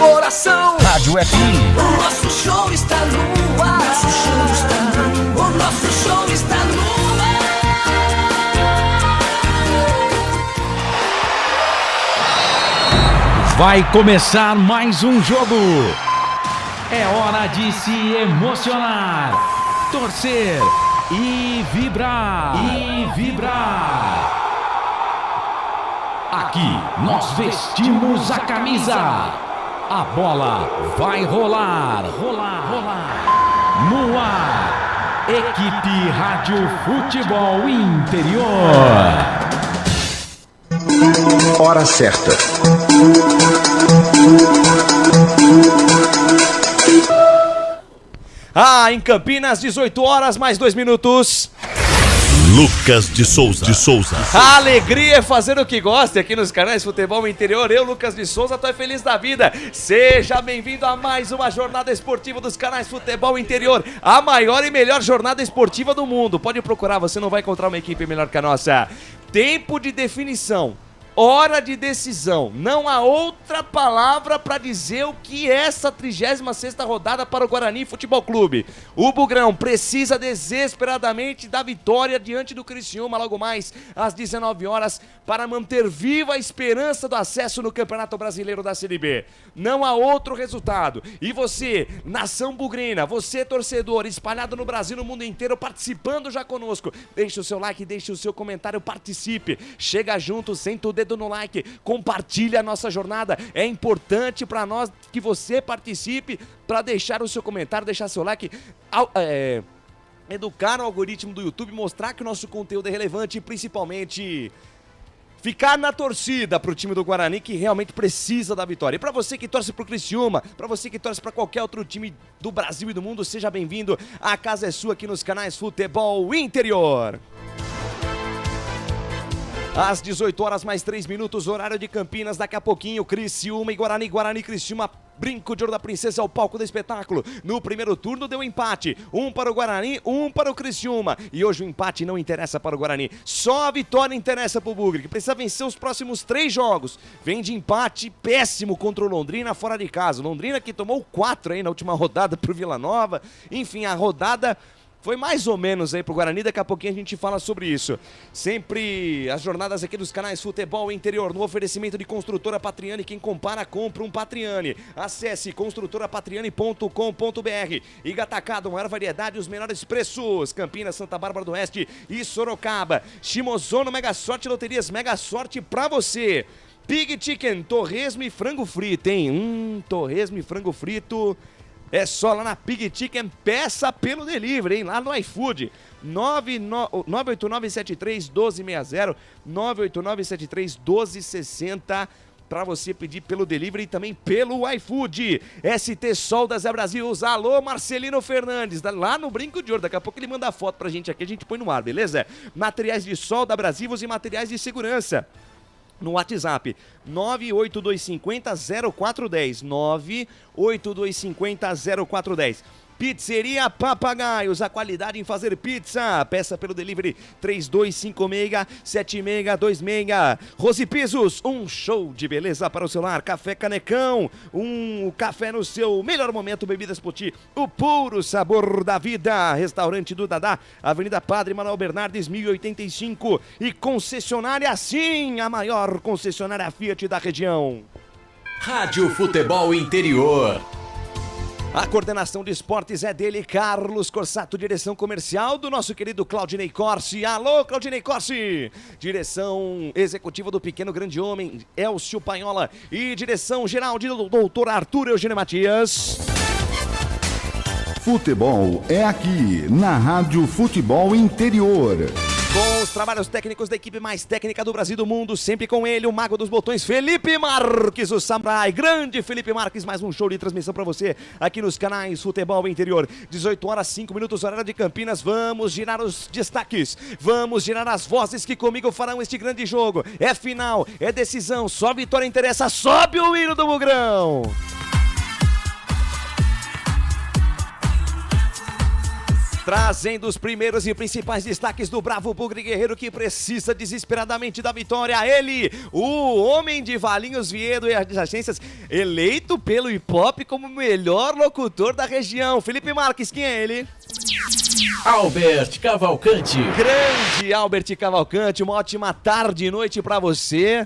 coração. Rádio FM. O nosso show está no ar. O nosso show está no ar. Vai começar mais um jogo. É hora de se emocionar, torcer e vibrar. Aqui nós vestimos a camisa. A bola vai rolar. No ar, Equipe Rádio Futebol Interior. Hora certa. Em Campinas, 18 horas, mais 2 minutos. Lucas de Souza. A alegria é fazer o que gosta aqui nos canais Futebol Interior. Eu, Lucas de Souza, tô feliz da vida. Seja bem-vindo a mais uma jornada esportiva dos canais Futebol Interior. A maior e melhor jornada esportiva do mundo. Pode procurar, você não vai encontrar uma equipe melhor que a nossa. Tempo de definição. Hora de decisão. Não há outra palavra para dizer o que é essa 36ª rodada para o Guarani Futebol Clube. O Bugrão precisa desesperadamente da vitória diante do Criciúma logo mais às 19 horas para manter viva a esperança do acesso no Campeonato Brasileiro da Série B. Não há outro resultado. E você, nação bugrina, você torcedor espalhado no Brasil, no mundo inteiro, participando já conosco. Deixe o seu like, deixe o seu comentário, participe. Chega junto, senta o dedo no like, compartilha a nossa jornada. É importante para nós que você participe, para deixar o seu comentário, deixar seu like, educar o algoritmo do YouTube, mostrar que o nosso conteúdo é relevante e principalmente ficar na torcida pro time do Guarani, que realmente precisa da vitória. E pra você que torce pro Criciúma, pra você que torce pra qualquer outro time do Brasil e do mundo, seja bem-vindo. A casa é sua aqui nos canais Futebol Interior. Às 18 horas mais 3 minutos, horário de Campinas, daqui a pouquinho, Criciúma e Guarani. Guarani e Criciúma, brinco de ouro da princesa, é o palco do espetáculo. No primeiro turno deu empate, 1 para o Guarani, 1 para o Criciúma. E hoje o empate não interessa para o Guarani, só a vitória interessa para o Bugre, que precisa vencer os próximos 3 jogos. Vem de empate péssimo contra o Londrina fora de casa. Londrina que tomou 4 aí na última rodada pro Vila Nova. Enfim, a rodada foi mais ou menos aí pro Guarani, daqui a pouquinho a gente fala sobre isso. Sempre as jornadas aqui dos canais Futebol Interior, no oferecimento de Construtora Patriani. Quem compara, compra um Patriani. Acesse construtorapatriani.com.br. Iga Atacado, maior variedade e os menores preços. Campinas, Santa Bárbara do Oeste e Sorocaba. Shimozono, Mega Sorte Loterias, Mega Sorte pra você. Pig Chicken, torresmo e frango frito, hein? Torresmo e frango frito. É só lá na Pig Chicken, peça pelo delivery, hein? Lá no iFood. 98973-1260, 98973-1260, para você pedir pelo delivery e também pelo iFood. ST Sol da Zé Brasil, alô Marcelino Fernandes, lá no Brinco de Ouro. Daqui a pouco ele manda a foto pra gente aqui, a gente põe no ar, beleza? Materiais de sol da Brasivos e materiais de segurança. No WhatsApp, 98250-0410, 98250-0410. Pizzeria Papagaios, a qualidade em fazer pizza. Peça pelo delivery 3256-7626. Rose Pisos, um show de beleza para o celular. Café Canecão, um café no seu melhor momento. Bebidas Poti, o puro sabor da vida. Restaurante do Dadá, Avenida Padre Manuel Bernardes, 1085. E concessionária, sim, a maior concessionária Fiat da região. Rádio Futebol Interior. A coordenação de esportes é dele, Carlos Corsato, direção comercial do nosso querido Claudinei Corsi. Alô, Claudinei Corsi! Direção executiva do Pequeno Grande Homem, Elcio Panhola. E direção geral do doutor Arthur Eugênio Matias. Futebol é aqui, na Rádio Futebol Interior. Com os trabalhos técnicos da equipe mais técnica do Brasil e do mundo, sempre com ele, o mago dos botões, Felipe Marques, o Samurai. Grande Felipe Marques, mais um show de transmissão pra você aqui nos canais Futebol Interior. 18 horas, 5 minutos, horário de Campinas. Vamos girar os destaques, vamos girar as vozes que comigo farão este grande jogo. É final, é decisão, só vitória interessa. Sobe o hino do Bugrão! Trazendo os primeiros e principais destaques do bravo Bugre Guerreiro que precisa desesperadamente da vitória. Ele, o homem de Valinhos Viedo e adjacências, eleito pelo Hip-Hop como o melhor locutor da região. Felipe Marques, quem é ele? Albert Cavalcante. Grande Albert Cavalcante, uma ótima tarde e noite pra você.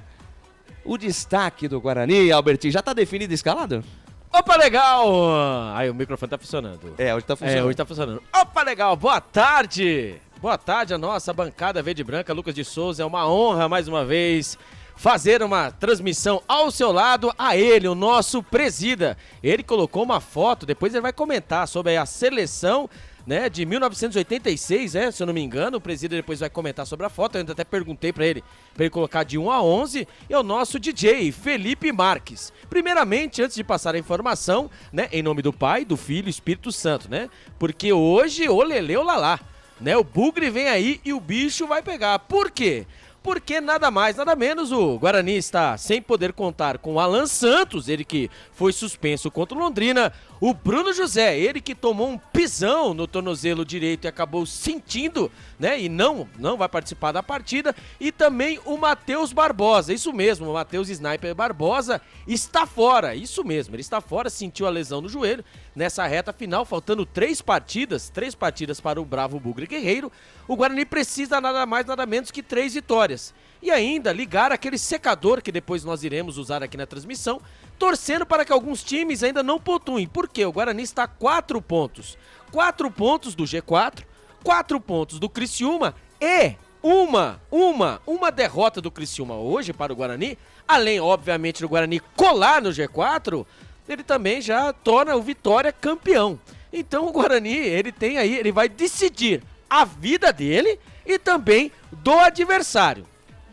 O destaque do Guarani, Albert, já tá definido e escalado? Opa, legal! Aí o microfone tá funcionando. Hoje tá funcionando. Hoje tá funcionando. Opa, legal! Boa tarde! Boa tarde a nossa bancada verde e branca, Lucas de Souza. É uma honra, mais uma vez, fazer uma transmissão ao seu lado. A ele, o nosso presida. Ele colocou uma foto, depois ele vai comentar sobre a seleção, né, de 1986, se eu não me engano. O presida depois vai comentar sobre a foto. Eu ainda até perguntei pra ele colocar de 1 a 11. É o nosso DJ, Felipe Marques. Primeiramente, antes de passar a informação, né, em nome do Pai, do Filho e Espírito Santo, né? Porque hoje, ô lelê, ô lalá, né? O Bugre vem aí e o bicho vai pegar. Por quê? Porque nada mais, nada menos, o Guarani está sem poder contar com o Alan Santos, ele que foi suspenso contra o Londrina, o Bruno José, ele que tomou um pisão no tornozelo direito e acabou sentindo, né, e não vai participar da partida, e também o Matheus Barbosa, isso mesmo, o Matheus Sniper Barbosa está fora, isso mesmo, ele está fora, sentiu a lesão no joelho, nessa reta final, faltando 3 partidas para o bravo Bugre Guerreiro. O Guarani precisa nada mais, nada menos que 3 vitórias. E ainda ligar aquele secador que depois nós iremos usar aqui na transmissão, torcendo para que alguns times ainda não pontuem. Por quê? O Guarani está a 4 pontos. 4 pontos do G4, 4 pontos do Criciúma e uma derrota do Criciúma hoje para o Guarani. Além, obviamente, do Guarani colar no G4, ele também já torna o Vitória campeão. Então o Guarani, ele vai decidir a vida dele e também do adversário.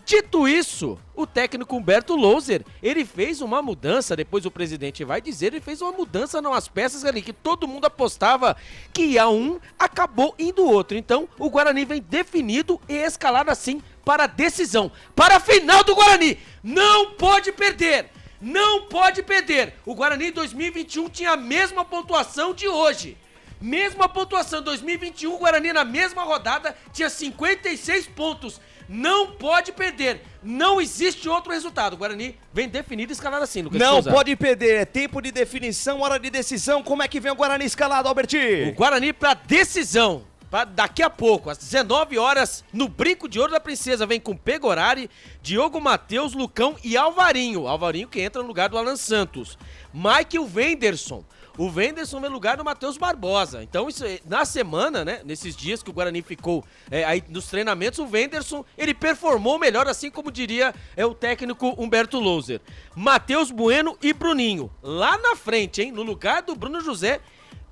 Dito isso, o técnico Humberto Louser, ele fez uma mudança, depois o presidente vai dizer, ele fez uma mudança nas peças ali, que todo mundo apostava que ia um, acabou indo outro. Então, o Guarani vem definido e escalado assim para a decisão, para a final do Guarani. Não pode perder! Não pode perder! O Guarani em 2021 tinha a mesma pontuação de hoje. Mesma pontuação, 2021, o Guarani na mesma rodada tinha 56 pontos. Não pode perder. Não existe outro resultado. O Guarani vem definido e escalado assim, Lucas Não Souza. pode perder. É tempo de definição, hora de decisão. Como é que vem o Guarani escalado, Alberti? O Guarani pra decisão. Daqui a pouco, às 19 horas, no Brinco de Ouro da Princesa, vem com Pegorari, Diogo Matheus, Lucão e Alvarinho. Alvarinho que entra no lugar do Alan Santos. Mike e o Wenderson. O Wenderson no lugar do Matheus Barbosa. Então, isso, na semana, né, nesses dias que o Guarani ficou aí nos treinamentos, o Wenderson, ele performou melhor, assim como diria o técnico Humberto Louser. Matheus Bueno e Bruninho. Lá na frente, hein, no lugar do Bruno José,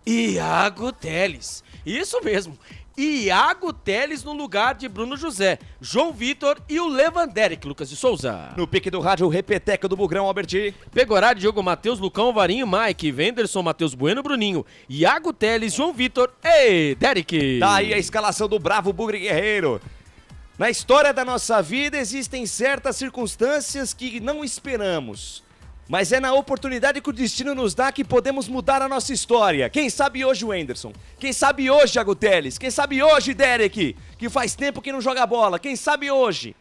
Iago Teles. Isso mesmo. Iago Teles no lugar de Bruno José, João Vitor e o Lewanderic, Lucas de Souza. No pique do rádio, o repeteco do Bugrão, Alberti. Pegorari, Diogo Matheus, Lucão, Alvarinho, Mike, Wenderson, Matheus Bueno, Bruninho, Iago Teles, João Vitor e Derek. Tá aí a escalação do bravo Bugre Guerreiro. Na história da nossa vida existem certas circunstâncias que não esperamos. Mas é na oportunidade que o destino nos dá que podemos mudar a nossa história. Quem sabe hoje o Wenderson? Quem sabe hoje Iago Teles? Quem sabe hoje Derek? Que faz tempo que não joga bola. Quem sabe hoje?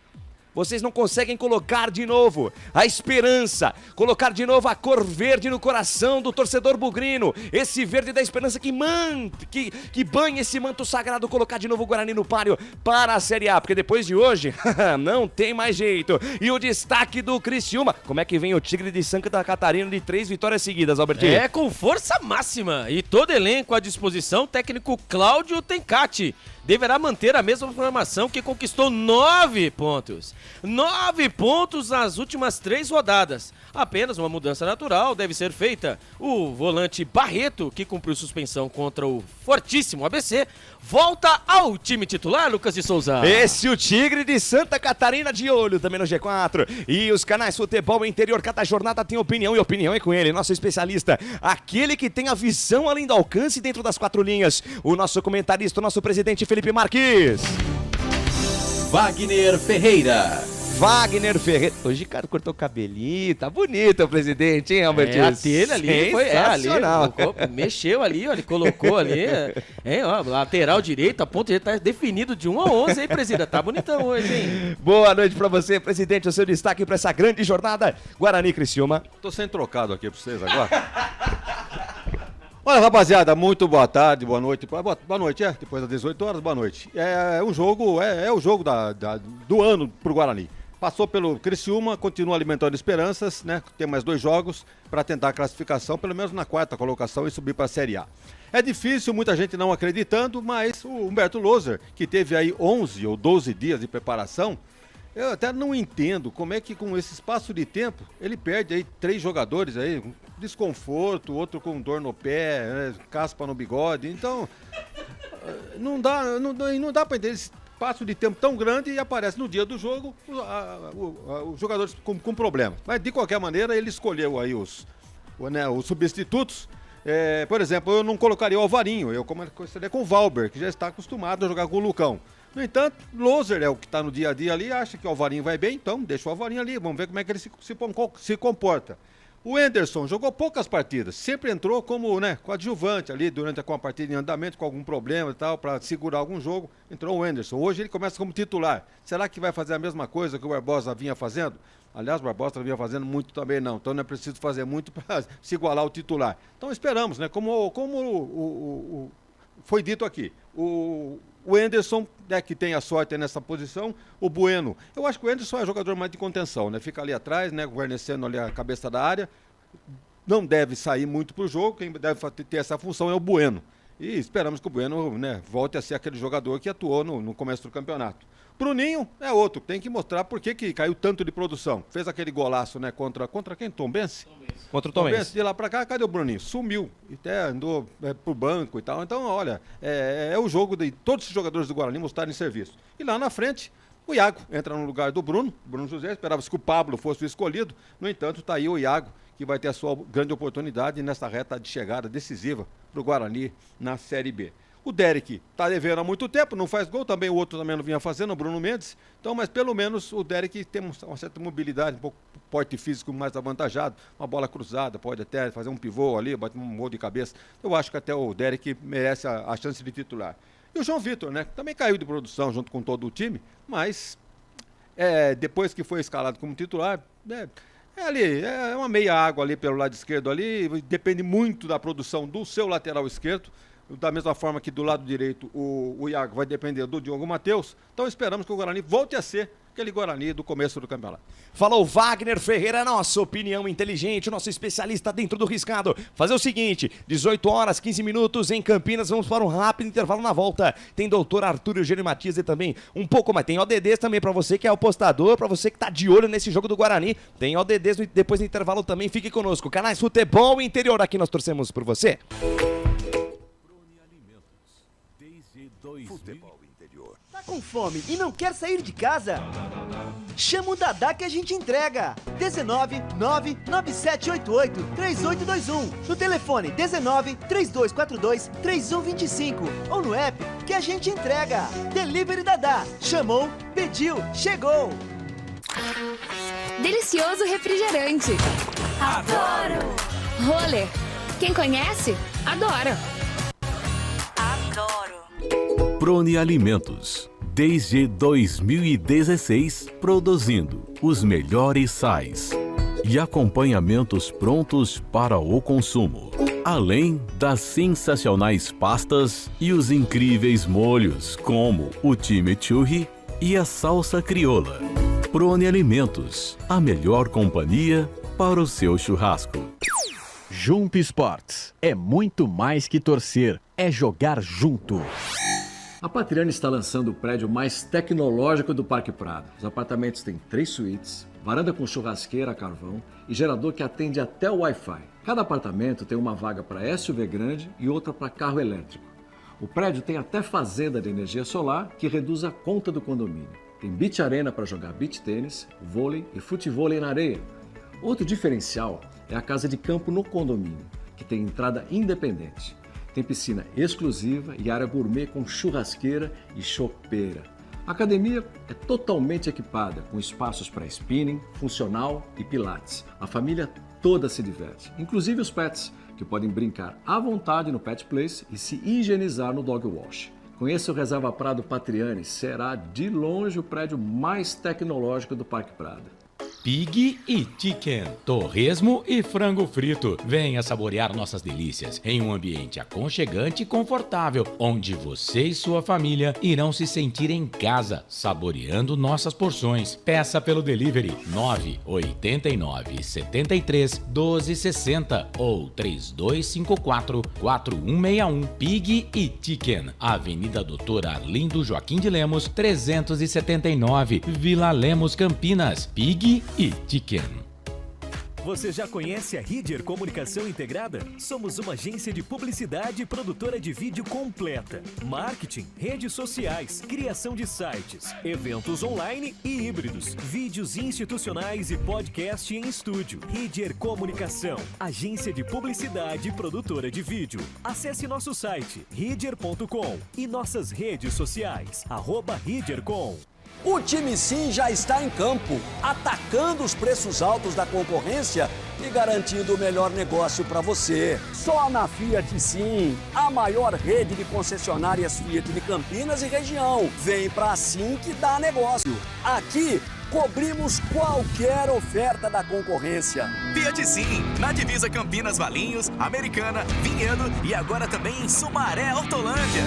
Vocês não conseguem colocar de novo a esperança, colocar de novo a cor verde no coração do torcedor bugrino. Esse verde da esperança que banha esse manto sagrado, colocar de novo o Guarani no páreo para a Série A. Porque depois de hoje, não tem mais jeito. E o destaque do Criciúma. Como é que vem o Tigre de Santa Catarina de 3 vitórias seguidas, Albertinho? É, com força máxima. E todo elenco à disposição, técnico Cláudio Tencati deverá manter a mesma formação que conquistou 9 pontos. 9 pontos nas últimas 3 rodadas. Apenas uma mudança natural deve ser feita. O volante Barreto, que cumpriu suspensão contra o fortíssimo ABC, volta ao time titular, Lucas de Souza. Esse o Tigre de Santa Catarina de olho também no G4. E os canais Futebol Interior, cada jornada tem opinião, e opinião é com ele, nosso especialista, aquele que tem a visão além do alcance dentro das 4 linhas, o nosso comentarista, o nosso presidente Felipe Marques. Wagner Ferreira. Wagner Ferreira. Hoje o cara cortou o cabelinho, tá bonito o presidente, hein, Albertinho? A telha ali foi sensacional. Mexeu ali, ó, ele colocou ali, ó, lateral direito, a ponta já tá definido de 1 a 11, hein, presidente? Tá bonitão hoje, hein? Boa noite pra você, presidente, o seu destaque pra essa grande jornada Guarani Criciúma. Tô sendo trocado aqui pra vocês agora. Olha, rapaziada, muito boa tarde, boa noite. Boa noite, depois das 18 horas, boa noite. É um jogo, é o jogo do ano pro Guarani. Passou pelo Criciúma, continua alimentando esperanças, né? Tem mais 2 jogos para tentar a classificação, pelo menos na 4ª colocação e subir para a Série A. É difícil, muita gente não acreditando, mas o Humberto Loser, que teve aí 11 ou 12 dias de preparação, eu até não entendo como é que com esse espaço de tempo ele perde aí 3 jogadores aí, com desconforto, outro com dor no pé, né, caspa no bigode. Então, não dá para entender esse espaço de tempo tão grande e aparece no dia do jogo os jogadores com problemas. Mas de qualquer maneira ele escolheu aí os substitutos. Por exemplo, eu não colocaria o Alvarinho, eu começaria com o Valber, que já está acostumado a jogar com o Lucão. No entanto, Loser é o que está no dia a dia ali, acha que o Alvarinho vai bem, então deixa o Alvarinho ali, vamos ver como é que ele se comporta. O Enderson jogou poucas partidas, sempre entrou como coadjuvante ali com a partida em andamento, com algum problema e tal, para segurar algum jogo, entrou o Enderson. Hoje ele começa como titular. Será que vai fazer a mesma coisa que o Barbosa vinha fazendo? Aliás, o Barbosa não vinha fazendo muito também não, então não é preciso fazer muito para se igualar ao titular. Então esperamos, como foi dito aqui, o Enderson, que tem a sorte nessa posição, o Bueno. Eu acho que o Enderson é jogador mais de contenção, fica ali atrás, guarnecendo ali a cabeça da área, não deve sair muito pro jogo, quem deve ter essa função é o Bueno. E esperamos que o Bueno volte a ser aquele jogador que atuou no começo do campeonato. Bruninho é outro, tem que mostrar por que caiu tanto de produção. Fez aquele golaço contra quem? Tombense? Contra o Tombense. De lá pra cá, cadê o Bruninho? Sumiu, até andou pro banco e tal. Então, olha, é o jogo de todos os jogadores do Guarani mostrarem serviço. E lá na frente, o Iago entra no lugar do Bruno José, esperava-se que o Pablo fosse o escolhido. No entanto, tá aí o Iago, que vai ter a sua grande oportunidade nessa reta de chegada decisiva pro Guarani na Série B. O Derek tá devendo há muito tempo, não faz gol, também o outro também não vinha fazendo, o Bruno Mendes. Então, mas pelo menos o Derek tem uma certa mobilidade, um pouco porte físico mais avantajado, uma bola cruzada, pode até fazer um pivô ali, bater um gol de cabeça. Eu acho que até o Derek merece a chance de titular. E o João Vitor, também caiu de produção junto com todo o time, mas depois que foi escalado como titular, é uma meia água ali pelo lado esquerdo ali, depende muito da produção do seu lateral esquerdo. Da mesma forma que do lado direito o Iago vai depender do Diogo Matheus. Então esperamos que o Guarani volte a ser aquele Guarani do começo do campeonato. Falou Wagner Ferreira, nossa opinião inteligente, nosso especialista dentro do riscado. Fazer o seguinte, 18 horas, 15 minutos em Campinas, vamos para um rápido intervalo na volta. Tem doutor Arthur Eugênio Matias e também um pouco mais. Tem ODDs também para você que é apostador, para você que tá de olho nesse jogo do Guarani. Tem ODDs depois do intervalo também, fique conosco. Canais Futebol Interior, aqui nós torcemos por você. Futebol Interior. Tá com fome e não quer sair de casa? Chama o Dadá que a gente entrega. 19 99788 3821. No telefone 19 3242 3125 ou no app que a gente entrega. Delivery Dadá. Chamou, pediu, chegou. Delicioso refrigerante. Adoro! Roller. Quem conhece, adora. Adoro! Prone Alimentos. Desde 2016, produzindo os melhores sais e acompanhamentos prontos para o consumo. Além das sensacionais pastas e os incríveis molhos, como o chimichurri e a salsa crioula. Prone Alimentos, a melhor companhia para o seu churrasco. Jump Sports é muito mais que torcer, é jogar junto. A Patriane está lançando o prédio mais tecnológico do Parque Prado. Os apartamentos têm 3 suítes, varanda com churrasqueira a carvão e gerador que atende até o Wi-Fi. Cada apartamento tem uma vaga para SUV grande e outra para carro elétrico. O prédio tem até fazenda de energia solar que reduz a conta do condomínio. Tem beach arena para jogar beach tênis, vôlei e futevôlei na areia. Outro diferencial é a casa de campo no condomínio, que tem entrada independente. Tem piscina exclusiva e área gourmet com churrasqueira e chopeira. A academia é totalmente equipada, com espaços para spinning, funcional e pilates. A família toda se diverte, inclusive os pets, que podem brincar à vontade no Pet Place e se higienizar no Dog Wash. Conheça o Reserva Prado Patriani, será de longe o prédio mais tecnológico do Parque Prado. Pig e Chicken, torresmo e frango frito. Venha saborear nossas delícias em um ambiente aconchegante e confortável, onde você e sua família irão se sentir em casa, saboreando nossas porções. Peça pelo delivery 989 73 12 60 ou 3254 4161. Pig e Chicken, Avenida Doutor Arlindo Joaquim de Lemos, 379, Vila Lemos, Campinas. Pig e Chicken. Você já conhece a Ridger Comunicação Integrada? Somos uma agência de publicidade e produtora de vídeo completa. Marketing, redes sociais, criação de sites, eventos online e híbridos, vídeos institucionais e podcast em estúdio. Ridger Comunicação, agência de publicidade e produtora de vídeo. Acesse nosso site ridger.com e nossas redes sociais, @ridgercom. O time Sim já está em campo, atacando os preços altos da concorrência e garantindo o melhor negócio para você. Só na Fiat Sim, a maior rede de concessionárias Fiat de Campinas e região. Vem pra Sim que dá negócio. Aqui, cobrimos qualquer oferta da concorrência. Fiat Sim, na divisa Campinas, Valinhos, Americana, Vinhedo e agora também em Sumaré, Hortolândia.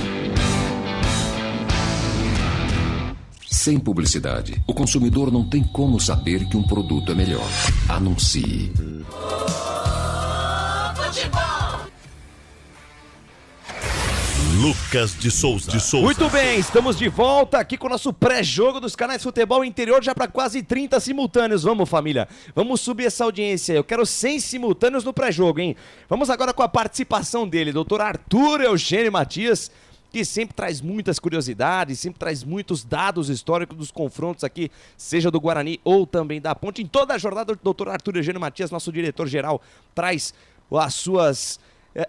Sem publicidade, o consumidor não tem como saber que um produto é melhor. Anuncie. Lucas de Souza. Muito bem, estamos de volta aqui com o nosso pré-jogo dos canais Futebol Interior, já para quase 30 simultâneos. Vamos, família, vamos subir essa audiência. Eu quero 100 simultâneos no pré-jogo, hein? Vamos agora com a participação dele, doutor Arthur Eugênio Matias, que sempre traz muitas curiosidades, sempre traz muitos dados históricos dos confrontos aqui, seja do Guarani ou também da Ponte. Em toda a jornada, o doutor Arthur Eugênio Matias, nosso diretor-geral, traz as suas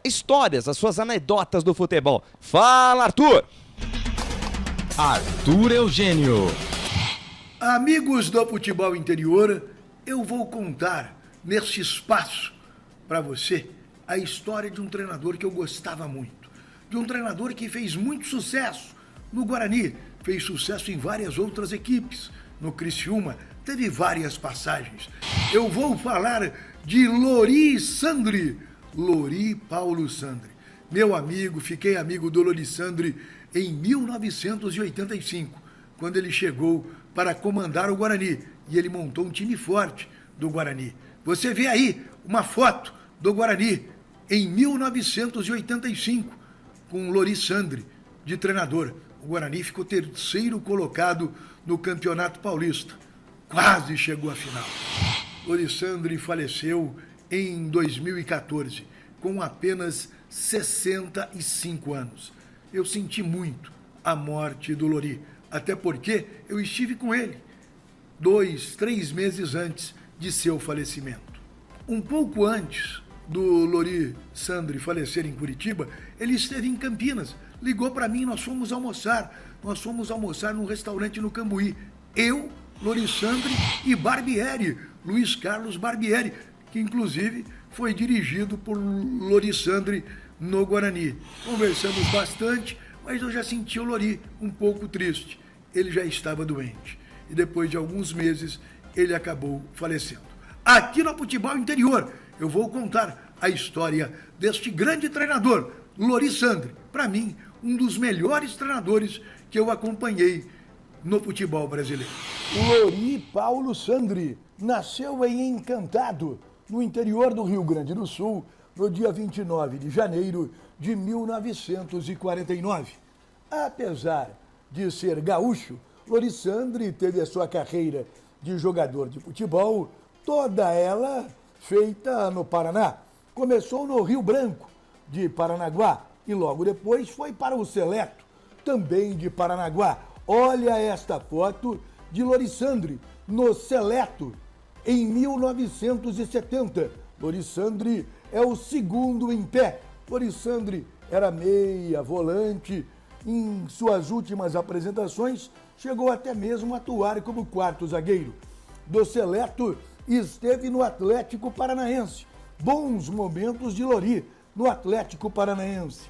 histórias, as suas anedotas do futebol. Fala, Arthur! Arthur Eugênio. Amigos do Futebol Interior, eu vou contar nesse espaço para você a história de um treinador que eu gostava muito. De um treinador que fez muito sucesso no Guarani, fez sucesso em várias outras equipes. No Criciúma, teve várias passagens. Eu vou falar de Lori Sandri, Lori Paulo Sandri. Meu amigo, fiquei amigo do Lori Sandri em 1985, quando ele chegou para comandar o Guarani. E ele montou um time forte do Guarani. Você vê aí uma foto do Guarani em 1985, com o Lori Sandri de treinador. O Guarani ficou terceiro colocado no Campeonato Paulista. Quase chegou à final. Lori Sandri faleceu em 2014, com apenas 65 anos. Eu senti muito a morte do Lori, até porque eu estive com ele 2, 3 meses antes de seu falecimento. Um pouco antes do Lori Sandri falecer em Curitiba, ele esteve em Campinas, ligou para mim, nós fomos almoçar num restaurante no Cambuí, eu, Lori Sandri e Barbieri, Luiz Carlos Barbieri, que inclusive foi dirigido por Lori Sandri no Guarani. Conversamos bastante, mas eu já senti o Lori um pouco triste, ele já estava doente, e depois de alguns meses ele acabou falecendo. Aqui no Futebol Interior, eu vou contar a história deste grande treinador, Lori Sandri. Para mim, um dos melhores treinadores que eu acompanhei no futebol brasileiro. Lori Paulo Sandri nasceu em Encantado, no interior do Rio Grande do Sul, no dia 29 de janeiro de 1949. Apesar de ser gaúcho, Lori Sandri teve a sua carreira de jogador de futebol, toda ela feita no Paraná. Começou no Rio Branco, de Paranaguá, e logo depois foi para o Seleto, também de Paranaguá. Olha esta foto de Lori Sandri no Seleto, em 1970. Lori Sandri é o segundo em pé. Lori Sandri era meia, volante. Em suas últimas apresentações, chegou até mesmo a atuar como quarto zagueiro. Do seleto, esteve no Atlético Paranaense. Bons momentos de Lori no Atlético Paranaense.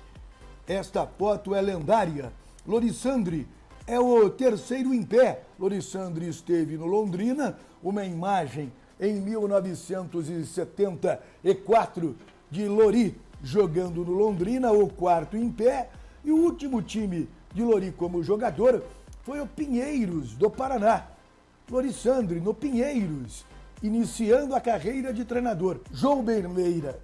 Esta foto é lendária. Lorissandri é o terceiro em pé. Lorissandri esteve no Londrina, uma imagem em 1974 de Lori jogando no Londrina, o quarto em pé. E o último time de Lori como jogador foi o Pinheiros, do Paraná. Lorissandri no Pinheiros, iniciando a carreira de treinador. João Bermeira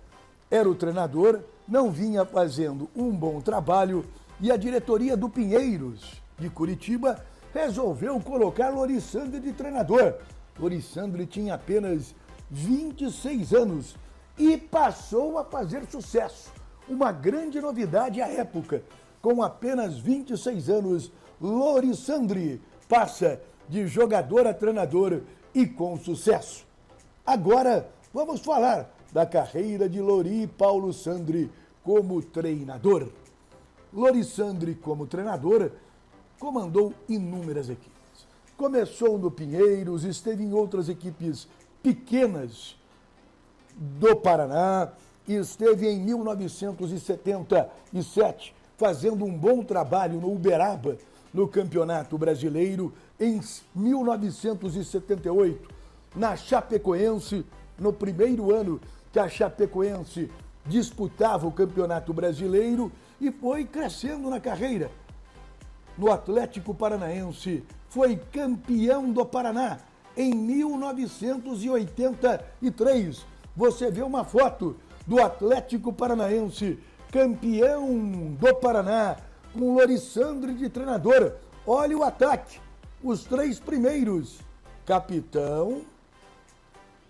era o treinador, não vinha fazendo um bom trabalho e a diretoria do Pinheiros de Curitiba resolveu colocar Lorissandri de treinador. Lorissandri tinha apenas 26 anos e passou a fazer sucesso. Uma grande novidade à época. Com apenas 26 anos, Lorissandri passa de jogador a treinador e com sucesso. Agora, vamos falar da carreira de Lori Paulo Sandri como treinador. Lorissandri, como treinador, comandou inúmeras equipes. Começou no Pinheiros, esteve em outras equipes pequenas do Paraná, e esteve em 1977 fazendo um bom trabalho no Uberaba, no Campeonato Brasileiro, em 1978, na Chapecoense, no primeiro ano que a Chapecoense disputava o Campeonato Brasileiro, e foi crescendo na carreira. No Atlético Paranaense, foi campeão do Paraná em 1983. Você vê uma foto do Atlético Paranaense, campeão do Paraná, com Lorissandri de treinador. Olha o ataque, os três primeiros, Capitão,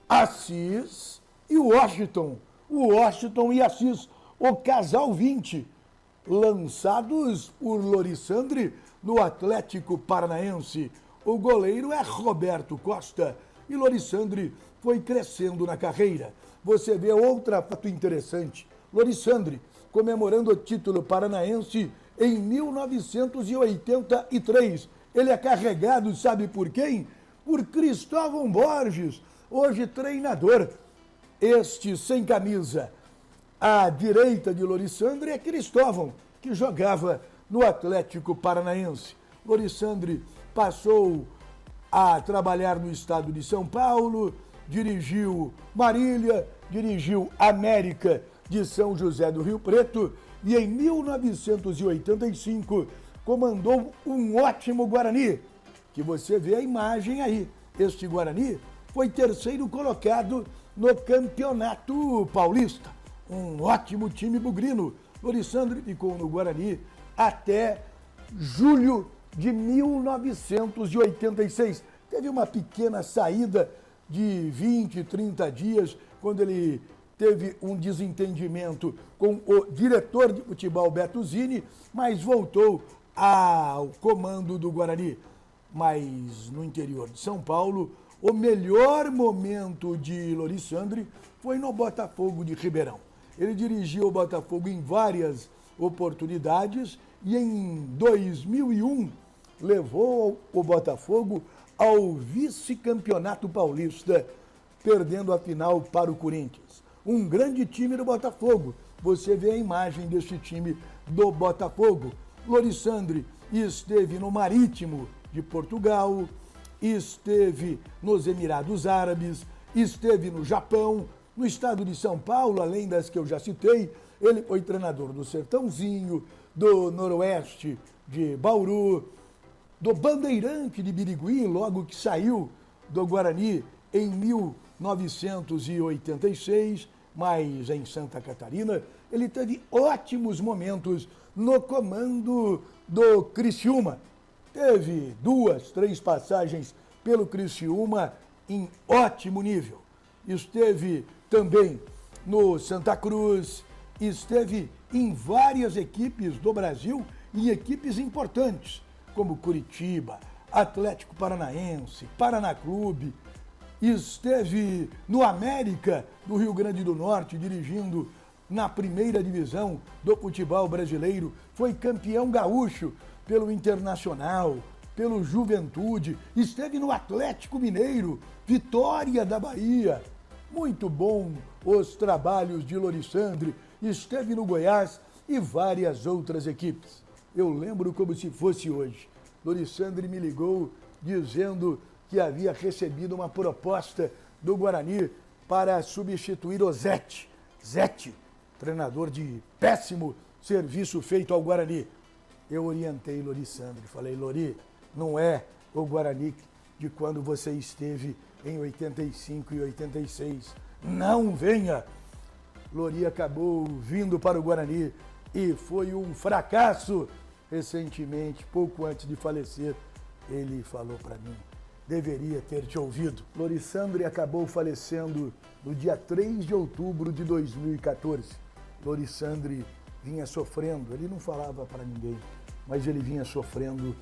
Assis e Washington. O Washington e Assis, o casal 20, lançados por Lorissandri no Atlético Paranaense. O goleiro é Roberto Costa e Lorissandri foi crescendo na carreira. Você vê outra foto interessante. Lorissandri comemorando o título paranaense em 1983. Ele é carregado, sabe por quem? Por Cristóvão Borges, hoje treinador. Este sem camisa. À direita de Lorissandri é Cristóvão, que jogava no Atlético Paranaense. Lorissandri passou a trabalhar no estado de São Paulo, dirigiu Marília, dirigiu América de São José do Rio Preto e em 1985 comandou um ótimo Guarani, que você vê a imagem aí. Este Guarani foi terceiro colocado no Campeonato Paulista. Um ótimo time bugrino. Lorissandri ficou no Guarani até julho de 1986. Teve uma pequena saída de 20, 30 dias, quando ele teve um desentendimento com o diretor de futebol Beto Zini, mas voltou ao comando do Guarani. Mas no interior de São Paulo, o melhor momento de Lorissandri foi no Botafogo de Ribeirão. Ele dirigiu o Botafogo em várias oportunidades e em 2001 levou o Botafogo ao vice-campeonato paulista, perdendo a final para o Corinthians. Um grande time do Botafogo. Você vê a imagem desse time do Botafogo. Lorissandri esteve no Marítimo de Portugal, esteve nos Emirados Árabes, esteve no Japão, no estado de São Paulo, além das que eu já citei. Ele foi treinador do Sertãozinho, do Noroeste de Bauru, do Bandeirante de Birigui, logo que saiu do Guarani em 1986, mas em Santa Catarina ele teve ótimos momentos no comando do Criciúma. Teve 2, 3 passagens pelo Criciúma em ótimo nível. Esteve também no Santa Cruz, esteve em várias equipes do Brasil e equipes importantes, como Curitiba, Atlético Paranaense, Paraná Clube. Esteve no América do Rio Grande do Norte, dirigindo na primeira divisão do futebol brasileiro. Foi campeão gaúcho pelo Internacional, pelo Juventude, esteve no Atlético Mineiro, Vitória da Bahia. Muito bom os trabalhos de Lorissandre, esteve no Goiás e várias outras equipes. Eu lembro como se fosse hoje. Lorissandre me ligou dizendo que havia recebido uma proposta do Guarani para substituir o Zete. Zete, treinador de péssimo serviço feito ao Guarani. Eu orientei Lorissandre, falei, Lori, não é o Guarani de quando você esteve em 85 e 86. Não venha! Lori acabou vindo para o Guarani e foi um fracasso. Recentemente, pouco antes de falecer, ele falou para mim, deveria ter te ouvido. Lorissandre acabou falecendo no dia 3 de outubro de 2014. Lorissandre vinha sofrendo, ele não falava para ninguém, mas ele vinha sofrendo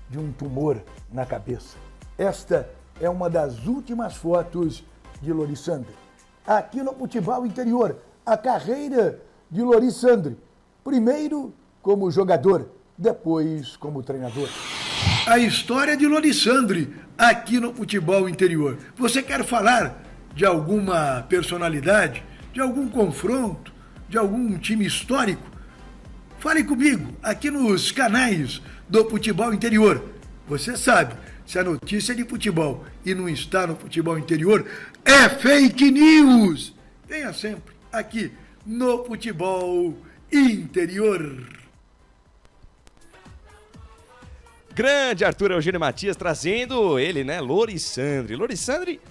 de um tumor na cabeça. Esta é uma das últimas fotos de Lorissandre. Aqui no Futebol Interior, a carreira de Lorissandre. Primeiro como jogador, depois como treinador. A história de Lorissandre aqui no Futebol Interior. Você quer falar de alguma personalidade, de algum confronto, de algum time histórico? Fale comigo aqui nos canais do Futebol Interior. Você sabe, se a notícia é de futebol e não está no Futebol Interior, é fake news! Venha sempre aqui no Futebol Interior. Grande Arthur Eugênio Matias trazendo ele, né? Lorissandre. Lorissandre,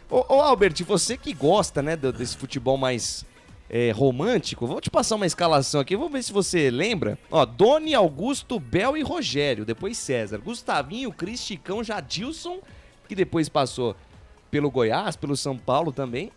ô Albert, você que gosta, né, desse futebol mais romântico, vou te passar uma escalação aqui, vamos ver se você lembra. Ó, Doni, Augusto, Bel e Rogério, depois César, Gustavinho, Cristicão, Jadilson, que depois passou pelo Goiás, pelo São Paulo também,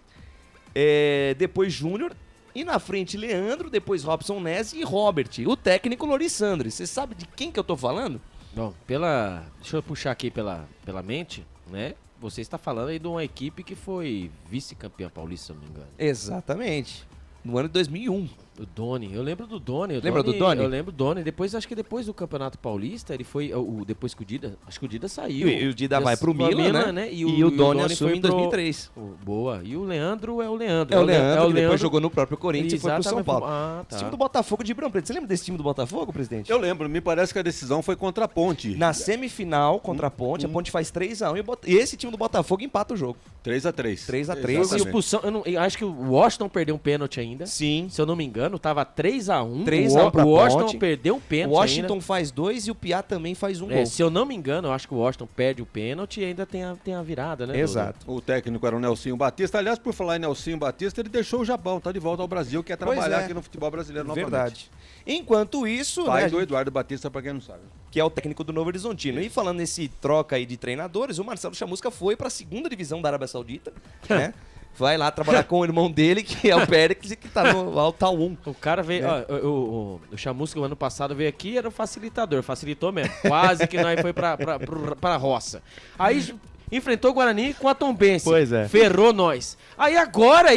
depois Júnior, e na frente Leandro, depois Robson Nese e Robert, o técnico Lorissandre. Você sabe de quem que eu tô falando? Bom, deixa eu puxar aqui pela mente, né? Você está falando aí de uma equipe que foi vice-campeã paulista, se eu não me engano. Exatamente. No ano de 2001. O Doni, eu lembro do Doni. Lembra do Doni? Eu lembro do Doni. Acho que depois do Campeonato Paulista, ele foi, depois que o Dida, acho que o Dida saiu. E o Dida vai pro Milan, né? E o Doni assume em 2003. Boa. E o Leandro é o Leandro. É o Leandro, que depois jogou no próprio Corinthians e foi pro São Paulo. Tá. Esse time do Botafogo de Ribeirão Preto. Você lembra desse time do Botafogo, presidente? Eu lembro, me parece que a decisão foi contra a Ponte. Na semifinal, contra a Ponte, a Ponte faz 3-1 e esse time do Botafogo empata o jogo. 3-3. 3-3. E expulsão, eu acho que o Washington perdeu um pênalti ainda. Sim. Se eu não me engano, tava 3-1. 3-1 pra o Washington Ponte. perdeu um pênalti. O Washington ainda. faz 2 e o Piá também faz um gol. Se eu não me engano, eu acho que o Washington perde o pênalti e ainda tem a virada, né? Exato. O técnico era o Nelsinho Batista. Aliás, por falar em Nelsinho Batista, ele deixou o Japão, tá de volta ao Brasil, quer trabalhar aqui no futebol brasileiro novamente. Verdade. Enquanto isso, Pai né, do Eduardo Batista, pra quem não sabe. Que é o técnico do Novo Horizontino. E falando nesse troca aí de treinadores, o Marcelo Chamusca foi pra 2ª divisão da Arábia Saudita, né? Vai lá trabalhar com o irmão dele, que é o Pérez, que tá no Al-Taun. O cara veio, o Chamusca, o ano passado veio aqui, era o facilitador, facilitou mesmo. Quase que nós foi pra roça. Aí enfrentou o Guarani com a Tombense. Pois é. Ferrou nós. Aí agora,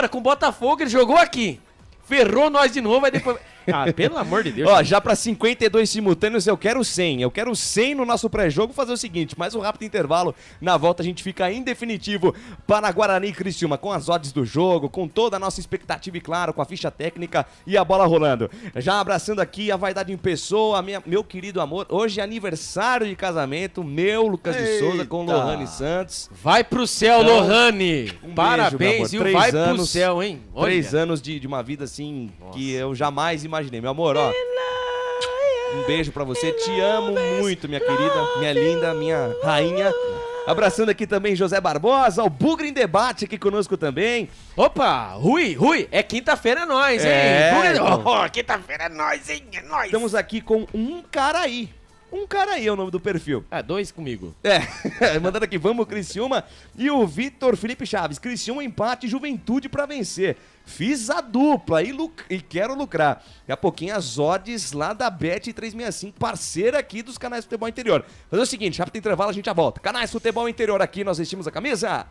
com o Botafogo, ele jogou aqui. Ferrou nós de novo, aí depois... Ah, pelo amor de Deus. Ó, já pra 52 simultâneos, eu quero 100. Eu quero 100 no nosso pré-jogo. Fazer o seguinte, mais um rápido intervalo. Na volta a gente fica em definitivo para Guarani e Criciúma, com as odds do jogo, com toda a nossa expectativa e, claro, com a ficha técnica e a bola rolando. Já abraçando aqui a vaidade em pessoa, meu querido amor. Hoje é aniversário de casamento, meu Lucas de Souza com Lohane Santos. Vai pro céu, então, Lohane. Parabéns, viu? Vai pro céu, hein? Olha. 3 anos de uma vida assim, que eu jamais imaginei. Meu amor, ó, um beijo pra você, te amo muito, minha querida, minha linda, minha rainha. Abraçando aqui também José Barbosa, o Bugre em Debate aqui conosco também. Opa, Rui, é quinta-feira é nóis, hein? Então. Quinta-feira é nóis, hein? É nóis. Estamos aqui com um cara aí. Um cara aí é o nome do perfil. 2 comigo. Mandando aqui, vamos Criciúma. E o Vitor Felipe Chaves, Criciúma empate, Juventude pra vencer. Fiz a dupla e quero lucrar. Daqui a pouquinho as odds lá da Bet365, parceira aqui dos canais Futebol Interior. Fazer o seguinte, rápido intervalo, a gente já volta. Canais Futebol Interior aqui, nós vestimos a camisa.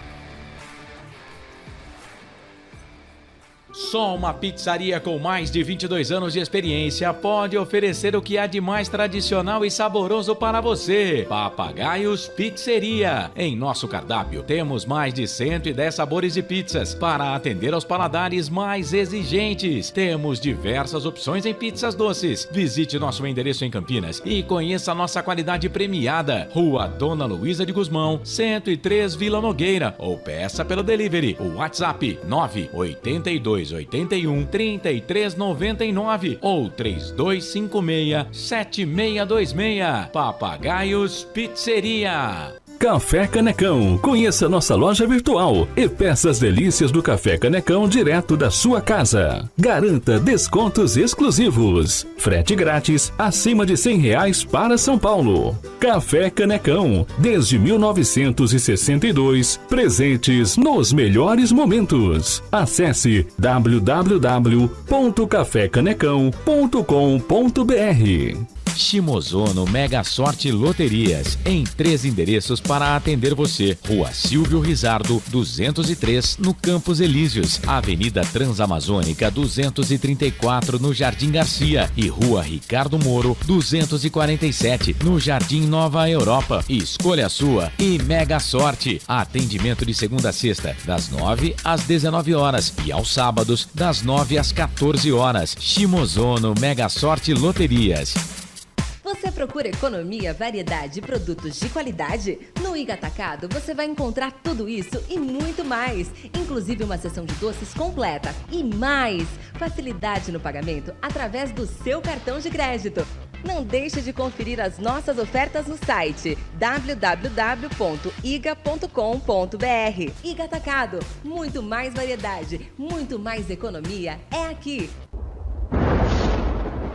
Só uma pizzaria com mais de 22 anos de experiência pode oferecer o que há de mais tradicional e saboroso para você. Papagaios Pizzeria. Em nosso cardápio temos mais de 110 sabores de pizzas para atender aos paladares mais exigentes. Temos diversas opções em pizzas doces. Visite nosso endereço em Campinas e conheça nossa qualidade premiada. Rua Dona Luísa de Gusmão, 103 Vila Nogueira, ou peça pelo delivery. O WhatsApp 98281 3399 ou 3256-7626. Papagaios Pizzeria. Café Canecão. Conheça nossa loja virtual e peça as delícias do Café Canecão direto da sua casa. Garanta descontos exclusivos. Frete grátis acima de R$100 para São Paulo. Café Canecão. Desde 1962, presentes nos melhores momentos. Acesse www.cafecanecão.com.br. Shimozono Mega Sorte Loterias, em 3 endereços para atender você. Rua Silvio Rizardo, 203, no Campos Elíseos, Avenida Transamazônica, 234, no Jardim Garcia, e Rua Ricardo Moro, 247, no Jardim Nova Europa. Escolha a sua e Mega Sorte. Atendimento de segunda a sexta, das 9 às 19 horas e aos sábados, das 9 às 14 horas. Shimozono Mega Sorte Loterias. Você procura economia, variedade e produtos de qualidade? No Iga Atacado você vai encontrar tudo isso e muito mais, inclusive uma seção de doces completa e mais facilidade no pagamento através do seu cartão de crédito. Não deixe de conferir as nossas ofertas no site www.iga.com.br. Iga Atacado, muito mais variedade, muito mais economia é aqui.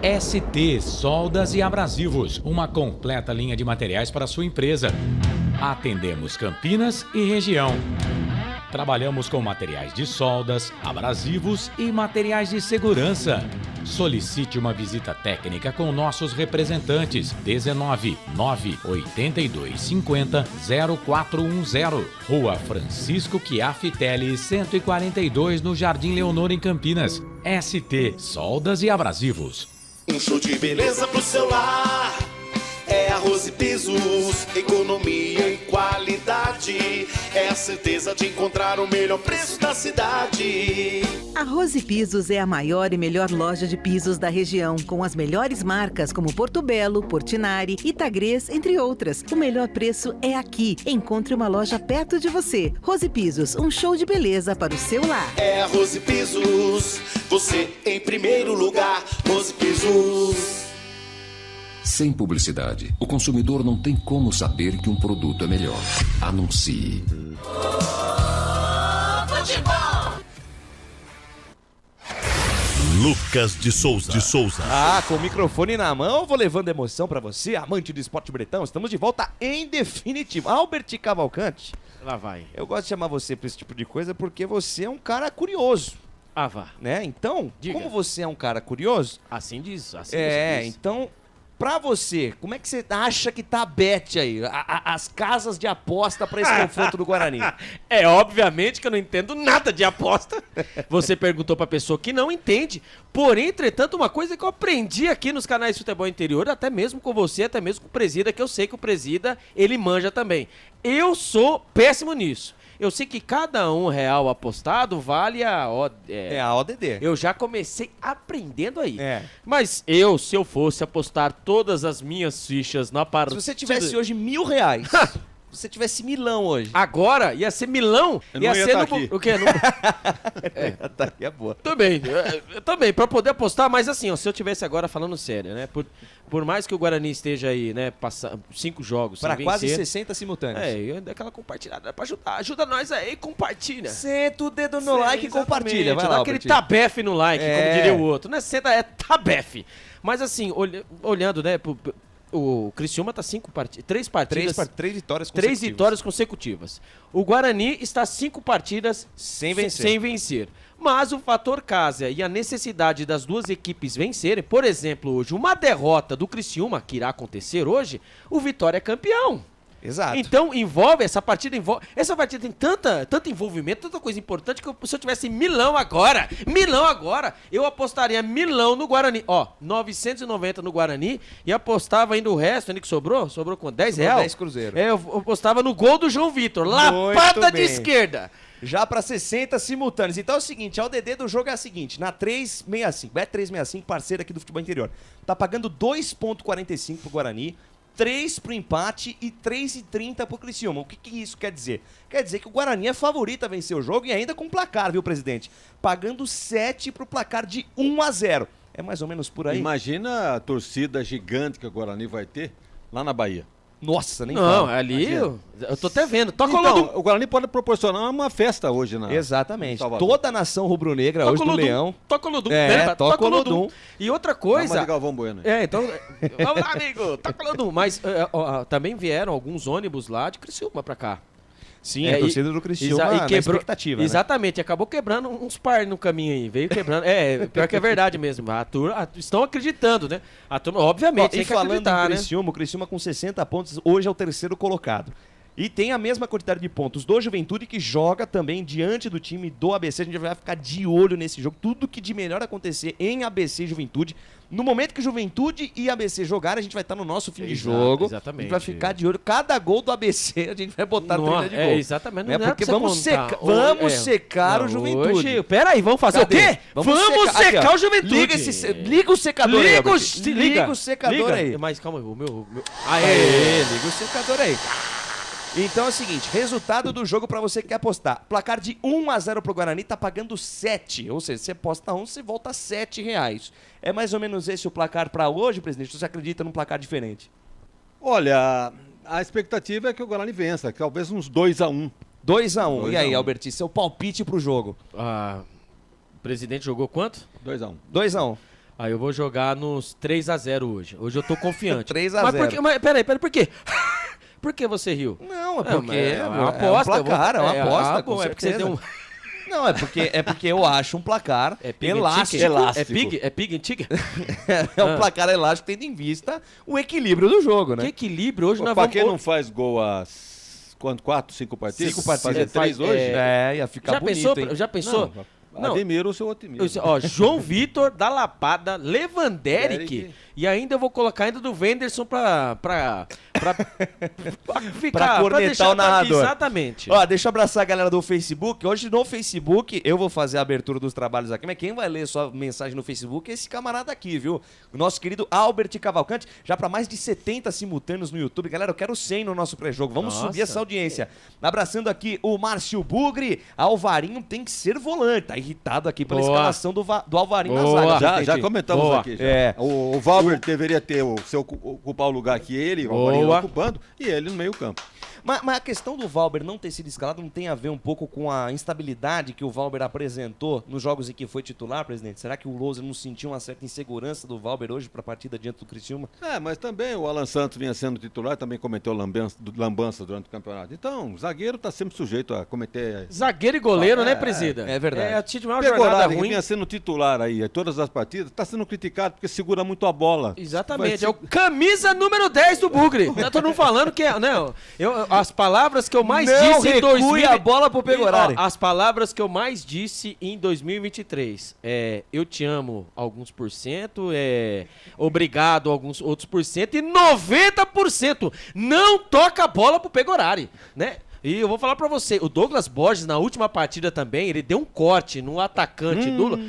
ST Soldas e Abrasivos, uma completa linha de materiais para sua empresa. Atendemos Campinas e região. Trabalhamos com materiais de soldas, abrasivos e materiais de segurança. Solicite uma visita técnica com nossos representantes. 19 982 50 0410. Rua Francisco Chiaffitelli, 142, no Jardim Leonor, em Campinas. ST Soldas e Abrasivos. Um show de beleza pro seu lar. É arroz e pisos, economia e qualidade. É a certeza de encontrar o melhor preço da cidade. Arroz e Pisos é a maior e melhor loja de pisos da região, com as melhores marcas como Porto Belo, Portinari, Itagrês, entre outras. O melhor preço é aqui. Encontre uma loja perto de você. Rose Pisos, um show de beleza para o seu lar. É arroz e pisos, você em primeiro lugar. Rose Pisos. Sem publicidade, o consumidor não tem como saber que um produto é melhor. Anuncie. Lucas de Souza. Ah, com o microfone na mão, vou levando emoção pra você, amante do esporte bretão. Estamos de volta em definitivo. Albert Cavalcante. Lá vai. Eu gosto de chamar você pra esse tipo de coisa porque você é um cara curioso. Ah, vá. Né? Então, como você é um cara curioso... Assim diz, assim É, diz. então... Pra você, como é que você acha que tá a bet aí? As casas de aposta pra esse confronto do Guarani? É, obviamente que eu não entendo nada de aposta. Você perguntou pra pessoa que não entende. Porém, entretanto, uma coisa que eu aprendi aqui nos canais de futebol interior, até mesmo com você, até mesmo com o Presida, que eu sei que o Presida, ele manja também. Eu sou péssimo nisso. Eu sei que cada R$1 apostado vale a ODD. Eu já comecei aprendendo aí. Mas se eu fosse apostar todas as minhas fichas na partida... Se você tivesse hoje R$1.000, se você tivesse milão hoje... Agora, ia ser milão? Ia ser no... O quê? Tá aqui é boa. Também, pra poder apostar, mas assim, ó, se eu tivesse agora falando sério, né? Por mais que o Guarani esteja aí, né, 5 jogos para sem quase vencer, 60 simultâneos. Eu dei aquela compartilhada pra ajudar. Ajuda nós aí, compartilha. Senta o dedo no like e compartilha. Vai dá lá, aquele Albertinho. tabefe no like, como diria o outro. Não é senta, é tabefe. Mas assim, olhando, né, o Criciúma tá 3 partidas... 3 vitórias consecutivas. 3 vitórias consecutivas. O Guarani está 5 partidas sem vencer. Mas o fator casa e a necessidade das duas equipes vencerem, por exemplo, hoje, uma derrota do Criciúma, que irá acontecer hoje, o Vitória é campeão. Exato. Então essa partida tem tanto envolvimento, tanta coisa importante que se eu tivesse Milão agora, eu apostaria Milão no Guarani. Ó, 990 no Guarani e apostava ainda o resto, ainda que sobrou com 10 reais. 10 cruzeiro. Eu apostava no gol do João Vitor, lapada de esquerda. Já para 60 simultâneos. Então é o seguinte, a ODD do jogo é a seguinte, na 365, Bet365, parceira aqui do Futebol Interior, tá pagando 2,45 pro Guarani, 3 pro empate e 3,30 pro Criciúma. O que isso quer dizer? Quer dizer que o Guarani é favorito a vencer o jogo e ainda com placar, viu, presidente? Pagando 7 pro placar de 1-0. É mais ou menos por aí. Imagina a torcida gigante que o Guarani vai ter lá na Bahia. Nossa, nem Não, fala. ali eu tô até vendo. O Guarani pode proporcionar uma festa hoje na Exatamente. Toda a nação rubro-negra hoje do Leão. Toca o Lodum. Toca o Lodum. E outra coisa... Galvão Bueno. Então... Vamos lá, amigo. Toca o Lodum. Mas também vieram alguns ônibus lá de Criciúma pra cá. Sim, a torcida do Criciúma e quebrou, expectativa. Exatamente, né? Acabou quebrando uns par no caminho aí. Veio quebrando. Pior que é verdade mesmo. Estão acreditando, né? A turma, obviamente, tem que acreditar, né? O Criciúma com 60 pontos, hoje é o terceiro colocado. E tem a mesma quantidade de pontos do Juventude, que joga também diante do time do ABC. A gente vai ficar de olho nesse jogo. Tudo que de melhor acontecer em ABC e Juventude. No momento que Juventude e ABC jogarem, a gente vai estar no nosso fim de jogo. Exatamente. A gente vai ficar de olho. Cada gol do ABC a gente vai botar no trilha de gol. Exatamente. Não é porque vamos secar o Juventude. Hoje, peraí, vamos fazer o quê? Vamos secar o Juventude. Liga o secador aí. Liga o secador aí. Mas calma, o meu... Liga o secador aí. Então é o seguinte, resultado do jogo pra você que quer apostar. Placar de 1-0 pro Guarani tá pagando 7. Ou seja, você aposta 1, você volta R$7. É mais ou menos esse o placar pra hoje, presidente? Você acredita num placar diferente? Olha, a expectativa é que o Guarani vença, talvez uns 2-1. 2-1. E aí, Alberti, seu palpite pro jogo? O presidente jogou quanto? 2-1. 2-1. Aí eu vou jogar nos 3-0 hoje. Hoje eu tô confiante. 3-0. Mas peraí, por quê? Por que você riu? Não, é porque é uma aposta. É um placar, é uma aposta, com certeza. Você Não, é porque eu acho um placar elástico. É pig and chicken? É um placar elástico tendo em vista o equilíbrio do jogo, né? Que equilíbrio? Hoje nós pra vamos... quem não faz gol às 4, 5 partidas? 5 partidas. Fazer 3 hoje? Ia ficar bonito, Já pensou? Não. Admiro o seu otimismo. João Vitor, da Lapada, Lewanderic, e ainda eu vou colocar ainda do Wenderson pra cornetar o narrador. Exatamente. Deixa eu abraçar a galera do Facebook. Hoje no Facebook eu vou fazer a abertura dos trabalhos aqui, mas quem vai ler sua mensagem no Facebook é esse camarada aqui, viu? O nosso querido Albert Cavalcante, já pra mais de 70 simultâneos no YouTube. Galera, eu quero 100 no nosso pré-jogo. Vamos subir essa audiência. Abraçando aqui o Márcio Bugre. Alvarinho tem que ser volante. Tá irritado aqui pela escalação do Alvarinho na zaga. Já comentamos aqui. O Valber deveria ter ocupar o lugar que ele, o Alvarinho ocupando, e ele no meio campo. Mas a questão do Valber não ter sido escalado não tem a ver um pouco com a instabilidade que o Valber apresentou nos jogos em que foi titular, presidente? Será que o Louser não sentiu uma certa insegurança do Valber hoje para a partida diante do Criciúma? Mas também o Alan Santos vinha sendo titular, também cometeu lambança durante o campeonato. Então, o zagueiro está sempre sujeito a cometer... Zagueiro e goleiro, né, presida? É verdade. A título uma jornada ruim. Que vinha sendo titular aí, todas as partidas, está sendo criticado porque segura muito a bola. Exatamente, é o camisa número 10 do Bugre. Tá todo mundo falando que as palavras que eu mais disse em 2000... a bola pro Pegorari. As palavras que eu mais disse em 2023 eu te amo alguns por cento, obrigado alguns outros por cento e 90% não toca a bola pro Pegorari, né? E eu vou falar pra você, o Douglas Borges na última partida também, ele deu um corte no atacante do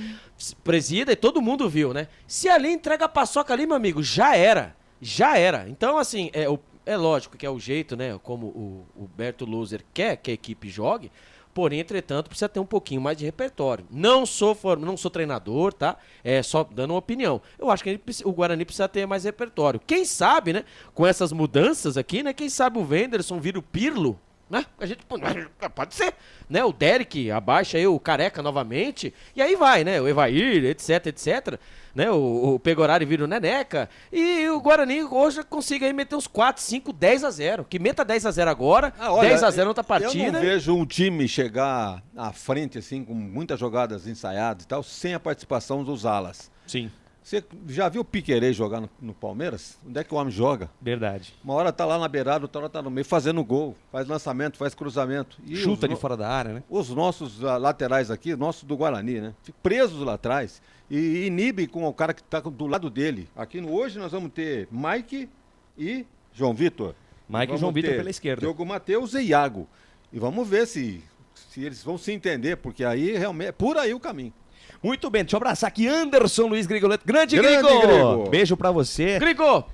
presida e todo mundo viu, né? Se ali entrega a paçoca ali, meu amigo, já era. Então, assim, é lógico que é o jeito, né? Como o Berto Louser quer que a equipe jogue, porém, entretanto, precisa ter um pouquinho mais de repertório. Não sou treinador, tá? É só dando uma opinião. Eu acho que o Guarani precisa ter mais repertório. Quem sabe, né? Com essas mudanças aqui, né? Quem sabe o Wenderson vira o Pirlo, né? A gente pode ser, né? O Derek abaixa aí o Careca novamente, e aí vai, né? O Evair, etc, né? O Pegorari vira o Neneca, e o Guarani hoje consiga aí meter uns 4, 5, 10-0, que meta 10-0 agora, 10-0 na outra partida. Eu não vejo um time chegar à frente, assim, com muitas jogadas ensaiadas e tal, sem a participação dos alas. Sim. Você já viu o Piquerez jogar no Palmeiras? Onde é que o homem joga? Verdade. Uma hora tá lá na beirada, outra hora tá no meio, fazendo gol, faz lançamento, faz cruzamento. E Chuta de fora da área, né? Os nossos laterais aqui, nossos do Guarani, né? Ficam presos lá atrás e inibem com o cara que tá do lado dele. Aqui hoje nós vamos ter Mike e João Vitor. Mike e João Vitor pela esquerda. Diogo Matheus e Iago. E vamos ver se eles vão se entender, porque aí realmente é por aí o caminho. Muito bem, deixa eu abraçar aqui Anderson Luiz Grigoleto. Grande Grigo! Beijo pra você. Grigo!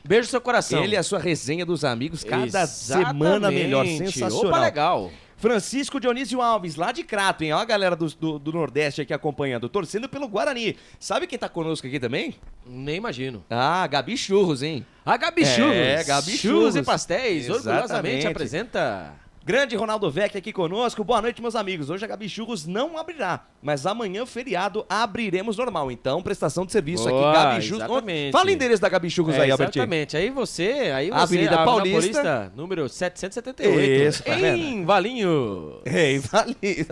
Beijo no seu coração. Ele e a sua resenha dos amigos, cada semana melhor. Sensacional. Opa, legal. Francisco Dionísio Alves, lá de Crato, hein? Ó a galera do Nordeste aqui acompanhando, torcendo pelo Guarani. Sabe quem tá conosco aqui também? Nem imagino. Ah, Gabi Churros, hein? A Gabi Churros. É, Gabi Churros e pastéis. Orgulhosamente apresenta... Grande Ronaldo Vec aqui conosco. Boa noite, meus amigos. Hoje a Gabi Churros não abrirá, mas amanhã, feriado, abriremos normal. Então, prestação de serviço aqui, Gabi Churros. Exatamente. Fala o endereço da Gabi Churros aí, Albertinho. Exatamente. Aí você Avenida Paulista, número 778. Isso, tá em Valinho. Em Valinho.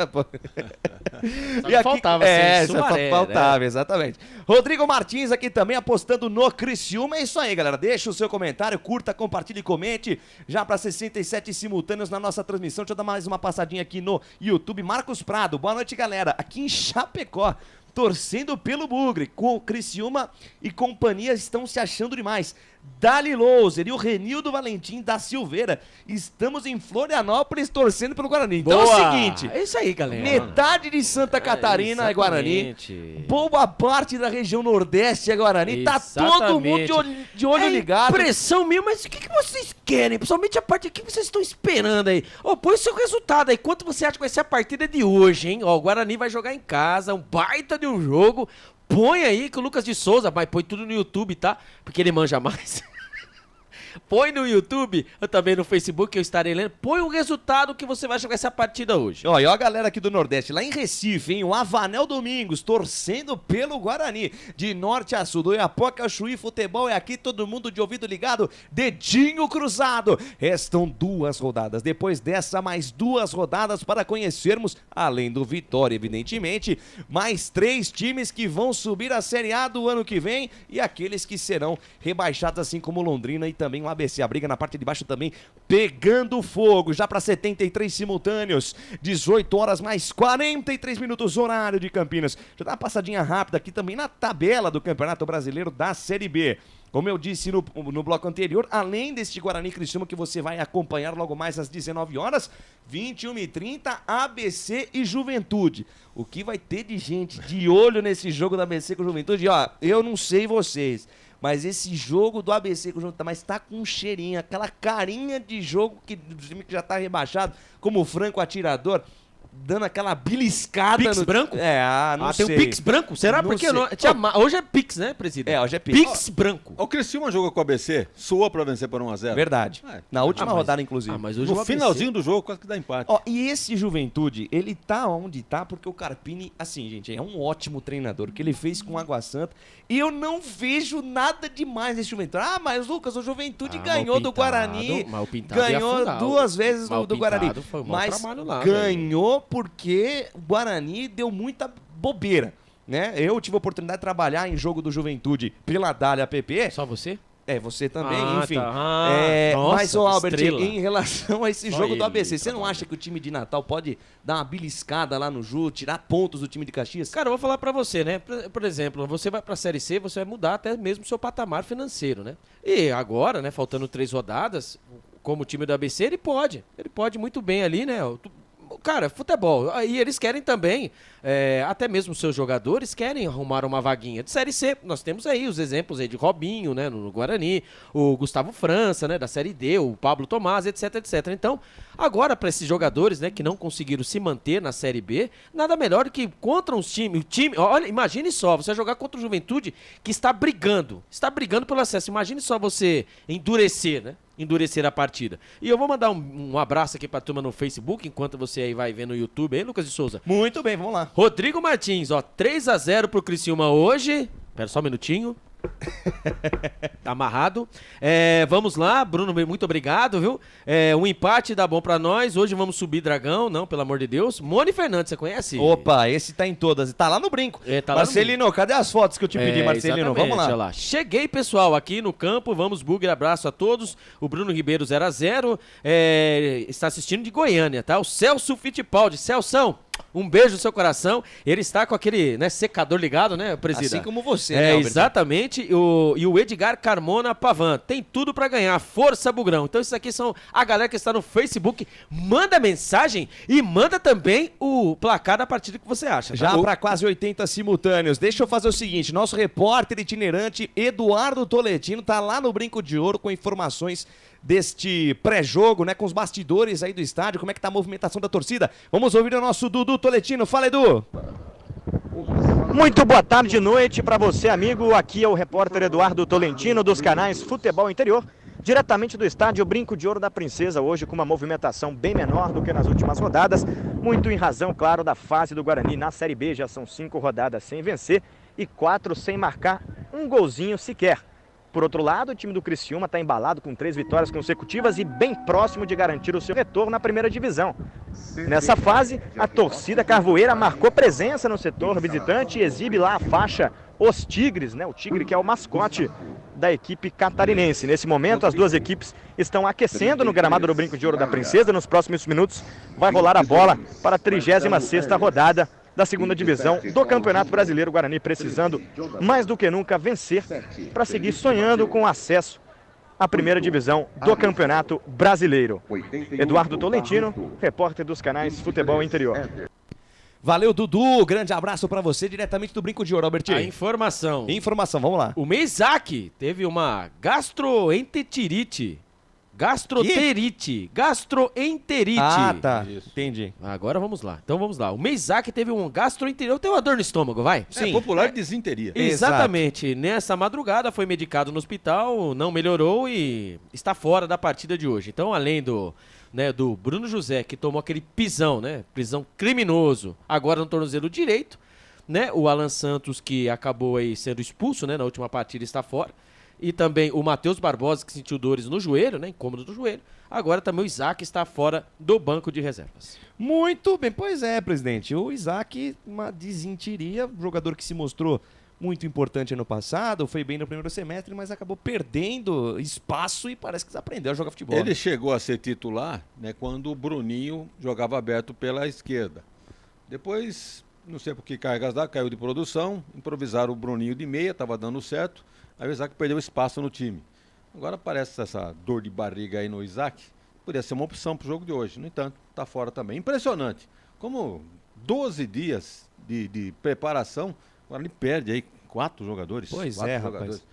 Só aqui, faltava Sumaré, faltava, né? Exatamente. Rodrigo Martins aqui também apostando no Criciúma. É isso aí, galera. Deixa o seu comentário, curta, compartilhe e comente. Já para 67 simultâneos na nossa transmissão. Deixa eu dar mais uma passadinha aqui no YouTube. Marcos Prado, boa noite, galera. Aqui em Chapecó, torcendo pelo Bugre. Com Criciúma e companhia estão se achando demais. Dali Louser e o Renildo Valentim da Silveira. Estamos em Florianópolis torcendo pelo Guarani. Então Boa. é o seguinte. É isso aí, galera. Metade de Santa Catarina é Guarani. Boa parte da região Nordeste é Guarani. Tá todo mundo de olho ligado. Impressão minha, mas o que vocês querem? Principalmente a parte, o que vocês estão esperando aí? Ó, põe o seu resultado aí. Quanto você acha que vai ser a partida de hoje, hein? Ó, o Guarani vai jogar em casa, um baita de um jogo. Põe aí que o Lucas de Souza, mas põe tudo no YouTube, tá? Porque ele manja mais. Põe no YouTube, eu também no Facebook, eu estarei lendo. Põe o resultado que você vai jogar essa partida hoje. Ó, e ó a galera aqui do Nordeste, lá em Recife, hein? O Avanel Domingos, torcendo pelo Guarani. De norte a sul, do Iapoca ao Chuí, futebol é aqui, todo mundo de ouvido ligado, dedinho cruzado. Restam 2 rodadas. Depois dessa, mais 2 rodadas para conhecermos, além do Vitória, evidentemente, mais 3 times que vão subir a Série A do ano que vem e aqueles que serão rebaixados, assim como Londrina e também o ABC. A briga na parte de baixo também pegando fogo, já para 73 simultâneos, 18 horas mais 43 minutos, horário de Campinas. Deixa eu dar uma passadinha rápida aqui também na tabela do Campeonato Brasileiro da Série B. Como eu disse no bloco anterior, além deste Guarani Criciúma que você vai acompanhar logo mais às 19 horas, 21h30, ABC e Juventude. O que vai ter de gente de olho nesse jogo da ABC com Juventude? Ó, eu não sei vocês, mas esse jogo do ABC com o Juventude, mas tá com um cheirinho, aquela carinha de jogo do time que já tá rebaixado, como o franco atirador, dando aquela beliscada Pix no... branco? Não sei. Tem um Pix branco? Será? Não Porque sei. hoje é Pix, né, presidente? Hoje é Pix. Pix branco. O Criciúma jogou com o ABC, suou pra vencer por 1-0. Verdade. Na última rodada, inclusive. Mas hoje no finalzinho do jogo, quase que dá empate. Ó, e esse Juventude, ele tá onde tá porque o Carpini, assim, gente, é um ótimo treinador. O que ele fez com o Água Santa. E eu não vejo nada demais nesse Juventude. Ah, mas Lucas, o Juventude ganhou do Guarani. Mas o Pintado ganhou 2 vezes do Guarani. Foi um mas trabalho lá, ganhou porque o Guarani deu muita bobeira, né? Eu tive a oportunidade de trabalhar em jogo do Juventude pela Dália PP. Só você? Você também, enfim. Tá. Nossa, mas, Albert, estrela. em relação a esse Só jogo do ele ABC, você não acha que o time de Natal pode dar uma beliscada lá no Ju, tirar pontos do time de Caxias? Cara, eu vou falar pra você, né? Por exemplo, você vai pra Série C, você vai mudar até mesmo o seu patamar financeiro, né? E agora, né, faltando 3 rodadas, como o time do ABC, ele pode muito bem ali, né? Cara, futebol. E eles querem também, até mesmo seus jogadores querem arrumar uma vaguinha de Série C. Nós temos aí os exemplos aí de Robinho, né, no Guarani, o Gustavo França, né, da Série D, o Pablo Tomás, etc, etc. Então, agora para esses jogadores, né, que não conseguiram se manter na Série B, nada melhor do que contra uns times, olha, imagine só, você jogar contra o Juventude que está brigando pelo acesso. Imagine só você endurecer, né? Endurecer a partida. E eu vou mandar um abraço aqui pra turma no Facebook, enquanto você aí vai ver no YouTube, hein, Lucas de Souza? Muito bem, vamos lá. Rodrigo Martins, ó, 3-0 pro Criciúma hoje. Espera só um minutinho. Tá amarrado. Vamos lá, Bruno, muito obrigado, viu? Um empate dá bom pra nós. Hoje vamos subir Dragão, não, pelo amor de Deus. Mone Fernandes, você conhece? Opa, esse tá em todas. Tá lá no brinco. Tá lá Marcelino, cadê as fotos que eu te pedi, Marcelino? Vamos lá. Olha lá. Cheguei, pessoal, aqui no campo. Vamos, Bugre, abraço a todos. O Bruno Ribeiro 0-0. Está assistindo de Goiânia, tá? O Celso Fittipaldi. Celção, um beijo no seu coração. Ele está com aquele, né, secador ligado, né, presidente? Assim como você, né, Alberto? Exatamente. E o Edgar Carmona Pavan. Tem tudo pra ganhar. Força, Bugrão. Então, isso aqui são a galera que está no Facebook. Manda mensagem e manda também o placar da partida que você acha. Tá? Já para quase 80 simultâneos. Deixa eu fazer o seguinte. Nosso repórter itinerante Eduardo Tolentino tá lá no Brinco de Ouro com informações deste pré-jogo, né, com os bastidores aí do estádio, como é que tá a movimentação da torcida. Vamos ouvir o nosso Dudu Tolentino. Fala, Edu! Muito boa tarde e noite para você, amigo. Aqui é o repórter Eduardo Tolentino dos canais Futebol Interior, diretamente do estádio Brinco de Ouro da Princesa, hoje com uma movimentação bem menor do que nas últimas rodadas, muito em razão, claro, da fase do Guarani na Série B. Já são 5 rodadas sem vencer e 4 sem marcar um golzinho sequer. Por outro lado, o time do Criciúma está embalado com 3 vitórias consecutivas e bem próximo de garantir o seu retorno na primeira divisão. Nessa fase, a torcida carvoeira marcou presença no setor visitante e exibe lá a faixa Os Tigres, né? O Tigre que é o mascote da equipe catarinense. Nesse momento, as duas equipes estão aquecendo no gramado do Brinco de Ouro da Princesa. Nos próximos minutos vai rolar a bola para a 36ª rodada da segunda divisão do Campeonato Brasileiro. O Guarani precisando mais do que nunca vencer para seguir sonhando com acesso à primeira divisão do Campeonato Brasileiro. Eduardo Tolentino, repórter dos canais Futebol Interior. Valeu, Dudu. Grande abraço pra você, diretamente do Brinco de Ouro, Albertinho. A informação. Vamos lá. O Meizak teve uma gastroenterite. Gastroenterite. Ah, tá. Isso. Entendi. Agora vamos lá. Então vamos lá. O Meizak teve um gastroenterite. Tem uma dor no estômago, vai? Sim. Popular desinteria. Exatamente. Nessa madrugada foi medicado no hospital, não melhorou e está fora da partida de hoje. Então, além do Bruno José, que tomou aquele pisão, né? Prisão criminoso, agora no tornozelo direito, né? O Alan Santos, que acabou aí sendo expulso, né? Na última partida, está fora. E também o Matheus Barbosa, que sentiu dores no joelho, né? Incômodo do joelho. Agora também o Isaac está fora do banco de reservas. Muito bem. Pois é, presidente. O Isaac, uma desinteria, jogador que se mostrou muito importante ano passado, foi bem no primeiro semestre, mas acabou perdendo espaço e parece que desaprendeu a jogar futebol. Ele chegou a ser titular, né, quando o Bruninho jogava aberto pela esquerda. Depois, não sei por que cargas dá, caiu de produção, improvisaram o Bruninho de meia, estava dando certo. Aí o Isaac perdeu espaço no time. Agora parece essa dor de barriga aí no Isaac. Poderia ser uma opção para o jogo de hoje. No entanto, está fora também. Impressionante. Como 12 dias de preparação, agora ele perde aí 4 jogadores. Pois 4 é, jogadores.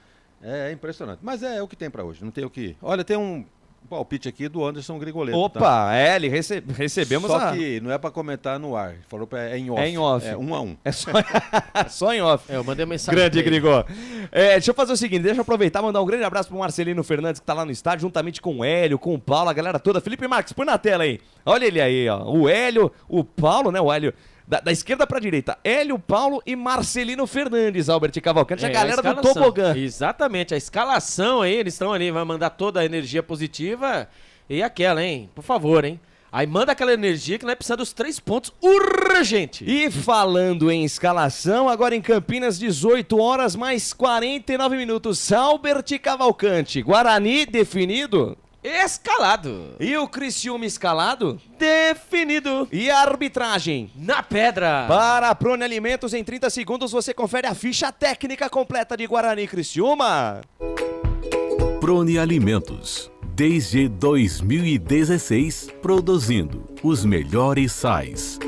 rapaz. É impressionante. Mas é o que tem para hoje. Não tem o que... Olha, tem um palpite aqui do Anderson Grigoletto. Opa, tá? ele recebemos Só que não é para comentar no ar. Falou é em off. É em off. É 1-1. É só em off. Eu mandei mensagem. Grande Grigó. Deixa eu fazer o seguinte, deixa eu aproveitar e mandar um grande abraço pro Marcelino Fernandes, que tá lá no estádio, juntamente com o Hélio, com o Paulo, a galera toda. Felipe Marques, põe na tela aí. Olha ele aí, ó. O Hélio, o Paulo, né? O Hélio. Da esquerda pra direita, Hélio, Paulo e Marcelino Fernandes, Albert Cavalcante, a galera do tobogã. Exatamente, a escalação aí, eles estão ali, vai mandar toda a energia positiva e aquela, hein? Por favor, hein? Aí manda aquela energia que nós precisamos dos 3 pontos urgente. E falando em escalação, agora em Campinas, 18 horas mais 49 minutos, Albert Cavalcante, Guarani definido? Escalado. E o Criciúma escalado? Definido. E a arbitragem? Na pedra. Para a Prone Alimentos, em 30 segundos você confere a ficha técnica completa de Guarani e Criciúma. Prone Alimentos. Desde 2016, produzindo os melhores sais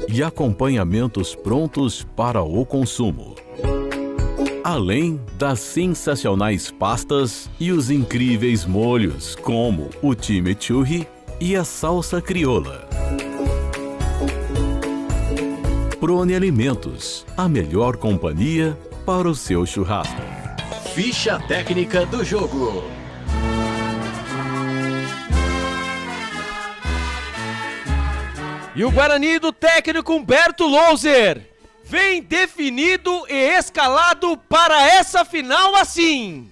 e acompanhamentos prontos para o consumo. Além das sensacionais pastas e os incríveis molhos, como o chimichurri e a salsa crioula. Prone Alimentos, a melhor companhia para o seu churrasco. Ficha técnica do jogo. E o Guarani do técnico Humberto Louser vem definido e escalado para essa final assim.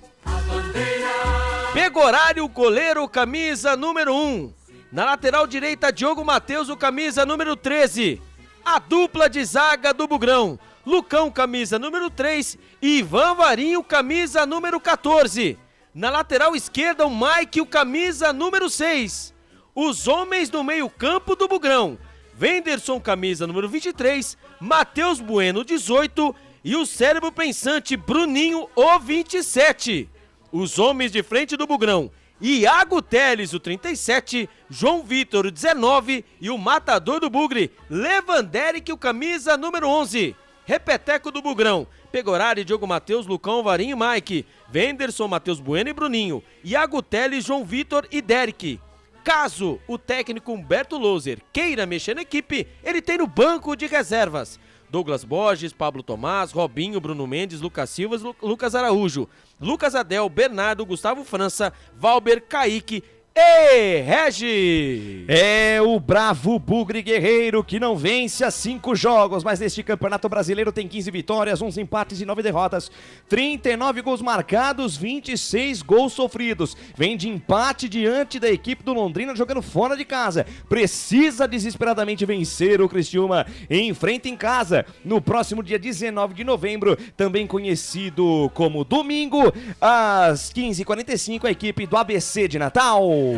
Pegorário, goleiro, camisa número 1. Na lateral direita, Diogo Matheus, o camisa número 13. A dupla de zaga do Bugrão, Lucão, camisa número 3, e Ivan Varinho, camisa número 14. Na lateral esquerda, o Mike, o camisa número 6. Os homens do meio-campo do Bugrão, Wenderson, camisa número 23, Matheus Bueno, 18, e o cérebro pensante, Bruninho, o 27. Os homens de frente do Bugrão, Iago Teles, o 37, João Vitor, o 19, e o matador do Bugre, Levanderic, o camisa número 11. Repeteco do Bugrão, Pegorari, Diogo Matheus, Lucão, Varinho e Mike, Wenderson, Matheus Bueno e Bruninho, Iago Teles, João Vitor e Derek. Caso o técnico Humberto Loser queira mexer na equipe, ele tem no banco de reservas Douglas Borges, Pablo Tomás, Robinho, Bruno Mendes, Lucas Silva, Lucas Araújo, Lucas Adel, Bernardo, Gustavo França, Valber, Kaique e Regi. É o bravo Bugre Guerreiro que não vence há 5 jogos, mas neste Campeonato Brasileiro tem 15 vitórias, 11 empates e 9 derrotas, 39 gols marcados, 26 gols sofridos. Vem de empate diante da equipe do Londrina jogando fora de casa. Precisa desesperadamente vencer o Criciúma. Enfrenta em casa no próximo dia 19 de novembro, também conhecido como domingo, às 15h45, a equipe do ABC de Natal.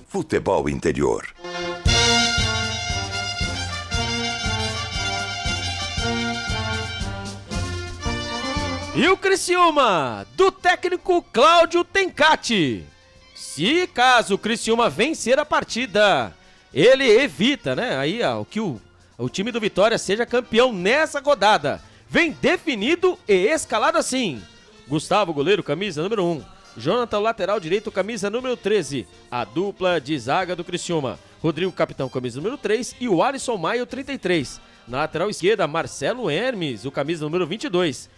Futebol Interior. E o Criciúma, do técnico Cláudio Tencati. Se caso o Criciúma vencer a partida, ele evita, né, aí que o time do Vitória seja campeão nessa rodada. Vem definido e escalado assim: Gustavo, goleiro, camisa número 1. Jonathan, lateral direito, camisa número 13. A dupla de zaga do Criciúma, Rodrigo, capitão, camisa número 3, e o Alisson Maio, 33. Na lateral esquerda, Marcelo Hermes, o camisa número 22.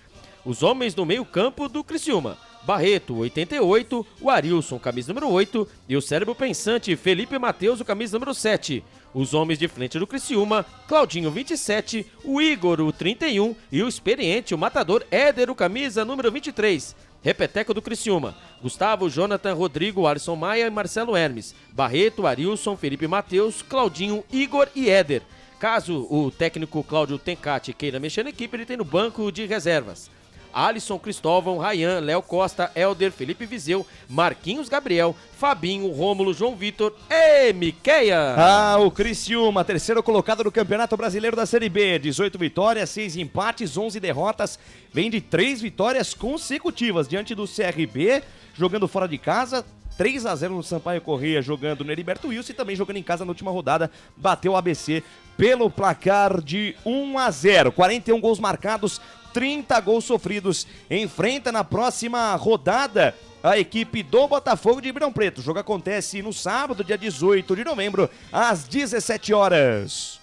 Os homens do meio campo do Criciúma, Barreto, 88, o Arilson, camisa número 8, e o cérebro pensante, Felipe Matheus, o camisa número 7. Os homens de frente do Criciúma, Claudinho, 27, o Igor, o 31, e o experiente, o matador Éder, o camisa número 23. Repeteco do Criciúma, Gustavo, Jonathan, Rodrigo, Alisson Maia e Marcelo Hermes, Barreto, Arilson, Felipe Matheus, Claudinho, Igor e Éder. Caso o técnico Cláudio Tencati queira mexer na equipe, ele tem no banco de reservas Alisson, Cristóvão, Rayan, Léo Costa, Helder, Felipe Viseu, Marquinhos Gabriel, Fabinho, Rômulo, João Vitor e Miqueia. O Criciúma, terceiro colocado no Campeonato Brasileiro da Série B, 18 vitórias, 6 empates, 11 derrotas, vem de 3 vitórias consecutivas diante do CRB, jogando fora de casa, 3-0 no Sampaio Corrêa, jogando no Heriberto Wilson e também jogando em casa na última rodada, bateu o ABC pelo placar de 1-0, 41 gols marcados, 30 gols sofridos. Enfrenta na próxima rodada a equipe do Botafogo de Ribeirão Preto. O jogo acontece no sábado, dia 18 de novembro, às 17 horas.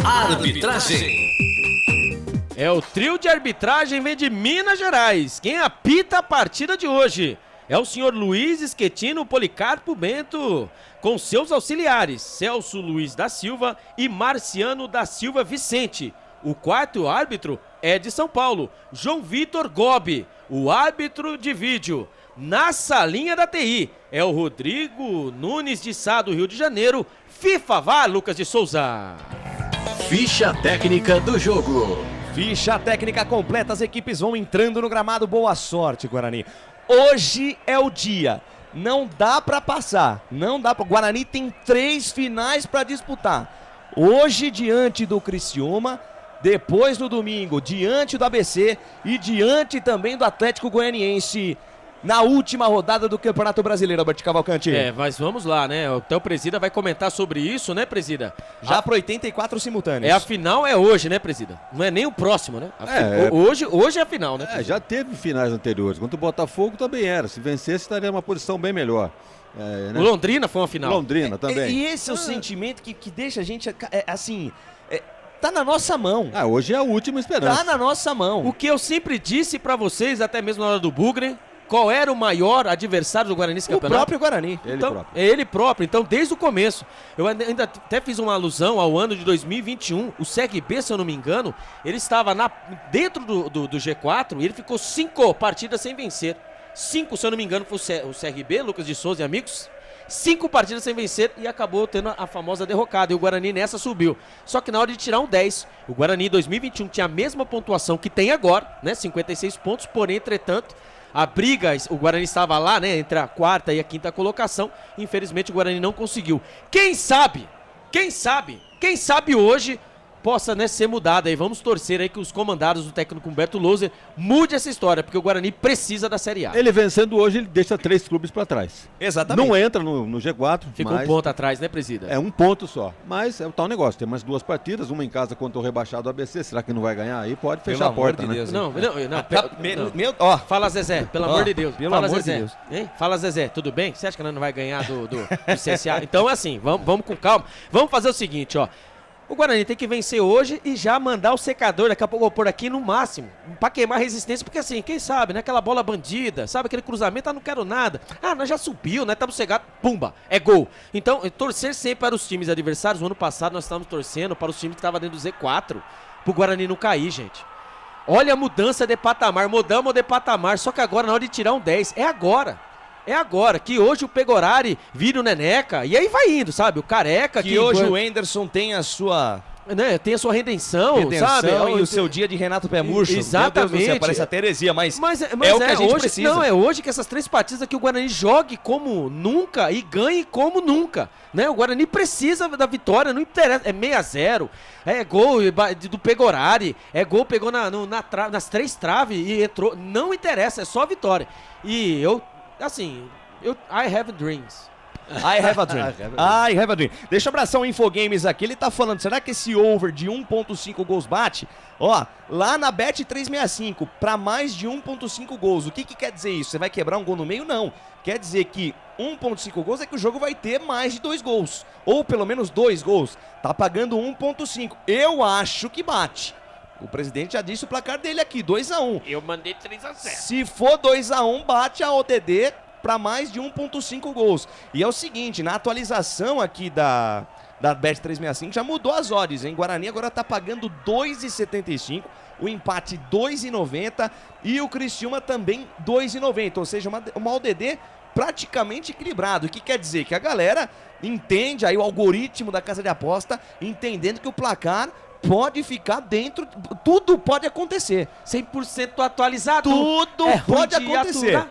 Arbitragem. É o trio de arbitragem, vem de Minas Gerais. Quem apita a partida de hoje é o senhor Luiz Esquetino Policarpo Bento, com seus auxiliares, Celso Luiz da Silva e Marciano da Silva Vicente. O quarto árbitro é de São Paulo, João Vitor Gobi. O árbitro de vídeo, na salinha da TI, é o Rodrigo Nunes de Sá, do Rio de Janeiro. FIFA VAR, Lucas de Souza. Ficha técnica do jogo. Ficha técnica completa, as equipes vão entrando no gramado. Boa sorte, Guarani. Hoje é o dia. Não dá pra passar. Não dá pra... Guarani tem 3 finais pra disputar. Hoje diante do Criciúma, depois no domingo diante do ABC e diante também do Atlético Goianiense na última rodada do Campeonato Brasileiro, Albert Cavalcante. Mas vamos lá, né? Até o Presida vai comentar sobre isso, né, Presida? Já para 84 simultâneos. A final é hoje, né, Presida? Não é nem o próximo, né? Hoje é a final, né? Já teve finais anteriores. Contra o Botafogo também era. Se vencesse, estaria numa posição bem melhor. Né? O Londrina foi uma final. Londrina também. E esse é o sentimento que deixa a gente, assim... Tá na nossa mão. Hoje é a última esperança. Tá na nossa mão. O que eu sempre disse pra vocês, até mesmo na hora do Bugre, qual era o maior adversário do Guarani nesse campeonato? O próprio Guarani. Ele próprio. Então, desde o começo. Eu ainda até fiz uma alusão ao ano de 2021. O CRB, se eu não me engano, ele estava dentro do G4 e ele ficou 5 partidas sem vencer. 5, se eu não me engano, foi o CRB, Lucas de Souza e amigos. 5 partidas sem vencer e acabou tendo a famosa derrocada. E o Guarani nessa subiu. Só que na hora de tirar um 10, o Guarani em 2021 tinha a mesma pontuação que tem agora, né? 56 pontos, porém, entretanto, a briga, o Guarani estava lá, né? Entre a 4ª e a 5ª colocação. Infelizmente, o Guarani não conseguiu. Quem sabe hoje possa, né, ser mudada aí. Vamos torcer aí que os comandados do técnico Humberto Louser mude essa história, porque o Guarani precisa da Série A. Ele vencendo hoje, ele deixa 3 clubes para trás. Exatamente. Não entra no G4. Fica um ponto atrás, né, presida? É um ponto só. Mas é o tal negócio. Tem mais 2 partidas, uma em casa contra o rebaixado ABC. Será que não vai ganhar? Aí pode fechar a porta, né? Não. Fala, Zezé, pelo amor de Deus. Pelo amor de Deus. Hein? Fala, Zezé, tudo bem? Você acha que nós não vai ganhar do CSA? Então, assim, vamos com calma. Vamos fazer o seguinte, ó. O Guarani tem que vencer hoje e já mandar o secador, daqui a pouco eu vou pôr aqui no máximo, pra queimar a resistência, porque assim, quem sabe, né, aquela bola bandida, sabe, aquele cruzamento, não quero nada, nós já subiu, né, estamos cegados, pumba, é gol. Então, torcer sempre para os times adversários. No ano passado nós estávamos torcendo para os times que estavam dentro do Z4, pro Guarani não cair, gente. Olha a mudança de patamar, mudamos de patamar, só que agora na hora de tirar um 10, é agora. É agora, que hoje o Pegorari vira o Neneca, e aí vai indo, sabe? O Careca... Que hoje o Anderson tem a sua... Né, tem a sua redenção, sabe? E o seu dia de Renato Pé Murcho. Exatamente. Meu Deus do céu, parece até heresia, mas é o que a gente hoje, precisa. Não, é hoje que essas 3 partidas aqui o Guarani jogue como nunca e ganhe como nunca, né? O Guarani precisa da vitória, não interessa, é 6-0, é gol do Pegorari, é gol, pegou nas 3 traves e entrou, não interessa, é só vitória. E I have dreams. I have a dream. I have a dream. Deixa eu abraçar o Infogames aqui. Ele tá falando, será que esse over de 1.5 gols bate? Ó, lá na Bet 365, pra mais de 1.5 gols. O que quer dizer isso? Você vai quebrar um gol no meio? Não. Quer dizer que 1.5 gols é que o jogo vai ter mais de 2 gols. Ou pelo menos 2 gols. Tá pagando 1.5. Eu acho que bate. O presidente já disse o placar dele aqui, 2-1. Eu mandei 3-0. Se for 2-1, bate a ODD para mais de 1.5 gols. E é o seguinte, na atualização aqui da Bet 365 já mudou as odds, hein? Guarani agora tá pagando 2,75, o empate 2,90 e o Criciúma também 2,90, ou seja, uma ODD praticamente equilibrado. O que quer dizer? Que a galera entende aí o algoritmo da casa de aposta, entendendo que o placar pode ficar dentro, tudo pode acontecer. 100% atualizado. Tudo pode acontecer.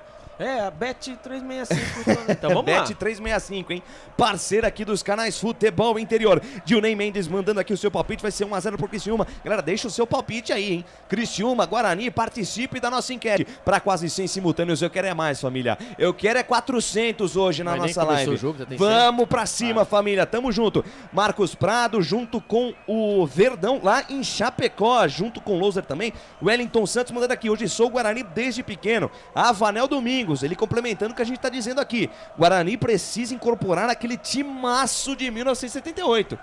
A Bet 365. Então vamos lá. Bet 365, hein? Parceira aqui dos canais Futebol Interior. Dilney Mendes mandando aqui o seu palpite. Vai ser 1-0 pro Criciúma. Galera, deixa o seu palpite aí, hein? Criciúma, Guarani, participe da nossa enquete. Para quase 100 simultâneos, eu quero é mais, família. Eu quero é 400 hoje na nossa live. Vamos pra cima, família. Tamo junto. Marcos Prado, junto com o Verdão, lá em Chapecó, junto com o Loser também. Wellington Santos mandando aqui. Hoje sou Guarani desde pequeno. Avanel Domingos. Ele complementando o que a gente está dizendo aqui. Guarani precisa incorporar aquele timaço de 1978.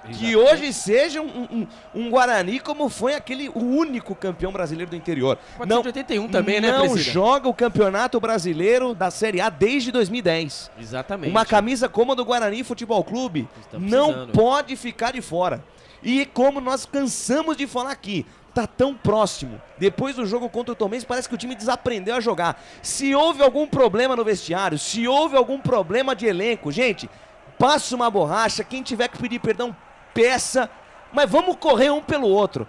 Exatamente. Que hoje seja um Guarani como foi o único campeão brasileiro do interior. Não, de 81 também, né, Não joga o campeonato brasileiro da Série A desde 2010. Exatamente. Uma camisa como a do Guarani Futebol Clube não pode ficar de fora. E como nós cansamos de falar aqui, tá tão próximo. Depois do jogo contra o Tombense, parece que o time desaprendeu a jogar. Se houve algum problema no vestiário, se houve algum problema de elenco, gente, passa uma borracha, quem tiver que pedir perdão, peça, mas vamos correr um pelo outro.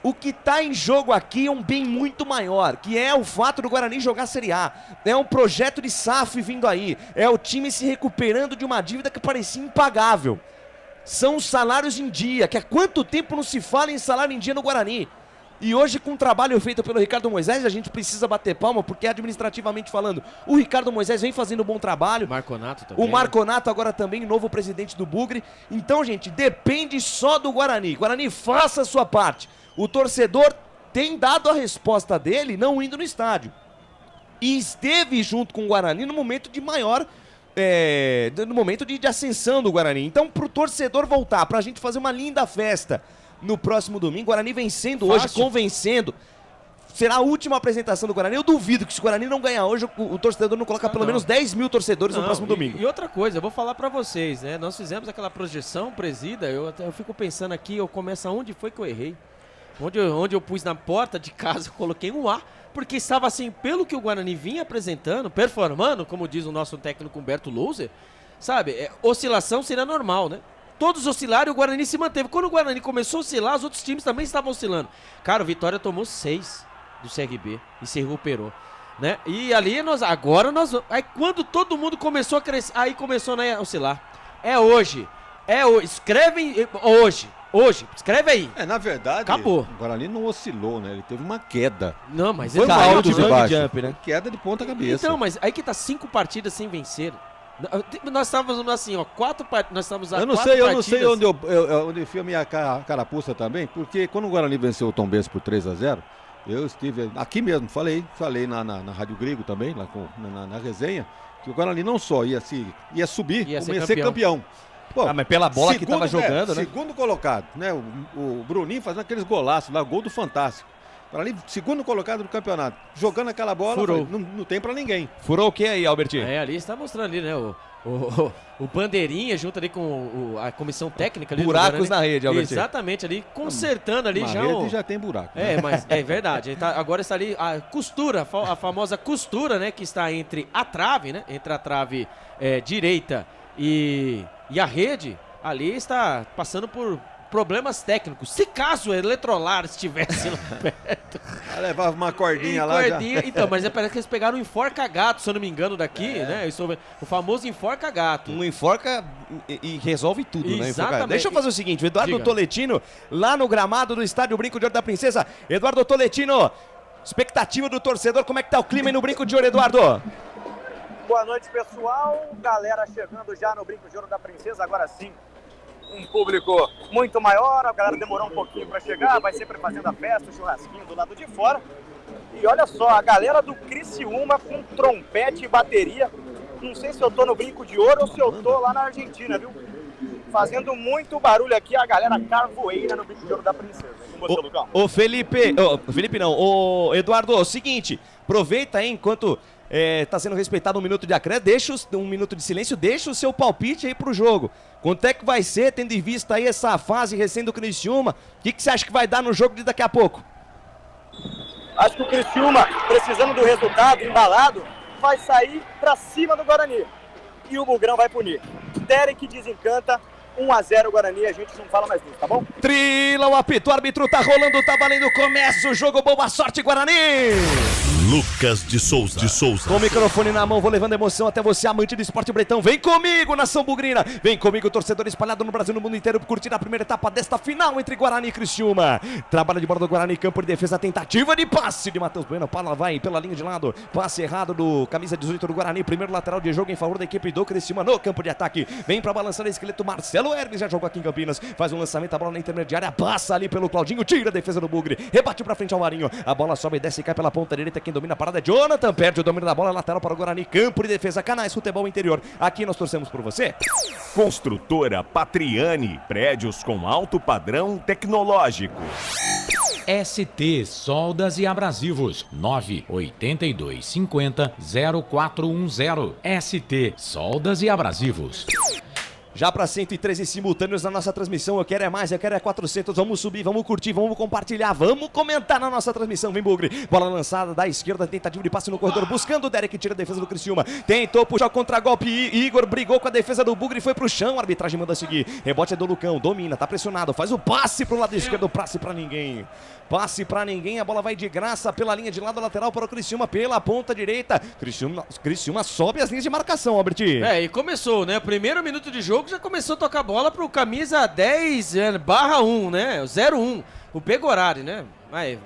O que tá em jogo aqui é um bem muito maior, que é o fato do Guarani jogar a Série A. É um projeto de SAF vindo aí, é o time se recuperando de uma dívida que parecia impagável. São os salários em dia, que há quanto tempo não se fala em salário em dia no Guarani? E hoje, com o trabalho feito pelo Ricardo Moisés, a gente precisa bater palma, porque administrativamente falando, o Ricardo Moisés vem fazendo um bom trabalho. Marconato também. O Marconato agora também, novo presidente do Bugre. Então, gente, depende só do Guarani. Guarani, faça a sua parte. O torcedor tem dado a resposta dele não indo no estádio. E esteve junto com o Guarani no momento de maior... no momento de ascensão do Guarani. Então, pro torcedor voltar, pra gente fazer uma linda festa no próximo domingo, Guarani vencendo hoje, convencendo, será a última apresentação do Guarani. Eu duvido que se o Guarani não ganhar hoje, o torcedor não coloca pelo menos 10 mil torcedores no próximo domingo. E outra coisa, eu vou falar pra vocês, né? Nós fizemos aquela projeção, presida, eu fico pensando aqui, eu começo aonde foi que eu errei. Onde eu pus na porta de casa, eu coloquei um A, porque estava assim, pelo que o Guarani vinha apresentando, performando, como diz o nosso técnico Humberto Louser, sabe? Oscilação seria normal, né? Todos oscilaram e o Guarani se manteve. Quando o Guarani começou a oscilar, os outros times também estavam oscilando. Cara, o Vitória tomou 6 do CRB e se recuperou, né? E ali agora nós... Aí quando todo mundo começou a crescer, aí começou a oscilar. É hoje. Escreve hoje. Escreve aí. Na verdade, acabou. O Guarani não oscilou, né? Ele teve uma queda. Não, mas ele caiu de baixo. Jump, né? Queda de ponta cabeça. Então, mas aí que tá 5 partidas sem vencer. Nós estávamos assim, ó, 4 partidas. Nós estávamos a 4 partidas. Eu não sei onde eu enfio a minha carapuça também, porque quando o Guarani venceu o Tombense por 3-0, eu estive aqui mesmo, falei na Rádio Grego também, lá na resenha, que o Guarani não só ia subir, como ia ser campeão. Pô, mas pela bola que tava jogando, né? Segundo colocado, né? O Bruninho fazendo aqueles golaços lá, gol do Fantástico. Para ali, segundo colocado no campeonato. Jogando aquela bola, não tem pra ninguém. Furou o que aí, Albertinho? Ali está mostrando ali, né? O Bandeirinha junto ali com a comissão técnica ali. Buracos na rede, Albertinho. Exatamente, ali consertando ali já. A rede já tem buraco. Né? Mas é verdade. Agora está ali a costura, a famosa costura, né? Que está entre a trave, né? Entre a trave direita e a rede. Ali está passando por problemas técnicos. Se caso o Eletrolar estivesse lá perto. Levava uma cordinha lá. Já. Então, mas parece que eles pegaram um enforca-gato, se eu não me engano, daqui, né? O famoso enforca-gato. Um enforca e resolve tudo, né? Exatamente. Deixa eu fazer o seguinte, o Eduardo Toletino, lá no gramado do estádio Brinco de Ouro da Princesa. Eduardo Toletino, expectativa do torcedor, como é que tá o clima aí no Brinco de Ouro, Eduardo? Boa noite, pessoal. Galera chegando já no Brinco de Ouro da Princesa, agora sim. Um público muito maior, a galera demorou um pouquinho para chegar, vai sempre fazendo a festa, o churrasquinho do lado de fora. E olha só, a galera do Criciúma com trompete e bateria. Não sei se eu tô no Brinco de Ouro ou se eu tô lá na Argentina, viu? Fazendo muito barulho aqui, a galera carvoeira no Brinco de Ouro da Princesa. Com você, Lucão. Ô Felipe não, ô Eduardo, é o seguinte, aproveita aí enquanto tá sendo respeitado um minuto de acréscimo, um minuto de silêncio, deixa o seu palpite aí pro jogo. Quanto é que vai ser, tendo em vista aí essa fase recém do Criciúma? O que você acha que vai dar no jogo de daqui a pouco? Acho que o Criciúma, precisando do resultado, embalado, vai sair pra cima do Guarani. E o Bugrão vai punir. Derek desencanta, 1-0 Guarani, a gente não fala mais nisso, tá bom? Trila o apito, o árbitro tá rolando, tá valendo, começa o jogo, boa sorte Guarani! Lucas de Souza. Com o microfone na mão, vou levando emoção até você, amante do esporte bretão. Vem comigo, nação bugrina. Vem comigo, torcedor espalhado no Brasil e no mundo inteiro, por curtir a primeira etapa desta final entre Guarani e Criciúma. Trabalha de bola do Guarani, campo de defesa, tentativa de passe de Matheus Bueno. Pala vai pela linha de lado, passe errado do camisa 18 do Guarani. Primeiro lateral de jogo em favor da equipe do Criciúma no campo de ataque. Vem pra balançar o esqueleto, Marcelo Hermes já jogou aqui em Campinas. Faz um lançamento, a bola na intermediária, passa ali pelo Claudinho, tira a defesa do Bugre. Rebate pra frente ao Marinho. A bola sobe, desce e cai pela ponta direita. Quem domina a parada é Jonathan, perde o domínio da bola, lateral para o Guarani, campo de defesa, Canais Futebol Interior. Aqui nós torcemos por você. Construtora Patriani, prédios com alto padrão tecnológico. ST Soldas e Abrasivos 98250 0410. ST Soldas e Abrasivos. Já para 113 simultâneos na nossa transmissão. Eu quero é mais, eu quero é 400. Vamos subir, vamos curtir, vamos compartilhar, vamos comentar na nossa transmissão. Vem Bugre, bola lançada da esquerda, tentativa de passe no corredor, buscando o Derek, tira a defesa do Criciúma. Tentou puxar o contragolpe, Igor brigou com a defesa do Bugre e foi pro chão. A arbitragem manda seguir. Rebote é do Lucão, domina, tá pressionado, faz o passe pro lado esquerdo, passe pra ninguém. Passe pra ninguém, a bola vai de graça pela linha de lado lateral para o Criciúma, pela ponta direita. Criciúma sobe as linhas de marcação, Albert. E começou, né? Primeiro minuto de jogo já começou a tocar bola pro camisa 10/1, né? 0-1, o Pegorari, né? Aí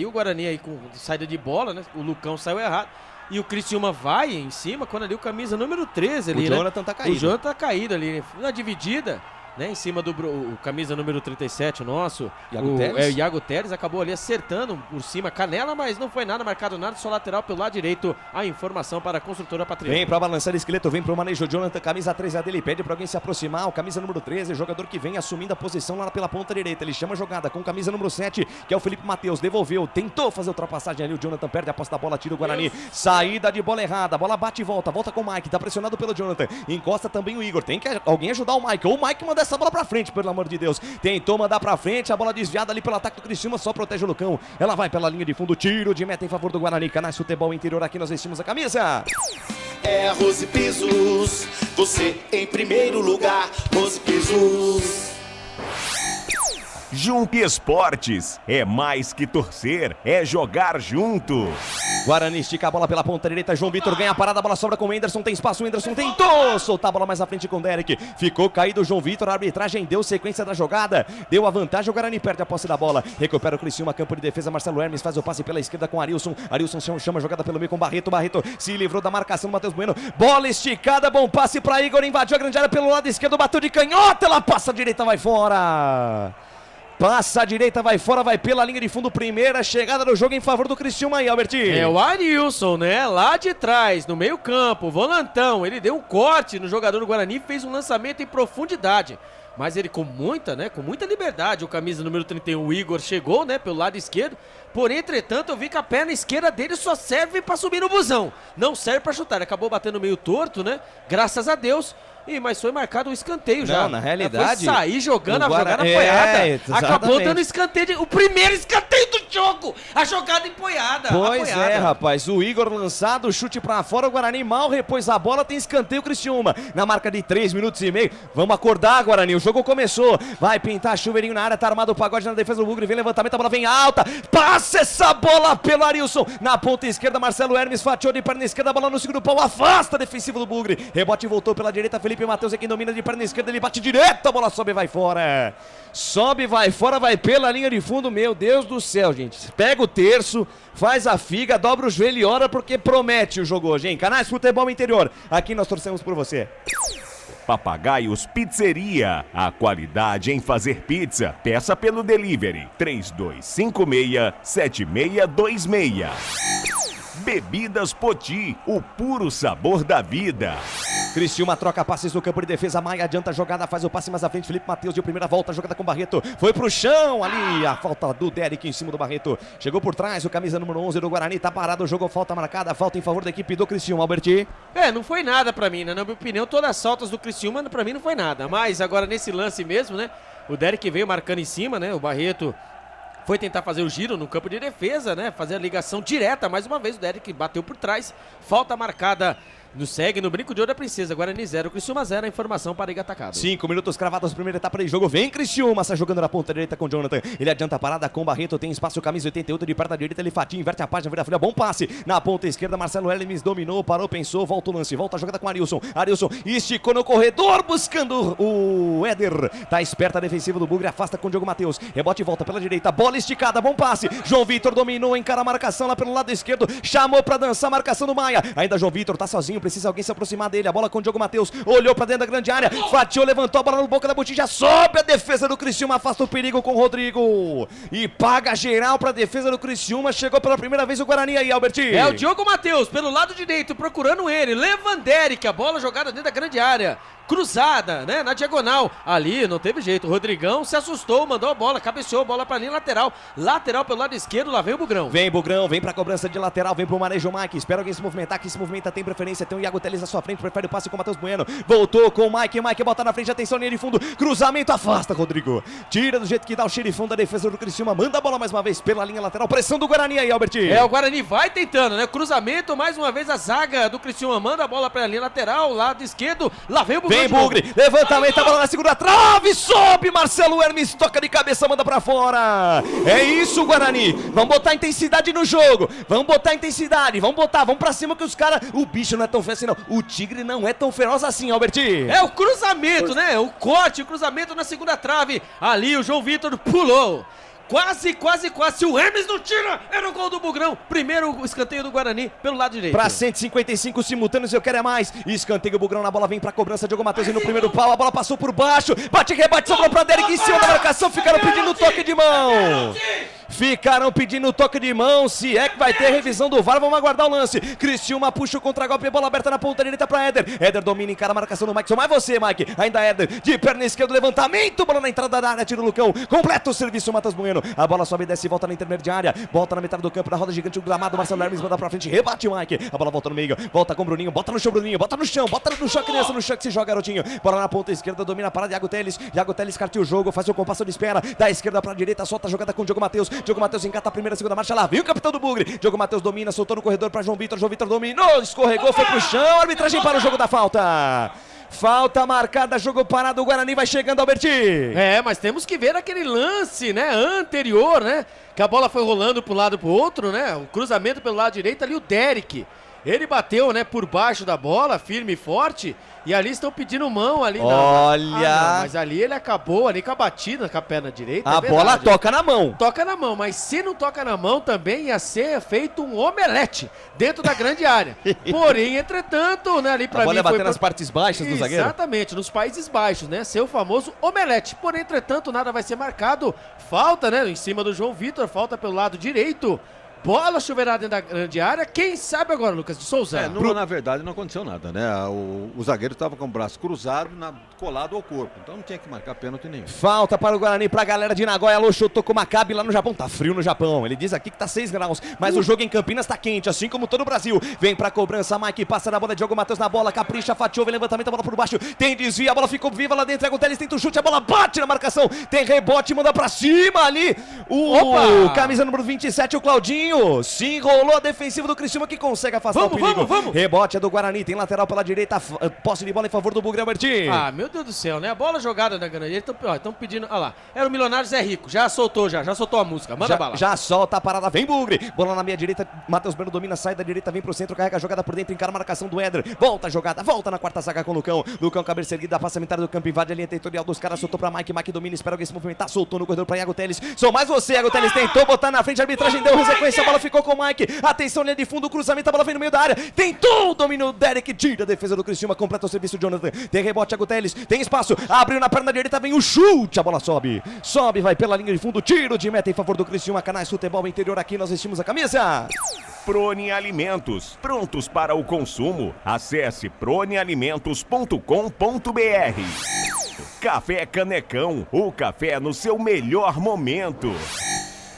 o Guarani aí com saída de bola, né? O Lucão saiu errado. E o Criciúma vai em cima, quando ali o camisa número 13 ali, o Jonathan tá caído. O Jonathan tá caído ali, na dividida. né, em cima do o camisa número 37 nosso, Iago o Iago Teres acabou ali acertando por cima, canela, mas não foi nada, marcado nada, só lateral pelo lado direito, a informação para a construtora Patriani. Vem pra balançar esqueleto, vem pro manejo, Jonathan, camisa 13 dele, pede pra alguém se aproximar, o camisa número 13, jogador que vem assumindo a posição lá pela ponta direita, ele chama a jogada com camisa número 7, que é o Felipe Matheus, devolveu, tentou fazer a ultrapassagem ali, o Jonathan perde a posse da bola, tira o Guarani, saída de bola errada, a bola bate e volta com o Mike, tá pressionado pelo Jonathan, encosta também o Igor, tem que alguém ajudar o Mike, ou o Mike manda essa bola pra frente, pelo amor de Deus, tentou mandar pra frente, a bola desviada ali pelo ataque do Criciúma, só protege o Lucão, ela vai pela linha de fundo, tiro de meta em favor do Guarani, Canais Futebol Interior, aqui nós vestimos a camisa. É a Rose Pisos, você em primeiro lugar, Rose Pisos. Jump Esportes, é mais que torcer, é jogar junto. Guarani estica a bola pela ponta direita, João Vitor ganha a parada, a bola sobra com o Enderson, tem espaço, o Enderson tentou soltar a bola mais à frente com o Derek, ficou caído o João Vitor, a arbitragem deu sequência da jogada, deu a vantagem, o Guarani perde a posse da bola, recupera o Criciúma, campo de defesa, Marcelo Hermes faz o passe pela esquerda com Arilson chama a jogada pelo meio com Barreto se livrou da marcação do Matheus Bueno, bola esticada, bom passe para Igor, invadiu a grande área pelo lado esquerdo, bateu de canhota, ela passa a direita, vai fora. Passa a direita, vai fora, vai pela linha de fundo, primeira chegada do jogo em favor do Criciúma aí, Albert. É o Arilson, né? Lá de trás, no meio campo, volantão, ele deu um corte no jogador do Guarani, fez um lançamento em profundidade. Mas ele com muita liberdade, o camisa número 31, o Igor, chegou, né, pelo lado esquerdo. Porém, entretanto, eu vi que a perna esquerda dele só serve pra subir no busão. Não serve pra chutar, ele acabou batendo meio torto, né? Graças a Deus. Mas foi marcado um escanteio já. Não, na realidade... Foi sair jogando a jogada apoiada. Acabou dando escanteio, o primeiro escanteio do jogo. A jogada empoiada. Pois é, rapaz. O Igor lançado, chute pra fora, o Guarani mal repôs a bola, tem escanteio Criciúma. Na marca de 3 minutos e meio. Vamos acordar, Guarani, o jogo começou. Vai pintar chuveirinho na área, tá armado o pagode na defesa do Bugre, vem levantamento, a bola vem alta. Passa essa bola pelo Arilson. Na ponta esquerda, Marcelo Hermes fatiou de perna esquerda, a bola no segundo pau, afasta a defensiva do Bugre. Rebote voltou pela direita, Felipe Matheus é quem domina de perna esquerda, ele bate direto, a bola sobe e vai fora. Sobe, vai fora, vai pela linha de fundo, meu Deus do céu, gente. Pega o terço, faz a figa, dobra o joelho e ora porque promete o jogo hoje, hein? Canais Futebol Interior, aqui nós torcemos por você. Papagaios Pizzeria, a qualidade em fazer pizza. Peça pelo delivery 3256-7626. Bebidas Poti, o puro sabor da vida. Criciúma troca passes no campo de defesa, Maia adianta a jogada, faz o passe mais à frente, Felipe Matheus de primeira volta, jogada com Barreto, foi pro chão, ali a falta do Derek em cima do Barreto, chegou por trás, o camisa número 11 do Guarani, tá parado, o jogo, falta marcada, falta em favor da equipe do Criciúma, Alberti. Não foi nada pra mim, né, na minha opinião, todas as faltas do Criciúma pra mim não foi nada, mas agora nesse lance mesmo, né, o Derek veio marcando em cima, né, o Barreto foi tentar fazer o giro no campo de defesa, né? Fazer a ligação direta. Mais uma vez o Derek bateu por trás. Falta marcada no Brinco de Ouro da Princesa. Guarani 0, Criciúma 0. A informação para Iga Atacado. 5 minutos cravados, primeira etapa de jogo. Vem Criciúma, está jogando na ponta direita com o Jonathan. Ele adianta a parada com o Barreto. Tem espaço, camisa 88 de perna direita. Ele fatia, inverte a página, vira folha. Bom passe. Na ponta esquerda, Marcelo Hermes dominou, parou, pensou. Volta o lance, volta a jogada com o Arilson. Arilson esticou no corredor, buscando o Éder. Tá esperta a defensiva do Bugre, afasta com o Diogo Matheus. Rebote e volta pela direita, bola esticada, bom passe. João Vitor dominou, encara a marcação lá pelo lado esquerdo. Chamou pra dançar a marcação do Maia. Ainda João Vitor tá sozinho, precisa alguém se aproximar dele, a bola com o Diogo Matheus, olhou pra dentro da grande área, fatiou, levantou a bola no boca da botija, sobe a defesa do Criciúma, afasta o perigo com o Rodrigo, e paga geral pra defesa do Criciúma, chegou pela primeira vez o Guarani aí, Alberti. É o Diogo Matheus, pelo lado direito, procurando ele, Lewanderic, a bola jogada dentro da grande área, cruzada, né, na diagonal, ali não teve jeito, o Rodrigão se assustou, mandou a bola, cabeceou a bola pra linha lateral pelo lado esquerdo, lá vem o Bugrão. Vem Bugrão, vem pra cobrança de lateral, vem pro manejo Mike, espera alguém se movimentar, quem se movimenta tem preferência, tem o Iago Teles à sua frente, prefere o passe com o Matheus Bueno, voltou com o Mike bota na frente, atenção, linha de fundo, cruzamento, afasta, Rodrigo, tira do jeito que dá o xerifão da defesa do Criciúma, manda a bola mais uma vez pela linha lateral, pressão do Guarani aí, Albert. O Guarani vai tentando, né, cruzamento, mais uma vez a zaga do Criciúma, manda a bola pra linha lateral, lado esquerdo, lá vem o Bugrão. Vem Bugre, levantamento, a bola na segunda trave, sobe, Marcelo Hermes, toca de cabeça, manda pra fora. É isso, Guarani, vamos botar intensidade no jogo, vamos botar intensidade, vamos pra cima que os caras, o bicho não é tão feroz assim não, o Tigre não é tão feroz assim, Alberti. É o cruzamento, né, o corte, o cruzamento na segunda trave, ali o João Vitor pulou, Quase. Se o Hermes não tira, era o gol do Bugrão. Primeiro o escanteio do Guarani pelo lado direito. Pra 155 simultâneos, eu quero é mais. Escanteio, o Bugrão na bola, vem pra cobrança. Diogo Matheus no primeiro pau, a bola passou por baixo. Bate, rebate, sobrou pra Derek em cima da marcação. Ficaram pedindo toque de mão. Se é que vai ter revisão do VAR, vamos aguardar o lance. Criciúma puxa o contra-golpe, bola aberta na ponta direita pra Éder. Éder domina, encara a marcação do Mike. Só mais você, Mike. Ainda Éder, de perna esquerda, levantamento, bola na entrada da área, tira o Lucão. Completa o serviço, Matheus Bueno. A bola sobe, desce, volta na intermediária. Volta na metade do campo, na roda gigante, o gramado. Marcelo Hermes manda pra frente, rebate o Mike. A bola volta no meio, volta com o Bruninho, bota no chão, Bruninho, bota no chão, criança no chão que se joga, garotinho. Bola na ponta esquerda, domina a parada de Iago Teles. Iago Teles cartea o jogo, faz o compasso de espera. Da esquerda pra direita, solta a jogada com o Diogo Matheus. Diogo Matheus encata a primeira, segunda marcha, lá vem o capitão do Bugre. Diogo Matheus domina, soltou no corredor pra João Vitor dominou, escorregou, foi pro chão. Arbitragem para o jogo da falta. Falta marcada, jogo parado, o Guarani vai chegando, Alberti. Mas temos que ver aquele lance, né, anterior, né, que a bola foi rolando para um lado pro outro, né, o cruzamento pelo lado direito ali, o Derek. Ele bateu, né, por baixo da bola, firme e forte, e ali estão pedindo mão ali. Olha! Mas ali ele acabou ali com a batida com a perna direita. A bola toca na mão. Toca na mão, mas se não toca na mão também ia ser feito um omelete dentro da grande área. Porém, entretanto, né, ali pra mim... A bola ia bater nas partes baixas do zagueiro? Exatamente, nos Países Baixos, né, seu famoso omelete. Porém, entretanto, nada vai ser marcado. Falta, né, em cima do João Vitor, falta pelo lado direito. Bola chuveirada dentro da grande área. Quem sabe agora, Lucas de Souza? Na verdade não aconteceu nada, né? O zagueiro estava com o braço cruzado, colado ao corpo. Então não tinha que marcar pênalti nenhum. Falta para o Guarani, pra galera de Nagoya. Alô, chutou com o Maccabi lá no Japão. Tá frio no Japão. Ele diz aqui que tá 6 graus. Mas o jogo em Campinas tá quente, assim como todo o Brasil. Vem pra cobrança, Mike passa na bola. Diogo Matheus na bola. Capricha, fatiou, vem levantamento, a bola por baixo. Tem desvio, a bola ficou viva lá dentro. Iago Teles tenta o chute, a bola bate na marcação. Tem rebote, manda pra cima ali. Camisa número 27, o Claudinho. Sim, rolou a defensiva do Criciúma que consegue afastar o perigo. Vamos. Rebote é do Guarani, tem lateral pela direita, posse de bola em favor do Bugre, Alberti. Meu Deus do céu, né? A bola jogada na grande, estão pedindo, olha lá, era o Milionário Zé Rico, já soltou a música, manda bala. Já solta a parada, vem Bugre, bola na meia direita, Matheus Bueno domina, sai da direita, vem pro centro, carrega a jogada por dentro, encara a marcação do Éder, volta a jogada, volta na quarta zaga com o Lucão, cabeça erguida, passa a metade do campo, invade a linha territorial dos caras, soltou pra Mike domina, espera alguém se movimentar, soltou no corredor pra Iago Teles, sou mais você, Iago Teles tentou botar na frente, a arbitragem deu sequência, a bola ficou com o Mike, atenção, linha de fundo, cruzamento, a bola vem no meio da área, tentou, dominou o Derek, tira a defesa do Criciúma, completa o serviço, Jonathan, tem rebote, Iago Teles, tem espaço, abriu na perna direita, vem o chute, a bola sobe, vai pela linha de fundo, tiro de meta em favor do Criciúma, Canais Futebol Interior, aqui nós vestimos a camisa. Prone Alimentos, prontos para o consumo, acesse pronealimentos.com.br. Café Canecão, o café no seu melhor momento.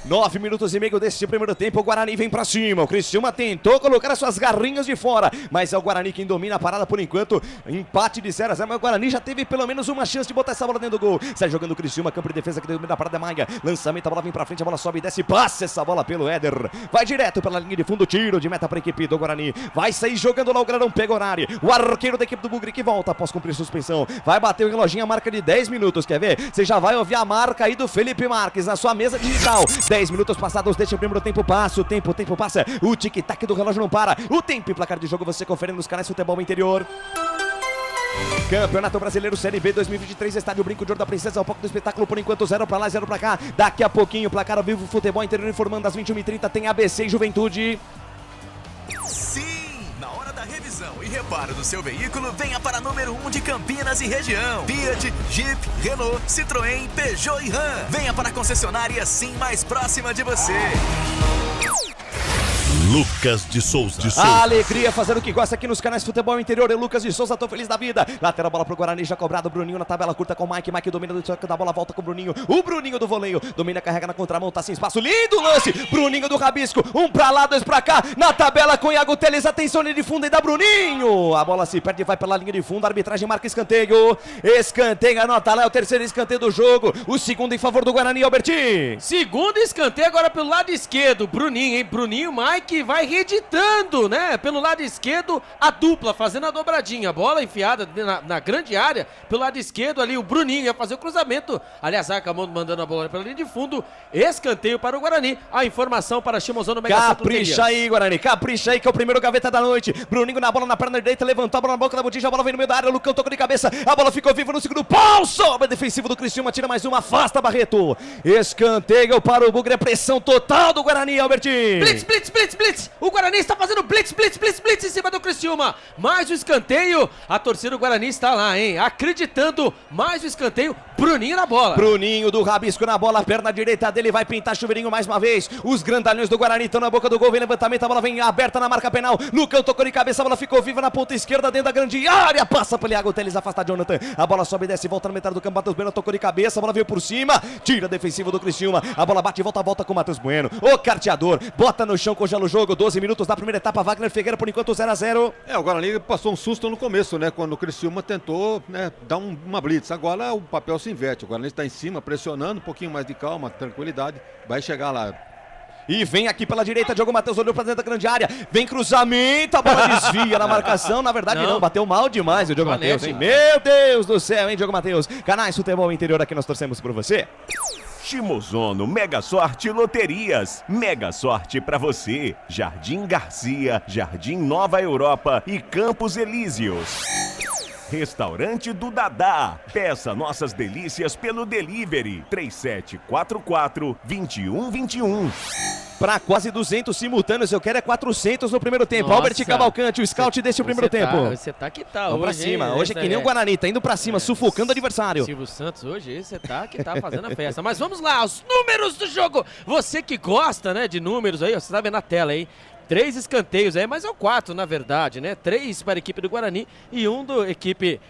9 minutos e meio desse primeiro tempo, o Guarani vem pra cima, o Criciúma tentou colocar as suas garrinhas de fora, mas é o Guarani quem domina a parada por enquanto, empate de 0-0, mas o Guarani já teve pelo menos uma chance de botar essa bola dentro do gol, sai jogando o Criciúma, campo de defesa que domina a parada é Maia, lançamento, a bola vem pra frente, a bola sobe e desce, passa essa bola pelo Éder, vai direto pela linha de fundo, tiro de meta pra equipe do Guarani, vai sair jogando lá o Grandão, pega o horário, o arqueiro da equipe do Bugre que volta após cumprir suspensão, vai bater o reloginho, a marca de 10 minutos, quer ver? Você já vai ouvir a marca aí do Felipe Marques na sua mesa digital, 10 minutos passados, deixa o primeiro tempo passa, o tempo passa, o tic-tac do relógio não para, o tempo e placar de jogo você confere nos canais Futebol Interior. Campeonato Brasileiro Série B 2023, Estádio Brinco de Ouro da Princesa, o palco do espetáculo por enquanto 0 pra lá, 0 pra cá, daqui a pouquinho placar ao vivo, Futebol Interior informando às 21h30, tem ABC e Juventude. Sim! Na hora da revisão e reparo do seu veículo, venha para a número 1 de Campinas e região. Fiat, Jeep, Renault, Citroën, Peugeot e Ram. Venha para a concessionária assim mais próxima de você. Lucas de Souza. A alegria fazendo o que gosta aqui nos canais Futebol Interior. É Lucas de Souza, tô feliz da vida. Lateral bola pro Guarani, já cobrado. Bruninho na tabela curta com o Mike. Mike domina do toque da bola, volta com o Bruninho. O Bruninho do voleio, domina, carrega na contramão, tá sem espaço. Lindo lance, Bruninho do rabisco. Um pra lá, dois pra cá. Na tabela com Iago Teles, atenção, linha de fundo e da Bruninho. A bola se perde, vai pela linha de fundo. A arbitragem marca escanteio. Escanteio, anota lá, é o terceiro escanteio do jogo. O segundo em favor do Guarani, Alberti. Segundo escanteio agora pelo lado esquerdo. Bruninho, hein? Bruninho, Mike e vai reeditando, né? Pelo lado esquerdo, a dupla fazendo a dobradinha. Bola enfiada na grande área. Pelo lado esquerdo ali, o Bruninho ia fazer o cruzamento. Aliás, acabou mandando a bola pela linha de fundo. Escanteio para o Guarani. A informação para Shimozono Mega Capricha aí, Guarani. Capricha aí, que é o primeiro gaveta da noite. Bruninho na bola na perna direita, levantou a bola na boca da botija. A bola vem no meio da área. Lucão tocou de cabeça. A bola ficou viva no segundo pau. Sobe defensivo do Criciúma. Tira mais uma. Afasta Barreto. Escanteio para o Bugre. Pressão total do Guarani, Albertinho. Blitz, blitz, blitz, blitz. O Guarani está fazendo blitz, blitz, blitz, blitz em cima do Criciúma. Mais o escanteio. A torcida do Guarani está lá, hein? Acreditando. Mais o escanteio. Bruninho na bola. Bruninho do Rabisco na bola. A perna direita dele vai pintar chuveirinho mais uma vez. Os grandalhões do Guarani estão na boca do gol. Vem levantamento. A bola vem aberta na marca penal. Lucão tocou de cabeça. A bola ficou viva na ponta esquerda dentro da grande área. Passa pelo Iago Teles. Afasta Jonathan. A bola sobe e desce. Volta na metade do campo. Matheus Bueno tocou de cabeça. A bola veio por cima. Tira defensivo do Criciúma. A bola bate e volta com o Matheus Bueno. O carteador. Bota no chão, congela o jogo. 12 minutos da primeira etapa. Wagner Figueira por enquanto 0-0. O Guarani passou um susto no começo, né? Quando o Criciúma tentou, né, dar uma blitz. Agora o papel se inverte. O Guarani está em cima, pressionando, um pouquinho mais de calma, tranquilidade. Vai chegar lá. E vem aqui pela direita, Diogo Matheus olhou pra dentro da grande área. Vem cruzamento, a bola desvia na marcação. Na verdade não, bateu mal demais o Diogo Matheus, hein? Meu Deus do céu, hein, Diogo Matheus? Canais Futebol Interior, aqui nós torcemos por você. Shimozono Mega Sorte Loterias. Mega sorte pra você. Jardim Garcia, Jardim Nova Europa e Campos Elíseos. Restaurante do Dadá. Peça nossas delícias pelo delivery 3744-2121. Para quase 200 simultâneos, eu quero é 400 no primeiro tempo. Nossa. Albert Cavalcante, o scout desse primeiro tempo. Você tá que tá Vamos hoje, pra cima. hein? Hoje é que nem o Guarani, tá indo pra cima, sufocando o adversário. Silvio Santos, hoje você tá que tá fazendo a festa. Mas vamos lá, os números do jogo. Você que gosta, né, de números aí, você tá vendo na tela aí. 3 escanteios aí, mas é o 4 na verdade, né? 3 para a equipe do Guarani e 1 da equipe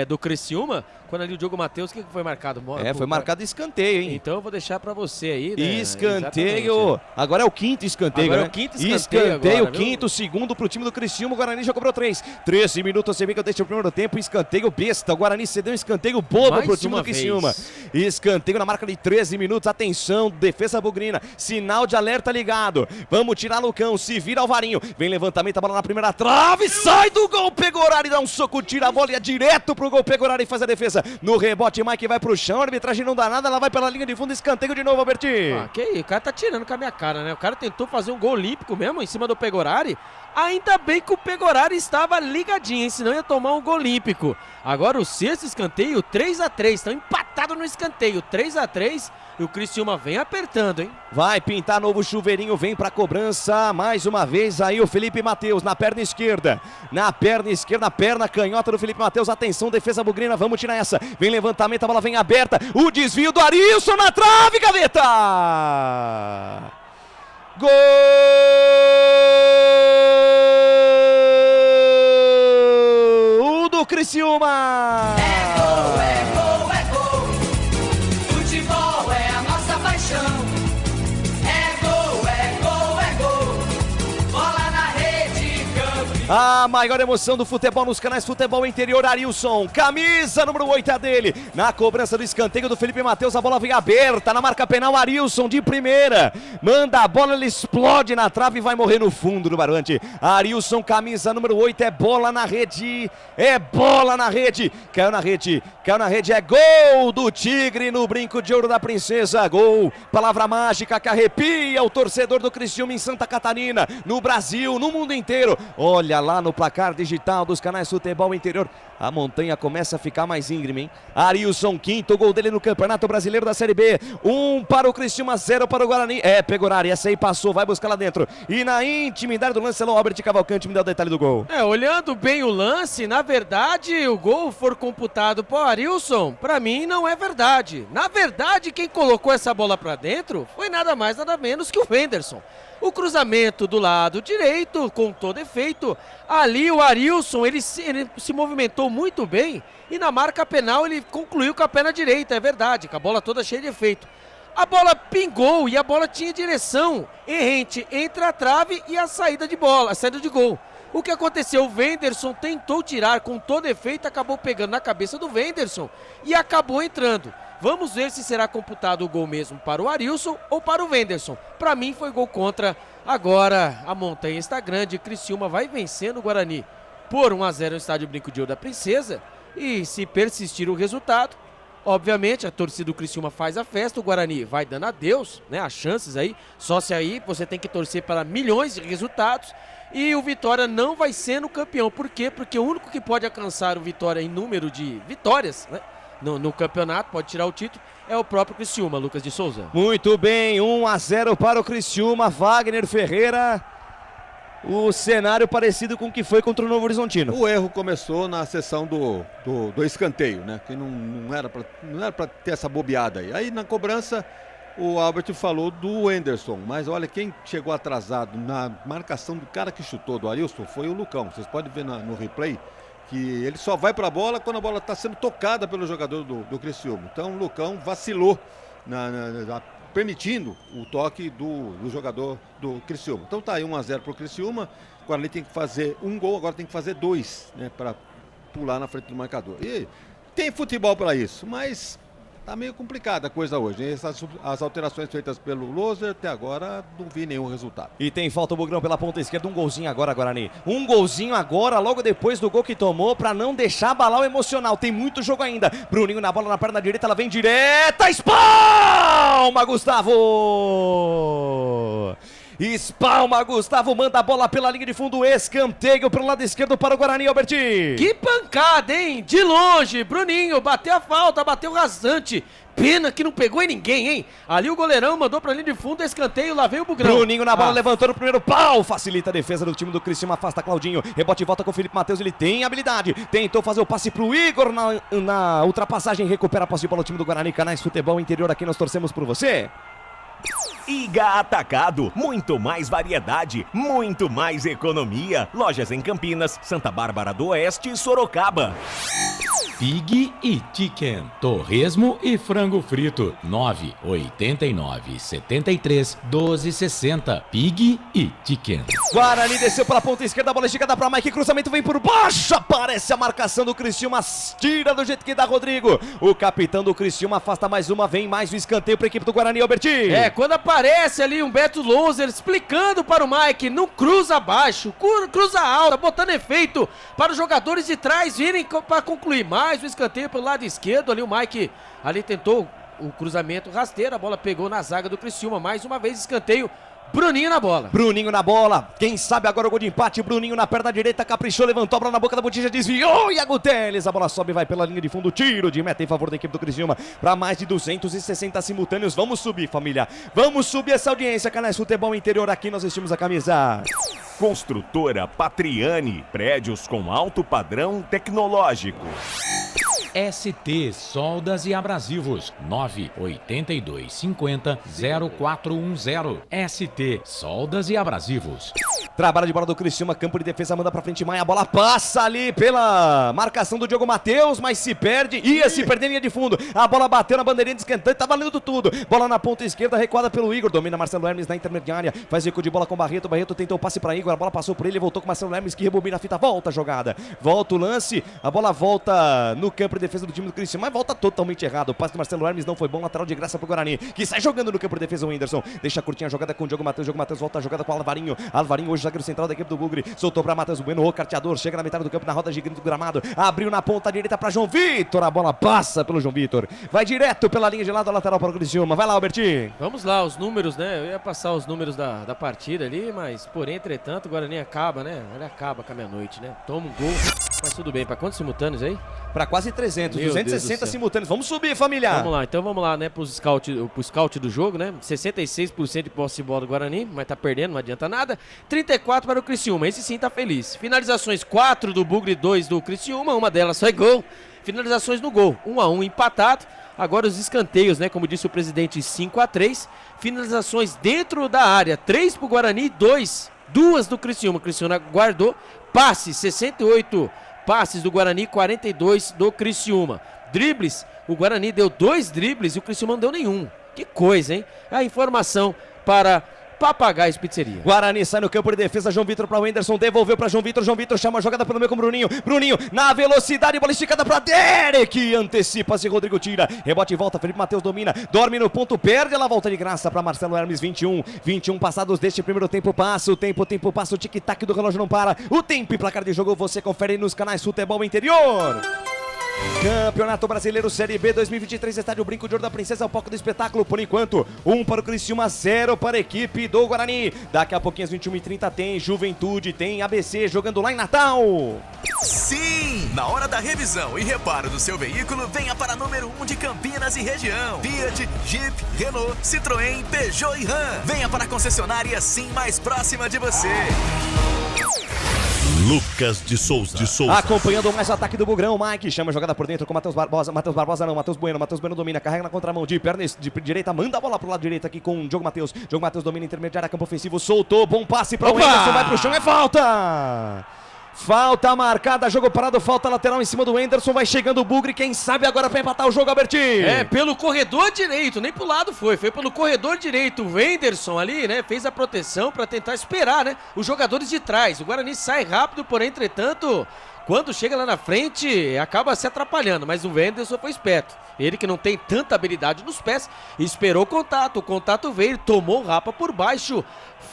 do Criciúma. Quando ali o Diogo Matheus, o que foi marcado? Foi marcado escanteio, hein? Então eu vou deixar pra você aí, né? Escanteio. Exatamente. Agora é o quinto escanteio, Agora né? é o quinto escanteio Escanteio, agora, quinto, segundo pro time do Criciúma. O Guarani já cobrou 3. 13 minutos, você vê que eu deixei o primeiro tempo. Escanteio besta. O Guarani cedeu um escanteio bobo pro time do Criciúma. Escanteio na marca de 13 minutos. Atenção, defesa bugrina. Sinal de alerta ligado. Vamos tirar Lucão. Se vira Alvarinho. Vem levantamento, a bola na primeira trave. Sai do gol. Pegorari dá um soco, tira a bola e é direto pro gol. Pegorari faz a defesa. No rebote, Mike vai pro chão. A arbitragem não dá nada. Ela vai pela linha de fundo. Escanteio de novo, Albertinho. Que aí, o cara tá tirando com a minha cara, né? O cara tentou fazer um gol olímpico mesmo em cima do Pegorari. Ainda bem que o Pegorari estava ligadinho, hein? Senão ia tomar um gol olímpico. Agora o sexto escanteio, 3-3. Estão empatados no escanteio, 3-3. E o Criciúma vem apertando, hein? Vai pintar novo chuveirinho, vem pra cobrança. Mais uma vez aí o Felipe Matheus na perna esquerda. Na perna esquerda, perna canhota do Felipe Matheus. Atenção, defesa bugrina, vamos tirar essa. Vem levantamento, a bola vem aberta. O desvio do Arilson na trave, gaveta! Gol do Criciúma! É gol, é gol, é gol. Futebol é a nossa paixão. É gol, é gol, é gol. Bola na rede, campeão. A maior emoção do futebol nos canais Futebol Interior, Arilson. Camisa número 8 é dele. Na cobrança do escanteio do Felipe Matheus, a bola vem aberta na marca penal. Arilson de primeira. Manda a bola, ele explode na trave e vai morrer no fundo do barbante. Arilson, camisa número 8, é bola na rede. É bola na rede. Caiu na rede. Caiu na rede. É gol do Tigre no brinco de ouro da princesa. Gol. Palavra mágica que arrepia o torcedor do Criciúma em Santa Catarina, no Brasil, no mundo inteiro. Olha lá no placar digital dos canais Futebol Interior. A montanha começa a ficar mais íngreme, hein? Arilson, quinto gol dele no Campeonato Brasileiro da Série B. 1 para o Criciúma, 0 para o Guarani. É, Pegorari, essa aí passou, vai buscar lá dentro. E na intimidade do lance, Albert Cavalcante me dá o detalhe do gol. Olhando bem o lance, na verdade, o gol for computado por Arilson, pra mim não é verdade. Na verdade, quem colocou essa bola pra dentro foi nada mais, nada menos que o Wenderson. O cruzamento do lado direito, com todo efeito. Ali o Arilson, ele se movimentou muito bem e na marca penal ele concluiu com a perna direita, é verdade, com a bola toda cheia de efeito. A bola pingou e a bola tinha direção errante entre a trave e a saída de bola, a saída de gol. O que aconteceu? O Wenderson tentou tirar com todo efeito, acabou pegando na cabeça do Wenderson e acabou entrando. Vamos ver se será computado o gol mesmo para o Arilson ou para o Wenderson. Para mim foi gol contra. Agora a montanha está grande. Criciúma vai vencendo o Guarani por 1-0 no estádio Brinco de Ouro da Princesa. E se persistir o resultado, obviamente a torcida do Criciúma faz a festa. O Guarani vai dando adeus, né? As chances aí. Só se aí você tem que torcer para milhões de resultados. E o Vitória não vai sendo campeão. Por quê? Porque o único que pode alcançar o Vitória em número de vitórias, né, no campeonato, pode tirar o título, é o próprio Criciúma, Lucas de Souza. Muito bem, 1-0 para o Criciúma, Wagner Ferreira. O cenário parecido com o que foi contra o Novo Horizontino. O erro começou na sessão do escanteio, né? Que não era para ter essa bobeada aí. Aí na cobrança, o Albert falou do Wenderson, mas olha, quem chegou atrasado na marcação do cara que chutou do Arilson foi o Lucão. Vocês podem ver no replay que ele só vai para a bola quando a bola está sendo tocada pelo jogador do Criciúma. Então o Lucão vacilou permitindo o toque do jogador do Criciúma. Então tá aí 1-0 para o Criciúma. Agora ele tem que fazer um gol, agora tem que fazer 2, né, para pular na frente do marcador. E tem futebol para isso, mas tá meio complicada a coisa hoje, hein? As alterações feitas pelo Loser, até agora não vi nenhum resultado. E tem falta o Bugrão pela ponta esquerda, um golzinho agora, Guarani. Um golzinho agora, logo depois do gol que tomou, pra não deixar abalar o emocional. Tem muito jogo ainda. Bruninho na bola na perna direita, ela vem direta, espalma, Gustavo! Espalma, Gustavo, manda a bola pela linha de fundo, escanteio pelo lado esquerdo para o Guarani, Alberti. Que pancada, hein? De longe, Bruninho bateu a falta, bateu rasante. Pena que não pegou em ninguém, hein? Ali o goleirão mandou pra linha de fundo, escanteio, lá veio o Bugrão. Bruninho na bola, levantou no primeiro pau, facilita a defesa do time do Criciúma, afasta Claudinho, rebote e volta com o Felipe Matheus, ele tem habilidade, tentou fazer o passe pro Igor na ultrapassagem, recupera a posse de bola o time do Guarani. Canais Futebol Interior, aqui nós torcemos por você. Iga Atacado, muito mais variedade, muito mais economia. Lojas em Campinas, Santa Bárbara do Oeste e Sorocaba. Pig e Chicken, torresmo e frango frito, 9,89, 73, 12,60. Pig e Chicken. Guarani desceu pela ponta esquerda, a bola esticada pra Mike, cruzamento vem por baixo, aparece a marcação do Criciúma, tira do jeito que dá Rodrigo. O capitão do Criciúma afasta mais uma, vem mais um escanteio pra equipe do Guarani, Alberti. Quando aparece ali um Beto Loser explicando para o Mike, não cruza abaixo, cruza alta, botando efeito para os jogadores de trás virem para concluir mais o escanteio pelo lado esquerdo. Ali o Mike ali tentou o cruzamento rasteiro, a bola pegou na zaga do Criciúma, mais uma vez escanteio. Bruninho na bola. Bruninho na bola. Quem sabe agora o gol de empate. Bruninho na perna direita, caprichou, levantou a bola na boca da botija, desviou. Iago Teles, a bola sobe e vai pela linha de fundo. Tiro de meta em favor da equipe do Criciúma. Para mais de 260 simultâneos. Vamos subir, família. Vamos subir essa audiência. Canais Futebol Interior, aqui nós vestimos a camisa. Construtora Patriani. Prédios com alto padrão tecnológico. ST Soldas e Abrasivos, 98250 0410. ST Soldas e Abrasivos. Trabalho de bola do Criciúma, campo de defesa, manda pra frente Maia, a bola passa ali pela marcação do Diogo Matheus, mas se perde, ia se perder em linha de fundo, a bola bateu na bandeirinha de escantante, tá valendo tudo, bola na ponta esquerda, recuada pelo Igor, domina Marcelo Hermes na intermediária, faz recuo de bola com Barreto, Barreto tentou o passe pra Igor, a bola passou por ele, voltou com Marcelo Hermes que rebobina a fita, volta a jogada, volta o lance, a bola volta no campo de defesa do time do Criciúma, mas volta totalmente errado, o passe do Marcelo Hermes não foi bom, lateral de graça pro Guarani, que sai jogando no campo de defesa o Whindersson, deixa curtinha a jogada com o Diogo Matheus volta a jogada com o Alvarinho hoje zagueiro central da equipe do Bugre, soltou pra Matheus Bueno, o carteador, chega na metade do campo, na roda gigante do gramado, abriu na ponta direita pra João Vitor, a bola passa pelo João Vitor, vai direto pela linha de lado, lateral para o Criciúma, vai lá, Albertinho. Vamos lá, os números, né, eu ia passar os números da partida ali, mas, porém, entretanto, o Guarani acaba, né, ele acaba com a meia-noite, né, toma um gol, mas tudo bem, pra quantos simultâneos aí? Pra quase 300, 260 simultâneos, vamos subir, família. Vamos lá, né, pro scout do jogo, né, 66% de posse de bola do Guarani, mas tá perdendo, não adianta nada, 34 para o Criciúma, esse sim tá feliz. Finalizações 4 do Bugre, 2 do Criciúma, uma delas foi gol. Finalizações no gol, 1-1 empatado. Agora os escanteios, né, como disse o presidente, 5-3. Finalizações dentro da área, 3 pro Guarani, 2 do Criciúma. O Criciúma guardou. Passes, 68 passes do Guarani, 42 do Criciúma. Dribles, o Guarani deu 2 dribles e o Criciúma não deu nenhum. Que coisa, hein? A informação para Papagaios Pizzeria. Guarani sai no campo de defesa, João Vitor para o Anderson, devolveu para João Vitor chama a jogada pelo meio com o Bruninho, na velocidade, bola esticada para Derek, antecipa-se, Rodrigo tira, rebote e volta, Felipe Matheus domina, dorme no ponto, perde, ela volta de graça para Marcelo Hermes, 21 passados deste primeiro tempo, passa o tempo passa, o tic-tac do relógio não para, o tempo e placar de jogo você confere nos canais Futebol Interior. Campeonato Brasileiro Série B 2023, estádio Brinco de Ouro da Princesa, o palco do espetáculo, por enquanto, 1 para o Criciúma, 0 para a equipe do Guarani. Daqui a pouquinho às 21h30 tem Juventude, tem ABC jogando lá em Natal. Sim! Na hora da revisão e reparo do seu veículo, venha para a número 1 de Campinas e região. Fiat, Jeep, Renault, Citroën, Peugeot e Ram. Venha para a concessionária Sim mais próxima de você. Lucas de Souza. Acompanhando mais o ataque do Bugrão, Mike chama a jogada por dentro com Matheus Barbosa não, Matheus Bueno domina, carrega na contramão de perna de direita, manda a bola pro lado direito aqui com o Diogo Matheus domina intermediária, campo ofensivo, soltou, bom passe para o Anderson, vai pro chão, é falta marcada, jogo parado, falta lateral em cima do Anderson, vai chegando o Bugre, quem sabe agora para empatar o jogo, Albertinho. Pelo corredor direito, nem pro lado foi pelo corredor direito, o Anderson ali, né, fez a proteção para tentar esperar, né, os jogadores de trás, o Guarani sai rápido, porém, entretanto, quando chega lá na frente, acaba se atrapalhando, mas o Anderson foi esperto. Ele que não tem tanta habilidade nos pés, esperou o contato veio, tomou o rapa por baixo.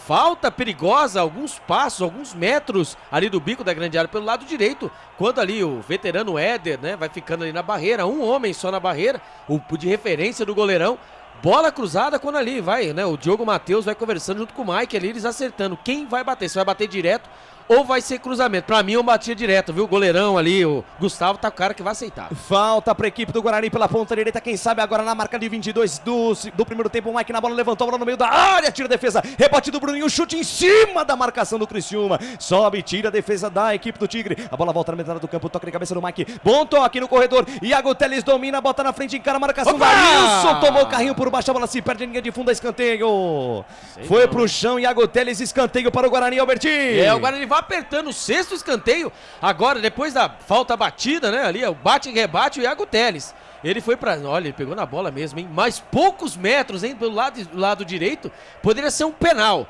Falta perigosa, alguns passos, alguns metros ali do bico da grande área pelo lado direito. Quando ali o veterano Éder, né, vai ficando ali na barreira, um homem só na barreira, o de referência do goleirão. Bola cruzada quando ali vai, né, o Diogo Matheus vai conversando junto com o Mike ali, eles acertando quem vai bater, se vai bater direto ou vai ser cruzamento. Pra mim eu batia direto, viu? O goleirão ali, o Gustavo, tá o cara que vai aceitar. Falta pra equipe do Guarani pela ponta direita, quem sabe agora na marca de 22 do primeiro tempo, o Mike na bola, levantou a bola no meio da área, tira a defesa, rebote do Bruninho, chute em cima da marcação do Criciúma, sobe, tira a defesa da equipe do Tigre, a bola volta na metade do campo, toque de cabeça do Mike, bom toque no corredor, Iago Teles domina, bota na frente, encara a marcação do Arilson, tomou o carrinho por baixo, a bola se perde, linha de fundo, escanteio, foi pro chão, Iago Teles, escanteio para o Guarani, Albertinho. O Guarani vai apertando o sexto escanteio, agora depois da falta batida, né, ali, o bate e rebate, o Iago Teles. Ele foi pra... Olha, ele pegou na bola mesmo, hein? Mais poucos metros, hein? Pelo lado direito, poderia ser um penal.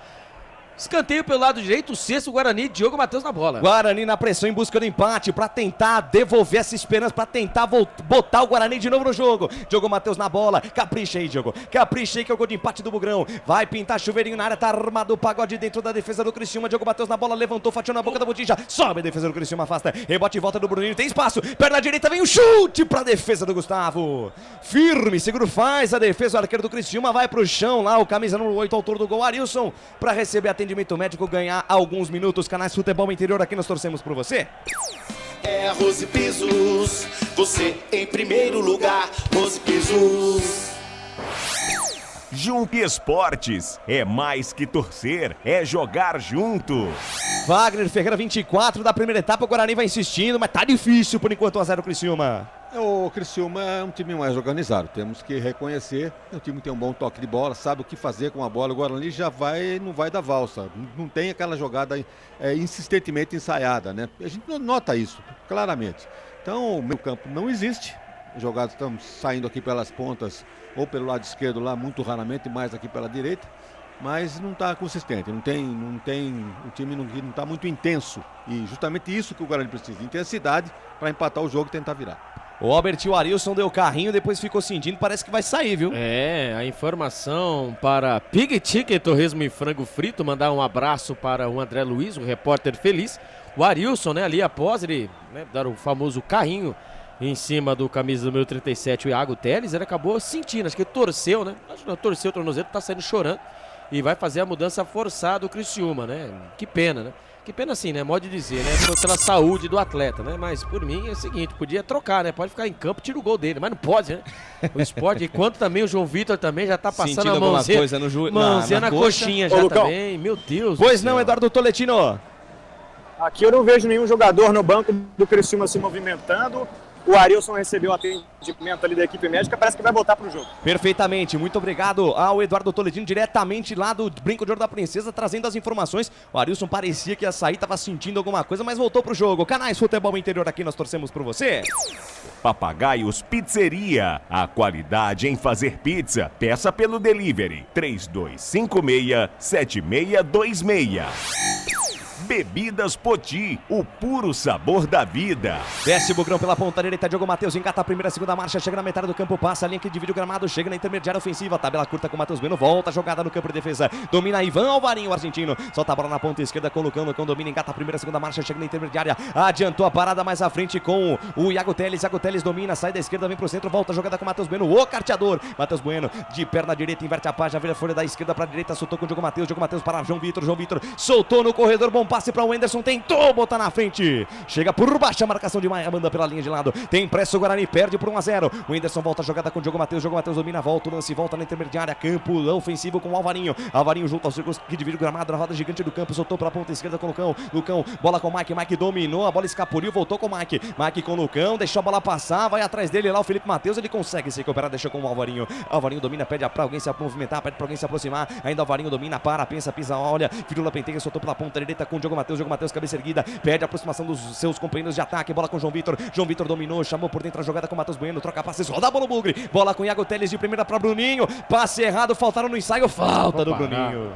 Escanteio pelo lado direito, o sexto, Guarani, Diogo Matheus na bola. Guarani na pressão em busca do empate, pra tentar devolver essa esperança, pra tentar botar o Guarani de novo no jogo. Diogo Matheus na bola, capricha aí, Diogo. Capricha aí que é o gol de empate do Bugrão. Vai pintar chuveirinho na área, tá armado o pagode dentro da defesa do Criciúma. Diogo Matheus na bola, levantou, fatiou na boca da botija. Sobe a defesa do Criciúma, afasta. Rebote e volta do Bruninho, tem espaço. Perna direita, vem o chute pra defesa do Gustavo. Firme, seguro, faz a defesa, o arqueiro do Criciúma vai pro chão lá, o camisa número 8, autor do gol, Arilson, pra receber atendimento médico, ganhar alguns minutos. Canais Futebol Interior, aqui nós torcemos por você. É Rose Pisos, você em primeiro lugar, Rose Pisos. Jump Esportes, é mais que torcer, é jogar junto. Wagner Ferreira, 24 da primeira etapa, o Guarani vai insistindo, mas tá difícil por enquanto, 1-0 Criciúma. O Criciúma é um time mais organizado, temos que reconhecer, é um time que tem um bom toque de bola, sabe o que fazer com a bola, o Guarani não vai dar valsa, não tem aquela jogada insistentemente ensaiada, né? A gente nota isso, claramente. Então, o meio campo não existe, os jogados estão saindo aqui pelas pontas, ou pelo lado esquerdo lá, muito raramente, mais aqui pela direita, mas não está consistente, o time não está muito intenso, e justamente isso que o Guarani precisa, intensidade para empatar o jogo e tentar virar. O Albert e o Arilson deu carrinho, depois ficou sentindo, parece que vai sair, viu? A informação para Pig Chicken, Torresmo e Frango Frito, mandar um abraço para o André Luiz, o repórter feliz. O Arilson, né, ali após ele dar o famoso carrinho em cima do camisa número 37, o Iago Teles, ele acabou sentindo, acho que ele torceu, né? Acho que não, torceu o tornozelo, tá saindo chorando e vai fazer a mudança forçada do Criciúma, né? Que pena, né? Que pena assim, né? Modo de dizer, né? Pela saúde do atleta, né? Mas por mim é o seguinte, podia trocar, né? Pode ficar em campo, tira o gol dele, mas não pode, né? O esporte, enquanto também o João Vitor também já tá passando sentindo a mãozinha, coisa mãozinha na coxinha já também, meu Deus. Pois não, Eduardo Toletino. Aqui eu não vejo nenhum jogador no banco do Criciúma se movimentando. O Arilson recebeu o atendimento ali da equipe médica, parece que vai voltar pro jogo. Perfeitamente, muito obrigado ao Eduardo Toledino, diretamente lá do Brinco de Ouro da Princesa, trazendo as informações. O Arilson parecia que ia sair, tava sentindo alguma coisa, mas voltou pro jogo. Canais Futebol Interior, aqui nós torcemos por você. Papagaios Pizzeria, a qualidade em fazer pizza. Peça pelo delivery 3256-7626. Bebidas Poti, o puro sabor da vida. Desce o Bugrão pela ponta direita, Diogo Matheus engata a primeira, segunda marcha, chega na metade do campo, passa a linha que divide o gramado, chega na intermediária ofensiva, tabela curta com o Matheus Bueno, volta a jogada no campo de defesa, domina Ivan Alvarinho, o argentino, solta a bola na ponta esquerda com o Lucão domina, engata a primeira, segunda marcha, chega na intermediária, adiantou a parada mais à frente com o Iago Teles domina, sai da esquerda, vem pro centro, volta a jogada com o Matheus Bueno, o carteador, Matheus Bueno, de perna direita, inverte a página, vira a folha da esquerda pra direita, soltou com o Diogo Matheus para João Vitor, soltou no corredor, bom passe para o Anderson, tentou botar na frente, chega por baixo a marcação de Maia, manda pela linha de lado, tem pressa o Guarani, perde por 1-0, o Anderson volta a jogada com o Diogo Matheus domina, volta o lance, volta na intermediária, campo ofensivo com o Alvarinho junto aos círculos que divide o gramado, na roda gigante do campo, soltou pela ponta esquerda com o Lucão, bola com o Mike dominou, a bola escapuliu, voltou com o Mike com o Lucão, deixou a bola passar, vai atrás dele lá o Felipe Matheus, ele consegue se recuperar, deixou com o Alvarinho domina, pede pra alguém se movimentar, pede pra alguém se aproximar, ainda o Alvarinho domina, pensa, pisa, olha, Firula Penteia, soltou pela ponta direita com o Diogo Matheus, cabeça erguida, pede a aproximação dos seus companheiros de ataque, bola com o João Vitor dominou, chamou por dentro a jogada com o Matheus Bueno, troca passes, roda a bola o Bugre, bola com o Iago Teles de primeira para Bruninho, passe errado, faltaram no ensaio, falta do Bruninho.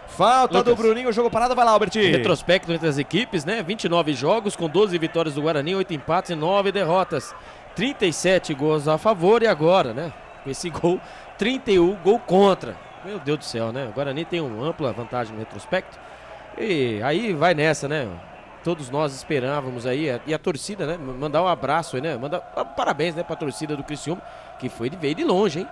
Falta do Bruninho, jogo parado, vai lá, Albert. Retrospecto entre as equipes, né? 29 jogos com 12 vitórias do Guarani, 8 empates e 9 derrotas. 37 gols a favor e agora, né? Com esse gol, 31 gol contra. Meu Deus do céu, né? O Guarani tem uma ampla vantagem no retrospecto. E aí vai nessa, né? Todos nós esperávamos aí, e a torcida, né? Mandar um abraço aí, né? Mandar parabéns, né, pra torcida do Criciúma, que veio de longe, hein?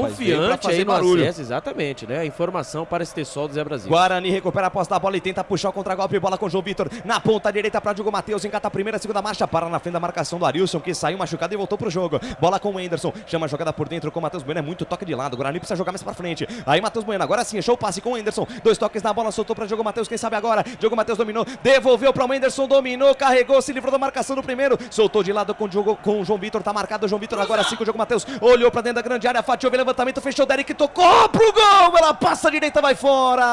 Confiante aí no acesso, exatamente, né? Informação para esse Tessol do Zé Brasil. Guarani recupera a posse da bola e tenta puxar o contragolpe, bola com o João Vitor na ponta direita para Diogo Matheus, engata a primeira, segunda marcha, para na frente da marcação do Arilson, que saiu machucado e voltou pro jogo. Bola com o Anderson, chama a jogada por dentro com o Matheus Bueno, é muito toque de lado, o Guarani precisa jogar mais para frente. Aí Matheus Bueno, agora sim, achou o passe com o Anderson, 2 toques na bola, soltou para Diogo Matheus, quem sabe agora, Diogo Matheus dominou, devolveu para o Anderson, dominou, carregou, se livrou da marcação do primeiro, soltou de lado com o João Vitor, tá marcado o João Vitor, agora sim com o Diogo Matheus, olhou para dentro da grande área, fatiou, levantamento, fechou, Derek tocou pro gol, ela passa a direita, vai fora.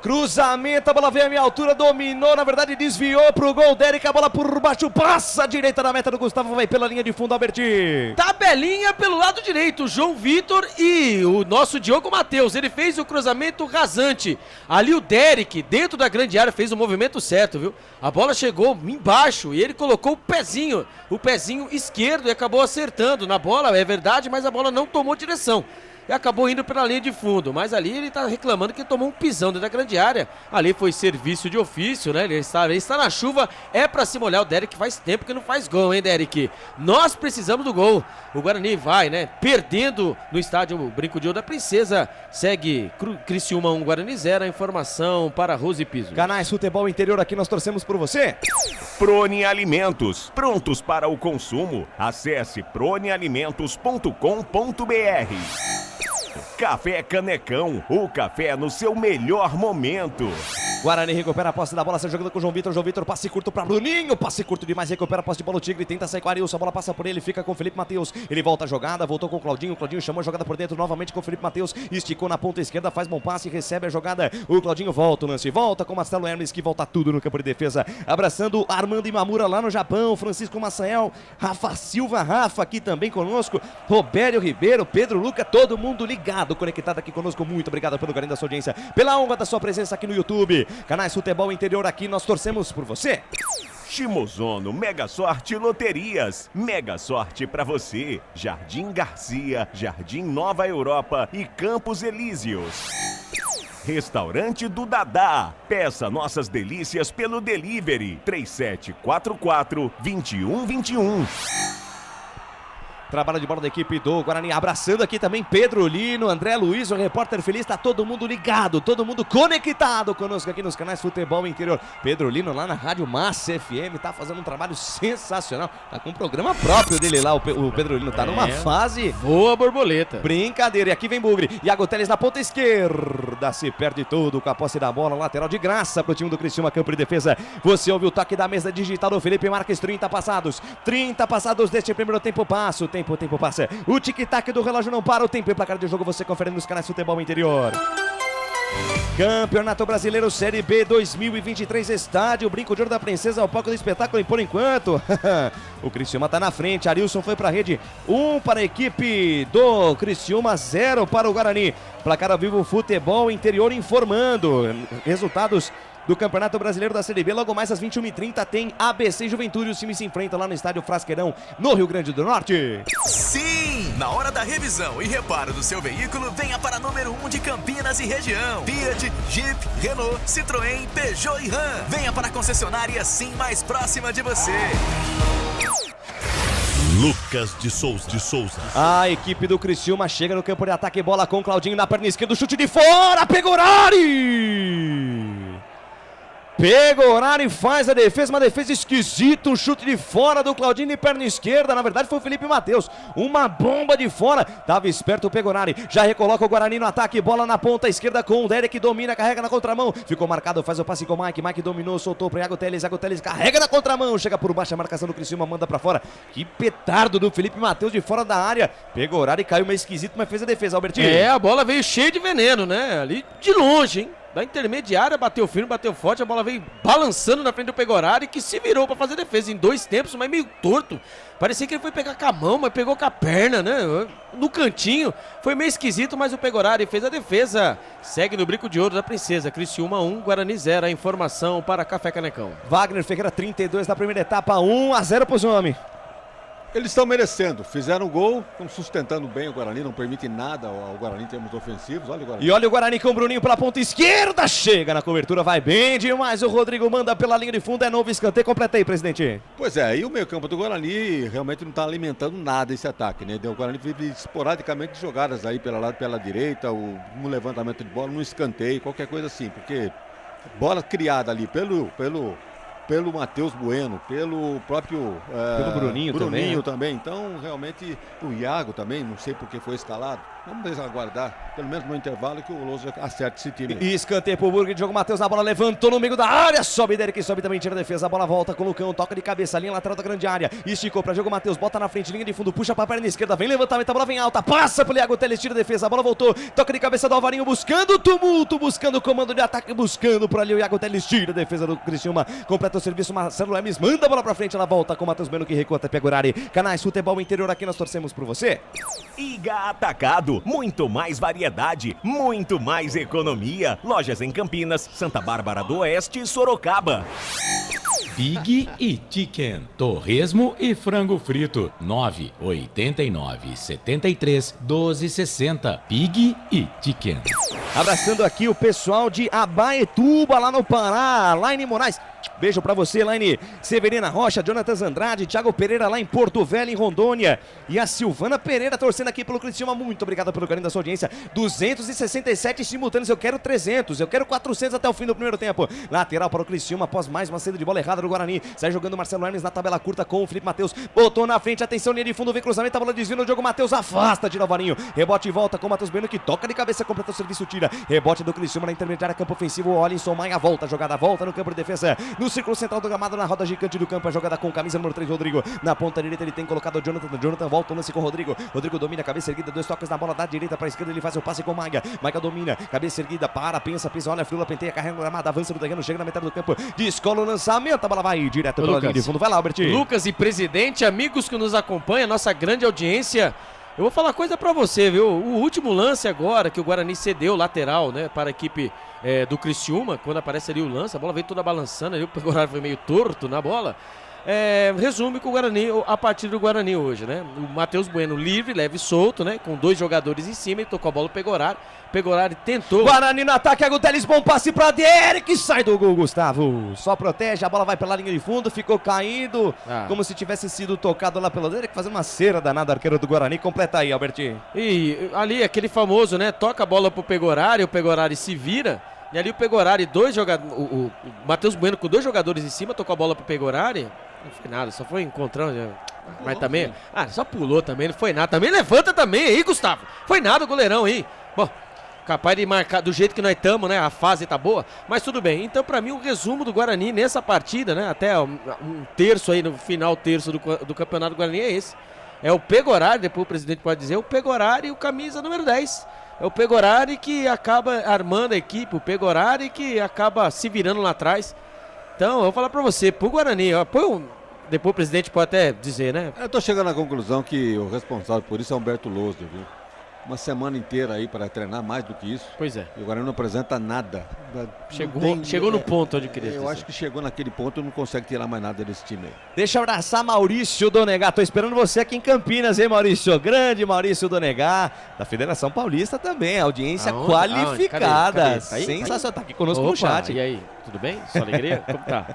Cruzamento, a bola veio à minha altura, dominou, na verdade desviou pro gol, Derek, a bola por baixo, passa a direita da meta do Gustavo, vai pela linha de fundo, Alberti. Tabelinha pelo lado direito, João Vitor e o nosso Diogo Matheus, ele fez o cruzamento rasante, ali o Derek, dentro da grande área, fez o movimento certo, viu? A bola chegou embaixo e ele colocou o pezinho esquerdo e acabou acertando na bola, é verdade, mas a bola não tomou direção. E acabou indo pela linha de fundo, mas ali ele tá reclamando que tomou um pisão dentro da grande área. Ali foi serviço de ofício, né? Ele está na chuva, é pra se molhar. O Derek faz tempo que não faz gol, hein, Derek? Nós precisamos do gol. O Guarani vai, né? Perdendo no estádio Brinco de Ouro da Princesa. Segue Criciúma 1, Guarani 0. A informação para Rose Piso. Canais Futebol Interior, aqui nós torcemos por você. Prone Alimentos, prontos para o consumo. Acesse pronealimentos.com.br. Café Canecão, o café no seu melhor momento. Guarani recupera a posse da bola, sai jogando com o João Vitor, passe curto para Bruninho, passe curto demais, recupera a posse de bola, o Tigre tenta sair com o Arilson, a bola passa por ele, fica com o Felipe Matheus, ele volta a jogada, voltou com o Claudinho chamou a jogada por dentro, novamente com o Felipe Matheus, esticou na ponta esquerda, faz bom passe, recebe a jogada, o Claudinho volta o lance, volta com o Marcelo Hermes, que volta tudo no campo de defesa, abraçando Armando Imamura lá no Japão, Francisco Maciel, Rafa Silva, aqui também conosco, Robério Ribeiro, Pedro Luca, todo mundo ligado, conectado aqui conosco, muito obrigado pelo carinho da sua audiência, pela honra da sua presença aqui no YouTube, Canais Futebol Interior, aqui nós torcemos por você. Shimozono Mega Sorte Loterias, mega sorte pra você, Jardim Garcia, Jardim Nova Europa e Campos Elíseos. Restaurante do Dadá, peça nossas delícias pelo delivery 3744-2121. trabalho de bola da equipe do Guarani, abraçando aqui também Pedro Lino, André Luiz, o repórter feliz, tá todo mundo ligado, todo mundo conectado conosco aqui nos canais Futebol Interior. Pedro Lino lá na Rádio Massa FM, tá fazendo um trabalho sensacional, tá com um programa próprio dele lá, o Pedro Lino tá numa fase... Boa borboleta. Brincadeira, e aqui vem Bugre, Iago Teles na ponta esquerda, se perde tudo com a posse da bola, lateral de graça pro time do Criciúma, campo de defesa. Você ouviu o toque da mesa digital do Felipe Marques, 30 passados deste primeiro tempo passa, o tempo passa, o tic-tac do relógio não para, o tempo e placar de jogo você confere nos canais Futebol Interior. Campeonato Brasileiro Série B 2023, estádio Brinco de Ouro da Princesa, o palco do espetáculo, e por enquanto o Criciúma tá na frente. Arilson foi pra rede, 1 para a equipe do Criciúma, 0 para o Guarani. Placar ao vivo Futebol Interior informando resultados do Campeonato Brasileiro da Série B. Logo mais às 21h30 tem ABC Juventude. Os times se enfrentam lá no estádio Frasqueirão, no Rio Grande do Norte. Sim! Na hora da revisão e reparo do seu veículo, venha para número 1 de Campinas e região. Fiat, Jeep, Renault, Citroën, Peugeot e Ram. Venha para a concessionária Sim mais próxima de você. Lucas de Souza. A equipe do Criciúma chega no campo de ataque, bola com Claudinho na perna esquerda, chute de fora, Pegorari! Pegorari faz a defesa, uma defesa esquisita, um chute de fora do Claudinho de perna esquerda, na verdade foi o Felipe Matheus, uma bomba de fora, tava esperto o Pegorari, já recoloca o Guarani no ataque, bola na ponta esquerda com o Derek, domina, carrega na contramão, ficou marcado, faz o passe com o Mike dominou, soltou pro Iago Teles carrega na contramão, chega por baixo, a marcação do Criciúma, manda pra fora, que petardo do Felipe Matheus de fora da área, Pegorari caiu meio esquisito, mas fez a defesa, Albertinho. A bola veio cheia de veneno, né, ali de longe, hein. Da intermediária, bateu firme, bateu forte, a bola veio balançando na frente do Pegorari, que se virou pra fazer defesa em 2 tempos, mas meio torto. Parecia que ele foi pegar com a mão, mas pegou com a perna, né? No cantinho. Foi meio esquisito, mas o Pegorari fez a defesa. Segue no Brinco de Ouro da Princesa. Criciúma 1, Guarani 0. A informação para Café Canecão. Wagner Ferreira, 32 na primeira etapa, 1-0 pros homens. Eles estão merecendo, fizeram gol, estão sustentando bem o Guarani, não permite nada ao Guarani em termos ofensivos. Olha o Guarani. E olha o Guarani com o Bruninho pela ponta esquerda, chega na cobertura, vai bem demais, o Rodrigo manda pela linha de fundo, é novo escanteio, completa aí, presidente. Pois é, e o meio campo do Guarani realmente não está alimentando nada esse ataque, né? O Guarani vive esporadicamente de jogadas aí pela lado, pela direita, um levantamento de bola, um escanteio, qualquer coisa assim, porque bola criada ali pelo Matheus Bueno, pelo próprio pelo Bruninho também. Então, realmente, o Iago também, não sei por que foi escalado. Vamos aguardar, pelo menos no intervalo, que o Lousa acerte esse time. E escanteio pro Burgo de jogo, Matheus na bola, levantou no meio da área, sobe Derek, sobe também, tira a defesa, a bola volta com o Lucão, toca de cabeça, linha lateral da grande área, esticou pra jogo, Matheus, bota na frente, linha de fundo, puxa pra perna esquerda, vem levantamento, a bola vem alta, passa pelo Iago Teles, tira a defesa, a bola voltou, toca de cabeça do Alvarinho, buscando tumulto, buscando comando de ataque, buscando por ali o Iago Teles, tira a defesa do Criciúma, completa o serviço, Marcelo Lemes, manda a bola pra frente, ela volta com o Matheus Bueno que recua até Pegorari. Canais Futebol Interior, aqui nós torcemos por você. Iga Atacado, muito mais variedade, muito mais economia. Lojas em Campinas, Santa Bárbara do Oeste e Sorocaba. Pig e Chicken, torresmo e frango frito, 989 73 12 60. Pig e Chicken. Abraçando aqui o pessoal de Abaetuba, lá no Pará, Laine Moraes. Beijo pra você, Laine. Severina Rocha, Jonathan Andrade, Thiago Pereira lá em Porto Velho, em Rondônia. E a Silvana Pereira torcendo aqui pelo Criciúma. Muito obrigado pelo carinho da sua audiência. 267 simultâneos. Eu quero 300. Eu quero 400 até o fim do primeiro tempo. Lateral para o Criciúma após mais uma saída de bola errada do Guarani. Sai jogando Marcelo Hermes na tabela curta com o Felipe Matheus. Botou na frente. Atenção, linha de fundo. Vem cruzamento. A bola desvia no jogo. Matheus afasta. Tira o Alvarinho. Rebote e volta com o Matheus Bueno que toca de cabeça. Completa o serviço. Tira. Rebote do Criciúma na intermediária. Campo ofensivo. O Olinson Maia volta. Jogada volta no campo de defesa. No círculo central do gramado, na roda gigante do campo, a jogada com camisa número 3, Rodrigo. Na ponta direita ele tem colocado o Jonathan volta o lance com o Rodrigo. Rodrigo domina, cabeça erguida, 2 toques na bola da direita para a esquerda, ele faz o passe com o Maia. Maia domina, cabeça erguida, pensa, olha a frula, penteia, carrega o gramado, avança no terreno, chega na metade do campo, descola o lançamento, a bola vai direto pela linha de fundo. Vai lá, Albert. Lucas e presidente, amigos que nos acompanham, nossa grande audiência. Eu vou falar coisa pra você, viu? O último lance agora que o Guarani cedeu lateral, né, para a equipe do Criciúma, quando aparece ali o lance, a bola veio toda balançando, ali o Pegorari foi meio torto na bola. resume com o Guarani, a partida do Guarani hoje, né? O Matheus Bueno livre, leve e solto, né? Com 2 jogadores em cima, ele tocou a bola pro Pegoraro. Pegoraro tentou. Guarani no ataque, Aguteles, bom passe pra Derek, sai do gol, Gustavo. Só protege, a bola vai pela linha de fundo, ficou caindo, como se tivesse sido tocado lá pelo Derek, fazendo uma cera danada, arqueiro do Guarani. Completa aí, Albertinho. E ali, aquele famoso, né? Toca a bola pro Pegoraro, o Pegoraro se vira. E ali o Pegoraro, o Matheus Bueno com 2 jogadores em cima, tocou a bola pro Pegoraro. Não foi nada, só foi encontrando. Mas também, só pulou também, não foi nada. Também levanta também aí, Gustavo. Foi nada o goleirão aí. Bom, capaz de marcar do jeito que nós estamos, né? A fase tá boa, mas tudo bem. Então, pra mim, o resumo do Guarani nessa partida, né? Até um terço aí, no final terço do campeonato do Guarani é esse. É o Pegoraro, depois o presidente pode dizer, o Pegoraro e o camisa número 10. É o Pegoraro que acaba armando a equipe, o Pegoraro que acaba se virando lá atrás. Então, eu vou falar pra você, pro Guarani, ó, depois o presidente pode até dizer, né? Eu tô chegando à conclusão que o responsável por isso é Humberto Lousa, viu? Uma semana inteira aí para treinar mais do que isso. Pois é. E o Guarani não apresenta nada. Chegou no ponto onde queria dizer. Eu acho que chegou naquele ponto e não consegue tirar mais nada desse time aí. Deixa eu abraçar Maurício Donegar. Tô esperando você aqui em Campinas, hein, Maurício? Grande Maurício Donegar, da Federação Paulista também. Audiência qualificada. Cadê? Sensacional. Tá aqui conosco no chat. E aí? Tudo bem? Sua alegria? Como tá?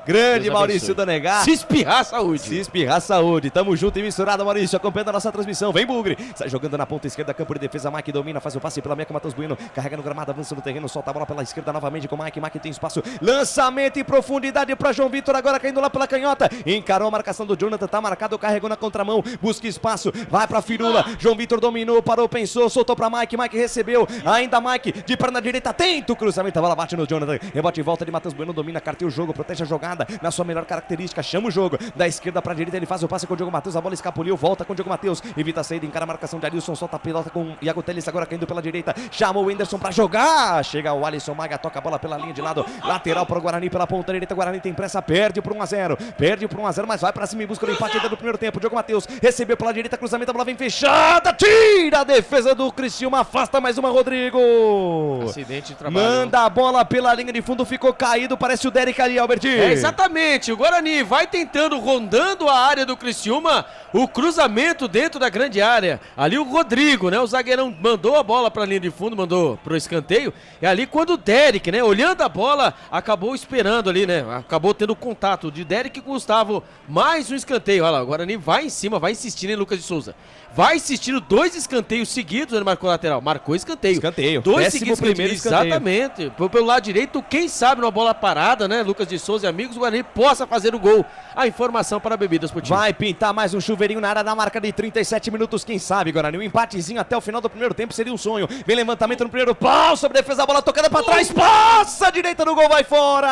Grande Maurício Donegar. Se espirrar, saúde. Se espirrar, saúde. Tamo junto e misturado, Maurício. Acompanhando a nossa transmissão. Vem, Bugre. Sai jogando na ponta esquerda, campo de defesa. Mike domina, faz o passe pela meia com o Matheus Bueno. Carrega no gramado, avança no terreno, solta a bola pela esquerda novamente com o Mike. Mike tem espaço. Lançamento em profundidade para João Vitor. Agora caindo lá pela canhota. Encarou a marcação do Jonathan. Tá marcado, carregou na contramão. Busca espaço. Vai pra Firula. João Vitor dominou, parou, pensou, soltou pra Mike. Mike recebeu. Ainda Mike de perna direita. Tenta o cruzamento. A bola bate no Jonathan. Rebote em volta de Matheus Bueno. Domina, carteia o jogo, protege a jogada na sua melhor característica, chama o jogo da esquerda pra direita, ele faz o passe com o Diogo Matheus, a bola escapuliu, volta com o Diogo Matheus, evita a saída, encara a marcação de Arilson, solta a pelota com o Iago Teles, agora caindo pela direita, chamou o Whindersson pra jogar, chega o Alisson Maga, toca a bola pela linha de lado, lateral para o Guarani pela ponta direita, o Guarani tem pressa, perde por 1-0, mas vai pra cima em busca do empate ainda do primeiro tempo, Diogo Matheus recebeu pela direita, cruzamento, a bola vem fechada, tira a defesa do Criciúma, afasta mais uma, Rodrigo. Acidente de trabalho. Manda a bola pela linha de fundo, ficou caído, parece o Derek ali, Albertinho. Exatamente, o Guarani vai tentando, rondando a área do Criciúma, o cruzamento dentro da grande área, ali o Rodrigo, né, o zagueirão mandou a bola pra linha de fundo, mandou pro escanteio, e ali quando o Derek, né, olhando a bola, acabou esperando ali, né, acabou tendo contato de Derek com o Gustavo, mais um escanteio, olha lá, o Guarani vai em cima, vai insistindo em Lucas de Souza. Vai insistindo 2 escanteios seguidos, ele marcou lateral, marcou escanteio. 2 seguidos, primeiro escanteio. Exatamente. Pelo lado direito, quem sabe numa bola parada, né, Lucas de Souza e amigos, o Guarani possa fazer o gol. A informação para Bebidas Potiguar. Vai pintar mais um chuveirinho na área da marca de 37 minutos, quem sabe, Guarani. Um empatezinho até o final do primeiro tempo seria um sonho. Vem levantamento no primeiro pau, sobre defesa, a bola tocada para trás, passa a direita do gol, vai fora!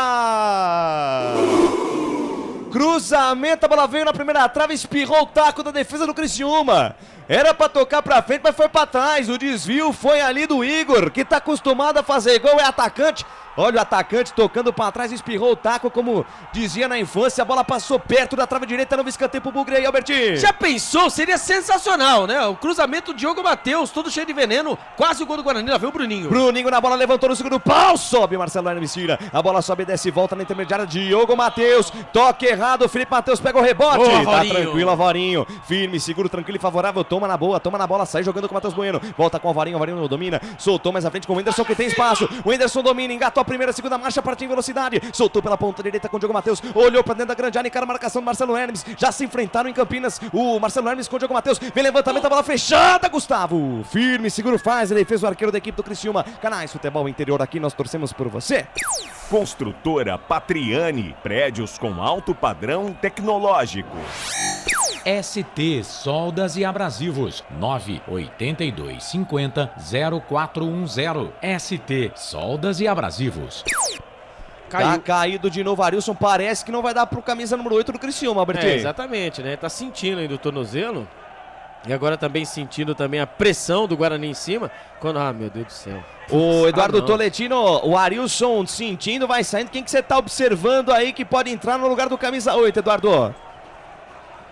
Cruzamento, a bola veio na primeira trave, espirrou o taco da defesa do Criciúma. Era pra tocar pra frente, mas foi pra trás. O desvio foi ali do Igor, que tá acostumado a fazer gol, é atacante. Olha o atacante tocando pra trás, espirrou o taco, como dizia na infância. A bola passou perto da trave direita, não escanteio pro Bugre aí, Albertinho. Já pensou? Seria sensacional, né? O cruzamento do Diogo Matheus, todo cheio de veneno. Quase o gol do Guarani, lá veio o Bruninho. Bruninho na bola, levantou no segundo pau, sobe Marcelo Hermes, tira. A bola sobe, desce e volta na intermediária, Diogo Matheus. Toque errado, Felipe Matheus pega o rebote. Tá tranquilo, Alvarinho. Firme, seguro, tranquilo e favorável. Toma na boa, toma na bola, sai jogando com o Matheus Bueno. Volta com o Alvarinho, Alvarinho domina. Soltou mais à frente com o Whindersson, que tem espaço. O Whindersson domina, engatou a primeira, segunda marcha, partiu em velocidade. Soltou pela ponta direita com o Diogo Matheus. Olhou pra dentro da grande área, encara a marcação do Marcelo Hermes. Já se enfrentaram em Campinas. O Marcelo Hermes com o Diogo Matheus. Vem levantamento, a bola fechada, Gustavo. Firme, seguro faz. Ele fez o arqueiro da equipe do Criciúma. Canais Futebol Interior, aqui nós torcemos por você. Construtora Patriani. Prédios com alto padrão tecnológico. ST Soldas e Abrasivos 98250-0410. ST Soldas e Abrasivos. Tá caído de novo, Arilson. Parece que não vai dar pro camisa número 8 do Criciúma, Albertinho. Exatamente, né? Tá sentindo ainda o tornozelo. E agora também sentindo também a pressão do Guarani em cima. Quando... Ah, meu Deus do céu. O Eduardo Toletino, o Arilson sentindo, vai saindo. Quem que você tá observando aí que pode entrar no lugar do camisa 8, Eduardo?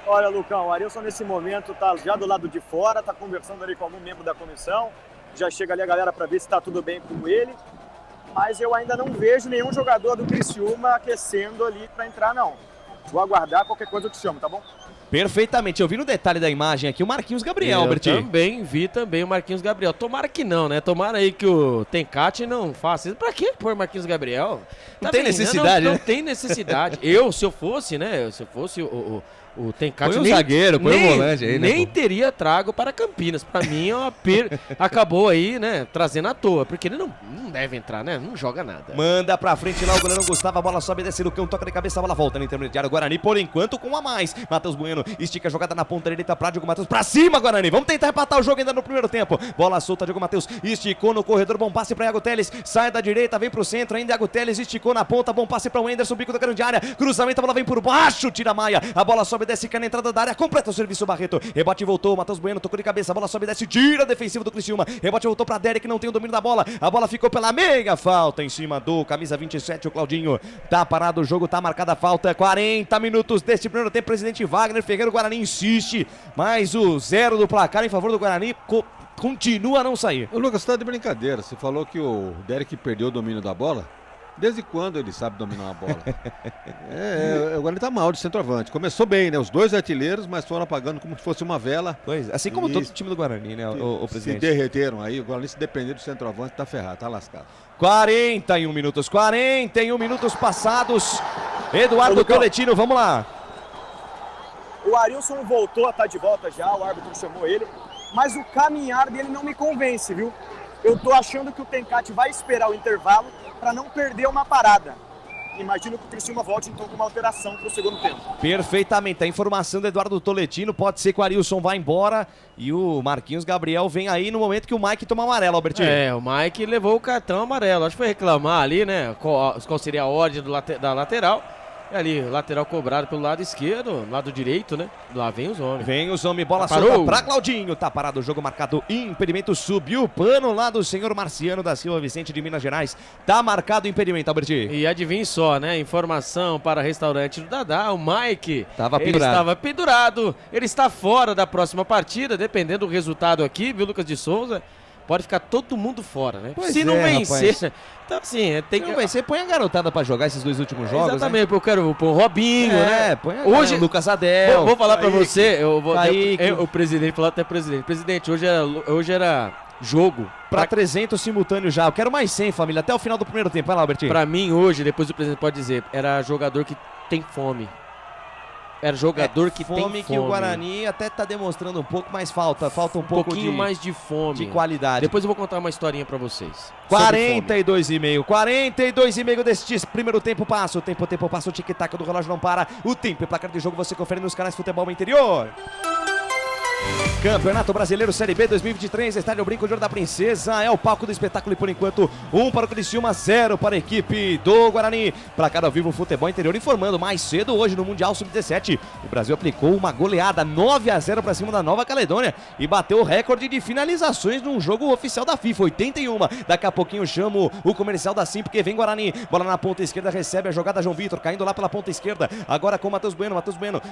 Olha, Lucão, o Arilson nesse momento tá já do lado de fora, tá conversando ali com algum membro da comissão. Já chega ali a galera para ver se tá tudo bem com ele. Mas eu ainda não vejo nenhum jogador do Criciúma aquecendo ali para entrar, não. Vou aguardar, qualquer coisa eu te chamo, tá bom? Perfeitamente. Eu vi no detalhe da imagem aqui o Marquinhos Gabriel, Albert. Eu também vi o Marquinhos Gabriel. Tomara que não, né? Tomara aí que o Tencate não faça isso. Pra que pôr Marquinhos Gabriel? Não tem necessidade, Não né? tem necessidade. Se eu fosse, né? Se eu fosse o Tencate... Põe o zagueiro, põe o volante aí, né? Nem teria trago para Campinas. Pra mim, é uma acabou aí, né? Trazendo à toa. Porque ele não deve entrar, né? Não joga nada. Manda pra frente lá o goleiro Gustavo, a bola sobe, desce no cão, toca de cabeça, a bola volta no intermediário. Guarani, por enquanto, com a mais. Matheus Bueno estica a jogada na ponta direita pra Diogo Matheus. Pra cima, Guarani. Vamos tentar empatar o jogo ainda no primeiro tempo. Bola solta, Diogo Matheus esticou no corredor, bom passe pra Iago Teles. Sai da direita, vem pro centro, ainda Iago Teles esticou na ponta, bom passe pra Wenderson, bico da grande área. Cruzamento, a bola vem por baixo, tira a Maia. A bola sobe, desce, cai na entrada da área, completa o serviço Barreto. Rebote voltou, Matheus Bueno tocou de cabeça, a bola sobe, desce, tira defensivo do Criciúma. Rebote voltou pra Derek, não tem o domínio da bola. A bola ficou pela meia, falta em cima do camisa 27, o Claudinho. Tá parado o jogo, tá marcada a falta. 40 minutos deste primeiro tempo, presidente Wagner Ferreira, o Guarani insiste, mas o 0 do placar em favor do Guarani continua a não sair. Ô Lucas, você tá de brincadeira, você falou que o Derek perdeu o domínio da bola. Desde quando ele sabe dominar uma bola? O Guarani tá mal de centroavante. Começou bem, né? Os dois artilheiros, mas foram apagando como se fosse uma vela. Pois, assim como todo o time do Guarani, né, o presidente? Se derreteram aí. O Guarani, se depender do centroavante, tá ferrado, tá lascado. 41 minutos passados. Eduardo Coletino, vamos lá. O Arilson voltou a estar de volta já, o árbitro chamou ele, mas o caminhar dele não me convence, viu? Eu tô achando que o Tencate vai esperar o intervalo para não perder uma parada. Imagino que o Criciúma volte então com uma alteração para o segundo tempo. Perfeitamente, a informação do Eduardo Toletino, pode ser que o Arilson vá embora e o Marquinhos Gabriel vem aí no momento que o Mike toma amarelo, Albertinho. O Mike levou o cartão amarelo, acho que foi reclamar ali, né, qual seria a ordem da lateral. Ali, lateral cobrado pelo lado esquerdo, lado direito, né? Lá vem os homens. Vem os homens, bola solta pra Claudinho. Tá parado o jogo, marcado impedimento. Subiu o pano lá do senhor Marciano da Silva Vicente de Minas Gerais. Tá marcado impedimento, Albertinho. E adivinhe só, né? Informação para restaurante do Dadá. O Mike ele estava pendurado. Ele está fora da próxima partida, dependendo do resultado aqui, viu, Lucas de Souza? Pode ficar todo mundo fora, né? Pois se não vencer. Rapaz. Então, assim, tem que. Não vencer, põe a garotada pra jogar esses dois últimos jogos. Exatamente, né? porque eu quero pôr o Robinho, né? Põe a hoje, o Lucas Adel. Vou falar pra você, o presidente falou até presidente. Presidente, hoje era jogo. Pra 300 simultâneos já. Eu quero mais 100, família, até o final do primeiro tempo. Vai lá, Albertinho. Pra mim, hoje, depois o presidente pode dizer, era jogador que tem fome. Era jogador que tem fome. Que o Guarani até tá demonstrando um pouco, mas falta um pouquinho mais de fome. De qualidade. Depois eu vou contar uma historinha pra vocês. 42,5 deste primeiro tempo passa. O tempo passa, o tic-tac do relógio não para. O tempo e placar de jogo você confere nos canais Futebol Interior. Campeonato Brasileiro Série B 2023, Estádio Brinco de Ouro da Princesa, é o palco do espetáculo e por enquanto 1 para o Criciúma, 0 para a equipe do Guarani. Placar ao vivo Futebol Interior informando mais cedo hoje no Mundial Sub-17, o Brasil aplicou uma goleada 9-0 para cima da Nova Caledônia e bateu o recorde de finalizações num jogo oficial da FIFA, 81. Daqui a pouquinho eu chamo o comercial da Sim, porque vem Guarani, bola na ponta esquerda, recebe a jogada João Vitor, caindo lá pela ponta esquerda, agora com o Matheus Bueno,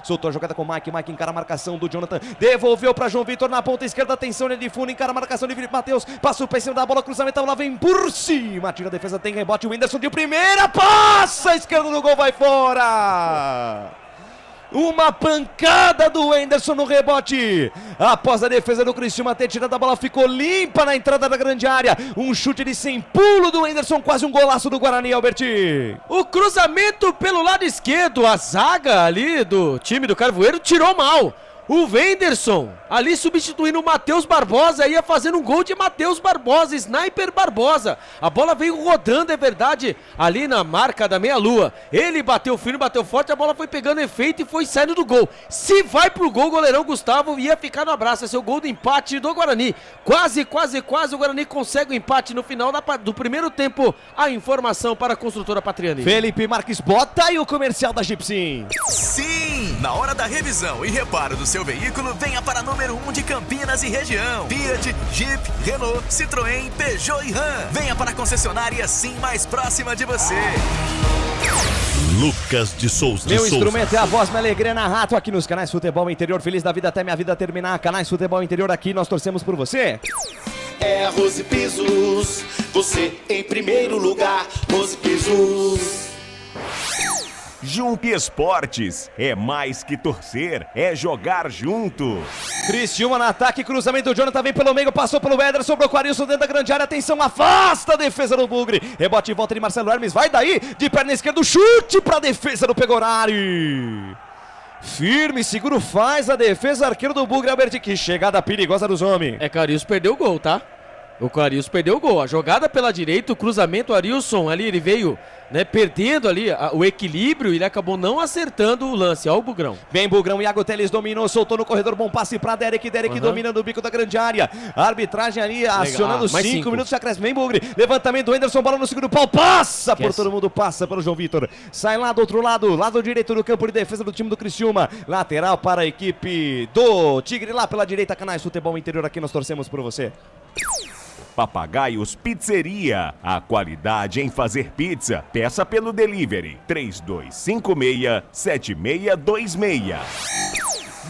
soltou a jogada com o Mike encara a marcação do Jonathan, devolveu para João Vitor na ponta esquerda, atenção, ele de fundo, encara a marcação de Felipe Matheus, passa o pé em cima da bola, cruzamento, a bola vem por cima, tira a defesa, tem rebote, o Whindersson de primeira, passa, a esquerda do gol, vai fora! Uma pancada do Whindersson no rebote. Após a defesa do Criciúma ter tirado a bola, ficou limpa na entrada da grande área. Um chute de sem pulo do Whindersson, quase um golaço do Guarani, Alberti. O cruzamento pelo lado esquerdo, a zaga ali do time do Carvoeiro tirou mal. O Wenderson, ali substituindo o Matheus Barbosa, ia fazendo um gol de Matheus Barbosa, Sniper Barbosa. A bola veio rodando, é verdade, ali na marca da meia-lua. Ele bateu firme, bateu forte, a bola foi pegando efeito e foi saindo do gol. Se vai pro gol, o goleirão Gustavo ia ficar no abraço. Esse é o gol do empate do Guarani. Quase o Guarani consegue o empate no final do primeiro tempo. A informação para a construtora Patriani. Felipe Marques, bota aí o comercial da Gipsim. Sim, na hora da revisão e reparo do seu veículo, venha para número 1 de Campinas e região. Fiat, Jeep, Renault, Citroën, Peugeot e Ram. Venha para a concessionária Sim mais próxima de você. Lucas de Souza. Meu instrumento é a voz Melegrena Rato aqui nos canais Futebol Interior. Feliz da vida até minha vida terminar. Canais Futebol Interior aqui, nós torcemos por você. É a Rose Pisos, você em primeiro lugar, Rose Pisos. Jump Esportes, é mais que torcer, é jogar junto. Criciúma no ataque, cruzamento do Jonathan, vem pelo meio, passou pelo Éder, sobrou com o Arilson dentro da grande área, atenção, afasta a defesa do Bugre, rebote e volta de Marcelo Hermes, vai daí, de perna esquerda, chute pra defesa do Pegorari. Firme, seguro, faz a defesa, arqueiro do Bugre, Albert, que chegada perigosa dos homens. É que o Arilson perdeu o gol, tá? O Arilson perdeu o gol, a jogada pela direita, o cruzamento, o Arilson ali, ele veio, né, perdendo ali o equilíbrio e ele acabou não acertando o lance, ó o Bugrão. Bem Bugrão, Iago Teles dominou, soltou no corredor, bom passe pra Derek dominando o bico da grande área, a arbitragem ali acionando 5 minutos de acréscimo, vem Bugre, levantamento do Anderson, bola no segundo pau, passa por todo mundo, passa pelo João Vitor, sai lá do outro lado, lado direito do campo de defesa do time do Criciúma, lateral para a equipe do Tigre, lá pela direita, Canais Futebol Interior, aqui nós torcemos por você. Papagaios Pizzeria, a qualidade em fazer pizza. Peça pelo delivery 3256-7626.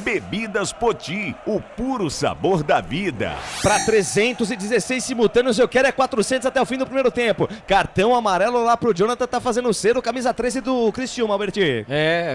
Bebidas Poti, o puro sabor da vida. Para 316 simultâneos, eu quero 400 até o fim do primeiro tempo. Cartão amarelo lá pro Jonathan, tá fazendo cero, camisa 13 do Criciúma, Alberti.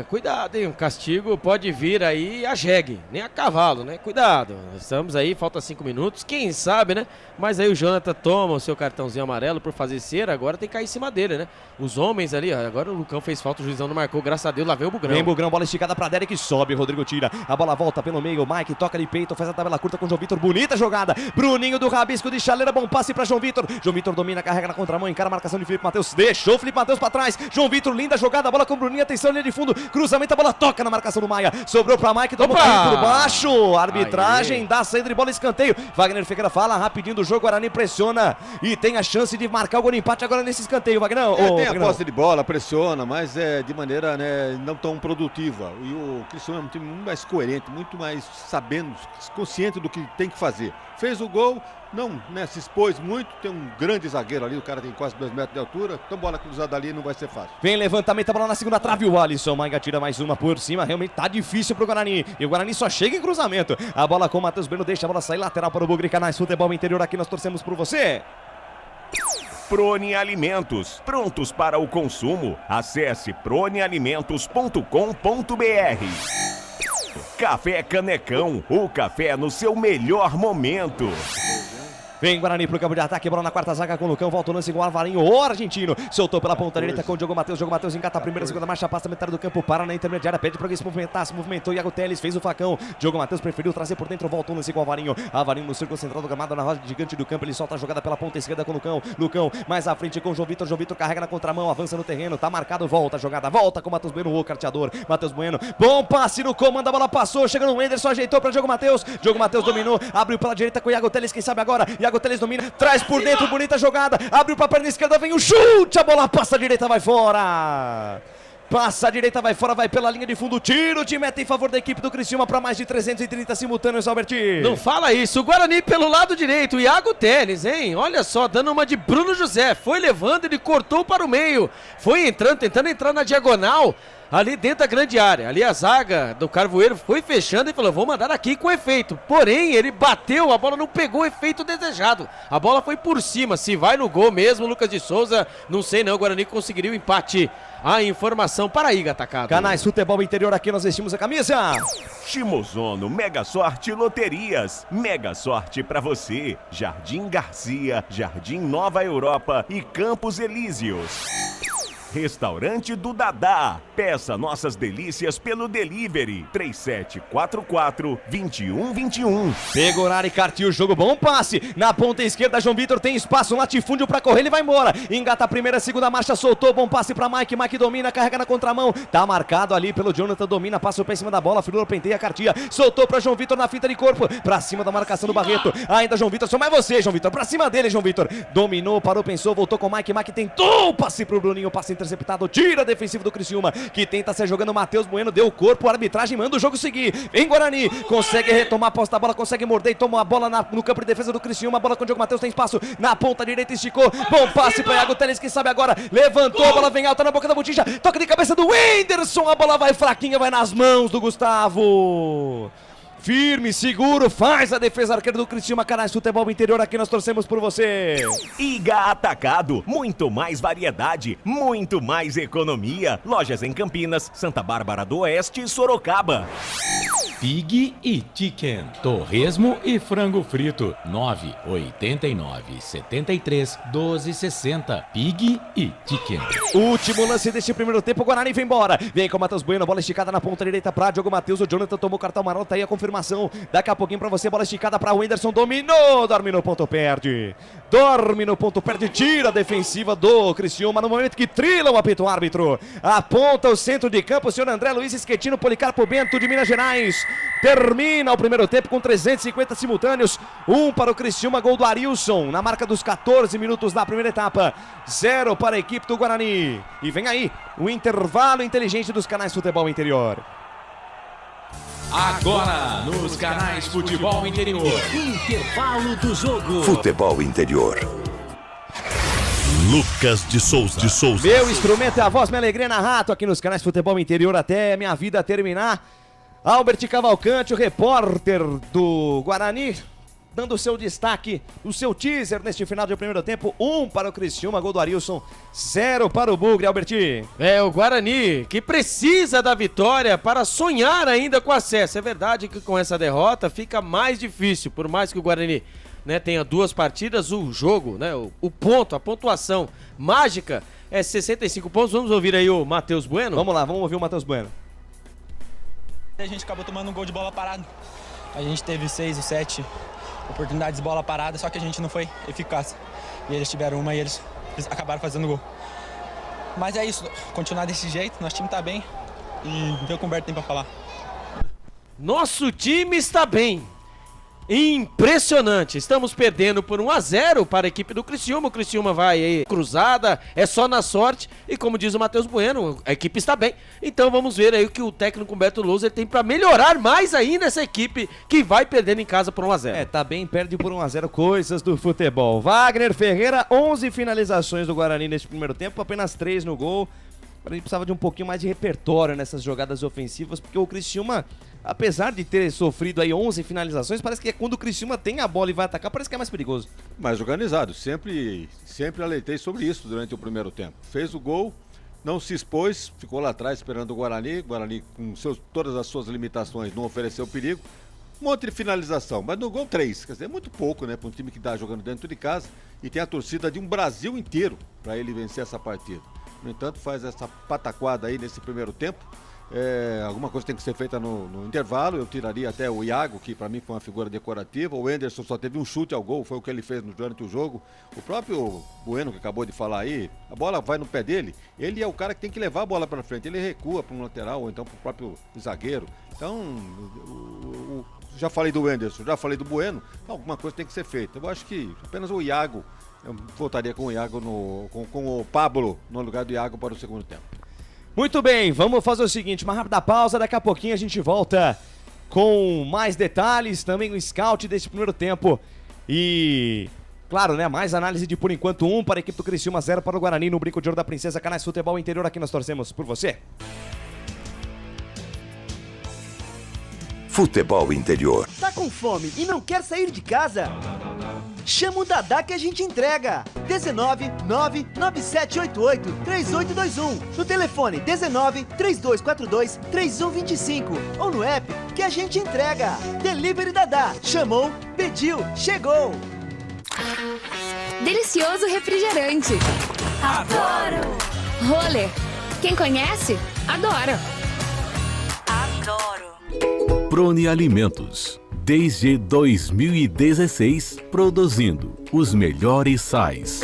Cuidado, hein, o castigo pode vir aí a jegue, nem a cavalo, né, cuidado. Estamos aí, falta 5 minutos, quem sabe, né, mas aí o Jonathan toma o seu cartãozinho amarelo por fazer cera, agora tem que cair em cima dele, né. Os homens ali, agora o Lucão fez falta, o juizão não marcou, graças a Deus, lá vem o Bugrão. Vem Bugrão, bola esticada pra Derek, sobe, Rodrigo tira. A bola volta pelo meio, Mike toca de peito, faz a tabela curta com o João Vitor, bonita jogada, Bruninho do Rabisco de Chaleira, bom passe pra João Vitor domina, carrega na contramão, encara a marcação de Felipe Matheus, deixou o Felipe Matheus pra trás, João Vitor, linda jogada, bola com o Bruninho, atenção, linha de fundo, cruzamento, a bola toca na marcação do Maia, sobrou pra Mike, tomou por baixo, arbitragem, dá saída de bola, escanteio, Wagner Ferreira fala rapidinho do jogo, Guarani pressiona e tem a chance de marcar o gol de empate agora nesse escanteio, Wagner. Tem a posse de bola, pressiona, mas é de maneira, né, não tão produtiva, e o Criciúma é um time muito mais coerente, muito mais sabendo, consciente do que tem que fazer. Fez o gol, não, né, se expôs muito, tem um grande zagueiro ali, o cara tem quase 2 metros de altura, então bola cruzada ali não vai ser fácil. Vem levantamento, a bola na segunda trave, o Alisson, Maiga tira mais uma por cima, realmente tá difícil pro Guarani, e o Guarani só chega em cruzamento, a bola com o Matheus Bueno, deixa a bola sair, lateral para o Bugre, Canais Futebol Interior, aqui nós torcemos por você. Prone Alimentos, prontos para o consumo, acesse pronealimentos.com.br. Café Canecão, o café no seu melhor momento. Vem Guarani pro campo de ataque, bola na quarta zaga com o Lucão, volta o lance com o Alvarinho, o argentino, soltou pela ponta direita com o Diogo Matheus engata a primeira, segunda marcha, passa a metade do campo, para na intermediária, pede para alguém se movimentar, se movimentou, Iago Teles fez o facão, Diogo Matheus preferiu trazer por dentro, voltou o lance com o Alvarinho no círculo central do gramado, na roda gigante do campo, ele solta a jogada pela ponta esquerda com o Lucão mais à frente com o João Vitor carrega na contramão, avança no terreno, tá marcado, volta a jogada, volta com o Matheus Bueno, o carteador, Matheus Bueno, bom passe no comando, a bola passou, chegando o Anderson, ajeitou para Diogo Matheus dominou, abriu pela direita com o Iago Teles, quem sabe agora, Iago Teles domina, traz por dentro, bonita jogada, abriu pra perna esquerda, vem o chute, a bola passa a direita, vai fora. Passa a direita, vai fora, vai pela linha de fundo, tiro de meta em favor da equipe do Criciúma para mais de 330 simultâneos, Alberti. Não fala isso, o Guarani pelo lado direito, Iago Teles, hein? Olha só, dando uma de Bruno José, foi levando, ele cortou para o meio, foi entrando, tentando entrar na diagonal, ali dentro da grande área, ali a zaga do Carvoeiro foi fechando e falou, vou mandar aqui com efeito, porém ele bateu, a bola não pegou o efeito desejado, a bola foi por cima, se vai no gol mesmo, Lucas de Souza, não sei não, o Guarani conseguiria o empate. A informação para Iga Atacado. Canais Futebol Interior, aqui nós vestimos a camisa. Shimozono, Mega Sorte Loterias, Mega Sorte pra você, Jardim Garcia, Jardim Nova Europa e Campos Elíseos. Restaurante do Dadá, peça nossas delícias pelo delivery 3744-2121. Pegorari, cartiu o jogo, bom passe, na ponta esquerda João Vitor tem espaço, um latifúndio pra correr, ele vai embora, engata a primeira, segunda marcha, soltou, bom passe pra Mike domina, carrega na contramão, tá marcado ali pelo Jonathan, domina, passa o pé em cima da bola, Firula penteia, cartia, soltou pra João Vitor na finta de corpo, pra cima da marcação do Barreto, ainda João Vitor, só mais você, João Vitor, pra cima dele, João Vitor, dominou, parou, pensou, voltou com o Mike tentou, passe pro Bruninho, passe interceptado, tira defensivo do Criciúma, que tenta ser jogando, Matheus Bueno, deu o corpo, a arbitragem manda o jogo seguir, vem Guarani, consegue retomar a posse da bola, consegue morder e toma a bola no campo de defesa do Criciúma, a bola com o Diogo Matheus, tem espaço, na ponta direita esticou, bom passe para Iago Teles, quem sabe agora, levantou, a bola vem alta na boca da botija, toca de cabeça do Whindersson, a bola vai fraquinha, vai nas mãos do Gustavo. firme, seguro, faz a defesa arqueira do Criciúma. Canais Futebol Interior, aqui nós torcemos por você. Iga Atacado, muito mais variedade, muito mais economia. Lojas em Campinas, Santa Bárbara do Oeste e Sorocaba. Pig e Chicken, torresmo e frango frito, 989 73 12 60. Pig e Chicken. Último lance deste primeiro tempo, o Guarani vem embora. Vem com o Matheus Bueno, bola esticada na ponta direita pra Diogo Matheus. O Jonathan tomou o cartão amarelo, tá aí a confirmação. Daqui a pouquinho pra você, bola esticada pra Wenderson, dominou, dorme no ponto, perde. Dorme no ponto, perde, tira a defensiva do Criciúma no momento que trila o apito árbitro. Aponta o centro de campo, o senhor André Luiz Schettino, Policarpo Bento de Minas Gerais. Termina o primeiro tempo com 350 simultâneos. 1 para o Criciúma, gol do Arilson na marca dos 14 minutos da primeira etapa. 0 para a equipe do Guarani. E vem aí o intervalo inteligente dos Canais Futebol Interior. Agora, nos Canais Futebol Interior. Intervalo do jogo. Futebol Interior. Lucas de Souza. Meu instrumento é a voz, minha alegria na rato aqui nos Canais Futebol Interior até minha vida terminar. Albert Cavalcante, o repórter do Guarani, dando o seu destaque, o seu teaser neste final de primeiro tempo. 1 para o Criciúma, gol do Arilson, 0 para o Bugre, Albert. É, o Guarani que precisa da vitória para sonhar ainda com acesso. É verdade que com essa derrota fica mais difícil, por mais que o Guarani, né, tenha 2 partidas, o jogo, né, o ponto, a pontuação mágica é 65 pontos. Vamos ouvir aí o Matheus Bueno? Vamos lá, vamos ouvir o Matheus Bueno. A gente acabou tomando um gol de bola parada. A gente teve 6 ou 7 oportunidades de bola parada, só que a gente não foi eficaz. E eles tiveram uma e eles acabaram fazendo gol. Mas é isso, continuar desse jeito, nosso time tá bem e ver o que o Humberto tem pra falar. Nosso time está bem. Impressionante, estamos perdendo por 1-0 para a equipe do Criciúma. O Criciúma vai aí cruzada, é só na sorte. E como diz o Matheus Bueno, a equipe está bem. Então vamos ver aí o que o técnico Humberto Louser tem para melhorar mais ainda essa equipe que vai perdendo em casa por 1-0. É, tá bem, perde por 1-0, coisas do futebol. Wagner Ferreira, 11 finalizações do Guarani neste primeiro tempo, apenas 3 no gol. A gente precisava de um pouquinho mais de repertório nessas jogadas ofensivas, porque o Criciúma, apesar de ter sofrido aí 11 finalizações, parece que é quando o Criciúma tem a bola e vai atacar, parece que é mais perigoso. Mais organizado, sempre alertei sobre isso durante o primeiro tempo. Fez o gol, não se expôs, ficou lá atrás esperando o Guarani com todas as suas limitações, não ofereceu perigo. Um monte de finalização, mas no gol 3, quer dizer, é muito pouco, né, para um time que está jogando dentro de casa e tem a torcida de um Brasil inteiro para ele vencer essa partida. No entanto, faz essa pataquada aí nesse primeiro tempo. Alguma coisa tem que ser feita no intervalo. Eu tiraria até o Iago, que para mim foi uma figura decorativa. O Enderson só teve um chute ao gol, foi o que ele fez durante o jogo. O próprio Bueno, que acabou de falar aí, a bola vai no pé dele, ele é o cara que tem que levar a bola para frente. Ele recua para um lateral ou então para o próprio zagueiro. Então, já falei do Enderson, já falei do Bueno, alguma coisa tem que ser feita. Eu acho que apenas o Iago, eu voltaria com o Iago, com o Pablo no lugar do Iago para o segundo tempo. Muito bem, vamos fazer o seguinte, uma rápida pausa, daqui a pouquinho a gente volta com mais detalhes, também o scout desse primeiro tempo e, claro, né, mais análise de por enquanto 1 para a equipe do Criciúma, 0 para o Guarani no Brinco de Ouro da Princesa. Canais Futebol Interior, aqui nós torcemos por você. Futebol Interior. Tá com fome e não quer sair de casa? Chama o Dadá que a gente entrega. 19 99788 3821. No telefone 19 3242 3125. Ou no app que a gente entrega. Delivery Dadá. Chamou, pediu, chegou. Delicioso refrigerante. Adoro. Roller. Quem conhece, adora. Adoro. Prone Alimentos. Desde 2016, produzindo os melhores sais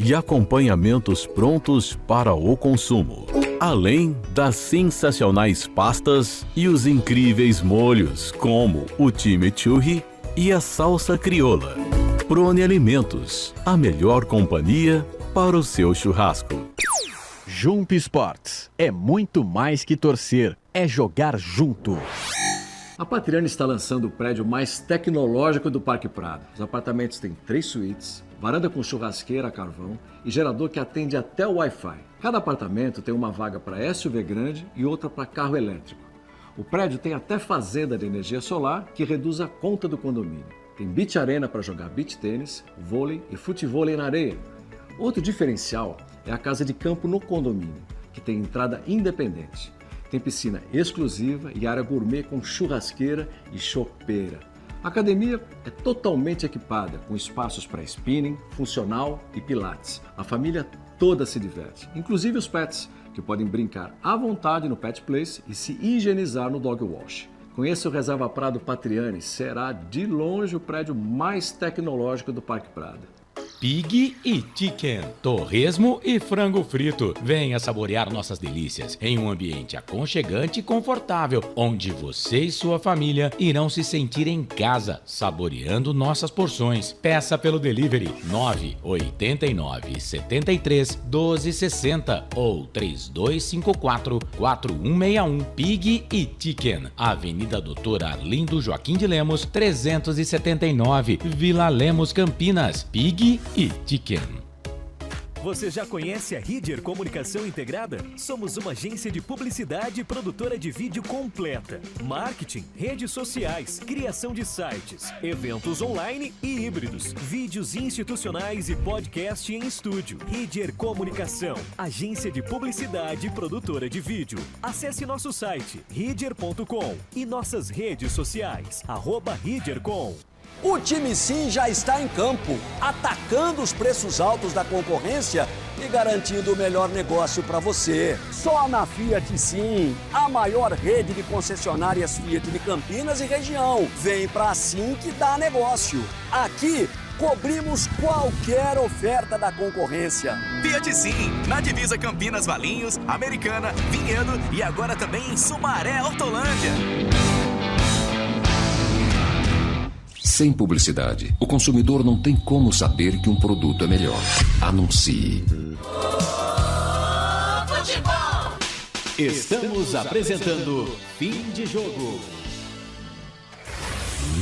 e acompanhamentos prontos para o consumo. Além das sensacionais pastas e os incríveis molhos, como o chimichurri e a salsa crioula. Prone Alimentos, a melhor companhia para o seu churrasco. Jump Sports é muito mais que torcer, é jogar junto. A Patriani está lançando o prédio mais tecnológico do Parque Prado. Os apartamentos têm 3 suítes, varanda com churrasqueira a carvão e gerador que atende até o Wi-Fi. Cada apartamento tem uma vaga para SUV grande e outra para carro elétrico. O prédio tem até fazenda de energia solar que reduz a conta do condomínio. Tem beach arena para jogar beach tênis, vôlei e futevôlei na areia. Outro diferencial é a casa de campo no condomínio, que tem entrada independente. Tem piscina exclusiva e área gourmet com churrasqueira e chopeira. A academia é totalmente equipada, com espaços para spinning, funcional e pilates. A família toda se diverte, inclusive os pets, que podem brincar à vontade no Pet Place e se higienizar no Dog Wash. Conheça o Reserva Prado Patriani, será de longe o prédio mais tecnológico do Parque Prado. Pig e Chicken, torresmo e frango frito. Venha saborear nossas delícias em um ambiente aconchegante e confortável, onde você e sua família irão se sentir em casa, saboreando nossas porções. Peça pelo delivery 989 73 12 60 ou 3254 4161. Pig e Chicken, Avenida Doutor Arlindo Joaquim de Lemos, 379, Vila Lemos, Campinas. Pig e Chicken. Você já conhece a Ridger Comunicação Integrada? Somos uma agência de publicidade e produtora de vídeo completa. Marketing, redes sociais, criação de sites, eventos online e híbridos, vídeos institucionais e podcast em estúdio. Ridger Comunicação, agência de publicidade e produtora de vídeo. Acesse nosso site ridger.com e nossas redes sociais, @ridgercom. O time Sim já está em campo, atacando os preços altos da concorrência e garantindo o melhor negócio para você. Só na Fiat Sim, a maior rede de concessionárias Fiat de Campinas e região. Vem pra Sim que dá negócio. Aqui, cobrimos qualquer oferta da concorrência. Fiat Sim, na divisa Campinas, Valinhos, Americana, Vinhedo e agora também em Sumaré, Hortolândia. Sem publicidade, o consumidor não tem como saber que um produto é melhor. Anuncie. Estamos apresentando Fim de Jogo.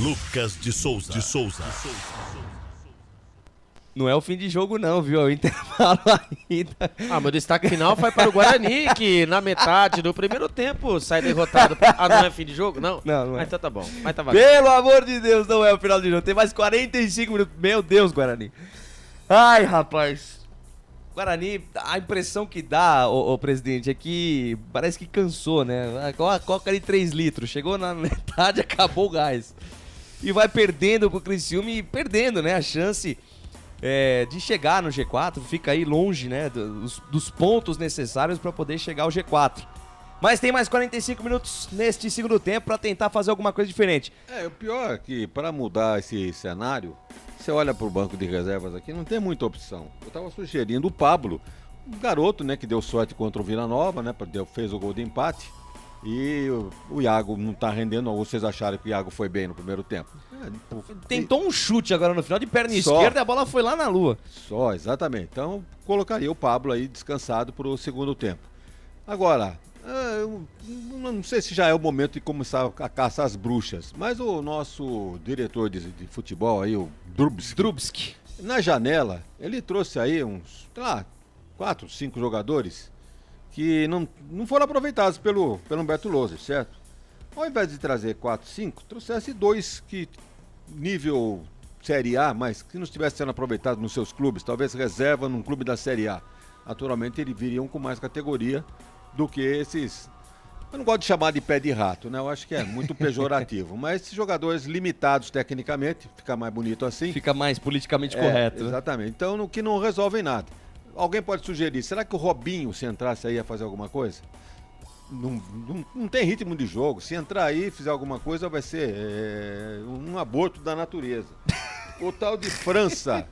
Lucas de Souza. Não é o fim de jogo não, viu? É o intervalo ainda. Meu destaque final vai para o Guarani, que na metade do primeiro tempo sai derrotado. Não é fim de jogo? Não? Não é. Então tá bom. Mas tá valendo. Pelo amor de Deus, não é o final de jogo. Tem mais 45 minutos. Meu Deus, Guarani. Ai, rapaz. Guarani, a impressão que dá, ô presidente, é que parece que cansou, né? A coca de 3 litros. Chegou na metade, acabou o gás. E vai perdendo pro Criciúma e perdendo, né? A chance... de chegar no G4, fica aí longe, né, dos pontos necessários para poder chegar ao G4. Mas tem mais 45 minutos neste segundo tempo para tentar fazer alguma coisa diferente. O pior é que para mudar esse cenário, você olha para o banco de reservas aqui, não tem muita opção. Eu estava sugerindo o Pablo, um garoto, né, que deu sorte contra o Vila Nova, né, fez o gol de empate. E o Iago não tá rendendo, ou vocês acharam que o Iago foi bem no primeiro tempo? Tentou um chute agora no final de perna esquerda e a bola foi lá na lua. Só, exatamente. Então colocaria o Pablo aí descansado pro segundo tempo. Agora, eu não sei se já é o momento de começar a caçar as bruxas, mas o nosso diretor de futebol aí, o Drubski, na janela, ele trouxe aí uns, 4, 5 jogadores que não foram aproveitados pelo Humberto Louser, certo? Ao invés de trazer 4, 5, trouxesse 2 que nível Série A, mas que não estivessem sendo aproveitados nos seus clubes, talvez reserva num clube da Série A. Naturalmente, eles viriam com mais categoria do que esses... Eu não gosto de chamar de pé de rato, né? Eu acho que é muito pejorativo, mas esses jogadores limitados tecnicamente, fica mais bonito assim. Fica mais politicamente correto. Exatamente. Então, que não resolvem nada. Alguém pode sugerir, será que o Robinho, se entrasse aí, ia fazer alguma coisa? Não tem ritmo de jogo. Se entrar aí e fizer alguma coisa, vai ser um aborto da natureza. O tal de França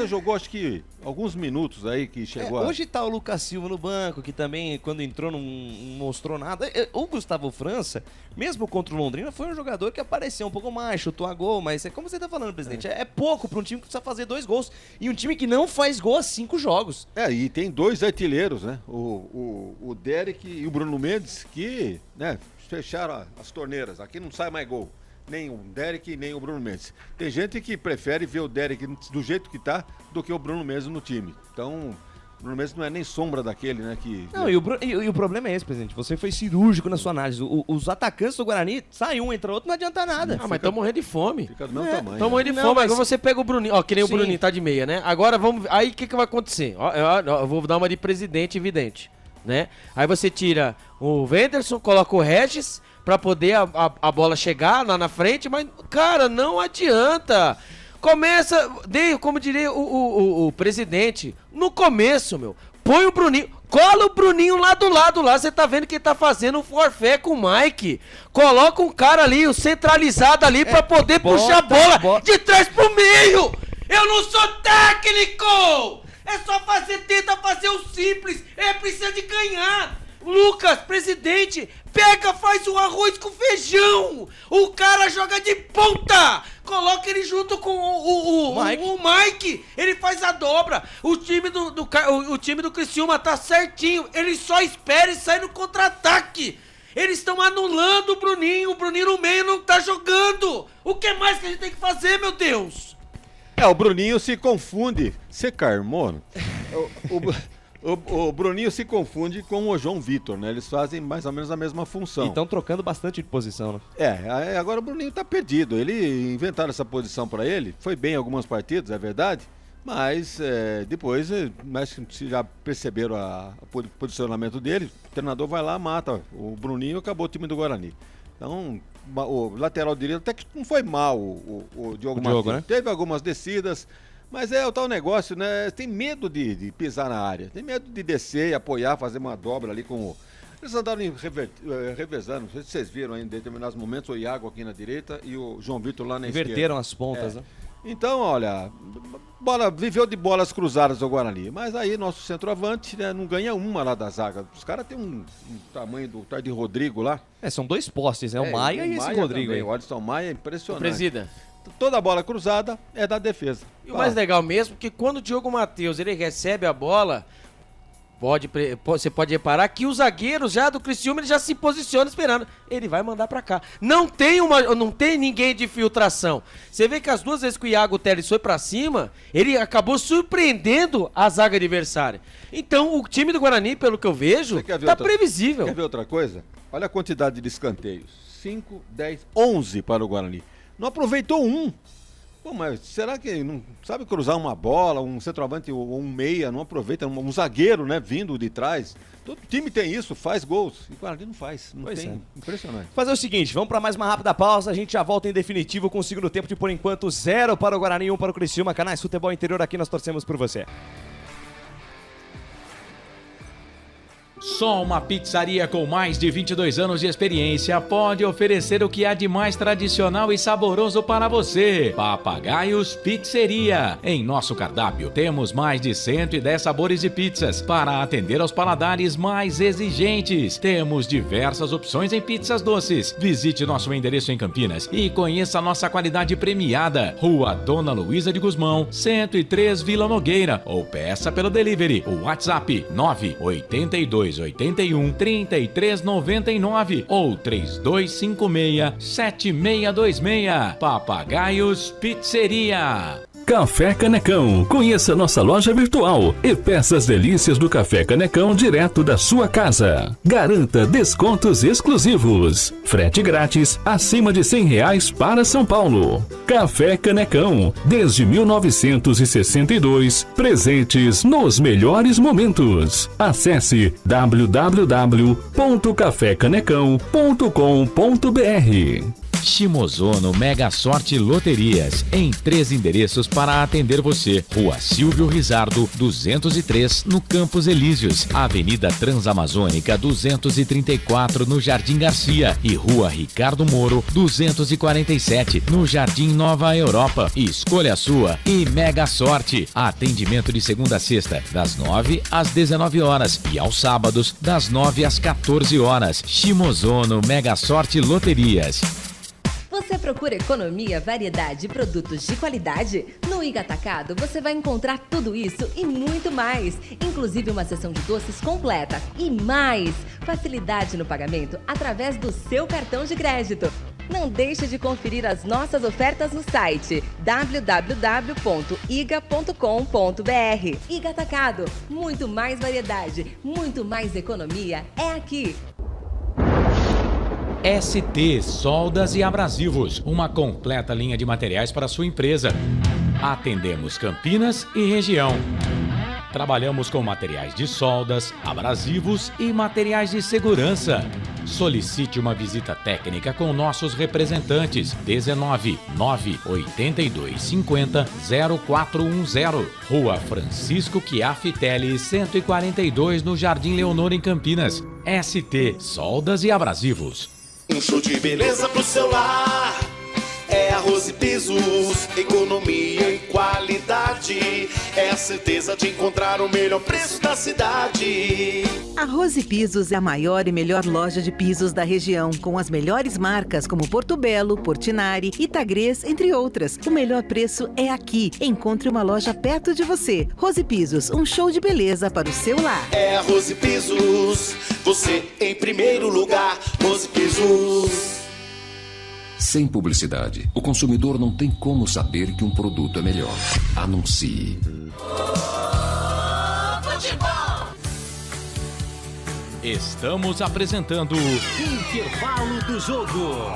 jogou acho que alguns minutos aí que chegou Hoje tá o Lucas Silva no banco, que também quando entrou não mostrou nada. O Gustavo França, mesmo contra o Londrina, foi um jogador que apareceu um pouco mais, chutou a gol, mas é como você tá falando, presidente, é pouco para um time que precisa fazer 2 gols. E um time que não faz gol há 5 jogos. E tem 2 artilheiros, né? O Derek e o Bruno Mendes, que, né, fecharam as torneiras. Aqui não sai mais gol. Nem o Derek, nem o Bruno Mendes. Tem gente que prefere ver o Derek do jeito que tá do que o Bruno Mendes no time. Então, Bruno Mendes não é nem sombra daquele, né? Não, e o problema é esse, presidente. Você foi cirúrgico na sua análise. Os atacantes do Guarani, sai um, entra outro, não adianta nada. Ah, mas estão morrendo de fome. Fica do mesmo tamanho. Estão morrendo de fome. Agora você pega o Bruninho. Ó, que nem o Bruninho tá de meia, né? Agora vamos. Aí o que vai acontecer? Ó, eu vou dar uma de presidente evidente, né? Aí você tira o Wenderson, coloca o Regis pra poder a bola chegar lá na frente, mas, cara, não adianta. Começa, como diria o presidente, no começo, meu, põe o Bruninho, cola o Bruninho lá do lado, lá, você tá vendo que ele tá fazendo um forfé com o Mike, coloca um cara ali, o centralizado ali, pra poder puxar a bola de trás pro meio, eu não sou técnico, é só tenta fazer o simples, precisa de ganhar. Lucas, presidente, pega, faz o arroz com feijão. O cara joga de ponta. Coloca ele junto com o Mike. Ele faz a dobra. O time do Criciúma tá certinho. Ele só espera e sai no contra-ataque. Eles estão anulando o Bruninho. O Bruninho no meio não tá jogando. O que mais que a gente tem que fazer, meu Deus? O Bruninho se confunde. Você Carmona? O Bruninho se confunde com o João Vitor, né? Eles fazem mais ou menos a mesma função. E estão trocando bastante de posição, né? Agora o Bruninho tá perdido. Ele inventaram essa posição pra ele. Foi bem em algumas partidas, é verdade. Mas depois, se já perceberam o posicionamento dele, o treinador vai lá, mata. O Bruninho acabou o time do Guarani. Então, o lateral direito até que não foi mal o Diogo Martins. Né? Teve algumas descidas. Mas o tal negócio, né? Tem medo de pisar na área. Tem medo de descer e apoiar, fazer uma dobra ali com o... Eles andaram revezando. Não sei se vocês viram aí em determinados momentos o Iago aqui na direita e o João Vitor lá na esquerda. Inverteram as pontas, né? Então, olha, viveu de bolas cruzadas o Guarani. Mas aí nosso centroavante, né, não ganha uma lá da zaga. Os caras têm um tamanho do tal de Rodrigo lá. São dois postes, né? O Maia e esse Rodrigo também. aí. O Alisson Maia é impressionante. Presida. Toda bola cruzada é da defesa. E o mais legal mesmo, que quando o Diogo Matheus ele recebe a bola, você pode reparar que os zagueiros já do Criciúma ele já se posiciona esperando. Ele vai mandar pra cá. Não tem ninguém de filtração. Você vê que as duas vezes que o Iago Teles foi pra cima, ele acabou surpreendendo a zaga adversária. Então o time do Guarani, pelo que eu vejo, tá previsível. Quer ver outra coisa? Olha a quantidade de escanteios. 5, 10, 11 para o Guarani. Não aproveitou um. Pô, mas será que não sabe cruzar uma bola, um centroavante ou um meia, não aproveita, um zagueiro, né, vindo de trás? Todo time tem isso, faz gols. E o Guarani não faz, não pois tem. Impressionante. Fazer o seguinte, vamos para mais uma rápida pausa, a gente já volta em definitivo com o segundo tempo de, por enquanto, 0 para o Guarani, 1 para o Criciúma. Canais Futebol Interior, aqui nós torcemos por você. Só uma pizzaria com mais de 22 anos de experiência pode oferecer o que há de mais tradicional e saboroso para você. Papagaios Pizzeria. Em nosso cardápio temos mais de 110 sabores de pizzas para atender aos paladares mais exigentes. Temos diversas opções em pizzas doces. Visite nosso endereço em Campinas e conheça a nossa qualidade premiada. Rua Dona Luísa de Guzmão, 103 Vila Nogueira, ou peça pelo delivery. O WhatsApp 98281 3399 ou 3256-7626. Papagaios Pizzeria. Café Canecão. Conheça nossa loja virtual e peça as delícias do Café Canecão direto da sua casa. Garanta descontos exclusivos. Frete grátis acima de R$100 para São Paulo. Café Canecão. Desde 1962, presentes nos melhores momentos. Acesse www.cafecanecão.com.br. Shimozono Mega Sorte Loterias, em 3 endereços para atender você. Rua Silvio Rizardo, 203, no Campos Elíseos. Avenida Transamazônica, 234, no Jardim Garcia. E Rua Ricardo Moro, 247, no Jardim Nova Europa. Escolha a sua e Mega Sorte. Atendimento de segunda a sexta, das 9 às 19 horas. E aos sábados, das 9 às 14 horas. Shimozono Mega Sorte Loterias. Você procura economia, variedade e produtos de qualidade? No Iga Atacado você vai encontrar tudo isso e muito mais, inclusive uma seção de doces completa e mais facilidade no pagamento através do seu cartão de crédito. Não deixe de conferir as nossas ofertas no site www.iga.com.br. Iga Atacado, muito mais variedade, muito mais economia é aqui. ST Soldas e Abrasivos, uma completa linha de materiais para a sua empresa. Atendemos Campinas e região. Trabalhamos com materiais de soldas, abrasivos e materiais de segurança. Solicite uma visita técnica com nossos representantes. 19 982 50 0410. Rua Francisco Chiaffitelli, 142, no Jardim Leonor, em Campinas. ST Soldas e Abrasivos. Um show de beleza pro seu lar. É arroz e pisos, economia e qualidade. É a certeza de encontrar o melhor preço da cidade. Arroz e Pisos é a maior e melhor loja de pisos da região, com as melhores marcas como Porto Belo, Portinari, Itagrês, entre outras. O melhor preço é aqui. Encontre uma loja perto de você. Arroz e Pisos, um show de beleza para o seu lar. É arroz e pisos, você em primeiro lugar. Arroz e pisos. Sem publicidade, o consumidor não tem como saber que um produto é melhor. Anuncie. Estamos apresentando Intervalo do jogo.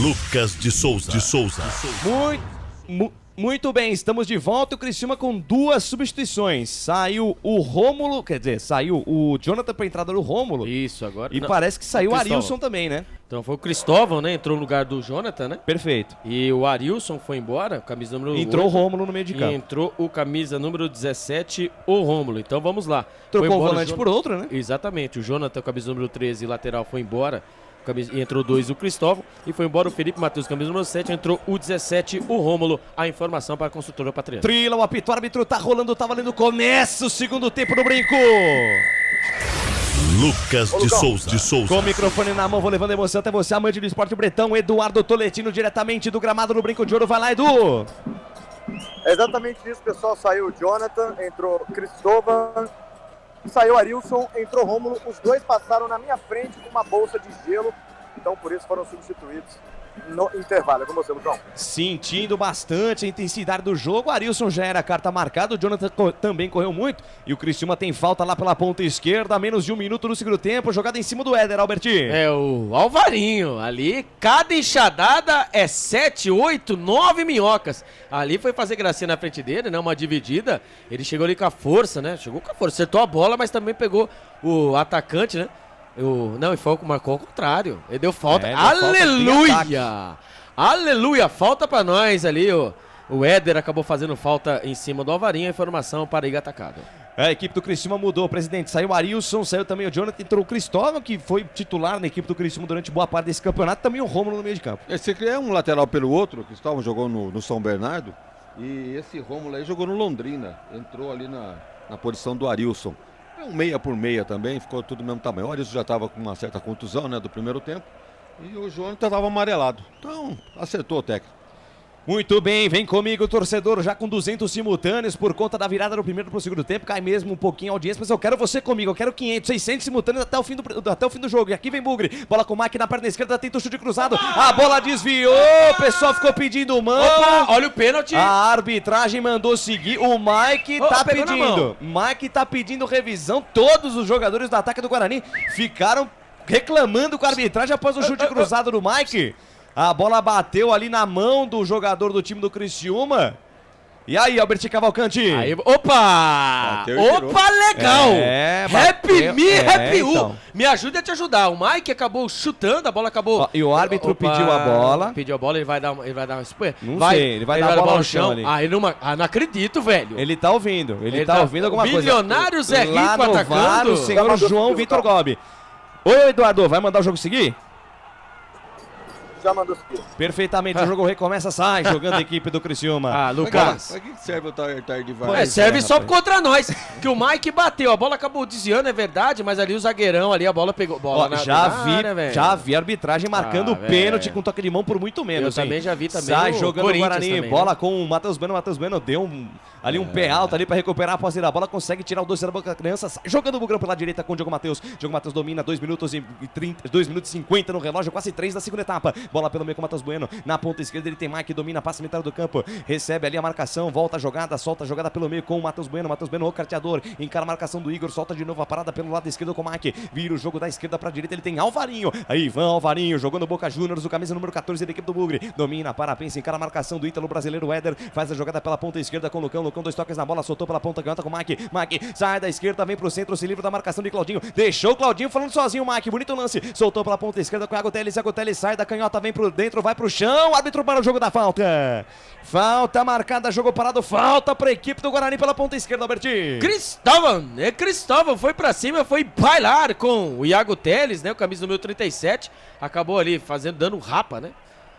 Lucas de Souza. Muito bem, estamos de volta. O Criciúma com 2 substituições. Saiu o Rômulo, quer dizer, saiu o Jonathan para a entrada do Rômulo. Isso, agora. E parece que saiu o Arilson também, né? Então foi o Cristóvão, né? Entrou no lugar do Jonathan, né? Perfeito. E o Arilson foi embora, camisa número 8. Entrou o Rômulo no meio de campo. E entrou o camisa número 17, o Rômulo. Então vamos lá. Trocou o volante por outro, né? Exatamente. O Jonathan, camisa número 13, lateral, foi embora. E entrou 2, o Cristóvão. E foi embora o Felipe Matheus, camisa número 7. Entrou o 17, o Rômulo. A informação para a construtora Patriana. Trila, o apito, o árbitro tá rolando, tá valendo. Começa o segundo tempo no Brinco. Lucas de Souza. Com o microfone na mão, vou levando a emoção até você, amante do esporte bretão. Eduardo Toletino, diretamente do gramado no Brinco de Ouro. Vai lá, Edu. É exatamente isso, pessoal. Saiu o Jonathan, entrou Cristóvão, saiu Arilson, entrou Rômulo. Os dois passaram na minha frente com uma bolsa de gelo, então por isso foram substituídos no intervalo. É com você, Lucão. Sentindo bastante a intensidade do jogo. O Arilson já era carta marcada, o Jonathan também correu muito. E o Criciúma tem falta lá pela ponta esquerda, menos de 1 minuto no segundo tempo. Jogada em cima do Éder, Alberti. É o Alvarinho. Ali, cada enxadada é 7, 8, 9 minhocas. Ali foi fazer gracinha na frente dele, né? Uma dividida. Ele chegou ali com a força, né? Chegou com a força, acertou a bola, mas também pegou o atacante, né? Não, e foi marcou ao contrário. Ele deu falta. Aleluia! Aleluia! Falta pra nós ali. O Éder acabou fazendo falta em cima do Alvarinho. A informação para Iga Atacado. A equipe do Criciúma mudou, presidente. Saiu o Arilson, saiu também o Jonathan, entrou o Cristóvão, que foi titular na equipe do Criciúma durante boa parte desse campeonato. Também o Rômulo no meio de campo. Esse aqui é um lateral pelo outro. O Cristóvão jogou no São Bernardo. E esse Rômulo aí jogou no Londrina. Entrou ali na posição do Arilson. É um meia por meia também, ficou tudo do mesmo tamanho. O Arilson já estava com uma certa contusão, né, do primeiro tempo. E o Jonathan estava amarelado. Então, acertou o técnico. Muito bem, vem comigo, torcedor, já com 200 simultâneos por conta da virada do primeiro pro segundo tempo. Cai mesmo um pouquinho a audiência, mas eu quero você comigo. Eu quero 500, 600 simultâneos até o fim do jogo. E aqui vem Bugre, bola com o Mike na perna esquerda, tenta o chute cruzado. A bola desviou, o pessoal ficou pedindo mão. Opa, olha o pênalti. A arbitragem mandou seguir, o Mike tá pedindo. Mike tá pedindo revisão. Todos os jogadores do ataque do Guarani ficaram reclamando com a arbitragem após o chute cruzado do Mike. A bola bateu ali na mão do jogador do time do Criciúma. E aí, Albert Cavalcante? Aí, opa! Opa, legal! Happy me, happy you! Então. Me ajuda a te ajudar. O Mike acabou chutando, a bola acabou... E o árbitro pediu a bola. Pediu a bola, ele vai dar uma... Não sei, ele vai dar a bola no chão ali. Não acredito, velho. Ele tá ouvindo, ele tá ouvindo alguma coisa. Milionário Zé Rico lá no atacando. VAR, o senhor João Vitor Gobi. Oi, Eduardo, vai mandar o jogo seguir? já mandou subir. Perfeitamente, o jogo recomeça, sai jogando a equipe do Criciúma. Ah, Lucas. Pra que serve o tarde vai? Serve só contra nós. Que o Mike bateu, a bola acabou desviando, é verdade, mas ali o zagueirão ali, a bola pegou. Bola Já vi a arbitragem marcando pênalti com toque de mão por muito menos. Eu também já vi também. Sai jogando o Guarani, também, bola né? com o Matheus Bueno. Matheus Bueno deu um pé alto ali pra recuperar a posse da bola, consegue tirar o 2 da boca da criança, sai jogando o Bugrão pela direita com o Diogo Matheus. Diogo Matheus domina, 2 minutos e 50 no relógio, quase 3 da segunda etapa. Bola pelo meio com o Matheus Bueno, na ponta esquerda ele tem Mike, domina, passa metade do campo, recebe ali a marcação, volta a jogada, solta a jogada pelo meio com o Matheus Bueno, o carteador, encara a marcação do Igor, solta de novo a parada pelo lado esquerdo com o Mike, vira o jogo da esquerda pra direita, ele tem Alvarinho, aí Ivan Alvarinho, jogando Boca Juniors, o camisa número 14 da equipe do Bugre, domina, para, pensa, encara a marcação do Ítalo brasileiro, Éder, faz a jogada pela ponta esquerda com o Lucão, 2 toques na bola, soltou pela ponta canhota com o Mike, sai da esquerda, vem pro centro, se livra da marcação de Claudinho, deixou o Claudinho falando sozinho, Mike, bonito lance, soltou pela ponta esquerda com o Iago Teles sai da canhota, vem pro dentro, vai pro chão, árbitro para o jogo da falta. Falta marcada, jogo parado, falta pra equipe do Guarani pela ponta esquerda, Albertinho. Cristóvão foi pra cima, foi bailar com o Iago Teles, né, o camisa número 37, acabou ali dando rapa, né,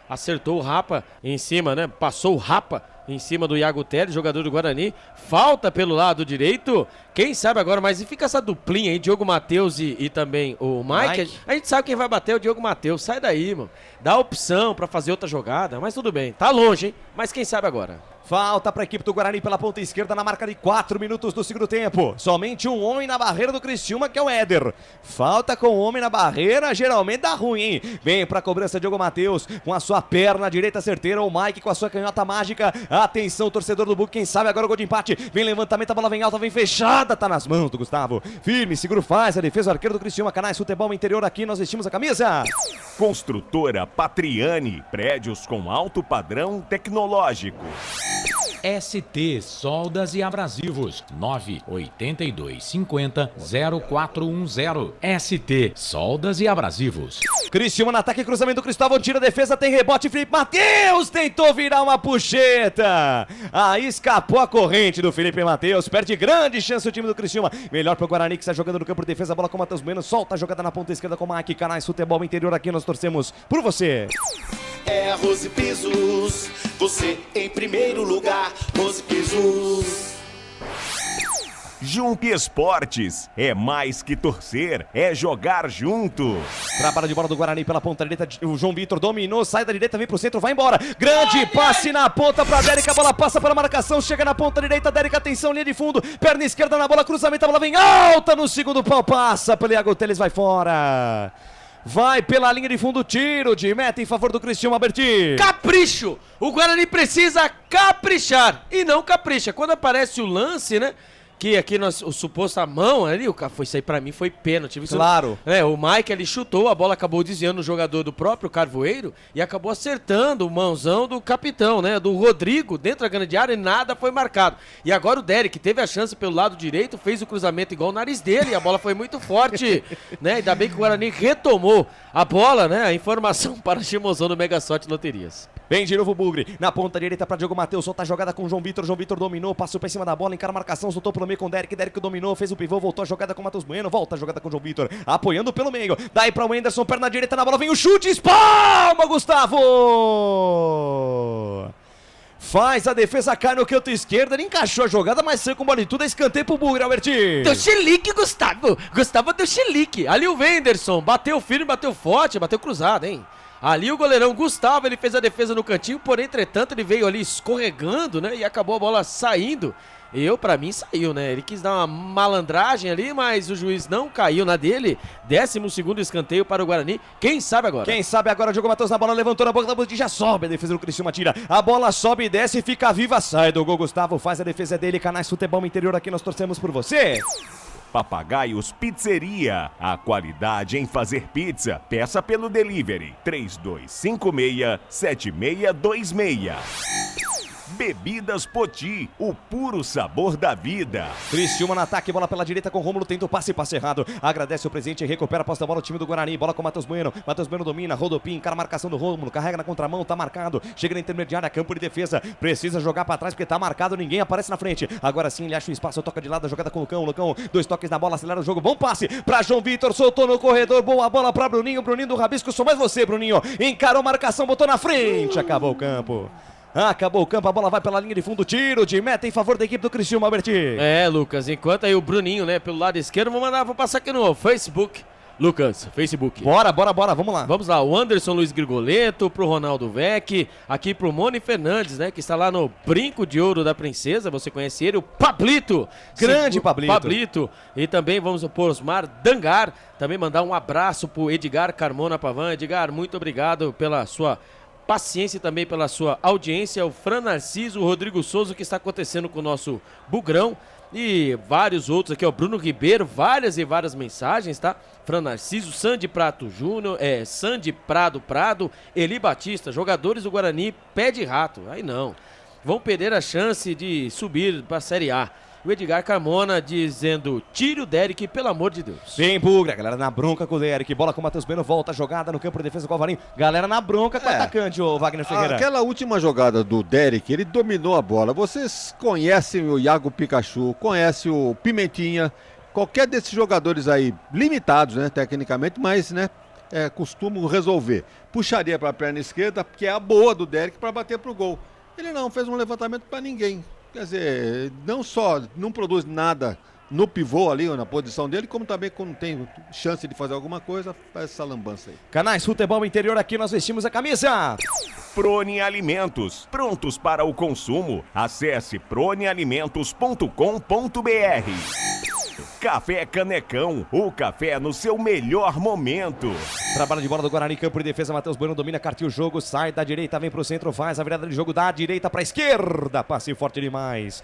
acertou o rapa em cima, né, passou o rapa em cima do Iago Teles, jogador do Guarani, falta pelo lado direito, quem sabe agora, mas e fica essa duplinha aí, Diogo Matheus e também o Mike. A gente sabe quem vai bater é o Diogo Matheus, sai daí, mano, dá opção pra fazer outra jogada, mas tudo bem, tá longe, hein, mas quem sabe agora. Falta para a equipe do Guarani pela ponta esquerda na marca de 4 minutos do segundo tempo. Somente um homem na barreira do Criciúma, que é o Éder. Falta com o homem na barreira, geralmente dá ruim, hein? Vem para a cobrança Diogo Matheus com a sua perna direita certeira. O Mike com a sua canhota mágica. Atenção, torcedor do Bug, quem sabe agora o gol de empate. Vem levantamento, a bola vem alta, vem fechada, tá nas mãos do Gustavo. Firme, seguro, faz a defesa, o arqueiro do Criciúma. Canais Futebol Interior, aqui nós vestimos a camisa. Construtora Patriani, prédios com alto padrão tecnológico. ST Soldas e Abrasivos 98250-0410. ST Soldas e Abrasivos. Criciúma no ataque, cruzamento do Cristóvão, tira a defesa, tem rebote, Felipe Matheus tentou virar uma puxeta, aí escapou a corrente do Felipe Matheus, perde grande chance o time do Criciúma, melhor pro Guarani que está jogando no campo de defesa, bola com o Matheus Bueno, solta a jogada na ponta esquerda com o Mike. Canais Futebol Interior, aqui nós torcemos por você. É Rose Pisos, você em primeiro lugar, Rose Pisos. Jump Esportes, é mais que torcer, é jogar junto. Trabalho de bola do Guarani pela ponta direita, o João Vitor dominou, sai da direita, vem pro centro, vai embora. Grande passe na ponta pra Dérica, a bola passa pela marcação, chega na ponta direita, Dérica, atenção, linha de fundo, perna esquerda na bola, cruzamento, a bola vem alta no segundo pau, passa pelo Iago Teles, vai fora. Vai pela linha de fundo, tiro de meta em favor do Criciúma, Berti. Capricho! O Guarani precisa caprichar e não capricha. Quando aparece o lance, né? Que aqui o suposto a mão ali, isso aí pra mim foi pênalti. Claro. O Mike ali chutou, a bola acabou desviando o jogador do próprio Carvoeiro e acabou acertando o mãozão do capitão, né? Do Rodrigo, dentro da grande área e nada foi marcado. E agora o Derek teve a chance pelo lado direito, fez o cruzamento igual o nariz dele e a bola foi muito forte, né? Ainda bem que o Guarani retomou a bola, né? A informação para o Chimozão do Mega Sorte Loterias. Vem de novo o Bugre, na ponta direita para Diogo Matheus, solta a jogada com o João Vitor dominou, passou por cima da bola, encara a marcação, soltou pelo meio com o Derek dominou, fez o pivô, voltou a jogada com o Matheus Bueno, volta a jogada com o João Vitor, apoiando pelo meio, daí para o Anderson, perna direita na bola, vem o chute, espalma, Gustavo! Faz a defesa, cai no canto esquerdo, ele encaixou a jogada, mas saiu com bola e tudo, é escanteio pro Bugre, Albertinho. Deu chilique, Gustavo deu chilique, ali o Wenderson, bateu firme, bateu forte, bateu cruzado, hein? Ali o goleirão Gustavo, ele fez a defesa no cantinho, porém, entretanto, ele veio ali escorregando, né? E acabou a bola saindo. Pra mim, saiu, né? Ele quis dar uma malandragem ali, mas o juiz não caiu na dele. 12º escanteio para o Guarani. Quem sabe agora? Quem sabe agora, Diogo Matheus na bola, levantou na boca da bola, já sobe a defesa do Criciúma, tira. A bola sobe e desce, fica viva, sai do gol, Gustavo, faz a defesa dele. Canais Futebol Interior, aqui nós torcemos por você. Papagaios Pizzeria, a qualidade em fazer pizza. Peça pelo delivery 3256-7626. Bebidas Poti, o puro sabor da vida. Criciúma no ataque, bola pela direita com o Rômulo, tenta o passe errado. Agradece o presente e recupera a posse da bola o time do Guarani. Bola com o Matheus Bueno. Matheus Bueno domina, rodopia, encara a marcação do Rômulo, carrega na contramão, tá marcado. Chega na intermediária, campo de defesa. Precisa jogar pra trás porque tá marcado, ninguém aparece na frente. Agora sim, ele acha o espaço, toca de lado, a jogada com o Lucão. Lucão, 2 toques na bola, acelera o jogo. Bom passe pra João Vitor, soltou no corredor. Boa bola pra Bruninho. Bruninho do Rabisco, sou mais você, Bruninho. Encarou a marcação, botou na frente. Acabou o campo. Acabou o campo, a bola vai pela linha de fundo, tiro de meta em favor da equipe do Criciúma, Alberti. Lucas, enquanto aí o Bruninho, né, pelo lado esquerdo, vou passar aqui no Facebook. Lucas, Facebook. Bora, vamos lá. Vamos lá, o Anderson Luiz Grigoleto, pro Ronaldo Vec, aqui pro Moni Fernandes, né, que está lá no Brinco de Ouro da Princesa, você conhece ele, o Pablito. Grande Pablito. Pablito. E também vamos pro Osmar Dangar, também mandar um abraço pro Edgar Carmona Pavan. Edgar, muito obrigado pela sua paciência e também pela sua audiência. O Fran Narciso, o Rodrigo Souza, o que está acontecendo com o nosso Bugrão e vários outros aqui, ó, Bruno Ribeiro, várias e várias mensagens, tá? Fran Narciso, Sandy Prato Júnior, Sandy Prado, Eli Batista, jogadores do Guarani, pé de rato, aí não, vão perder a chance de subir para a Série A. O Edgar Carmona dizendo, tire o Derek, pelo amor de Deus. Vem Bugre, a galera na bronca com o Derek, bola com o Matheus Bueno, volta a jogada no campo de defesa com o Alvarinho. Galera na bronca com o atacante, o Wagner Ferreira. Aquela última jogada do Derek, ele dominou a bola. Vocês conhecem o Iago Pikachu, conhecem o Pimentinha, qualquer desses jogadores aí, limitados, né, tecnicamente, mas, né, costumam resolver. Puxaria para a perna esquerda, que é a boa do Derek, para bater pro gol. Ele não fez um levantamento para ninguém. Quer dizer, não só não produz nada no pivô ali, ou na posição dele, como também quando tem chance de fazer alguma coisa, faz essa lambança aí. Canais Futebol Interior, aqui nós vestimos a camisa. Prone Alimentos, prontos para o consumo. Acesse pronealimentos.com.br. Café Canecão, o café no seu melhor momento. Trabalho de bola do Guarani, campo de defesa, Matheus Bueno domina, cartea o jogo, sai da direita, vem pro centro, faz a virada de jogo da direita pra esquerda, passe forte demais,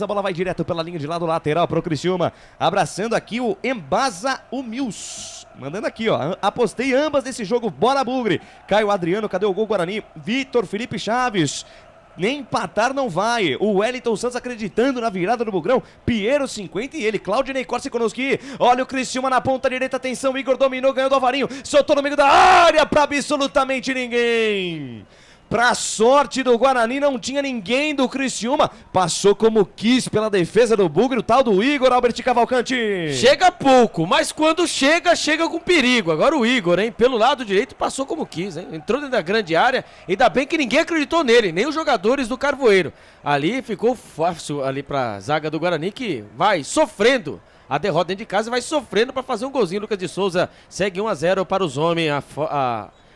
a bola vai direto pela linha de lado lateral pro Criciúma, abraçando aqui o Embasa Humils. Mandando aqui, ó, apostei ambas nesse jogo, bora Bugre. Caio Adriano, cadê o gol Guarani? Vitor Felipe Chaves. Nem empatar não vai. O Wellington Santos acreditando na virada do Bugrão. Piero 50 e ele. Claudinei Corsi conosco. Olha o Criciúma na ponta direita. Atenção, Igor dominou, ganhou do Alvarinho. Soltou no meio da área pra absolutamente ninguém. Pra sorte do Guarani, não tinha ninguém do Criciúma. Passou como quis pela defesa do Bugre, o tal do Igor Albert Cavalcante. Chega pouco, mas quando chega com perigo. Agora o Igor, hein, pelo lado direito, passou como quis, hein. Entrou dentro da grande área, ainda bem que ninguém acreditou nele, nem os jogadores do Carvoeiro. Ali ficou fácil ali pra zaga do Guarani, que vai sofrendo a derrota dentro de casa e vai sofrendo pra fazer um golzinho. Lucas de Souza segue 1-0 para os homens.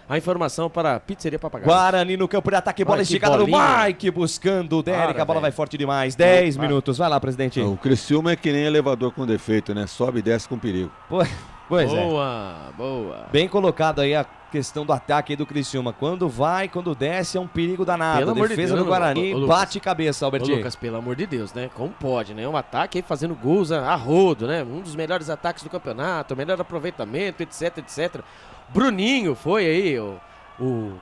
A informação para a Pizzeria Papagaio. Guarani no campo de ataque, bola esticada do Mike, buscando o Derek, a bola vai forte demais, 10 minutos, vai lá, presidente. O Criciúma é que nem elevador com defeito, né, sobe e desce com perigo. Pois boa. Bem colocado aí a questão do ataque aí do Criciúma, quando vai, quando desce é um perigo danado. Pelo amor defesa de Deus, do Guarani bate cabeça, Albertinho. Lucas, pelo amor de Deus, né, como pode, né, um ataque aí fazendo gols a rodo, né, um dos melhores ataques do campeonato, melhor aproveitamento, etc. Bruninho foi aí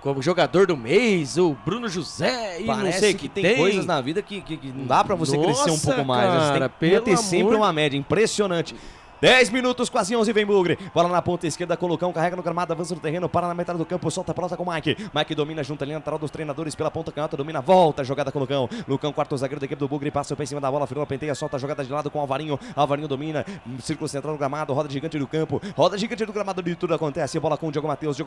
como jogador do mês, o Bruno José e parece não sei que tem coisas na vida que não dá pra você crescer um pouco mais, cara, você tem que ter sempre uma média, impressionante. 10 minutos, quase 11, vem Bugre. Bola na ponta esquerda com o Lucão, carrega no gramado, avança no terreno, para na metade do campo, solta a pelota com o Mike. Mike domina junto ali, lateral dos treinadores pela ponta canhota, domina, volta a jogada com o Lucão. Lucão, quarto zagueiro da equipe do Bugre, passa o pé em cima da bola, virou a penteia, solta a jogada de lado com o Alvarinho. Alvarinho domina, círculo central no gramado, roda gigante do campo, roda gigante do gramado, de tudo acontece. Bola com o Diogo Matheus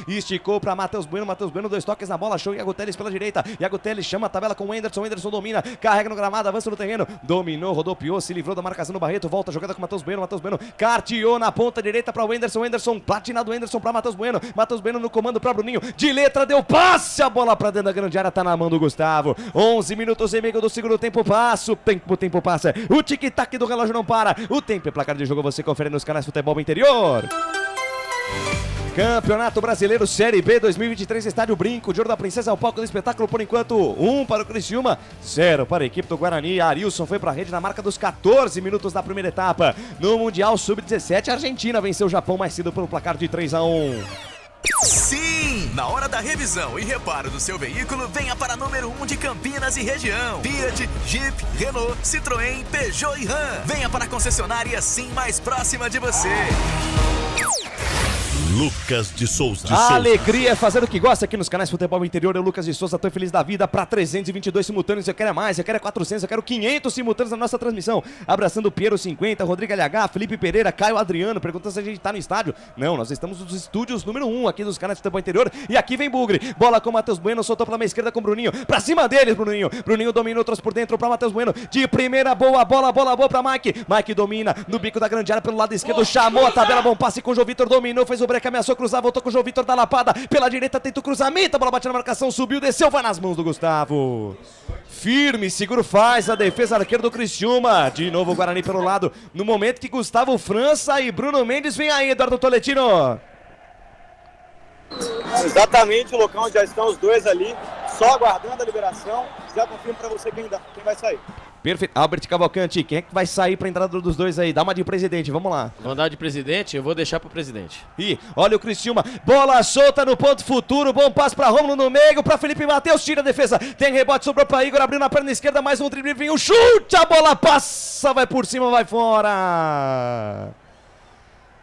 esticou para Matheus Bueno, 2 toques na bola, show, Iago Teles pela direita. Iago Teles chama a tabela com o Anderson domina, carrega no gramado, avança no terreno, dominou, rodopiou, se livrou da marcação do Barreto, volta a jogada com o Matheus Bueno, carteou na ponta direita para o Anderson, platinado Anderson para Matheus Bueno no comando para Bruninho, de letra deu passe, a bola para dentro da grande área, tá na mão do Gustavo. 11 minutos e meio do segundo tempo, passa, o tempo passa, o tic-tac do relógio não para, o tempo e placar de jogo você confere nos canais Futebol Interior. Campeonato Brasileiro Série B 2023, Estádio Brinco de Ouro da Princesa, ao palco do espetáculo, por enquanto 1 para o Criciúma, 0 para a equipe do Guarani. Arilson foi para a rede na marca dos 14 minutos da primeira etapa. No Mundial Sub-17, a Argentina venceu o Japão mais cedo pelo placar de 3-1. Sim! Na hora da revisão e reparo do seu veículo, venha para número 1 de Campinas e região. Fiat, Jeep, Renault, Citroën, Peugeot e Ram. Venha para a concessionária Sim mais próxima de você. Lucas de Souza. A alegria é fazer o que gosta aqui nos canais Futebol Interior. Eu, Lucas de Souza, tô feliz da vida para 322 simultâneos. Eu quero é mais, eu quero é 400, eu quero 500 simultâneos na nossa transmissão. Abraçando o Piero 50, Rodrigo LH, Felipe Pereira, Caio Adriano, perguntando se a gente tá no estádio. Não, nós estamos nos estúdios número 1 aqui dos canais Futebol Interior. E aqui vem Bugre, bola com o Matheus Bueno, soltou pela meia esquerda com o Bruninho. Pra cima deles, Bruninho. Bruninho dominou, trouxe por dentro pra Matheus Bueno. De primeira, boa bola boa pra Mike. Mike domina no bico da grande área pelo lado esquerdo, chamou a tabela, bom passe com o João Vitor, dominou, fez o break, ameaçou cruzar, voltou com o João Vitor da lapada, pela direita tenta o cruzamento, a bola bate na marcação, subiu, desceu, vai nas mãos do Gustavo. Firme, seguro faz a defesa arqueiro do Criciúma. De novo o Guarani pelo lado, no momento que Gustavo França e Bruno Mendes vem aí, Eduardo Toletino. Exatamente o local onde já estão os dois ali, só aguardando a liberação. Já confirmo pra você quem vai sair. Perfeito. Albert Cavalcante, quem é que vai sair pra entrada dos dois aí? Dá uma de presidente, vamos lá. Vou dar de presidente, eu vou deixar pro presidente. E olha o Criciúma, bola solta no ponto futuro, bom passe pra Rômulo no meio, pra Felipe Matheus, tira a defesa, tem rebote, sobrou pra Igor, abriu na perna esquerda, mais um drible, vem o chute, a bola passa, vai por cima, vai fora.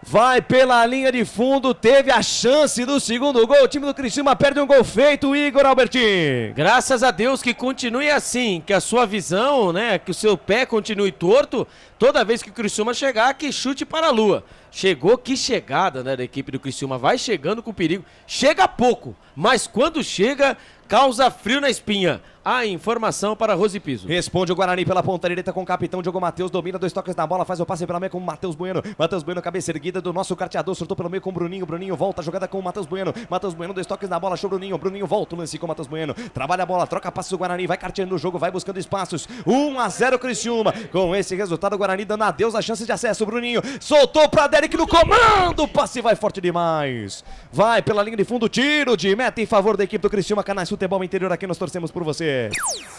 Vai pela linha de fundo, teve a chance do segundo gol, o time do Criciúma perde um gol feito, Igor Albertin. Graças a Deus que continue assim, que a sua visão, né, que o seu pé continue torto, toda vez que o Criciúma chegar, que chute para a lua. Chegou, que chegada, né, da equipe do Criciúma, vai chegando com perigo, chega pouco, mas quando chega, causa frio na espinha. A informação para Rose Piso. Responde o Guarani pela ponta direita com o capitão Diogo Matheus, domina 2 toques na bola, faz o passe pela meia com o Matheus Bueno. Matheus Bueno, cabeça erguida do nosso carteador, soltou pelo meio com o Bruninho. Bruninho volta, jogada com o Matheus Bueno. Matheus Bueno, 2 toques na bola, achou o Bruninho. Bruninho volta o lance com o Matheus Bueno. Trabalha a bola, troca passos do Guarani, vai carteando o jogo, vai buscando espaços. 1-0 Criciúma. Com esse resultado, o Guarani dando adeus a chance de acesso. O Bruninho soltou pra Derek no comando, o passe vai forte demais. Vai pela linha de fundo, tiro de meta em favor da equipe do Criciúma. Canais Futebol Interior, aqui nós torcemos por você.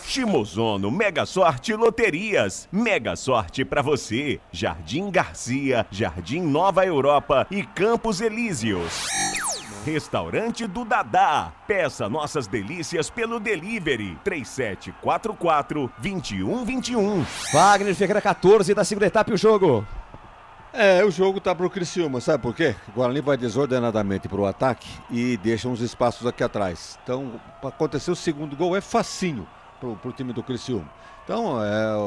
Chimozono Mega Sorte Loterias. Mega sorte pra você. Jardim Garcia, Jardim Nova Europa e Campos Elíseos. Restaurante do Dadá. Peça nossas delícias pelo delivery 3744-2121. Wagner Ferreira, 14 da segunda etapa e o jogo. O jogo tá pro Criciúma, sabe por quê? O Guarani vai desordenadamente pro ataque e deixa uns espaços aqui atrás. Então, para acontecer o segundo gol é facinho pro time do Criciúma. Então,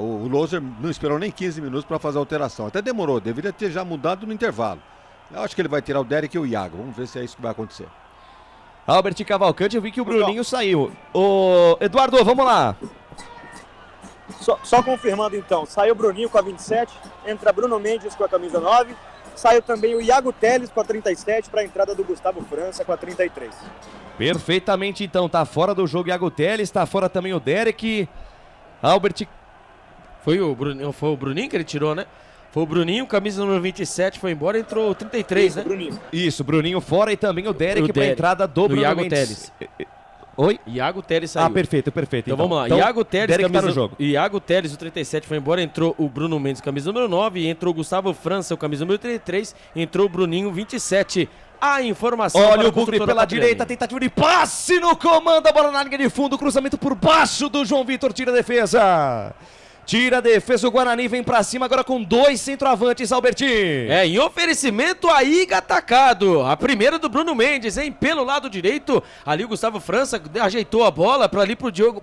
o Loser não esperou nem 15 minutos para fazer a alteração. Até demorou, deveria ter já mudado no intervalo. Eu acho que ele vai tirar o Derek e o Iago. Vamos ver se é isso que vai acontecer. Albert Cavalcante, eu vi que o Bruninho saiu. Ô, Eduardo, vamos lá. Só confirmando então, saiu o Bruninho com a 27, entra Bruno Mendes com a camisa 9, saiu também o Iago Teles com a 37 para a entrada do Gustavo França com a 33. Perfeitamente então, tá fora do jogo Iago Teles, tá fora também o Derek. Albert... Foi o Bruninho que ele tirou, né? Foi o Bruninho, camisa número 27, foi embora, entrou o 33, isso, né? Bruninho. Isso, Bruninho fora e também o Derek para a entrada do Bruno Iago Mendes. Teles. Oi? Iago Teles saiu. Perfeito. Então vamos lá. Então, Iago Teles, Derek camisa... tá no jogo. Iago Teles, o 37, foi embora. Entrou o Bruno Mendes, camisa número 9. E entrou o Gustavo França, o camisa número 33. Entrou o Bruninho, 27. A informação. Olha o Bugre pela direita, tentativa de passe no comando. A bola na linha de fundo, cruzamento por baixo do João Vitor, tira a defesa. Tira a defesa, o Guarani vem pra cima agora com 2 centroavantes, Albertin. Em oferecimento a Iga Atacado. A primeira do Bruno Mendes, hein? Pelo lado direito, ali o Gustavo França ajeitou a bola pra ali pro Diogo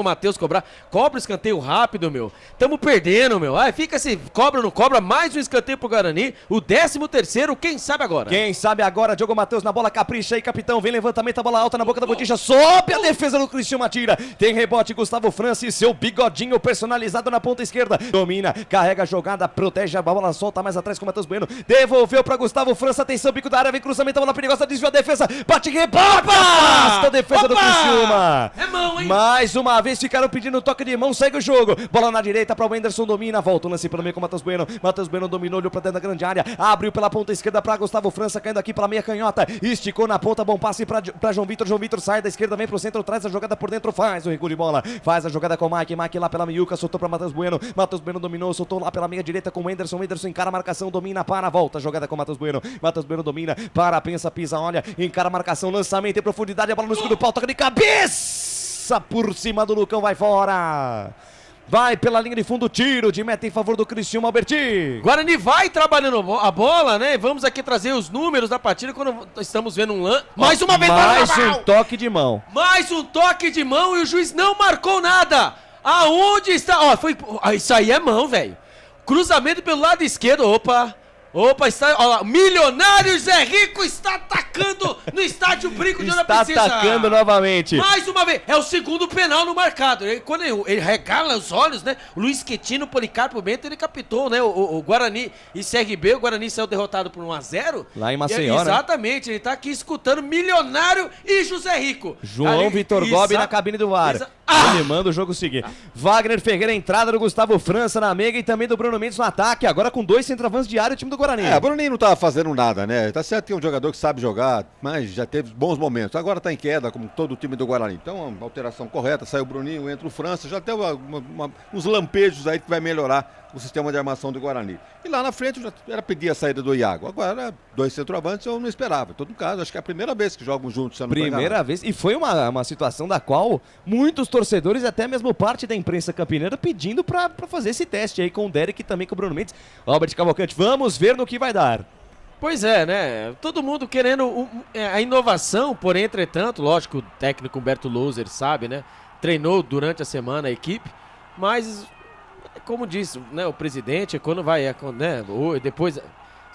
Matheus cobrar. Cobra o escanteio rápido, meu. Tamo perdendo, meu. Fica se cobra ou não cobra, mais um escanteio pro Guarani. O 13º, quem sabe agora? Quem sabe agora, Diogo Matheus na bola, capricha aí, capitão. Vem levantamento, a bola alta na boca da botija, sobe a defesa do Criciúma, tira. Tem rebote, Gustavo França e seu bigodinho personalizado na ponta esquerda, domina, carrega a jogada, protege a bola, solta mais atrás com o Matheus Bueno, devolveu para Gustavo França, atenção, bico da área, vem cruzamento, a bola perigosa, desviou a defesa, bate, rebate, basta a defesa do Criciúma. É mão, hein? Mais uma vez ficaram pedindo toque de mão, segue o jogo, bola na direita para o Wenderson, domina, volta o lance pelo meio com o Matheus Bueno dominou, olhou para dentro da grande área, abriu pela ponta esquerda para Gustavo França, caindo aqui pela meia canhota, esticou na ponta, bom passe para João Vitor sai da esquerda, vem pro centro, traz a jogada por dentro, faz o recuo de bola, faz a jogada com o Mike lá pela meiuca, soltou para Matheus Bueno. Matheus Bueno dominou, soltou lá pela meia direita com o Wenderson. Wenderson encara a marcação, domina, para, volta. Jogada com o Matheus Bueno. Matheus Bueno domina, para, pensa, pisa, olha, encara a marcação, lançamento em profundidade, a bola no escuro do pau, toca de cabeça por cima do Lucão, vai fora. Vai pela linha de fundo, tiro de meta em favor do Criciúma, Alberti. Guarani vai trabalhando a bola, né? Vamos aqui trazer os números da partida quando estamos vendo um lance. Mais uma vez, mais um toque de mão. Mais um toque de mão e o juiz não marcou nada. Aonde está? Ó, foi. Isso aí é mão, velho. Cruzamento pelo lado esquerdo. Opa, está. Ó lá, Milionário Zé Rico está atacando no estádio Brinco de Ouro Precisa. Está atacando novamente. Mais uma vez. É o segundo penal no marcado. Quando ele regala os olhos, né? O Luiz Quetino, Policarpo Bento, ele captou, né? O Guarani e CRB. O Guarani saiu derrotado por 1-0. Lá em Maceió, exatamente. Ele tá aqui escutando Milionário e José Rico. João Vitor Gobi na cabine do VAR. Ele manda o jogo seguir. Wagner Ferreira, entrada do Gustavo França na meiga e também do Bruno Mendes no ataque. Agora com 2 centroavantes de área, o time do Guarani. O Bruninho não tava fazendo nada, né? Tá certo que é um jogador que sabe jogar, mas já teve bons momentos. Agora tá em queda, como todo o time do Guarani. Então, uma alteração correta. Saiu o Bruninho, entra o França. Já tem uns lampejos aí que vai melhorar o sistema de armação do Guarani. E lá na frente já era pedir a saída do Iago. Agora, 2 centroavantes eu não esperava. Em todo caso, acho que é a primeira vez que jogam juntos. Primeira vez. E foi uma situação da qual muitos torcedores, até mesmo parte da imprensa campineira, pedindo pra fazer esse teste aí com o Derek e também com o Bruno Mendes. Albert Cavalcante, vamos ver no que vai dar. Pois é, né? Todo mundo querendo a inovação, porém, entretanto, lógico, o técnico Humberto Louser sabe, né? Treinou durante a semana a equipe, mas, como disse, né, o presidente, quando vai, né, depois...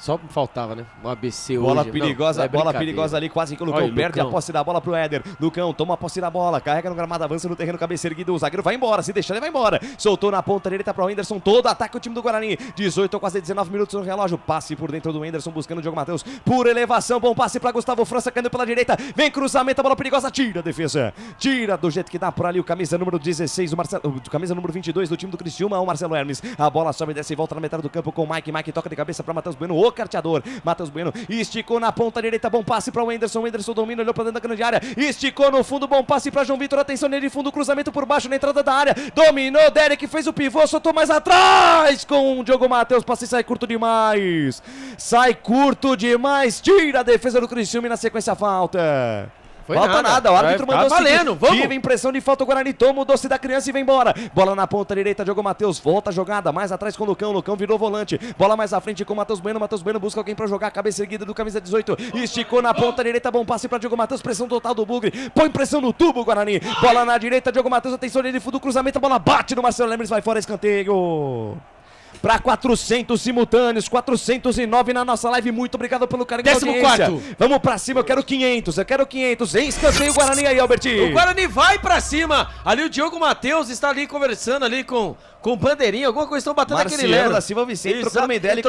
Só faltava, né? Um ABC bola hoje. Perigosa, não, bola perigosa ali, quase que o Lucão perde Lucão. a posse da bola pro Éder. Lucão toma a posse da bola, carrega no gramado, avança no terreno, cabeça erguida, o zagueiro vai embora, se deixar ele vai embora. Soltou na ponta direita pro Wenderson, todo ataque o time do Guarani. 18 ou quase 19 minutos no relógio, passe por dentro do Wenderson, buscando o Diogo Matheus, por elevação, bom passe pra Gustavo França, caindo pela direita, vem cruzamento, a bola perigosa, tira a defesa. Tira do jeito que dá por ali o camisa número 16, o camisa número 22 do time do Criciúma, o Marcelo Hermes. A bola sobe, desce e volta na metade do campo com o Mike toca de cabeça pra Matheus Bueno, o carteador. Matheus Bueno esticou na ponta direita, bom passe para o Wenderson. Wenderson domina, olhou para dentro da grande área, esticou no fundo, bom passe para João Vitor. Atenção nele de fundo, cruzamento por baixo na entrada da área. Dominou, Derek fez o pivô, soltou mais atrás com o Diogo Matheus. Passe sai curto demais. Sai curto demais. Tira a defesa do Criciúma e na sequência falta. Falta nada, o árbitro mandou valendo, vamos. Tive impressão de falta, o Guarani toma o doce da criança e vem embora. Bola na ponta direita, Diogo Matheus, volta a jogada, mais atrás com o Lucão, Lucão virou volante. Bola mais à frente com o Matheus Bueno busca alguém pra jogar, cabeça erguida do camisa 18, esticou na ponta direita, bom passe pra Diogo Matheus, pressão total do Bugre, põe pressão no tubo, Guarani. Bola na direita, Diogo Matheus, atenção nele, fundo, cruzamento, a bola bate no Marcelo Lemes, vai fora, escanteio. Para 400 simultâneos, 409 na nossa live, muito obrigado pelo carinho da audiência. 14º. Vamos pra cima, eu quero 500, em escanteio o Guarani aí, Albertinho. O Guarani vai pra cima, ali o Diogo Matheus está ali conversando ali com Bandeirinha, alguma coisa, estão batendo aquele lero. da Silva Vicente trocando uma ideia ali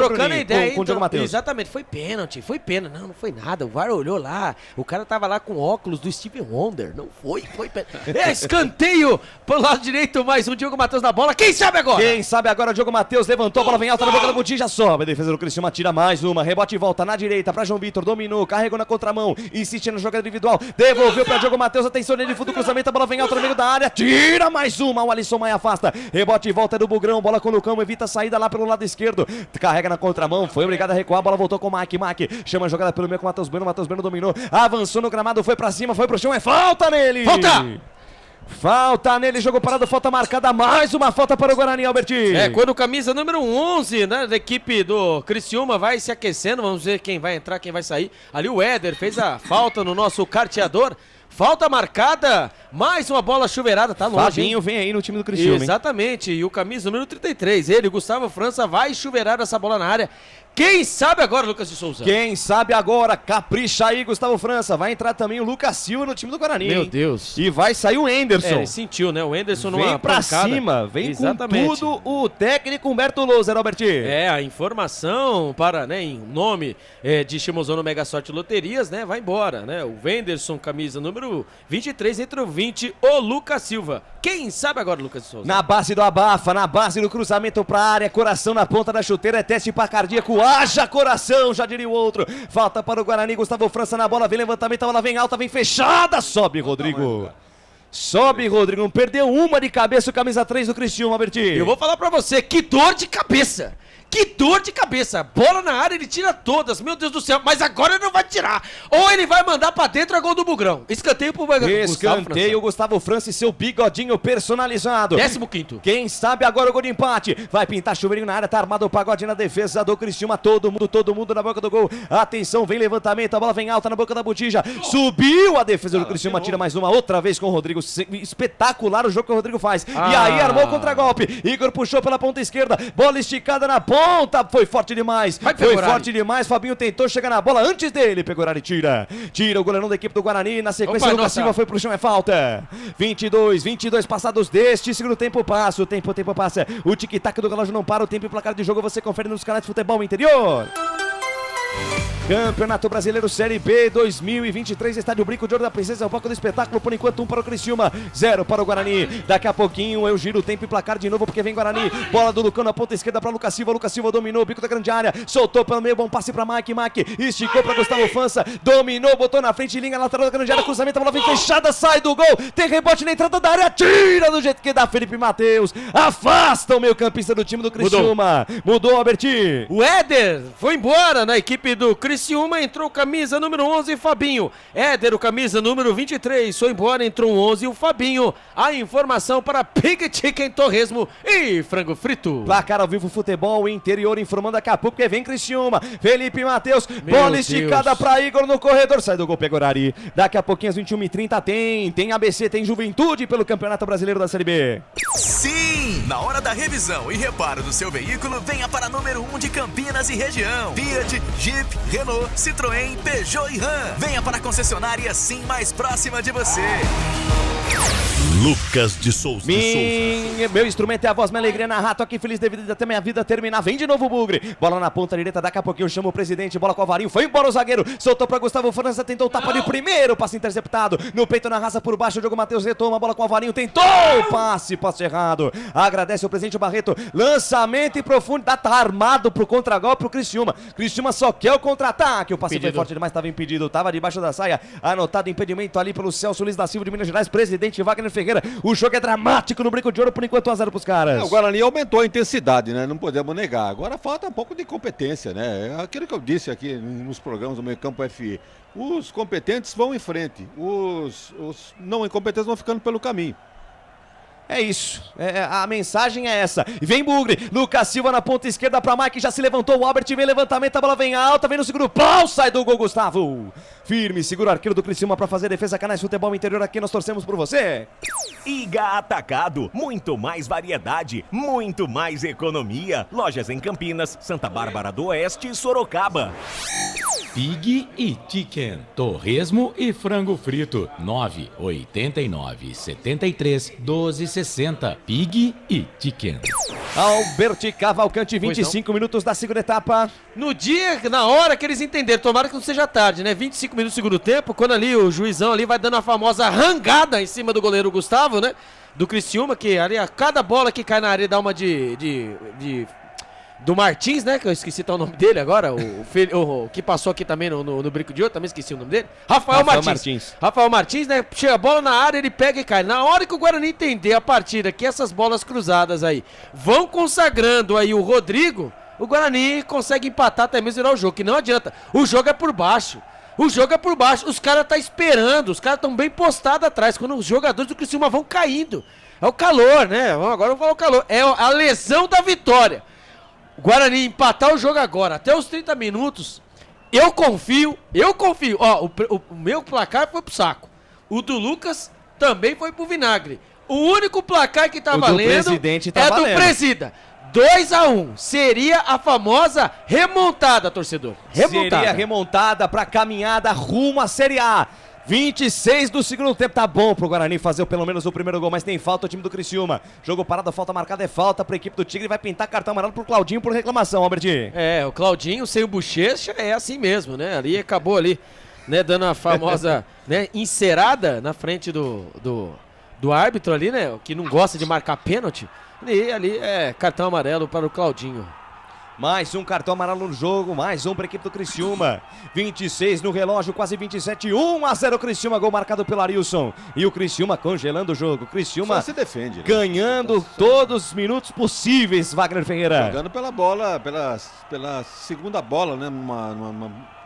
com o Diogo Matheus. Exatamente, foi pênalti. Não foi nada, o VAR olhou lá, o cara tava lá com óculos do Steve Wonder, não foi pênalti. Escanteio pelo lado direito, mais um Diogo Matheus na bola, quem sabe agora? Diogo Matheus levantou, a bola vem alta na boca da Botija, sobe, a defesa do Criciúma tira mais uma, rebote e volta na direita pra João Vitor, dominou, carregou na contramão, insiste na jogada individual, devolveu pra Diogo Matheus, atenção nele, fundo do cruzamento, a bola vem alta no meio da área, tira mais uma, o Alisson Maia afasta, rebote e volta do Bugrão, bola com o Lucão, evita a saída lá pelo lado esquerdo, carrega na contramão, foi obrigado a recuar, a bola voltou com o Mike, chama a jogada pelo meio com o Matheus Bueno dominou, avançou no gramado, foi pra cima, foi pro chão, é falta nele! Falta nele, jogo parado, falta marcada, mais uma falta para o Guarani, Alberti. Quando o camisa número 11, né, da equipe do Criciúma vai se aquecendo, vamos ver quem vai entrar, quem vai sair. Ali o Éder fez a falta no nosso carteador. Falta marcada, mais uma bola chuveirada, tá longe. Fabinho vem aí no time do Criciúma. Exatamente, e o camisa número 33, ele, Gustavo França, vai chuveirar essa bola na área. Quem sabe agora, Lucas de Souza? Quem sabe agora, capricha aí, Gustavo França. Vai entrar também o Lucas Silva no time do Guarani. Meu Deus. E vai sair o Enderson. Ele sentiu, né? O Enderson vem pra pancada. Cima, vem exatamente com tudo o técnico Humberto Louser, Alberti. A informação para, né, em nome de Shimozono Mega Sorte Loterias, né? Vai embora, né? O Wenderson, camisa número 23, entre o 20, o Lucas Silva. Quem sabe agora, Lucas de Souza? Na base do abafa, na base do cruzamento pra área, coração na ponta da chuteira, é teste pra cardíaco, haja coração, já diria o outro. Falta para o Guarani, Gustavo França na bola, vem levantamento, a bola vem alta, vem fechada, sobe Rodrigo. Sobe, Rodrigo. Perdeu uma de cabeça o camisa 3 do Criciúma, Bertinho. Eu vou falar pra você, que dor de cabeça. Que dor de cabeça. Bola na área, ele tira todas. Meu Deus do céu. Mas agora ele não vai tirar. Ou ele vai mandar pra dentro a gol do Bugrão. Escanteio pro Escanteio, Gustavo França e seu bigodinho personalizado. 15º. Quem sabe agora o gol de empate. Vai pintar chuveirinho na área, tá armado o pagode na defesa do Criciúma. Todo mundo na boca do gol. Atenção, vem levantamento, a bola vem alta na boca da botija. Subiu a defesa do Criciúma, tira mais uma outra vez com o Rodrigo. Espetacular o jogo que o Rodrigo faz. E aí armou o contra-golpe. Igor puxou pela ponta esquerda. Bola esticada na ponta. Foi forte demais. Forte demais. Fabinho tentou chegar na bola antes dele. Pegou e tira. Tira o goleirão da equipe do Guarani. Na sequência, o Lucas Silva foi pro chão. É falta. 22 passados deste segundo tempo. Passa. O tempo passa. O tic-tac do relógio não para. O tempo e placar de jogo você confere nos canais de futebol interior. Campeonato Brasileiro Série B 2023, Estádio Brinco de Ouro da Princesa, é o palco do espetáculo, por enquanto 1 para o Criciúma, 0 para o Guarani. Daqui a pouquinho eu giro o tempo e placar de novo, porque vem Guarani. Bola do Lucão na ponta esquerda para Lucas Silva dominou o bico da grande área, soltou pelo meio, bom passe para Mike, esticou para Gustavo França, dominou, botou na frente, linha lateral da grande área, cruzamento, a bola vem fechada, sai do gol, tem rebote na entrada da área, tira do jeito que dá Felipe Matheus, afasta o meio campista do time do Criciúma. Mudou, Albertinho. O Éder foi embora na equipe do Criciúma, entrou camisa número 11, Fabinho. Éder, o camisa número 23, foi embora, entrou o 11, o Fabinho. A informação para Pig Chicken, torresmo e frango frito. Placar ao vivo, futebol interior, informando daqui a pouco que vem Criciúma. Felipe Matheus, bola esticada para Igor no corredor, sai do gol, pegou Ari. Daqui a pouquinho às 21h30 tem ABC, tem Juventude pelo Campeonato Brasileiro da Série B. Sim! Na hora da revisão e reparo do seu veículo, venha para número 1 de Campinas e região. Fiat, Jeep, Renault, Citroën, Peugeot e Ram. Venha para a concessionária sim mais próxima de você. Lucas de Souza. Meu instrumento é a voz, minha alegria na rato aqui, feliz devido até minha vida terminar. Vem de novo o Bugre. Bola na ponta direita, daqui a pouquinho chama o presidente, bola com o Alvarinho, foi embora o zagueiro, soltou para Gustavo França, tentou o tapa de primeiro, passe interceptado, no peito, na raça por baixo, o Diogo Matheus retoma, bola com o Alvarinho, tentou o passe errado. Agradece o presidente Barreto, lançamento e profundidade, tá armado pro contragolpe pro Criciúma. Criciúma só quer o contra-ataque, o passe foi forte demais, estava impedido, estava debaixo da saia, anotado impedimento ali pelo Celso Luiz da Silva de Minas Gerais, presidente Wagner Ferreira. O jogo é dramático no Brinco de Ouro, por enquanto 1-0 pros caras. O Guarani aumentou a intensidade, né? Não podemos negar. Agora falta um pouco de competência, né? É aquilo que eu disse aqui nos programas do Meio Campo FI. Os competentes vão em frente, os não incompetentes vão ficando pelo caminho. É isso, a mensagem é essa. Vem Bugre, Lucas Silva na ponta esquerda pra Mike, já se levantou o Albert, vem levantamento, a bola vem alta, vem no segundo pau, sai do gol Gustavo. Firme, segura o arqueiro do Criciúma pra fazer defesa, Canais Futebol Interior, aqui nós torcemos por você. Iga Atacado, muito mais variedade, muito mais economia. Lojas em Campinas, Santa Bárbara do Oeste e Sorocaba. Pig e Chicken, torresmo e frango frito, 989 73 12 60. Pig e Chicken. Albert Cavalcante, 25 minutos da segunda etapa. No dia, na hora que eles entenderam, tomara que não seja tarde, né? 25 minutos do segundo tempo, quando ali o juizão ali vai dando a famosa rangada em cima do goleiro Gustavo, né? Do Criciúma, que ali a cada bola que cai na área dá uma do Martins, né? Que eu esqueci o nome dele agora. O que passou aqui também no Brinco de Ouro, também esqueci o nome dele. Rafael Martins. Rafael Martins, né? Chega a bola na área, ele pega e cai. Na hora que o Guarani entender a partida, que essas bolas cruzadas aí vão consagrando aí o Rodrigo, o Guarani consegue empatar até mesmo virar o jogo, que não adianta. O jogo é por baixo. Os caras tá esperando, os caras estão bem postados atrás, quando os jogadores do Criciúma vão caindo. É o calor, né? Agora eu vou falar o calor. É a lesão da vitória. O Guarani empatar o jogo agora, até os 30 minutos, eu confio. Ó, o meu placar foi pro saco. O do Lucas também foi pro vinagre. O único placar que tá valendo do Presida. 2-1. Seria a famosa remontada, torcedor. Seria remontada pra caminhada rumo à Série A. 26 do segundo tempo, tá bom pro Guarani fazer pelo menos o primeiro gol, mas tem falta o time do Criciúma. Jogo parado, falta marcada, é falta pra equipe do Tigre, vai pintar cartão amarelo pro Claudinho por reclamação, Albert. O Claudinho sem o Bochecha é assim mesmo, né? Ali acabou ali, né, dando a famosa, né, encerada na frente do árbitro ali, né, que não gosta de marcar pênalti. E ali é cartão amarelo para o Claudinho. Mais um cartão amarelo no jogo, mais um para a equipe do Criciúma. 26 no relógio, quase 27, 1-0 Criciúma, gol marcado pelo Arilson. E o Criciúma congelando o jogo. Criciúma só se defende, né? Ganhando todos os minutos possíveis, Wagner Ferreira. Jogando pela bola, pela segunda bola, né?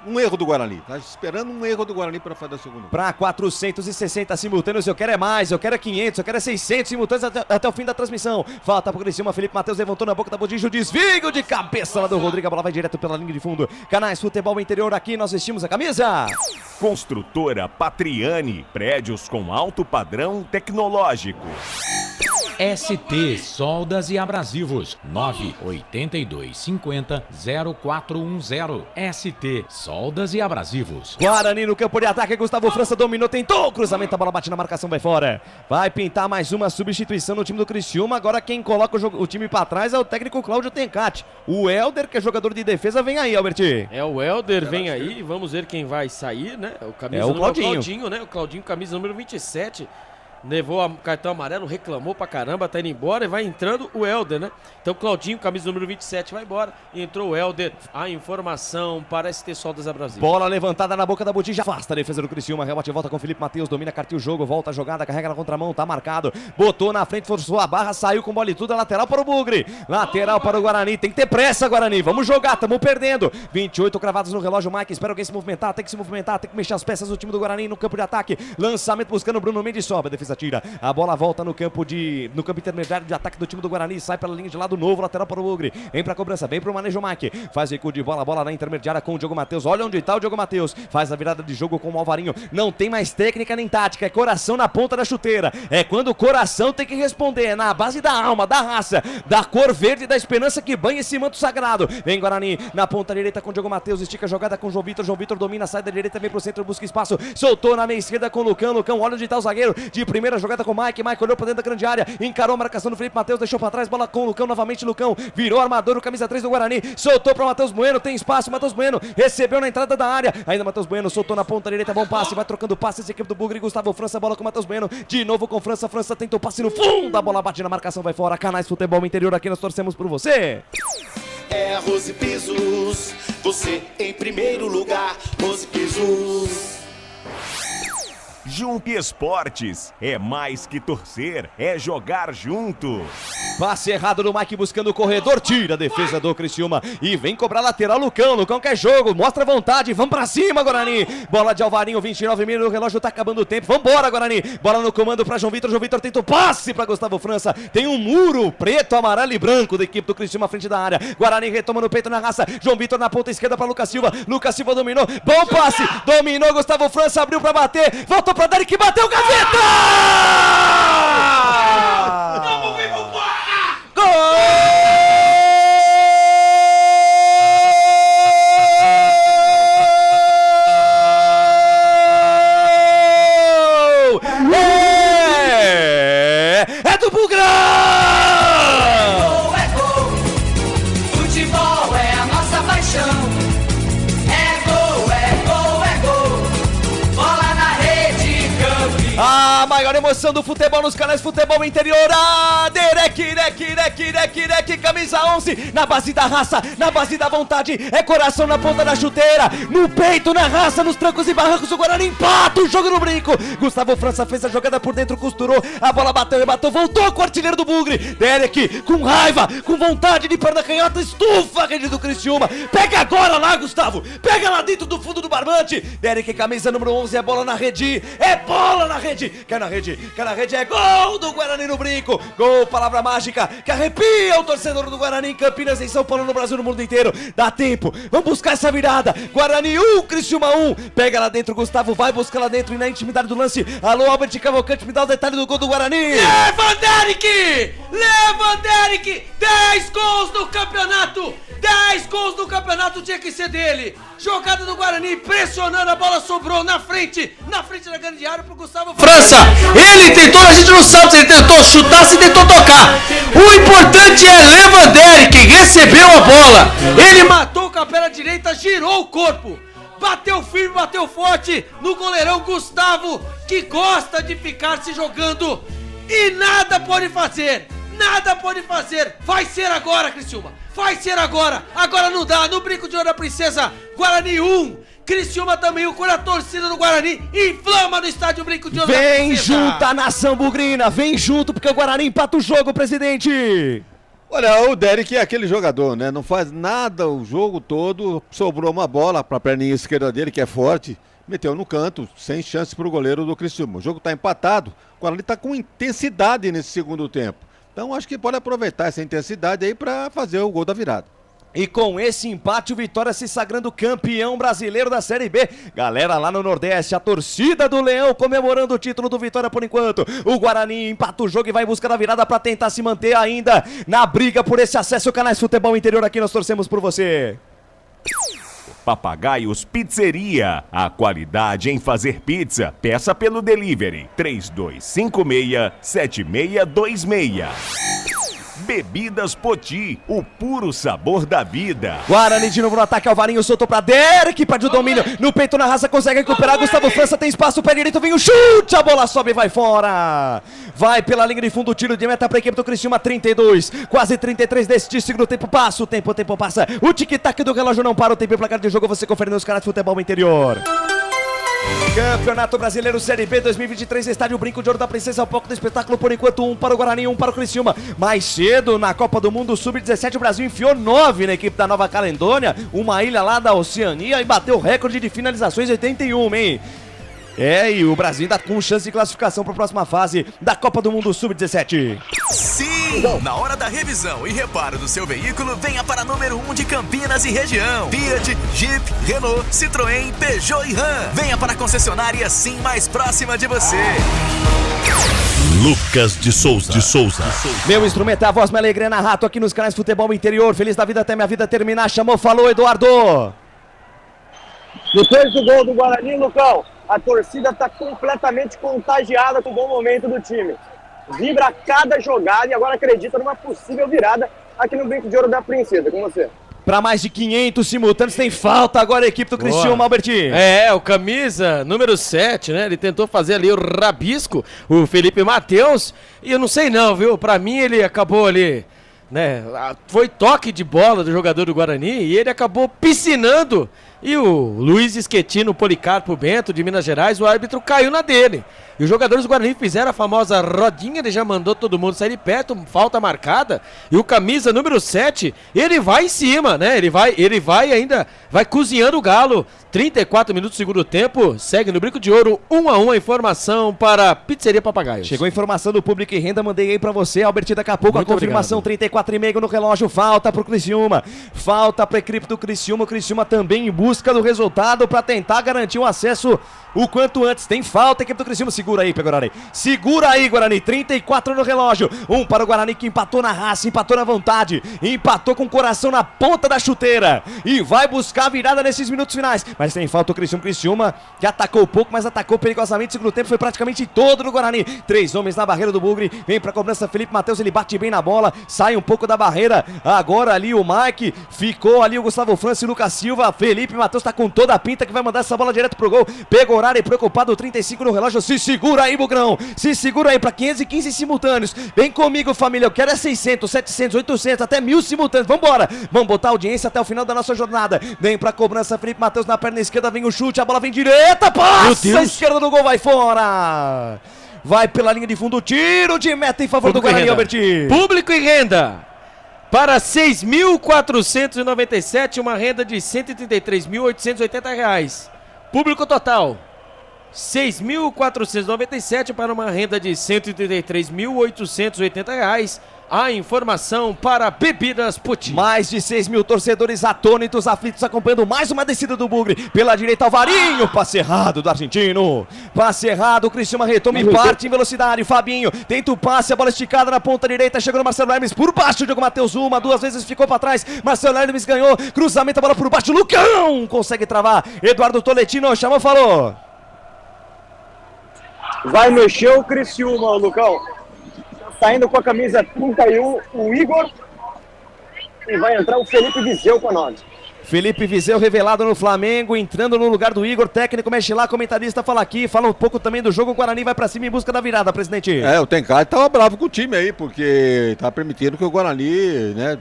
Um erro do Guarani. Tá esperando um erro do Guarani para fazer o segundo. Para 460 simultâneos, eu quero é mais, eu quero é 500, eu quero é 600 simultâneos até o fim da transmissão. Falta pro Criciúma, Felipe Matheus levantou na boca da Bodijo, desvio de cabeça lá do Rodrigo, a bola vai direto pela linha de fundo. Canais Futebol Interior, aqui nós vestimos a camisa. Construtora Patriani, prédios com alto padrão tecnológico. ST Soldas e Abrasivos 982500410. ST Soldas e Abrasivos. Guarani no campo de ataque, Gustavo França dominou, tentou o cruzamento, a bola bate na marcação, vai fora. Vai pintar mais uma substituição no time do Criciúma. Agora quem coloca o time pra trás é o técnico Cláudio Tencati. O Helder, que é jogador de defesa, vem aí, Albert. É, o Helder vem aí, vamos ver quem vai sair, né? O camisa o Claudinho, né? O Claudinho, camisa número 27. Levou o cartão amarelo, reclamou pra caramba, tá indo embora e vai entrando o Helder, né? Então Claudinho, camisa número 27, vai embora. Entrou o Helder. A informação para ST Soldas Abrasivos. Bola levantada na boca da Botija, afasta a defesa do Criciúma, rebate volta com Felipe Matheus, domina, carteia o jogo, volta a jogada, carrega na contramão, tá marcado. Botou na frente, forçou a barra, saiu com bola e tudo, lateral para o Bugre. Lateral para o Guarani, tem que ter pressa, Guarani, vamos jogar, tamo perdendo. 28 cravados no relógio, Mike, espera alguém se movimentar, tem que mexer as peças do time do Guarani no campo de ataque. Lançamento buscando o Bruno Mendes, sobe, a defesa tira. A bola volta no campo intermediário de ataque do time do Guarani, sai pela linha de lado novo, lateral para o Bugre. Vem pra cobrança, vem pro manejo Mike. Faz recuo de bola, bola na intermediária com o Diogo Matheus. Olha onde tá o Diogo Matheus. Faz a virada de jogo com o Alvarinho. Não tem mais técnica nem tática, é coração na ponta da chuteira. É quando o coração tem que responder, é na base da alma, da raça, da cor verde e da esperança que banha esse manto sagrado. Vem Guarani na ponta direita com o Diogo Matheus, estica a jogada com o João Vitor domina, sai da direita, vem pro centro, busca espaço, soltou na meia esquerda com o Lucão, olha onde tá o zagueiro, de primeira jogada com o Mike olhou pra dentro da grande área, encarou a marcação do Felipe Matheus, deixou pra trás, bola com o Lucão, novamente Lucão, virou armador, o camisa 3 do Guarani, soltou pra Matheus Bueno, tem espaço, Matheus Bueno, recebeu na entrada da área, ainda Matheus Bueno, soltou na ponta direita, bom passe, vai trocando passes, equipe do Bugre, Gustavo França, bola com o Matheus Bueno, de novo com França tentou passe no fundo, a bola bate na marcação, vai fora, Canais Futebol Interior, aqui nós torcemos por você. É Rose Pisos, você em primeiro lugar, Rose Pisos. Jump Esportes, é mais que torcer, é jogar junto. Passe errado do Mike buscando o corredor, tira a defesa do Criciúma e vem cobrar lateral Lucão quer jogo, mostra vontade, vamos pra cima Guarani, bola de Alvarinho, 29 minutos, o relógio tá acabando o tempo, vambora Guarani, bola no comando pra João Vitor tenta o passe pra Gustavo França, tem um muro preto, amarelo e branco da equipe do Criciúma à frente da área, Guarani retoma no peito na raça, João Vitor na ponta esquerda pra Lucas Silva dominou, bom passe, dominou Gustavo França, abriu pra bater, voltou pra Derek, bateu, gaveta! Vamos ver, vambora! Gol! É do Bugrão! É gol, futebol é a nossa paixão. Bola na rede, campeão. A maior emoção do futebol nos canais Futebol Interior. Derek, camisa 11, na base da raça, na base da vontade, é coração na ponta da chuteira, no peito, na raça, nos trancos e barrancos, o Guarani empata o jogo no brinco. Gustavo França fez a jogada por dentro, costurou, a bola bateu, voltou com o artilheiro do Bugre. Derek, com raiva, com vontade de perna canhota, estufa a rede do Criciúma. Pega agora lá, Gustavo, pega lá dentro do fundo do barbante. Derek, camisa número 11, é bola na rede, é bola na rede, cai na rede, é gol do Guarani no brinco. Gol, palavra mágica, que arrepia o torcedor do Guarani em Campinas, em São Paulo, no Brasil, no mundo inteiro. Dá tempo, vamos buscar essa virada. Guarani 1, Criciúma 1. Pega lá dentro, Gustavo, vai buscar lá dentro e na intimidade do lance. Alô, Albert Cavalcante, me dá o detalhe do gol do Guarani. Leva, Derek! 10 gols no campeonato! 10 gols no campeonato tinha que ser dele. Jogada do Guarani, pressionando, a bola sobrou na frente da grande área pro Gustavo França. Ele tentou, a gente não sabe se ele tentou chutar, se tentou tocar. O importante é Levanderek, que recebeu a bola. Ele matou com a perna direita, girou o corpo. Bateu firme, bateu forte no goleirão Gustavo, que gosta de ficar se jogando e nada pode fazer. nada pode fazer. Vai ser agora, Criciúma. Vai ser agora. Agora não dá. No Brinco de Ouro da Princesa, Guarani 1. Criciúma também, com a torcida do Guarani inflama no estádio Brinco de Ouro da Princesa. Vem junto a nação bugrina, vem junto porque o Guarani empata o jogo, presidente. Olha, o Derek é aquele jogador, né? Não faz nada o jogo todo, sobrou uma bola para a perninha esquerda dele, que é forte, meteu no canto, sem chance para o goleiro do Criciúma. O jogo está empatado, o Guarani está com intensidade nesse segundo tempo. Então acho que pode aproveitar essa intensidade aí para fazer o gol da virada. E com esse empate, o Vitória se sagrando campeão brasileiro da Série B. Galera lá no Nordeste, a torcida do Leão comemorando o título do Vitória por enquanto. O Guarani empata o jogo e vai em busca da virada para tentar se manter ainda na briga por esse acesso ao Canais Futebol Interior. Aqui nós torcemos por você. Papagaios Pizzeria. A qualidade em fazer pizza. Peça pelo delivery 3256-7626. Bebidas Poti, o puro sabor da vida. Guarani de novo no ataque, Alvarinho soltou pra Derek, perde o domínio, no peito na raça, consegue recuperar, Gustavo França tem espaço, pé direito, vem o chute, a bola sobe e vai fora. Vai pela linha de fundo, tiro de meta pra equipe do Criciúma, 32, quase 33 deste segundo tempo, passa o tempo passa, o tic-tac do relógio não para, o tempo e placar de jogo, você confere nos canais de Futebol Interior. Campeonato Brasileiro Série B 2023, Estádio Brinco de Ouro da Princesa, o palco do espetáculo, por enquanto 1 para o Guarani, 1 para o Criciúma. Mais cedo, na Copa do Mundo Sub-17, o Brasil enfiou 9 na equipe da Nova Caledônia, uma ilha lá da Oceania, e bateu o recorde de finalizações, 81, hein? E o Brasil ainda com chance de classificação para a próxima fase da Copa do Mundo Sub-17. Sim! Na hora da revisão e reparo do seu veículo, venha para a número 1 de Campinas e região. Fiat, Jeep, Renault, Citroën, Peugeot e Ram. Venha para a concessionária assim mais próxima de você. Lucas de Souza. Meu instrumento é a voz, minha alegria na rato aqui nos canais Futebol Interior. Feliz da vida até minha vida terminar. Chamou, falou, Eduardo. Depois do gol do Guarani, Lucão, a torcida está completamente contagiada com o bom momento do time. Vibra a cada jogada e agora acredita numa possível virada aqui no Brinco de Ouro da Princesa. Com você. Para mais de 500 simultâneos, tem falta agora a equipe do Criciúma, Albertinho. O camisa número 7, né? Ele tentou fazer ali o rabisco, o Felipe Matheus, e eu não sei não, viu? Para mim ele acabou ali, né? Foi toque de bola do jogador do Guarani e ele acabou piscinando. E o Luiz Esquetino Policarpo Bento, de Minas Gerais, o árbitro caiu na dele. E os jogadores do Guarani fizeram a famosa rodinha, ele já mandou todo mundo sair de perto, falta marcada. E o camisa número 7, ele vai em cima, né? Ele vai ainda, vai cozinhando o Galo. 34 minutos do segundo tempo, segue no Brinco de Ouro, 1-1 a informação para Pizzeria Papagaios. Chegou a informação do Público e Renda, mandei aí pra você, Albertinho, daqui a pouco. Muito a confirmação, 34,5 no relógio, falta pro Criciúma, falta pra equipe do Criciúma, o Criciúma também em busca do resultado pra tentar garantir um acesso o quanto antes. Tem falta, equipe do Criciúma, segura aí, Guarani. Segura aí, Guarani, 34 no relógio, 1 para o Guarani que empatou na raça, empatou na vontade, empatou com o coração na ponta da chuteira e vai buscar a virada nesses minutos finais. Mas tem falta o Criciúma, que atacou pouco, mas atacou perigosamente. O segundo tempo foi praticamente todo no Guarani. 3 homens na barreira do Bugre, vem pra cobrança Felipe Matheus, ele bate bem na bola, sai um pouco da barreira. Agora ali o Mike, ficou ali o Gustavo França e o Lucas Silva. Felipe Matheus tá com toda a pinta que vai mandar essa bola direto pro gol. Pega o horário preocupado, 35 no relógio. Se segura aí, Bugrão, se segura aí pra 515 simultâneos. Vem comigo, família, eu quero é 600, 700, 800, até 1000 simultâneos. Vambora, vamos botar a audiência até o final da nossa jornada. Vem pra cobrança Felipe Matheus na perna esquerda, vem o chute, a bola vem direta, passa a esquerda do gol, vai fora. Vai pela linha de fundo, tiro de meta em favor do Guarani, Albertinho. Público e renda para 6.497, uma renda de R$ 133.880. Público total 6.497 para uma renda de R$ 133.880. A informação para Bebidas Poti. Mais de 6 mil torcedores atônitos, aflitos, acompanhando mais uma descida do Bugre. Pela direita, Alvarinho, passe errado do argentino. Passe errado, o Criciúma retoma e parte em velocidade. Fabinho tenta o passe, a bola esticada na ponta direita. Chegou no Marcelo Hermes por baixo, Diogo Matheus, 1, 2 vezes ficou para trás. Marcelo Hermes ganhou, cruzamento, a bola por baixo. Lucão consegue travar. Eduardo Toletino chamou, falou. Vai mexer o Criciúma, Lucão. Saindo com a camisa 31, o Igor. E vai entrar o Felipe Viseu com a 9. Felipe Viseu revelado no Flamengo, entrando no lugar do Igor, técnico mexe lá, comentarista fala aqui, fala um pouco também do jogo, o Guarani vai pra cima em busca da virada, presidente. O Tencate tava bravo com o time aí, porque tá permitindo que o Guarani, né,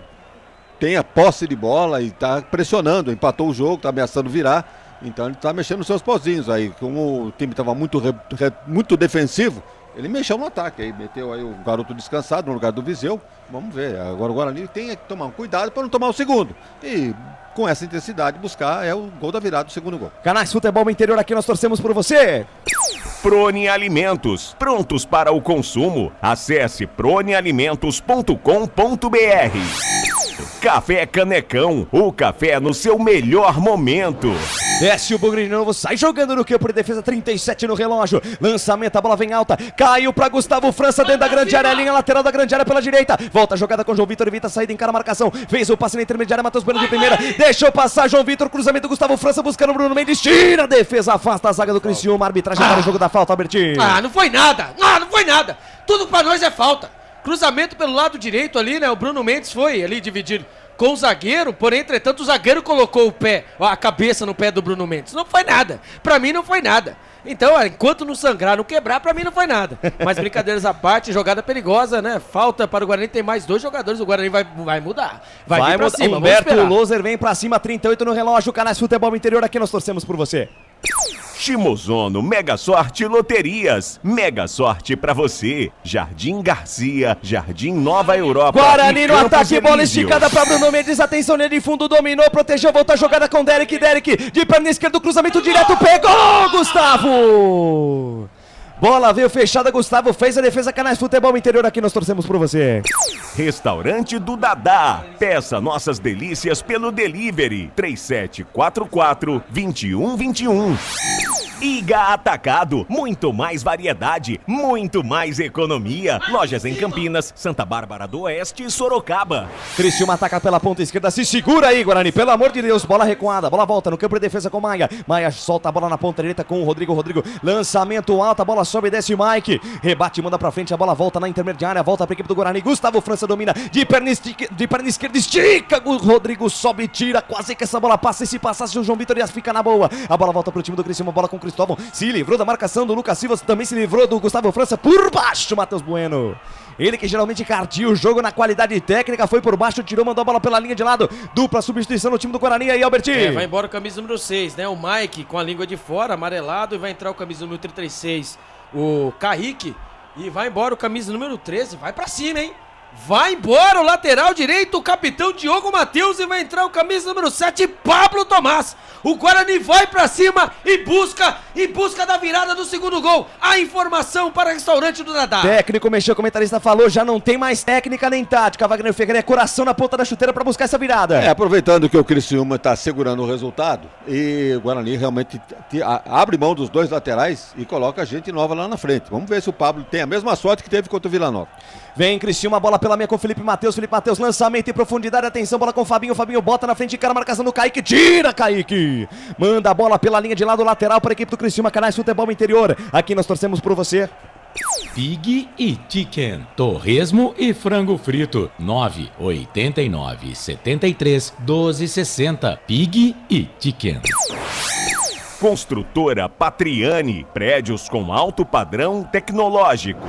tenha posse de bola e tá pressionando, empatou o jogo, tá ameaçando virar, então ele tá mexendo nos seus pozinhos aí, como o time tava muito defensivo, ele mexeu no ataque aí, meteu aí o garoto descansado no lugar do Viseu, vamos ver, agora o Guarani tem que tomar um cuidado para não tomar o segundo, e com essa intensidade buscar o gol da virada do segundo gol. Canais Futebol Interior, aqui nós torcemos por você. Prone Alimentos, prontos para o consumo. Acesse pronealimentos.com.br. Café Canecão, o café no seu melhor momento. Desce o bugre de novo, sai jogando no campo de defesa, 37 no relógio. Lançamento, a bola vem alta, caiu pra Gustavo França dentro da grande área, linha lateral da grande área pela direita. Volta a jogada com João Vitor, evita a saída, encara a marcação. Fez o passe na intermediária, Matheus Bueno de primeira. Deixou passar João Vitor, cruzamento, Gustavo França buscando o Bruno Mendes. Tira a defesa, afasta a zaga do Criciúma. Arbitragem para o jogo da falta, Albertinho. Não foi nada, não foi nada. Tudo pra nós é falta. Cruzamento pelo lado direito ali, né? O Bruno Mendes foi ali dividir com o zagueiro, porém, entretanto, o zagueiro colocou a cabeça no pé do Bruno Mendes. Não foi nada. Pra mim não foi nada. Então, enquanto não sangrar, não quebrar, pra mim não foi nada. Mas brincadeiras à parte, jogada perigosa, né? Falta para o Guarani, tem mais 2 jogadores, o Guarani vai mudar. Vai vir pra cima, Humberto Loser vem pra cima, 38 no relógio, Canais Futebol Interior, aqui nós torcemos por você. Shimozono Mega Sorte Loterias. Mega sorte pra você. Jardim Garcia, Jardim Nova Europa. Guarani no ataque, bola esticada pra Bruno Mendes. Atenção, linha de fundo, dominou, protegeu, volta a jogada com Derek. De perna esquerda, cruzamento direto, pegou, Gustavo! Bola veio fechada, Gustavo fez a defesa. Canais Futebol Interior, aqui nós torcemos por você. Restaurante do Dadá. Peça nossas delícias pelo delivery 3744-2121. Iga Atacado, muito mais variedade, muito mais economia. Lojas em Campinas, Santa Bárbara do Oeste e Sorocaba. Criciúma ataca pela ponta esquerda, se segura aí, Guarani, pelo amor de Deus. Bola recuada, bola volta no campo de defesa com Maia. Maia solta a bola na ponta direita com o Rodrigo. Lançamento alto, a bola sobe e desce, Mike. Rebate, manda pra frente, a bola volta na intermediária, volta pra equipe do Guarani. Gustavo França domina, de perna esquerda, estica. O Rodrigo sobe, tira, quase que essa bola passa. E se passasse o João Vitor ia ficar na boa. A bola volta pro time do Criciúma, bola com o Cristóvão. Se livrou da marcação do Lucas Silva, também se livrou do Gustavo França por baixo, Matheus Bueno. Ele que geralmente cardia o jogo na qualidade técnica, foi por baixo, tirou, mandou a bola pela linha de lado. Dupla substituição no time do Guarani aí, Albertinho. Vai embora o camisa número 6, né? O Mike com a língua de fora, amarelado, e vai entrar o camisa número 36, o Kaique. E vai embora o camisa número 13, vai pra cima, hein? Vai embora o lateral direito, o capitão Diogo Matheus, e vai entrar o camisa número 7, Pablo Tomás. O Guarani vai pra cima e busca da virada do segundo gol. A informação para o restaurante do Dadá. Técnico mexeu, o comentarista falou, já não tem mais técnica nem tática. Wagner Ferreira é coração na ponta da chuteira para buscar essa virada. Aproveitando que o Criciúma tá segurando o resultado e o Guarani realmente abre mão dos 2 laterais e coloca gente nova lá na frente. Vamos ver se o Pablo tem a mesma sorte que teve contra o Vila Nova. Vem Criciúma, bola pela meia com Felipe Matheus, lançamento em profundidade, atenção, bola com o Fabinho bota na frente, cara, a marcação do Kaique, tira Kaique, manda a bola pela linha de lado lateral para a equipe do Criciúma. Canais Futebol Interior, aqui nós torcemos por você. Pig e Chicken, torresmo e frango frito, 989 73 12 60. Pig e Chicken. Construtora Patriani, prédios com alto padrão tecnológico.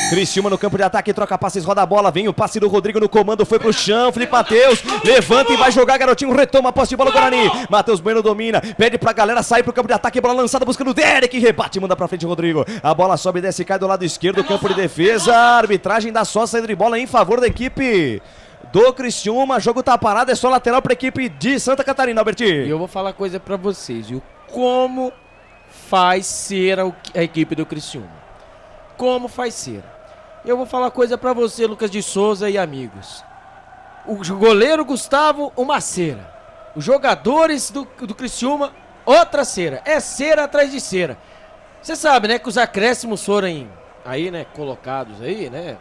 Criciúma no campo de ataque, troca passes, roda a bola, vem o passe do Rodrigo no comando, foi pro chão, Felipe Matheus, levanta e vai jogar, garotinho, retoma a posse de bola, Guarani. Matheus Bueno domina, pede pra galera sair pro campo de ataque, bola lançada buscando o Derek, rebate, manda pra frente o Rodrigo. A bola sobe e desce, cai do lado esquerdo, campo de defesa, a arbitragem dá só saída de bola em favor da equipe do Criciúma, jogo tá parado, é só lateral pra equipe de Santa Catarina, Albertinho. E eu vou falar coisa pra vocês, viu? Como faz ser a equipe do Criciúma? Como faz ser? Eu vou falar coisa pra você, Lucas de Souza e amigos. O goleiro Gustavo, uma cera. Os jogadores do Criciúma, outra cera. É cera atrás de cera. Você sabe, né, que os acréscimos foram aí, né, colocados aí, né,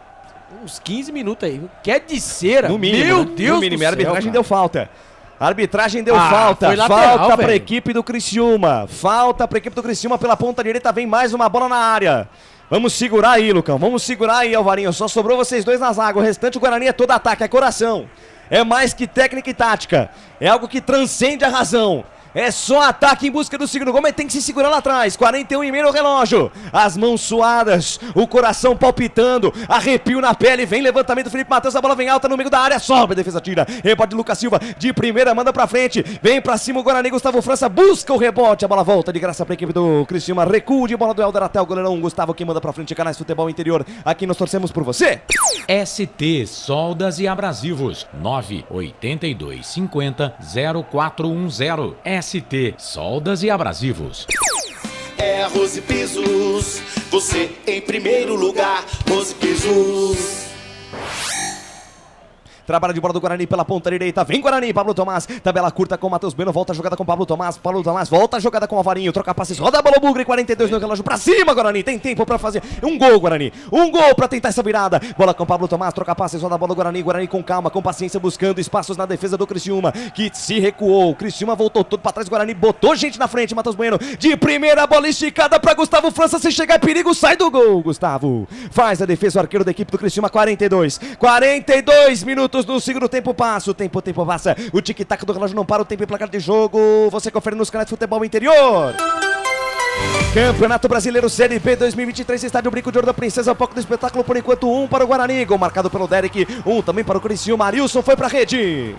uns 15 minutos aí. Que é de cera, no mínimo, meu né? Deus no mínimo, do céu, a arbitragem cara. deu falta. Arbitragem deu falta, foi lateral, falta pra velho. equipe do Criciúma, falta pra equipe do Criciúma pela ponta direita, vem mais uma bola na área. Vamos segurar aí, Lucão, vamos segurar aí, Alvarinho, só sobrou vocês dois na zaga, o restante o Guarani é todo ataque, é coração. é mais que técnica e tática. É algo que transcende a razão. É só ataque em busca do segundo gol, mas tem que se segurar lá atrás. 41,5 no relógio. As mãos suadas, o coração palpitando, arrepio na pele. Vem levantamento do Felipe Matheus, a bola vem alta no meio da área. Sobe, a defesa tira. Rebote de Lucas Silva, de primeira, manda pra frente. Vem pra cima o Guarani, Gustavo França busca o rebote. A bola volta de graça pra equipe do Criciúma. Recuo de bola do Helder até o goleirão Gustavo, que manda pra frente. Canais Futebol Interior, aqui nós torcemos por você. ST Soldas e Abrasivos 982 50 0410. ST Soldas e Abrasivos. É a Rose Pisos, você em primeiro lugar, Rose Pisos. Trabalho de bola do Guarani pela ponta direita. Vem Guarani, Pablo Tomás. Tabela curta com o Matheus Bueno. Volta a jogada com Pablo Tomás. Pablo Tomás volta a jogada com o Alvarinho. Troca passes, roda a bola, Bugre. 42 no relógio. Pra cima, Guarani. Tem tempo pra fazer um gol, Guarani. Um gol pra tentar essa virada. Bola com Pablo Tomás. Troca passes, roda a bola, Guarani. Guarani com calma, com paciência, buscando espaços na defesa do Criciúma, que se recuou. O Criciúma voltou todo pra trás. Guarani botou gente na frente. Matheus Bueno de primeira, bola esticada pra Gustavo França. Se chegar é perigo, sai do gol. Gustavo faz a defesa, o arqueiro da equipe do Criciúma. 42 minutos no segundo tempo. Passa, o tempo passa. O tic-tac do relógio não para, o tempo e placar de jogo. Você confere nos canais de Futebol Interior. Campeonato Brasileiro Série B 2023, Estádio Brinco de Ouro da Princesa, o palco do espetáculo, por enquanto 1 para o Guarani, gol marcado pelo Derek, 1 também para o Criciúma. Arilson foi para a rede.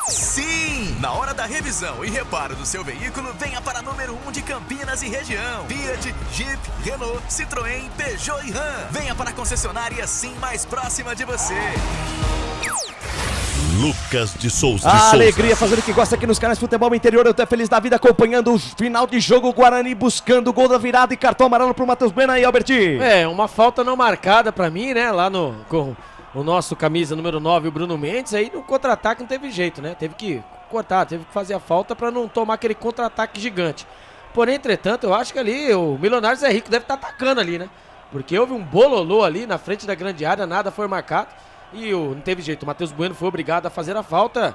Sim! Na hora da revisão e reparo do seu veículo, venha para número 1 de Campinas e região. Fiat, Jeep, Renault, Citroën, Peugeot e Ram. Venha para a concessionária Sim mais próxima de você. Lucas de Souza. A alegria fazendo o que gosta aqui nos canais Futebol Interior. Eu tô feliz da vida acompanhando o final de jogo. O Guarani buscando o gol da virada e cartão amarelo pro Matheus Bueno aí, Alberti. É, uma falta não marcada pra mim, né? Lá com o nosso camisa número 9, o Bruno Mendes. Aí no contra-ataque não teve jeito, né? Teve que cortar, teve que fazer a falta pra não tomar aquele contra-ataque gigante. Porém, entretanto, eu acho que ali o Milionário Zé Rico deve estar atacando ali, né? Porque houve um bololô ali na frente da grande área, nada foi marcado. E não teve jeito, o Matheus Bueno foi obrigado a fazer a falta.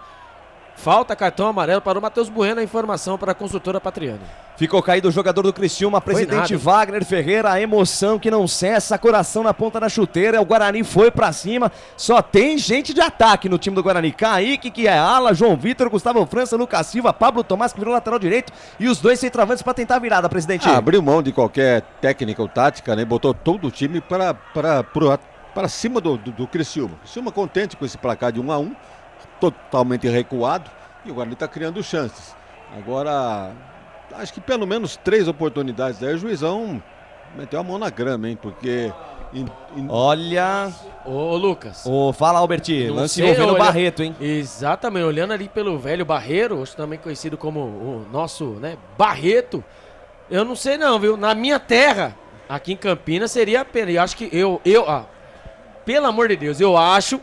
Falta, cartão amarelo para o Matheus Bueno, a informação para a construtora Patriani. Ficou caído o jogador do Criciúma, presidente Wagner Ferreira, a emoção que não cessa, coração na ponta da chuteira, o Guarani foi pra cima, só tem gente de ataque no time do Guarani. Kaique, que é ala, João Vitor, Gustavo França, Lucas Silva, Pablo Tomás, que virou lateral direito, e os dois centroavantes para tentar a virada, presidente. Abriu mão de qualquer técnica ou tática, né? Botou todo o time para cima do Criciúma. Criciúma contente com esse placar de 1-1, totalmente recuado, e o Guarani está criando chances. Agora, acho que pelo menos 3 oportunidades daí o juizão meteu a mão na grama, hein? Porque... Olha... Ô, Lucas. Fala, Alberti. Lance envolvendo o Barreto, hein? Exatamente, olhando ali pelo velho Barreiro, hoje também conhecido como o nosso, né, Barreto. Eu não sei não, viu? Na minha terra, aqui em Campinas, seria a pena. E acho que pelo amor de Deus, eu acho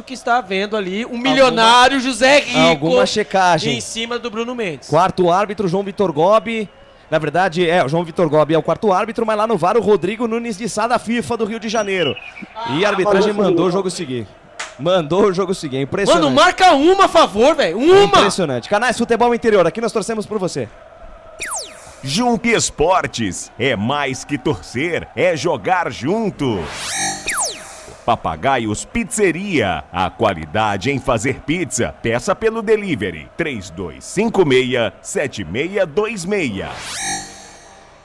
que está havendo ali um milionário José Rico. Alguma checagem. Em cima do Bruno Mendes. Quarto árbitro, João Vitor Gobi. Na verdade, o João Vitor Gobi é o quarto árbitro, mas lá no VAR o Rodrigo Nunes de Sá da FIFA do Rio de Janeiro. E a arbitragem mandou o jogo seguir. É impressionante. Mano, marca uma a favor, velho. Uma! Impressionante. Canais Futebol Interior, aqui nós torcemos por você. Jump Esportes, é mais que torcer, é jogar junto. Papagaios Pizzeria, a qualidade em fazer pizza. Peça pelo delivery 3256-7626.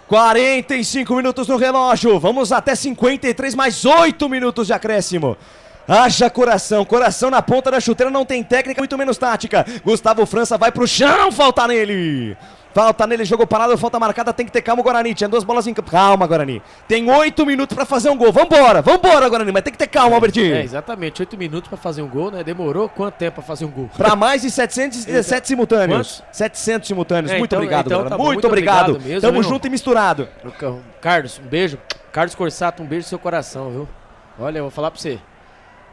45 minutos no relógio, vamos até 53, mais 8 minutos de acréscimo. Haja coração na ponta da chuteira, não tem técnica, muito menos tática. Gustavo França vai pro chão, falta nele, jogo parado, falta marcada, tem que ter calma o Guarani, tinha 2 bolas em campo, calma Guarani, tem 8 minutos pra fazer um gol, vambora Guarani, mas tem que ter calma, Albertinho. Exatamente, 8 minutos pra fazer um gol, né, demorou quanto tempo pra fazer um gol? Pra mais de 717 simultâneos. 700 simultâneos, muito obrigado, então, tá bom, muito obrigado mesmo, tamo junto e misturado. Carlos, um beijo, Carlos Corsato, um beijo no seu coração, viu? Olha, eu vou falar pra você.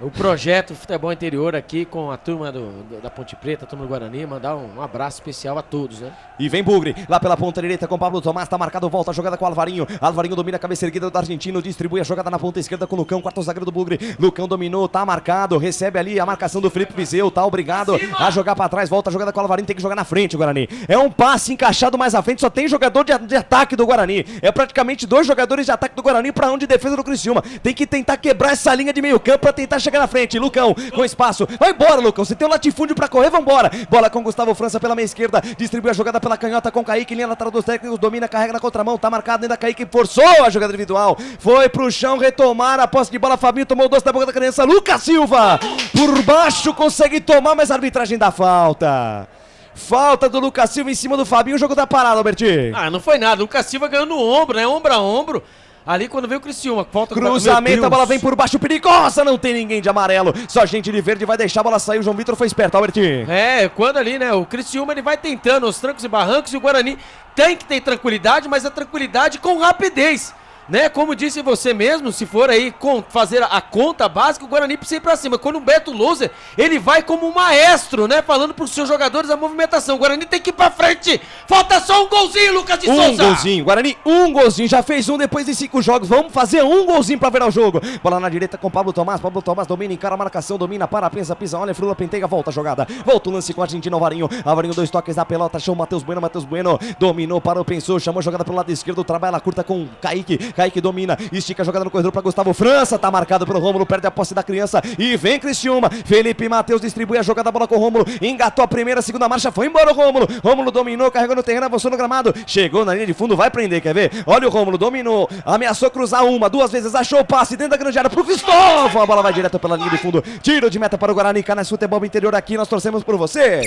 O projeto Futebol Interior aqui com a turma da Ponte Preta, a turma do Guarani, mandar um abraço especial a todos, né? E vem Bugre, lá pela ponta direita com Pablo Tomás, tá marcado, volta a jogada com o Alvarinho. Alvarinho domina a cabeça erguida do argentino, distribui a jogada na ponta esquerda com o Lucão, quarto zagueiro do Bugre. Lucão dominou, tá marcado, recebe ali a marcação do Felipe Viseu, tá obrigado a jogar pra trás, volta a jogada com o Alvarinho, tem que jogar na frente o Guarani. É um passe encaixado mais à frente, só tem jogador de ataque do Guarani. É praticamente 2 jogadores de ataque do Guarani pra um de defesa do Criciúma. Tem que tentar quebrar essa linha de meio campo pra tentar chegar chega na frente, Lucão com espaço, vai embora, Lucão, você tem o latifúndio pra correr, vambora. Bola com Gustavo França pela meia esquerda, distribui a jogada pela canhota com Kaique, linha lateral dos técnicos, domina, carrega na contramão, tá marcado ainda Kaique, forçou a jogada individual, foi pro chão retomar a posse de bola, Fabinho tomou o doce da boca da criança, Lucas Silva, por baixo consegue tomar, mas a arbitragem dá falta. Falta do Lucas Silva em cima do Fabinho, o jogo tá parado, Albertinho. Ah, não foi nada, o Lucas Silva ganhou no ombro, né, ombro a ombro. Ali quando veio o Criciúma, falta cruzamento, a bola vem por baixo, perigosa, não tem ninguém de amarelo, só gente de verde, vai deixar a bola sair, o João Vitor foi esperto, Albertinho. É, quando ali, né, o Criciúma ele vai tentando os trancos e barrancos e o Guarani tem que ter tranquilidade, mas a tranquilidade com rapidez. Né, como disse você mesmo, se for aí fazer a conta básica, o Guarani precisa ir pra cima. Quando o Beto Louser, ele vai como um maestro, né, falando pros seus jogadores a movimentação. O Guarani tem que ir pra frente. Falta só um golzinho, Lucas de Souza. Um golzinho, Guarani, um golzinho. Já fez um depois de 5 jogos. Vamos fazer um golzinho pra virar o jogo. Bola na direita com Pablo Tomás. Pablo Tomás domina, encara a marcação, domina, para, pensa, pisa, olha, frula, penteia, volta a jogada. Volta o lance com o argentino Alvarinho. Alvarinho, 2 toques da pelota, chama Matheus Bueno. Matheus Bueno dominou, parou, pensou, chamou a jogada pelo lado esquerdo. Trabalha curta com Kaique. Kaique domina. Estica a jogada no corredor para Gustavo França, tá marcado pelo Rômulo, perde a posse da criança e vem Criciúma. Felipe Matheus distribui a jogada, bola com o Rômulo, engatou a primeira, segunda marcha, foi embora o Rômulo. Rômulo dominou, carregou no terreno, avançou no gramado, chegou na linha de fundo, vai prender, quer ver? Olha o Rômulo, dominou, ameaçou cruzar 1, 2 vezes, achou o passe dentro da grande área pro Cristóvão, a bola vai direto pela linha de fundo, tiro de meta para o Guarani, Canais Futebol Interior, aqui nós torcemos por você.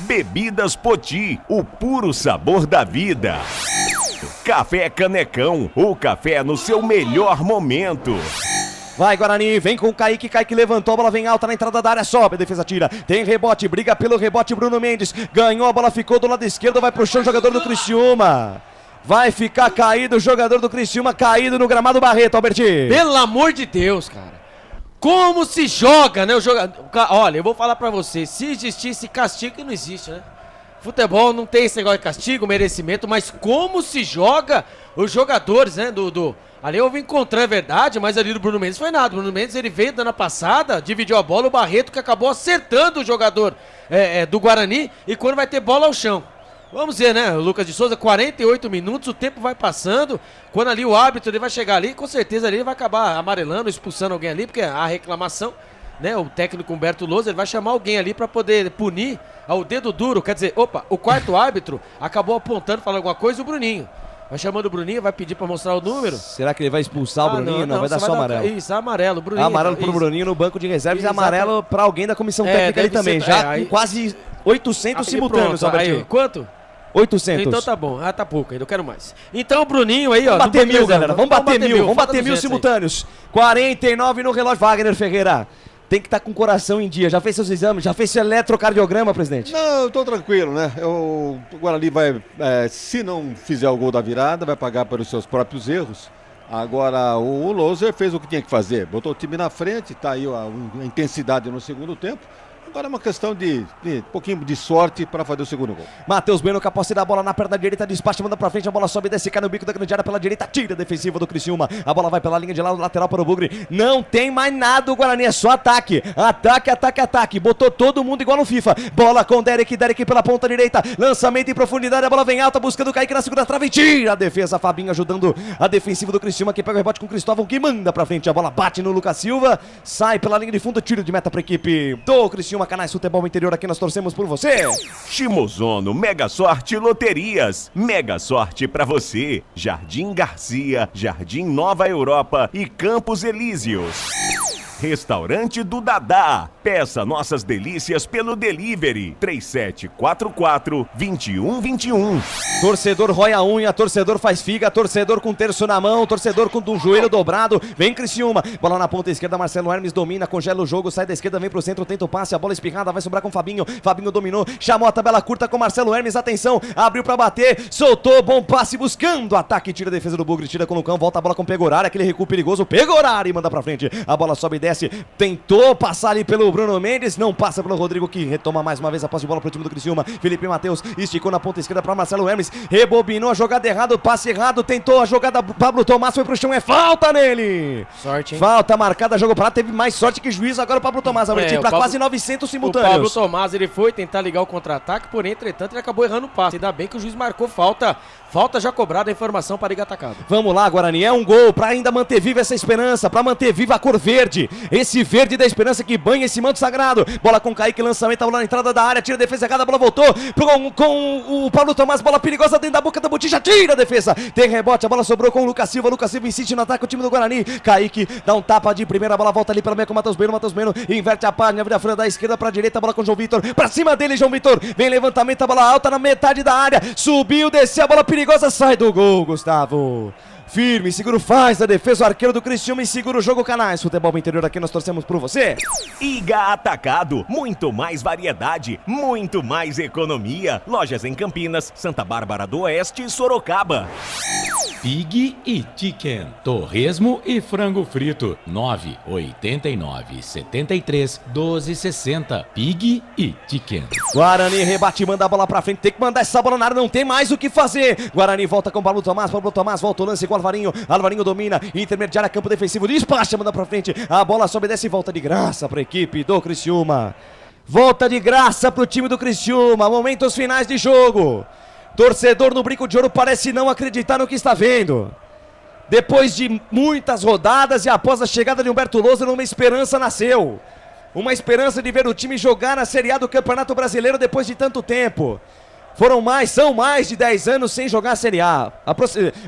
Bebidas Poti, o puro sabor da vida. Café Canecão, o café no seu melhor momento. Vai Guarani, vem com o Kaique, Kaique levantou, a bola vem alta na entrada da área, sobe, a defesa tira, tem rebote, briga pelo rebote, Bruno Mendes, ganhou, a bola ficou do lado esquerdo, vai pro chão, jogador do Criciúma. Vai ficar caído o jogador do Criciúma, caído no gramado Barreto, Albertinho. Pelo amor de Deus, cara. Como se joga, né, o jogador... Olha, eu vou falar pra você, se existisse castigo, que não existe, né? Futebol não tem esse negócio de castigo, merecimento, mas como se joga os jogadores, né, ali eu vou encontrar, é verdade, mas ali do Bruno Mendes foi nada. O Bruno Mendes, ele veio dando a passada, dividiu a bola, o Barreto que acabou acertando o jogador do Guarani, e quando vai ter bola ao chão. Vamos ver, né, o Lucas de Souza, 48 minutos, o tempo vai passando, quando ali o árbitro ele vai chegar ali, com certeza ali ele vai acabar amarelando, expulsando alguém ali, porque a reclamação, né, o técnico Humberto Lousa, ele vai chamar alguém ali pra poder punir ao dedo duro, quer dizer, o quarto árbitro acabou apontando, falando alguma coisa, o Bruninho. Vai chamando o Bruninho, vai pedir pra mostrar o número. Será que ele vai expulsar o Bruninho? Não, vai dar só amarelo. Isso, amarelo, Bruninho. Amarelo pro Bruninho no banco de reservas e amarelo pra alguém da comissão técnica ali também. Já com quase 800 simultâneos, Albertinho. Quanto? 800. Então tá bom, tá pouco ainda, eu quero mais. Então o Bruninho aí, ó. Vamos bater 1000, galera, vamos bater 1000, vamos bater 1000 200 simultâneos. 49 no relógio, Wagner Ferreira. Tem que estar com o coração em dia. Já fez seus exames? Já fez seu eletrocardiograma, presidente? Não, eu tô tranquilo, né? O Guarani vai, se não fizer o gol da virada, vai pagar pelos seus próprios erros. Agora, o Louser fez o que tinha que fazer. Botou o time na frente, tá aí a intensidade no segundo tempo. Agora é uma questão de um pouquinho de sorte para fazer o segundo gol. Matheus Bueno com a posse da bola na perna direita, despacha, manda pra frente, a bola sobe, desce, cai no bico da grande área pela direita, tira a defensiva do Criciúma. A bola vai pela linha de lado, lateral para o Bugre. Não tem mais nada o Guarani, é só ataque. Ataque, ataque, ataque. Botou todo mundo igual no FIFA. Bola com Derek pela ponta direita. Lançamento em profundidade, a bola vem alta, buscando o Kaique na segunda trave, tira a defesa. Fabinho ajudando a defensiva do Criciúma, que pega o rebote com o Cristóvão, que manda pra frente. A bola bate no Lucas Silva, sai pela linha de fundo, tiro de meta pra equipe do Criciúma. Canais Futebol Interior, aqui nós torcemos por você. Shimozono Mega Sorte Loterias. Mega sorte pra você. Jardim Garcia, Jardim Nova Europa e Campos Elíseos. Restaurante do Dadá. Peça nossas delícias pelo delivery 3744-2121. Torcedor rói a unha, torcedor faz figa, torcedor com terço na mão, torcedor com um joelho dobrado. Vem Criciúma, bola na ponta esquerda, Marcelo Hermes domina, congela o jogo, sai da esquerda, vem pro centro, tenta o passe, a bola espirrada, vai sobrar com o Fabinho. Fabinho dominou, chamou a tabela curta com Marcelo Hermes, atenção, abriu pra bater, soltou, bom passe, buscando ataque, tira a defesa do Bugre, tira com o Lucão, volta a bola com o Pegorari, aquele recuo perigoso, Pegorari manda pra frente, a bola sobe e desce, tentou passar ali pelo Bruno Mendes, não passa pelo Rodrigo, que retoma mais uma vez a posse de bola pro time do Criciúma. Felipe Matheus esticou na ponta esquerda para Marcelo Hermes, rebobinou a jogada errada, passe errado, tentou a jogada, Pablo Tomás foi pro chão, é falta nele. Sorte, hein? Falta marcada, jogo parado, teve mais sorte que juiz agora o Pablo Tomás, pra quase 900 simultâneos. O Pablo Tomás, ele foi tentar ligar o contra-ataque, porém, entretanto, ele acabou errando o passe. Ainda bem que o juiz marcou falta já cobrada, a informação para Liga Atacado. Vamos lá, Guarani, é um gol pra ainda manter viva essa esperança, pra manter viva a cor verde. esse verde da esperança que banha esse manto sagrado. Bola com Kaique, lançamento, a bola na entrada da área, tira a defesa errada, a bola voltou com o Paulo Tomás, bola perigosa dentro da boca da botija, tira a defesa, tem rebote, a bola sobrou com o Lucas Silva insiste no ataque, o time do Guarani. Kaique dá um tapa de primeira, a bola volta ali pela meia com o Matheus Bueno, inverte a página, vira a frente da esquerda pra direita, a bola com o João Vitor, pra cima dele, João Vitor, vem levantamento, a bola alta na metade da área, subiu, desceu, a bola perigosa, sai do gol, Gustavo. Firme, seguro, faz a defesa, o arqueiro do Criciúma e segura o jogo. Canais Futebol Interior, aqui nós torcemos por você. Iga Atacado, muito mais variedade, muito mais economia. Lojas em Campinas, Santa Bárbara do Oeste e Sorocaba. Pig e Chicken, torresmo e frango frito, 989-73-1260. Pig e Chicken. Guarani rebate, manda a bola pra frente, tem que mandar essa bola na área, não tem mais o que fazer. Guarani volta com o Pablo Tomás, volta o lance com o Alvarinho domina, intermediária, campo defensivo, despacha, manda pra frente, a bola sobe, desce e volta de graça pra equipe do Criciúma. Volta de graça pro time do Criciúma, momentos finais de jogo. Torcedor no Brinco de Ouro parece não acreditar no que está vendo. Depois de muitas rodadas e após a chegada de Humberto Loser, uma esperança nasceu. Uma esperança de ver o time jogar na Série A do Campeonato Brasileiro depois de tanto tempo. São mais de 10 anos sem jogar a Série A.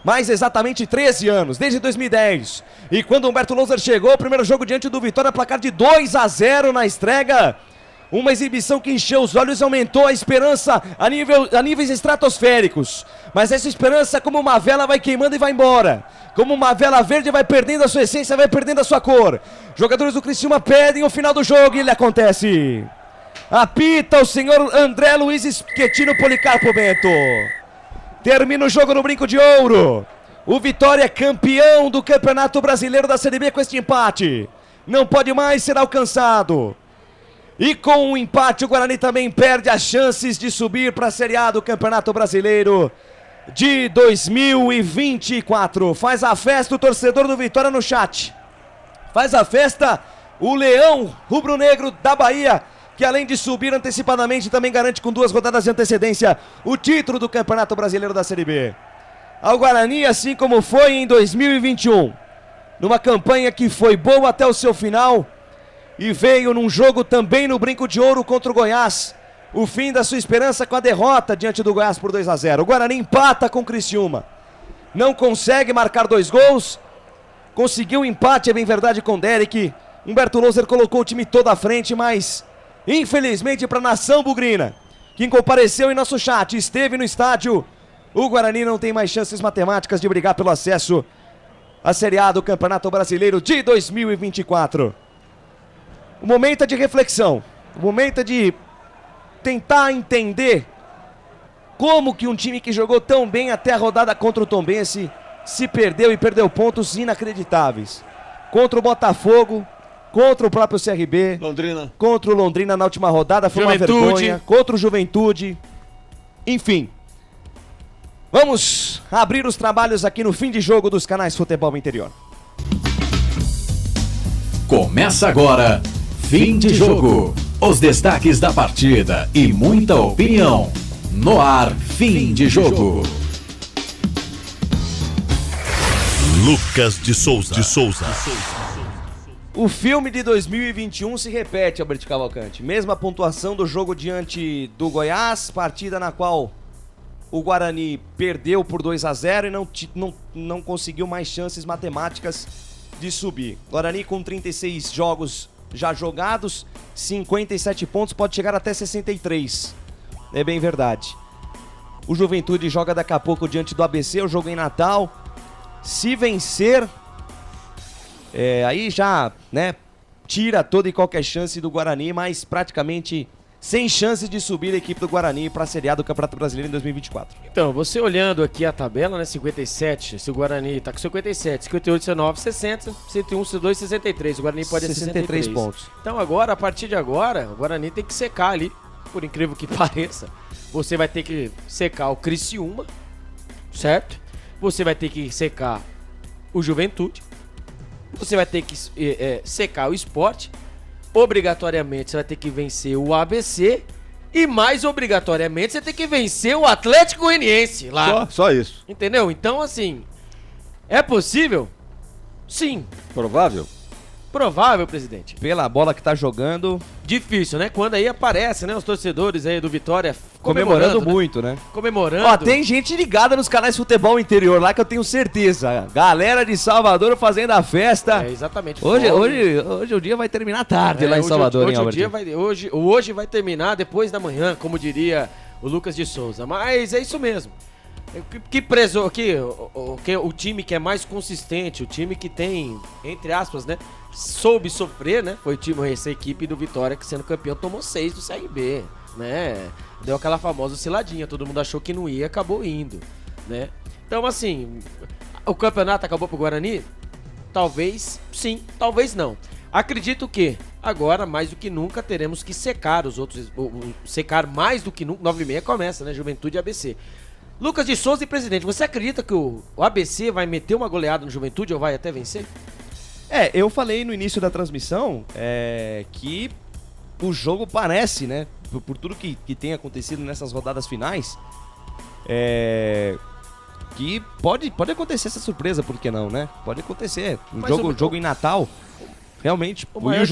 Mais exatamente 13 anos, desde 2010. E quando Humberto Loser chegou, o primeiro jogo diante do Vitória, placar de 2-0 na estreia. Uma exibição que encheu os olhos e aumentou a esperança a níveis estratosféricos. Mas essa esperança, como uma vela, vai queimando e vai embora. Como uma vela verde, vai perdendo a sua essência, vai perdendo a sua cor. Jogadores do Criciúma pedem o final do jogo e ele acontece. Apita o senhor André Luiz Schettino Policarpo Bento. Termina o jogo no Brinco de Ouro. O Vitória é campeão do Campeonato Brasileiro da Série B com este empate. Não pode mais ser alcançado. E com o empate, o Guarani também perde as chances de subir para a Série A do Campeonato Brasileiro de 2024. Faz a festa o torcedor do Vitória no chat. Faz a festa o Leão Rubro-Negro da Bahia, que além de subir antecipadamente, também garante com 2 rodadas de antecedência o título do Campeonato Brasileiro da Série B. Ao Guarani, assim como foi em 2021, numa campanha que foi boa até o seu final, e veio num jogo também no Brinco de Ouro contra o Goiás, o fim da sua esperança com a derrota diante do Goiás por 2-0. O Guarani empata com o Criciúma, não consegue marcar 2 gols, conseguiu um empate, é bem verdade, com o Derek. Humberto Loser colocou o time todo à frente, mas infelizmente para a nação bugrina, que compareceu em nosso chat, esteve no estádio, o Guarani não tem mais chances matemáticas de brigar pelo acesso à Série A do Campeonato Brasileiro de 2024. O momento é de reflexão, o momento é de tentar entender como que um time que jogou tão bem até a rodada contra o Tombense se perdeu e perdeu pontos inacreditáveis. Contra o Botafogo, contra o próprio CRB, contra o Londrina na última rodada, foi uma vergonha, contra o Juventude, enfim. Vamos abrir os trabalhos aqui no fim de jogo dos canais Futebol Interior. Começa agora, fim de jogo. Os destaques da partida e muita opinião. No ar, fim de jogo. Lucas de Souza. O filme de 2021 se repete, Alberto Cavalcante. Mesma pontuação do jogo diante do Goiás, partida na qual o Guarani perdeu por 2-0 e não conseguiu mais chances matemáticas de subir. Guarani com 36 jogos já jogados, 57 pontos, pode chegar até 63. É bem verdade. O Juventude joga daqui a pouco diante do ABC, o jogo em Natal. Se vencer, aí já, né, tira toda e qualquer chance do Guarani, mas praticamente sem chances de subir a equipe do Guarani para a Série A do Campeonato Brasileiro em 2024. Então, você olhando aqui a tabela, né, 57, se o Guarani tá com 57, 58, 19, 60, 101, 102, 63, o Guarani pode 63 pontos. Então agora, a partir de agora, o Guarani tem que secar ali, por incrível que pareça. Você vai ter que secar o Criciúma, certo? Você vai ter que secar o Juventude, você vai ter que secar o Sport, obrigatoriamente você vai ter que vencer o ABC e mais obrigatoriamente você tem que vencer o Atlético Goianiense lá. Só isso. Entendeu? Então, assim, é possível? Sim. Provável? Provável, presidente. Pela bola que tá jogando. Difícil, né? Quando aí aparece, né? Os torcedores aí do Vitória Comemorando muito, né? Comemorando. Ó, tem gente ligada nos canais Futebol Interior lá que eu tenho certeza. Galera de Salvador fazendo a festa. É, exatamente. Hoje o dia vai terminar tarde lá em Salvador, hein, Albert? Hoje vai terminar depois da manhã, como diria o Lucas de Souza. Mas é isso mesmo. O time que é mais consistente, o time que tem, entre aspas, né, soube sofrer, né, foi essa equipe do Vitória que, sendo campeão, tomou 6 do CRB, né, deu aquela famosa osciladinha, todo mundo achou que não ia, acabou indo, né. Então, assim, o campeonato acabou pro Guarani? Talvez sim, talvez não. Acredito que agora, mais do que nunca, teremos que secar os outros, secar mais do que nunca. 9h30 começa, né, Juventude e ABC. Lucas de Souza e presidente, você acredita que o ABC vai meter uma goleada no Juventude ou vai até vencer? Eu falei no início da transmissão que o jogo parece, né, por tudo que tem acontecido nessas rodadas finais, que pode acontecer essa surpresa, por que não, né? Pode acontecer. Jogo em Natal, realmente. O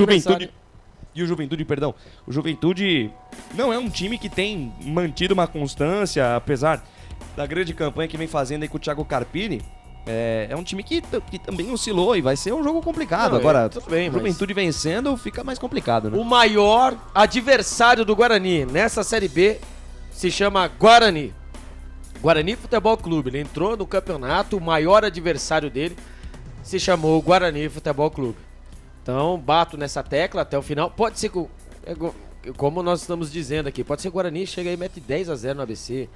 Juventude não é um time que tem mantido uma constância, apesar da grande campanha que vem fazendo aí com o Thiago Carpini. É um time que também oscilou e vai ser um jogo complicado. Agora, tudo bem, Juventude vencendo fica mais complicado, né? O maior adversário do Guarani nessa Série B se chama Guarani. Guarani Futebol Clube. Ele entrou no campeonato, o maior adversário dele se chamou Guarani Futebol Clube. Então, bato nessa tecla até o final. Pode ser que, como nós estamos dizendo aqui, pode ser que o Guarani chegue aí e mete 10-0 no ABC.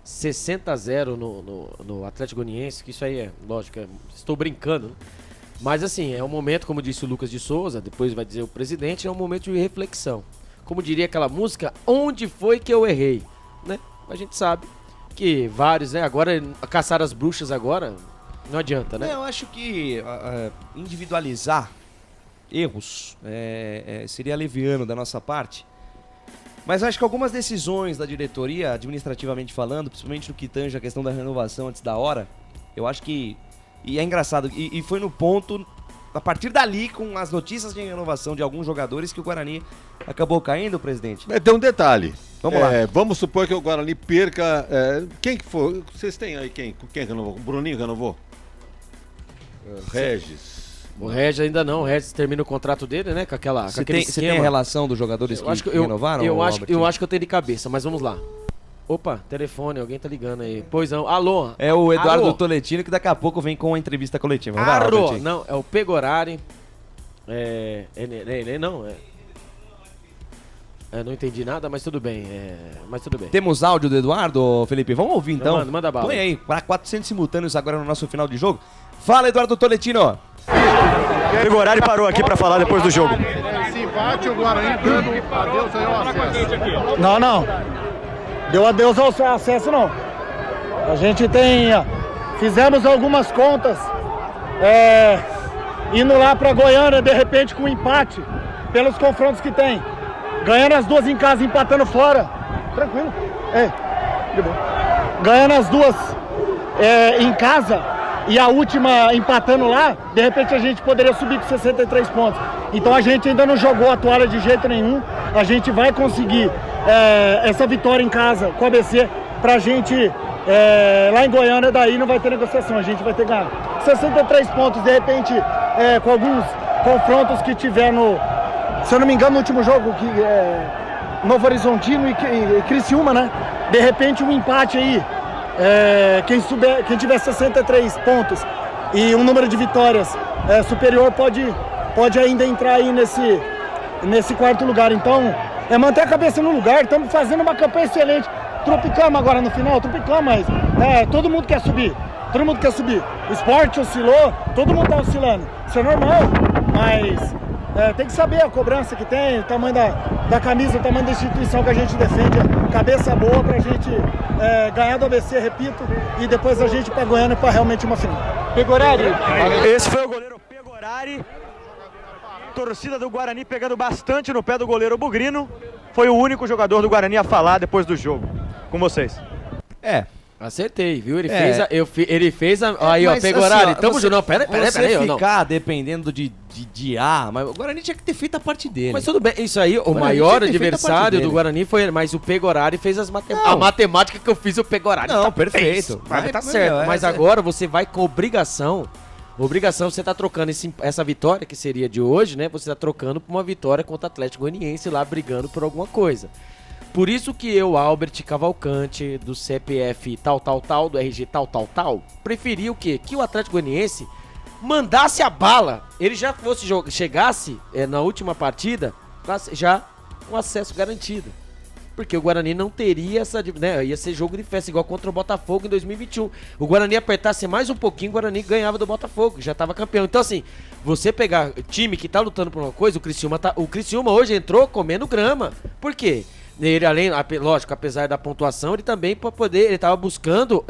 60-0 no Atlético Goianiense, que isso aí é, lógico, estou brincando, né? Mas assim, é um momento, como disse o Lucas de Souza, depois vai dizer o presidente, é um momento de reflexão. Como diria aquela música, onde foi que eu errei? Né? A gente sabe que vários, né? Agora, caçar as bruxas agora, não adianta, né? Eu acho que individualizar erros seria leviano da nossa parte. Mas acho que algumas decisões da diretoria, administrativamente falando, principalmente no que tange a questão da renovação antes da hora, eu acho que... E é engraçado, e foi no ponto, a partir dali, com as notícias de renovação de alguns jogadores, que o Guarani acabou caindo, presidente. Tem um detalhe. Vamos lá. Vamos supor que o Guarani perca... quem que foi? Vocês têm aí quem renovou? O Bruninho renovou? Regis... O Regis ainda não, o Regis termina o contrato dele, né, com aquele esquema. Você tem a relação dos jogadores que renovaram? Eu acho que eu tenho de cabeça, mas vamos lá. Opa, telefone, alguém tá ligando aí. Pois não, alô. É o Eduardo Toletino, que daqui a pouco vem com a entrevista coletiva. Alô, não, é o Pegorari. Não entendi nada, mas tudo bem. Temos áudio do Eduardo, Felipe? Vamos ouvir então. Manda bala. Põe aí, para 400 simultâneos agora no nosso final de jogo. Fala, Eduardo Toletino. O horário parou aqui para falar depois do jogo. Esse empate, o Guarani dando adeus aí ao acesso. Não. Deu adeus ao acesso, não. A gente fizemos algumas contas, indo lá para Goiânia, de repente com empate, pelos confrontos que tem. Ganhando as duas em casa, empatando fora. Tranquilo. De boa. Ganhando as duas em casa. E a última empatando lá, de repente a gente poderia subir com 63 pontos. Então a gente ainda não jogou a toalha de jeito nenhum. A gente vai conseguir essa vitória em casa com o ABC pra gente, lá em Goiânia, daí não vai ter negociação. A gente vai ter ganho 63 pontos, de repente, com alguns confrontos que tiver se eu não me engano, no último jogo, Novo Horizontino e Criciúma, né? De repente um empate aí. Quem tiver 63 pontos e um número de vitórias superior pode ainda entrar aí nesse quarto lugar. Então, manter a cabeça no lugar. Estamos fazendo uma campanha excelente. Tropicamos agora no final, mas todo mundo quer subir. O esporte oscilou, todo mundo está oscilando. Isso é normal, mas tem que saber a cobrança que tem, o tamanho da camisa, o tamanho da instituição que a gente defende. Cabeça boa pra gente ganhar do ABC, repito, e depois a gente para Goiânia para realmente uma final. Pegorari, esse foi o goleiro Pegorari. Torcida do Guarani pegando bastante no pé do goleiro Bugrino. Foi o único jogador do Guarani a falar depois do jogo. Com vocês. Acertei, viu? Ele fez aí, ó, Pegorari, assim, tamo junto. Não, pera aí. Ficar dependendo de mas o Guarani tinha que ter feito a parte dele. Mas tudo bem, isso aí, o maior adversário do Guarani foi, mas o Pegorari fez a matemática que eu fiz, o Pegorari não, perfeito. Mas tá certo, mas agora você vai com obrigação, você tá trocando essa vitória, que seria de hoje, né, você tá trocando por uma vitória contra o Atlético Goianiense lá brigando por alguma coisa. Por isso que eu, Albert Cavalcante, do CPF tal, do RG tal, preferi o quê? Que o Atlético Goianiense mandasse a bala, ele já chegasse na última partida, já com acesso garantido. Porque o Guarani não teria ia ser jogo de festa, igual contra o Botafogo em 2021. O Guarani apertasse mais um pouquinho, o Guarani ganhava do Botafogo, já estava campeão. Então assim, você pegar time que tá lutando por uma coisa, o Criciúma hoje entrou comendo grama. Por quê? Ele, lógico, apesar da pontuação, ele também ele tava buscando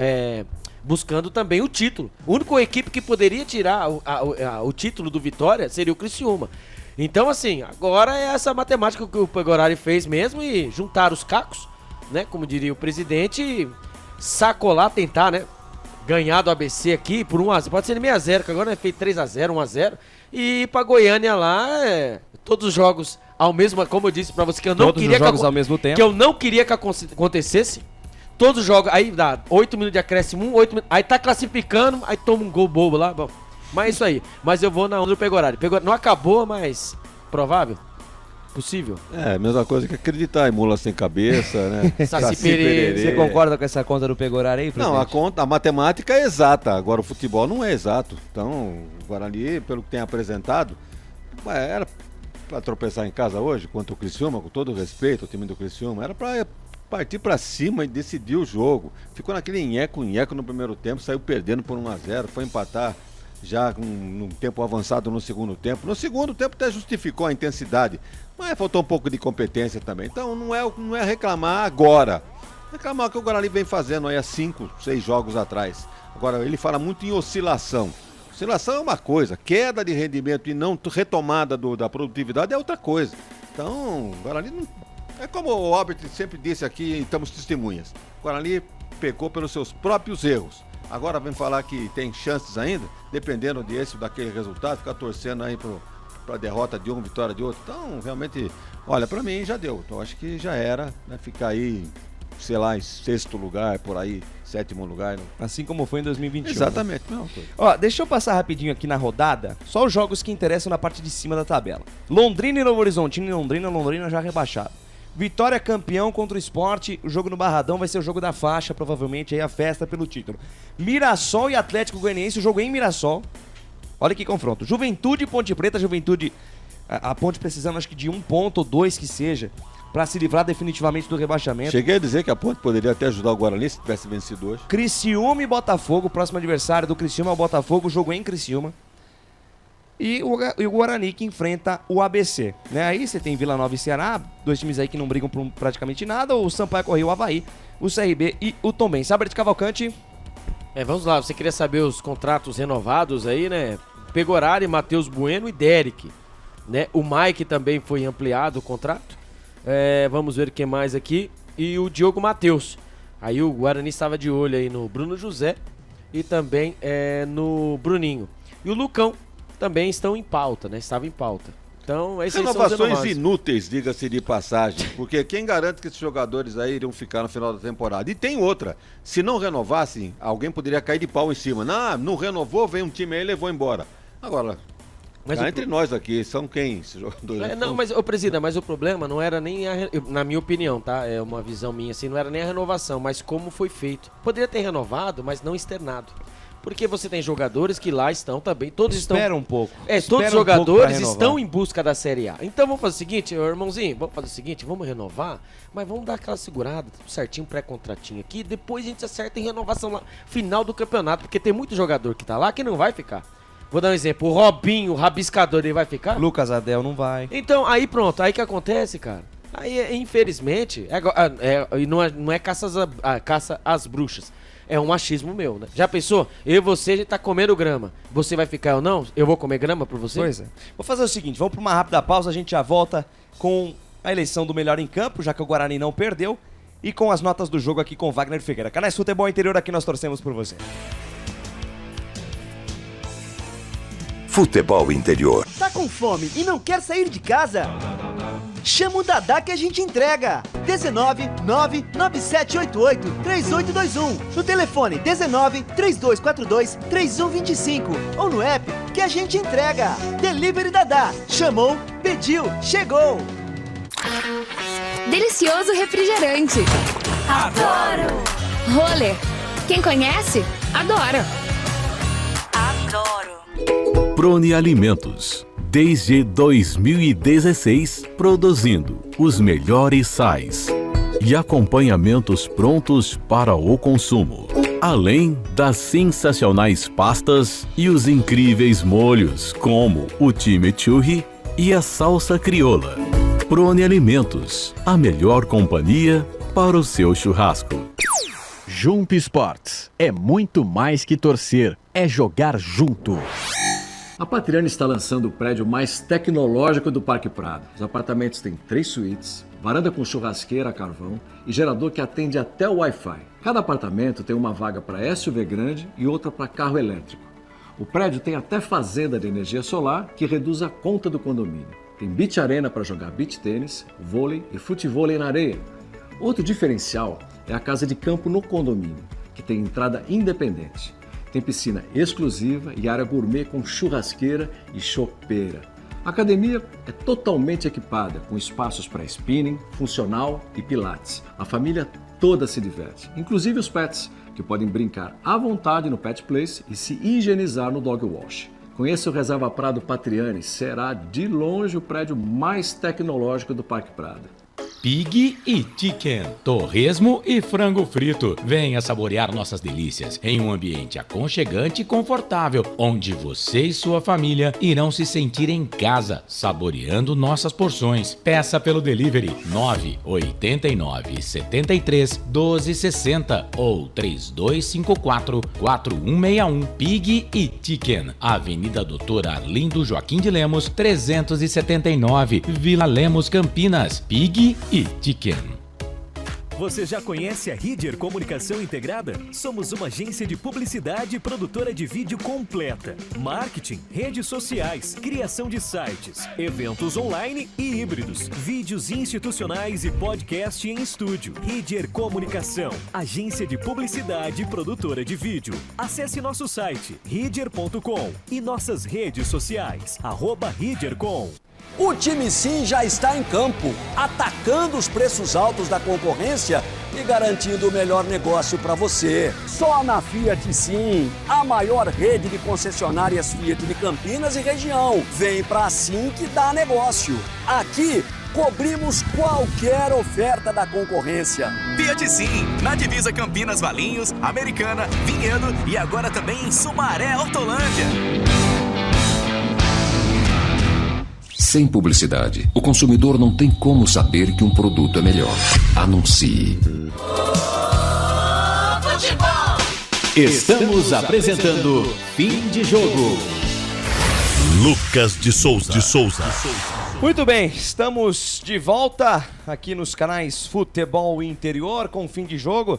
também o título. A única equipe que poderia tirar o título do Vitória seria o Criciúma. Então, assim, agora é essa matemática que o Pegorari fez mesmo e juntar os cacos, né? Como diria o presidente, sacolar, tentar, né? Ganhar do ABC aqui por 1-0. Pode ser 6-0, que agora é feito 3-0, 1-0. E pra Goiânia lá, todos os jogos ao mesmo, como eu disse pra você, que eu não queria ao mesmo tempo. Que eu não queria que acontecesse. Todos os jogos, aí dá 8 minutos de acréscimo, 8 minutos, aí tá classificando, aí toma um gol bobo lá, bom. Mas é isso aí. Mas eu vou na onda do Pegorari. Não acabou, mas provável? Possível? Mesma coisa que acreditar em mula sem cabeça, né? Saci Pererê. Você concorda com essa conta do Pegorari aí, presidente? Não, a matemática é exata, agora o futebol não é exato. Então, o Guarani, pelo que tem apresentado, era pra tropeçar em casa hoje contra o Criciúma, com todo o respeito ao time do Criciúma, era pra partir pra cima e decidir o jogo. Ficou naquele nheco no primeiro tempo, saiu perdendo por 1-0, foi empatar já num tempo avançado no segundo tempo. No segundo tempo até justificou a intensidade, mas faltou um pouco de competência também. Então não é reclamar agora. Reclamar o que o Guarani vem fazendo aí há 5, 6 jogos atrás. Agora, ele fala muito em oscilação. Oscilação é uma coisa, queda de rendimento e não retomada da produtividade é outra coisa. Então, o Guarani não... É como o Albert sempre disse aqui, estamos testemunhas. O Guarani pecou pelos seus próprios erros. Agora vem falar que tem chances ainda, dependendo desse ou daquele resultado, ficar torcendo aí pra derrota de um, vitória de outro. Então, realmente, olha, pra mim já deu. Então, acho que já era, né? Ficar aí, sei lá, em 6º lugar, por aí, 7º lugar. Né? Assim como foi em 2021. Exatamente. Né? Ó, deixa eu passar rapidinho aqui na rodada, só os jogos que interessam na parte de cima da tabela. Londrina e Novo Horizontino e Londrina já rebaixado. Vitória campeão contra o Sport, o jogo no Barradão vai ser o jogo da faixa, provavelmente aí a festa pelo título. Mirassol e Atlético Goianiense, o jogo em Mirassol. Olha que confronto. Juventude e Ponte Preta, a Ponte precisando acho que de 1 ponto ou 2 que seja, pra se livrar definitivamente do rebaixamento. Cheguei a dizer que a Ponte poderia até ajudar o Guarani se tivesse vencido hoje. Criciúma e Botafogo, o próximo adversário do Criciúma é o Botafogo, o jogo em Criciúma. E o Guarani que enfrenta o ABC, né? Aí você tem Vila Nova e Ceará, 2 times aí que não brigam por praticamente nada, o Sampaio Corrêa, o Avaí, o CRB e o Tombense. Albert Cavalcante. Vamos lá, você queria saber os contratos renovados aí, né? Pegorari, Matheus Bueno e Derek, né? O Mike também foi ampliado o contrato. Vamos ver o que mais aqui. E o Diogo Matheus. Aí o Guarani estava de olho aí no Bruno José e também no Bruninho. E o Lucão também estão em pauta, né? Estava em pauta. Então, esses renovações inúteis, diga-se de passagem, porque quem garante que esses jogadores aí iriam ficar no final da temporada? E tem outra, se não renovassem, alguém poderia cair de pau em cima. Não renovou, veio um time aí e levou embora. Agora, entre nós aqui, são quem esses jogadores? Mas o problema não era nem, na minha opinião, tá? É uma visão minha, assim, não era nem a renovação, mas como foi feito. Poderia ter renovado, mas não externado. Porque você tem jogadores que lá estão também, todos Espera um pouco. Todos os jogadores estão em busca da Série A. Então vamos fazer o seguinte, irmãozinho, vamos renovar, mas vamos dar aquela segurada, tudo certinho, pré-contratinho aqui, depois a gente acerta em renovação lá, final do campeonato, porque tem muito jogador que tá lá que não vai ficar. Vou dar um exemplo, o Robinho, o Rabiscador, ele vai ficar? Lucas Adel não vai. Então, aí pronto, aí que acontece, cara? Aí, infelizmente, não é caça às bruxas. É um machismo meu, né? Já pensou? Eu e você, a gente tá comendo grama. Você vai ficar ou não? Eu vou comer grama por você? Pois é. Vou fazer o seguinte, vamos pra uma rápida pausa, a gente já volta com a eleição do melhor em campo, já que o Guarani não perdeu, e com as notas do jogo aqui com Wagner Figueira. Canais Futebol Interior, aqui nós torcemos por você. Futebol Interior. Tá com fome e não quer sair de casa? Chama o Dadá que a gente entrega. 19 99788 3821. No telefone 19 3242 3125. Ou no app que a gente entrega. Delivery Dadá. Chamou, pediu, chegou. Delicioso refrigerante. Adoro! Roller. Quem conhece, adora. Adoro. Prone Alimentos. Desde 2016, produzindo os melhores sais e acompanhamentos prontos para o consumo. Além das sensacionais pastas e os incríveis molhos, como o chimichurri e a salsa crioula. Prone Alimentos, a melhor companhia para o seu churrasco. Jump Sports é muito mais que torcer, é jogar junto. A Patriani está lançando o prédio mais tecnológico do Parque Prado. Os apartamentos têm 3 suítes, varanda com churrasqueira a carvão e gerador que atende até o Wi-Fi. Cada apartamento tem uma vaga para SUV grande e outra para carro elétrico. O prédio tem até fazenda de energia solar que reduz a conta do condomínio. Tem beach arena para jogar beach tênis, vôlei e futevôlei na areia. Outro diferencial é a casa de campo no condomínio, que tem entrada independente. Tem piscina exclusiva e área gourmet com churrasqueira e chopeira. A academia é totalmente equipada, com espaços para spinning, funcional e pilates. A família toda se diverte, inclusive os pets, que podem brincar à vontade no Pet Place e se higienizar no Dog Wash. Conheça o Reserva Prado Patriani, será de longe o prédio mais tecnológico do Parque Prado. Pig e Chicken, torresmo e frango frito. Venha saborear nossas delícias em um ambiente aconchegante e confortável, onde você e sua família irão se sentir em casa, saboreando nossas porções. Peça pelo delivery 989 73 12 60 ou 3254 4161. Pig e Chicken, Avenida Doutor Arlindo Joaquim de Lemos, 379, Vila Lemos, Campinas. Pig e Chicken. Você já conhece a Ridger Comunicação Integrada? Somos uma agência de publicidade e produtora de vídeo completa. Marketing, redes sociais, criação de sites, eventos online e híbridos, vídeos institucionais e podcast em estúdio. Ridger Comunicação, agência de publicidade e produtora de vídeo. Acesse nosso site ridger.com e nossas redes sociais, @ridgercom. O time Sim já está em campo, atacando os preços altos da concorrência e garantindo o melhor negócio para você. Só na Fiat Sim, a maior rede de concessionárias Fiat de Campinas e região. Vem pra Sim que dá negócio. Aqui, cobrimos qualquer oferta da concorrência. Fiat Sim, na divisa Campinas, Valinhos, Americana, Vinhedo e agora também em Sumaré, Hortolândia. Sem publicidade, o consumidor não tem como saber que um produto é melhor. Anuncie. Estamos apresentando Fim de Jogo. Lucas de Souza. Muito bem, estamos de volta aqui nos canais Futebol Interior com Fim de Jogo.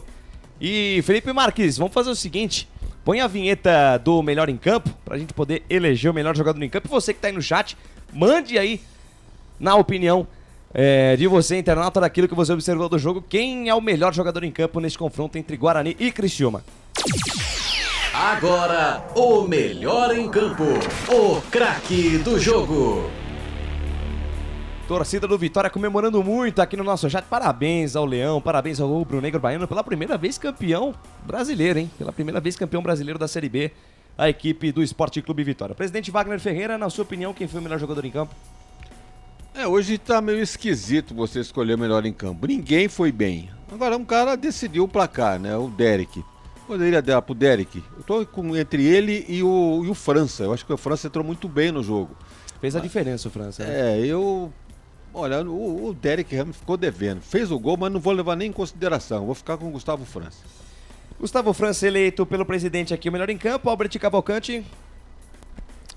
E Felipe Marques, vamos fazer o seguinte: põe a vinheta do Melhor em Campo pra gente poder eleger o melhor jogador em campo. E você que tá aí no chat, mande aí, na opinião de você, internauta, daquilo que você observou do jogo, quem é o melhor jogador em campo neste confronto entre Guarani e Criciúma. Agora, o melhor em campo, o craque do jogo. Torcida do Vitória comemorando muito aqui no nosso chat. Parabéns ao Leão, parabéns ao Rubro Negro Baiano, pela primeira vez campeão brasileiro, hein? Pela primeira vez campeão brasileiro da Série B, a equipe do Esporte Clube Vitória. Presidente Wagner Ferreira, na sua opinião, quem foi o melhor jogador em campo? Hoje tá meio esquisito você escolher o melhor em campo. Ninguém foi bem. Agora um cara decidiu o placar, né? O Derek. Poderia dar pro Derek. Eu tô entre ele e o França. Eu acho que o França entrou muito bem no jogo. Fez a diferença o França, né? Olha, o Derek realmente ficou devendo. Fez o gol, mas não vou levar nem em consideração. Vou ficar com o Gustavo França. Gustavo França eleito pelo presidente aqui o melhor em campo. Albert Cavalcante.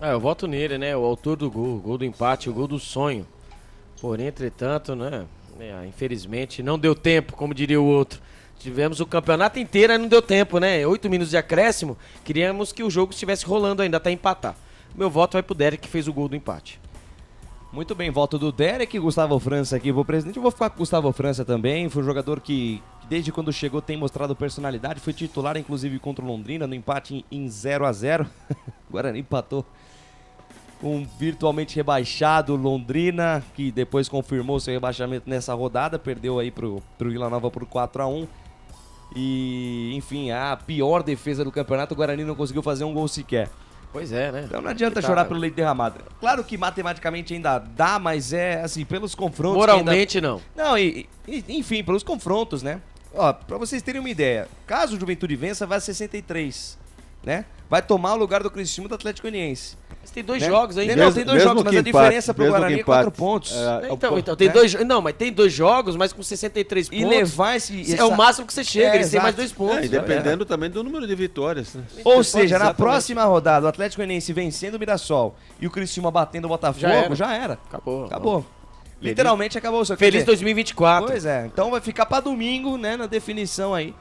Eu voto nele, né? O autor do gol, o gol do empate, o gol do sonho. Porém, entretanto, né? Infelizmente, não deu tempo, como diria o outro. Tivemos o campeonato inteiro e não deu tempo, né? 8 minutos de acréscimo. Queríamos que o jogo estivesse rolando ainda até empatar. Meu voto vai pro Derek, que fez o gol do empate. Muito bem, voto do Derek, Gustavo França aqui pro presidente. Eu vou ficar com o Gustavo França também. Foi um jogador que desde quando chegou tem mostrado personalidade. Foi titular, inclusive, contra o Londrina, no empate em 0-0. O Guarani empatou com virtualmente rebaixado Londrina, que depois confirmou seu rebaixamento nessa rodada. Perdeu aí pro Vila Nova por 4-1. E, enfim, a pior defesa do campeonato, o Guarani não conseguiu fazer um gol sequer. Pois é, né? Então não adianta chorar pelo leite derramado. Claro que matematicamente ainda dá, mas é assim, pelos confrontos... Moralmente ainda... não. Não, enfim, pelos confrontos, né? Ó, pra vocês terem uma ideia, caso o Juventude vença, vai a 63, né? Vai tomar o lugar do Criciúma do Atlético Goianiense. Mas tem dois jogos ainda. Não, tem dois jogos, mas a diferença pro Guarani é 4 pontos. Então tem dois... Não, mas tem 2 jogos, mas com 63 pontos. E levar esse... É o máximo que você chega, eles têm mais 2 pontos. E dependendo também do número de vitórias. Né? Ou seja, na próxima rodada, o Atlético Goianiense vencendo o Mirassol e o Criciúma batendo o Botafogo, já era. Acabou. Literalmente acabou. Feliz 2024. Pois é, então vai ficar pra domingo, né, na definição aí.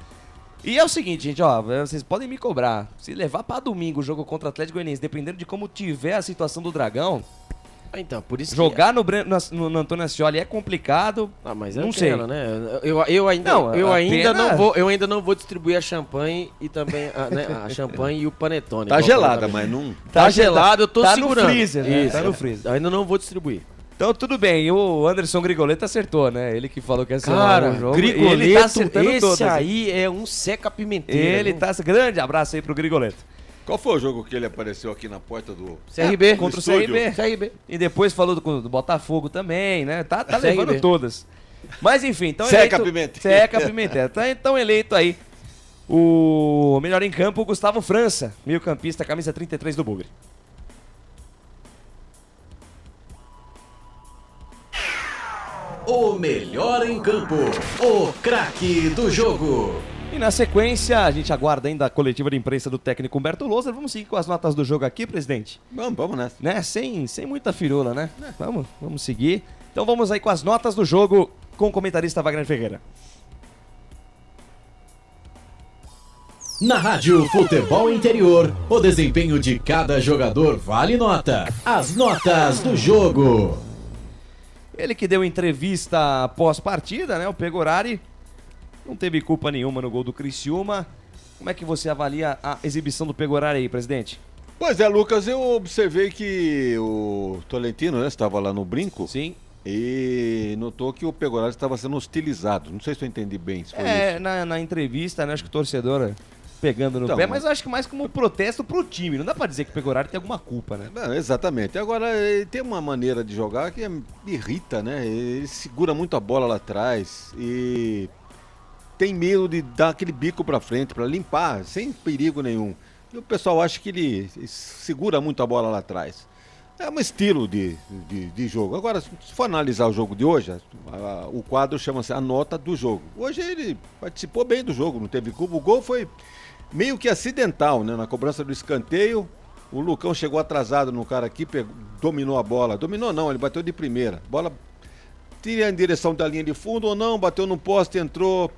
E é o seguinte, gente, ó, vocês podem me cobrar. Se levar pra domingo o jogo contra o Atlético Goianiense, dependendo de como tiver a situação do Dragão... Então, por isso jogar no Antônio Ascioli é complicado. Ah, mas não sei, sei, né? Eu ainda não vou distribuir a champanhe e também a champanhe e o panetone. Tá gelada, mas não. Tá gelado, eu tô segurando. No freezer, né? Tá no freezer. Ainda não vou distribuir. Então tudo bem, o Anderson Grigoletto acertou, né? Ele que falou que ia ser um jogo. Grigoletto, ele tá acertando esse todas. aí é um seca pimenteiro. Ele tá... Grande abraço aí pro Grigoletto. Qual foi o jogo que ele apareceu aqui na porta do... CRB. Contra o CRB. CRB. E depois falou do Botafogo também, né? Tá levando todas. Mas enfim, então Seca Pimentel. Seca Pimentel. Tá então eleito aí o melhor em campo, o Gustavo França, meio-campista, camisa 33 do Bugre. O melhor em campo, o craque do jogo. E na sequência, a gente aguarda ainda a coletiva de imprensa do técnico Humberto Lousa. Vamos seguir com as notas do jogo aqui, presidente? Vamos nessa. Né? Sem muita firula, né? Vamos seguir. Então vamos aí com as notas do jogo com o comentarista Wagner Ferreira. Na Rádio Futebol Interior, o desempenho de cada jogador vale nota. As notas do jogo. Ele que deu entrevista pós-partida, né? O Pegorari não teve culpa nenhuma no gol do Criciúma. Como é que você avalia a exibição do Pegorari aí, presidente? Pois é, Lucas, eu observei que o Tolentino, né, estava lá no brinco. Sim. E notou que o Pegorari estava sendo hostilizado. Não sei se eu entendi bem. Se foi isso. Na entrevista, né? Acho que o torcedor pegando no pé, mas eu acho que mais como um protesto pro time. Não dá pra dizer que o Pegorari tem alguma culpa, né? Não, exatamente. Agora, ele tem uma maneira de jogar que me irrita, né? Ele segura muito a bola lá atrás e tem medo de dar aquele bico pra frente, pra limpar, sem perigo nenhum. E o pessoal acha que ele segura muito a bola lá atrás. É um estilo de jogo. Agora, se for analisar o jogo de hoje, o quadro chama-se a nota do jogo. Hoje ele participou bem do jogo, não teve culpa. O gol foi meio que acidental, né? Na cobrança do escanteio, o Lucão chegou atrasado no cara aqui, dominou a bola. Dominou não, ele bateu de primeira. Bola tira em direção da linha de fundo ou não, bateu no poste, entrou.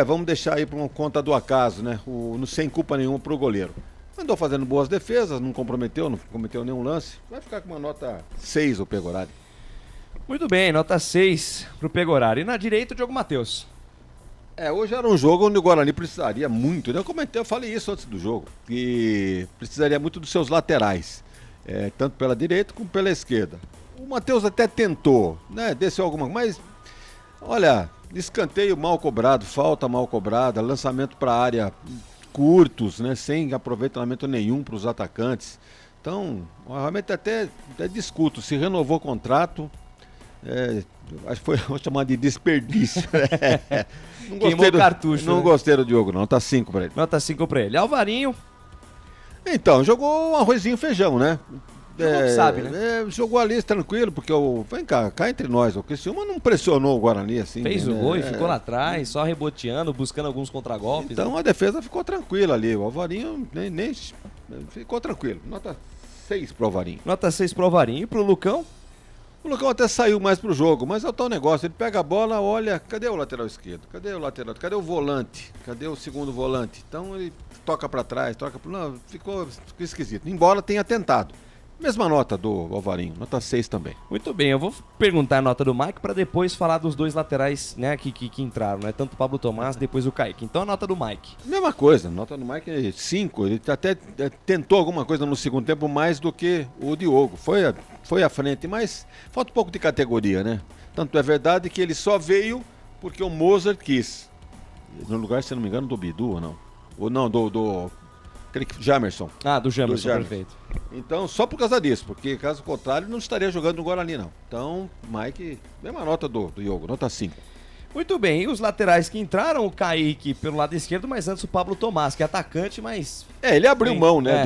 Vamos deixar aí por uma conta do acaso, né? Sem culpa nenhuma pro goleiro. Andou fazendo boas defesas, não cometeu nenhum lance. Vai ficar com uma nota 6 o Pegorari. Muito bem, nota 6 pro Pegorari. E na direita o Diogo Matheus. Hoje era um jogo onde o Guarani precisaria muito, né? Eu falei isso antes do jogo, que precisaria muito dos seus laterais, tanto pela direita como pela esquerda. O Matheus até tentou, né? Desceu alguma coisa, mas olha, escanteio mal cobrado, falta mal cobrada, lançamento para a área curtos, né? Sem aproveitamento nenhum para os atacantes. Então, realmente até discuto, se renovou o contrato, acho que foi chamado de desperdício. Queimou o cartucho. Não gostei do Diogo, não. Nota 5 pra ele. Nota 5 pra ele. Alvarinho. Então, jogou um arrozinho e feijão, né? Jogou que sabe, né? Jogou ali tranquilo, porque vem cá entre nós. O Criciúma não pressionou o Guarani assim. Fez o gol e ficou lá atrás, só reboteando, buscando alguns contragolpes. Então a defesa ficou tranquila ali. O Alvarinho nem ficou tranquilo. Nota 6 pro Alvarinho. Nota 6 pro Alvarinho. E pro Lucão? O Lucão até saiu mais pro jogo, mas é o tal negócio, ele pega a bola, olha, cadê o lateral esquerdo? Cadê o lateral? Cadê o volante? Cadê o segundo volante? Então ele toca pra trás, não, ficou esquisito, embora tenha tentado. Mesma nota do Alvarinho, nota 6 também. Muito bem, eu vou perguntar a nota do Mike para depois falar dos dois laterais, né, que entraram, né? Tanto o Pablo Tomás, depois o Kaique. Então a nota do Mike. Mesma coisa, a nota do Mike é 5. Ele até tentou alguma coisa no segundo tempo mais do que o Diogo. Foi à frente, mas falta um pouco de categoria, né? Tanto é verdade que ele só veio porque o Mozart quis. No lugar, se não me engano, do Bidu ou não? Ou não, do Jamerson. Ah, do Jamerson, perfeito. Então, só por causa disso, porque caso contrário, não estaria jogando no Guarani, não. Então, Mike, mesma nota do Diogo, nota 5. Muito bem, e os laterais que entraram, o Kaique pelo lado esquerdo, mas antes o Pablo Tomás, que é atacante, mas... Ele abriu mão, né,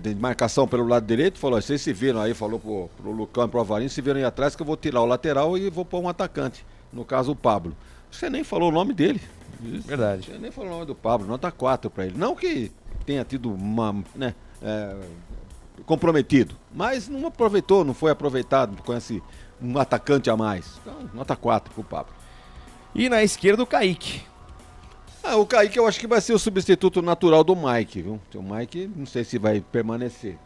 de marcação pelo lado direito, falou, vocês se viram aí, falou pro Lucão e pro Alvarinho, se viram aí atrás que eu vou tirar o lateral e vou pôr um atacante, no caso o Pablo. Você nem falou o nome dele. Verdade. Você nem falou o nome do Pablo, nota 4 pra ele. Não que tenha tido uma, né, comprometido, mas não aproveitou, não foi aproveitado com um atacante a mais. Então, nota 4 pro Pablo. E na esquerda o Kaique. O Kaique eu acho que vai ser o substituto natural do Mike, viu? O Mike não sei se vai permanecer.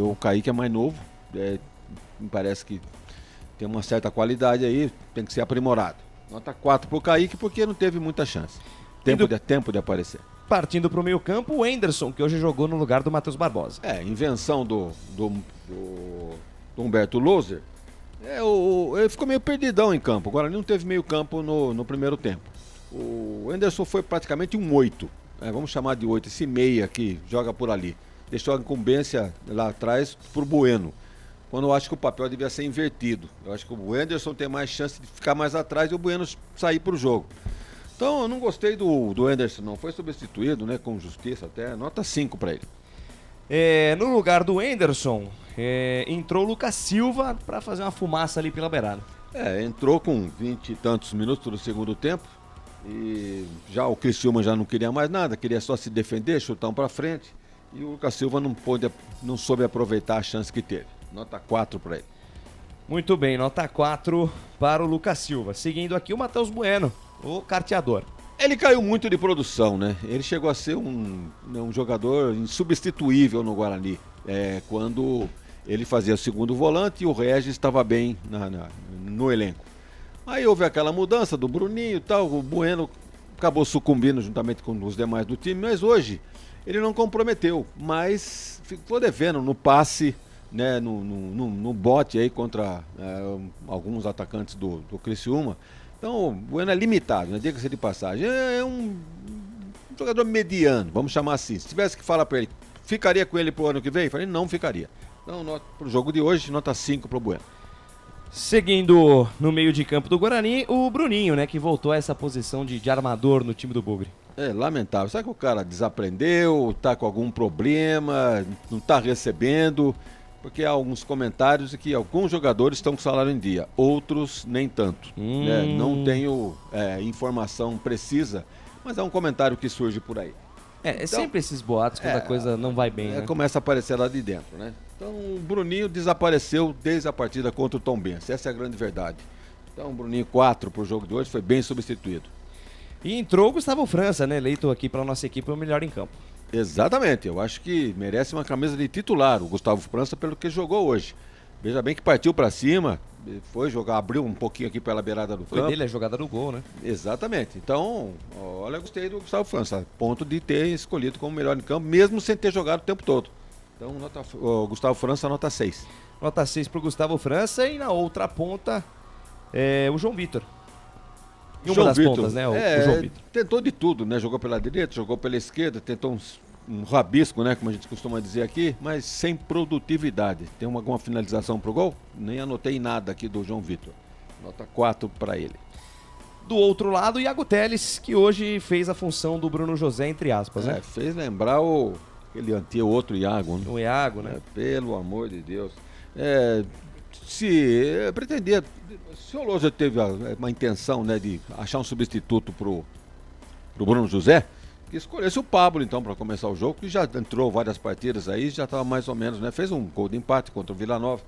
O Kaique é mais novo, me parece que tem uma certa qualidade aí, tem que ser aprimorado. Nota 4 pro Kaique porque não teve muita chance. Tempo de aparecer. Partindo pro meio campo, o Anderson, que hoje jogou no lugar do Matheus Barbosa. Invenção do Humberto Loser. Ele ficou meio perdidão em campo. Agora não teve meio campo no primeiro tempo. O Anderson foi praticamente um 8. Vamos chamar de 8, esse meia que joga por ali. Deixou a incumbência lá atrás pro Bueno. Quando eu acho que o papel devia ser invertido. Eu acho que o Anderson tem mais chance de ficar mais atrás e o Bueno sair pro jogo. Então eu não gostei do Anderson, não. Foi substituído, né, com justiça até. Nota 5 para ele. No lugar do Anderson, entrou o Lucas Silva para fazer uma fumaça ali pela beirada. Entrou com 20 e tantos minutos do segundo tempo. E já o Criciúma já não queria mais nada, queria só se defender, chutar um para frente. E o Lucas Silva não soube aproveitar a chance que teve. Nota 4 para ele. Muito bem, nota 4 para o Lucas Silva. Seguindo aqui o Matheus Bueno, o carteador. Ele caiu muito de produção, né? Ele chegou a ser um jogador insubstituível no Guarani. Quando ele fazia o segundo volante e o Regis estava bem no elenco. Aí houve aquela mudança do Bruninho e tal, o Bueno acabou sucumbindo juntamente com os demais do time, mas hoje ele não comprometeu, mas ficou devendo no passe, né, no bote aí contra alguns atacantes do Criciúma. Então o Bueno é limitado, né? Diga-se de passagem. É um jogador mediano, vamos chamar assim. Se tivesse que falar para ele, ficaria com ele pro ano que vem? Eu falei, não ficaria. Então, pro jogo de hoje, nota 5 pro Bueno. Seguindo no meio de campo do Guarani, o Bruninho, né, que voltou a essa posição de armador no time do Bugre. Lamentável. Será que o cara desaprendeu, tá com algum problema, não tá recebendo? Porque há alguns comentários de que alguns jogadores estão com salário em dia, outros nem tanto. Né? Não tenho informação precisa, mas é um comentário que surge por aí. Então, sempre esses boatos quando a coisa não vai bem, né? Começa a aparecer lá de dentro, né? Então o Bruninho desapareceu desde a partida contra o Tombense, essa é a grande verdade. Então o Bruninho 4 pro jogo de hoje foi bem substituído. E entrou o Gustavo França, né? Eleito aqui pela nossa equipe o melhor em campo. Exatamente, eu acho que merece uma camisa de titular o Gustavo França pelo que jogou hoje. Veja bem que partiu para cima, foi jogar, abriu um pouquinho aqui pela beirada do campo. Foi dele a jogada do gol, né? Exatamente. Então, olha, eu gostei do Gustavo França, ponto de ter escolhido como melhor em campo, mesmo sem ter jogado o tempo todo. Então, Gustavo França, nota 6. Nota 6 pro Gustavo França e na outra ponta, o João Vitor. E uma das pontas, né? O João Vitor. Tentou de tudo, né? Jogou pela direita, jogou pela esquerda, tentou um rabisco, né? Como a gente costuma dizer aqui, mas sem produtividade. Tem alguma finalização pro gol? Nem anotei nada aqui do João Vitor. Nota 4 para ele. Do outro lado, o Iago Teles, que hoje fez a função do Bruno José, entre aspas, né? Fez lembrar aquele antigo outro Iago, né? O Iago, né? Pelo amor de Deus. Pretendia... Se o Loja teve uma intenção, né, de achar um substituto pro Bruno José, que escolhesse o Pablo então para começar o jogo, que já entrou várias partidas aí, já estava mais ou menos, né? Fez um gol de empate contra o Vila Nova.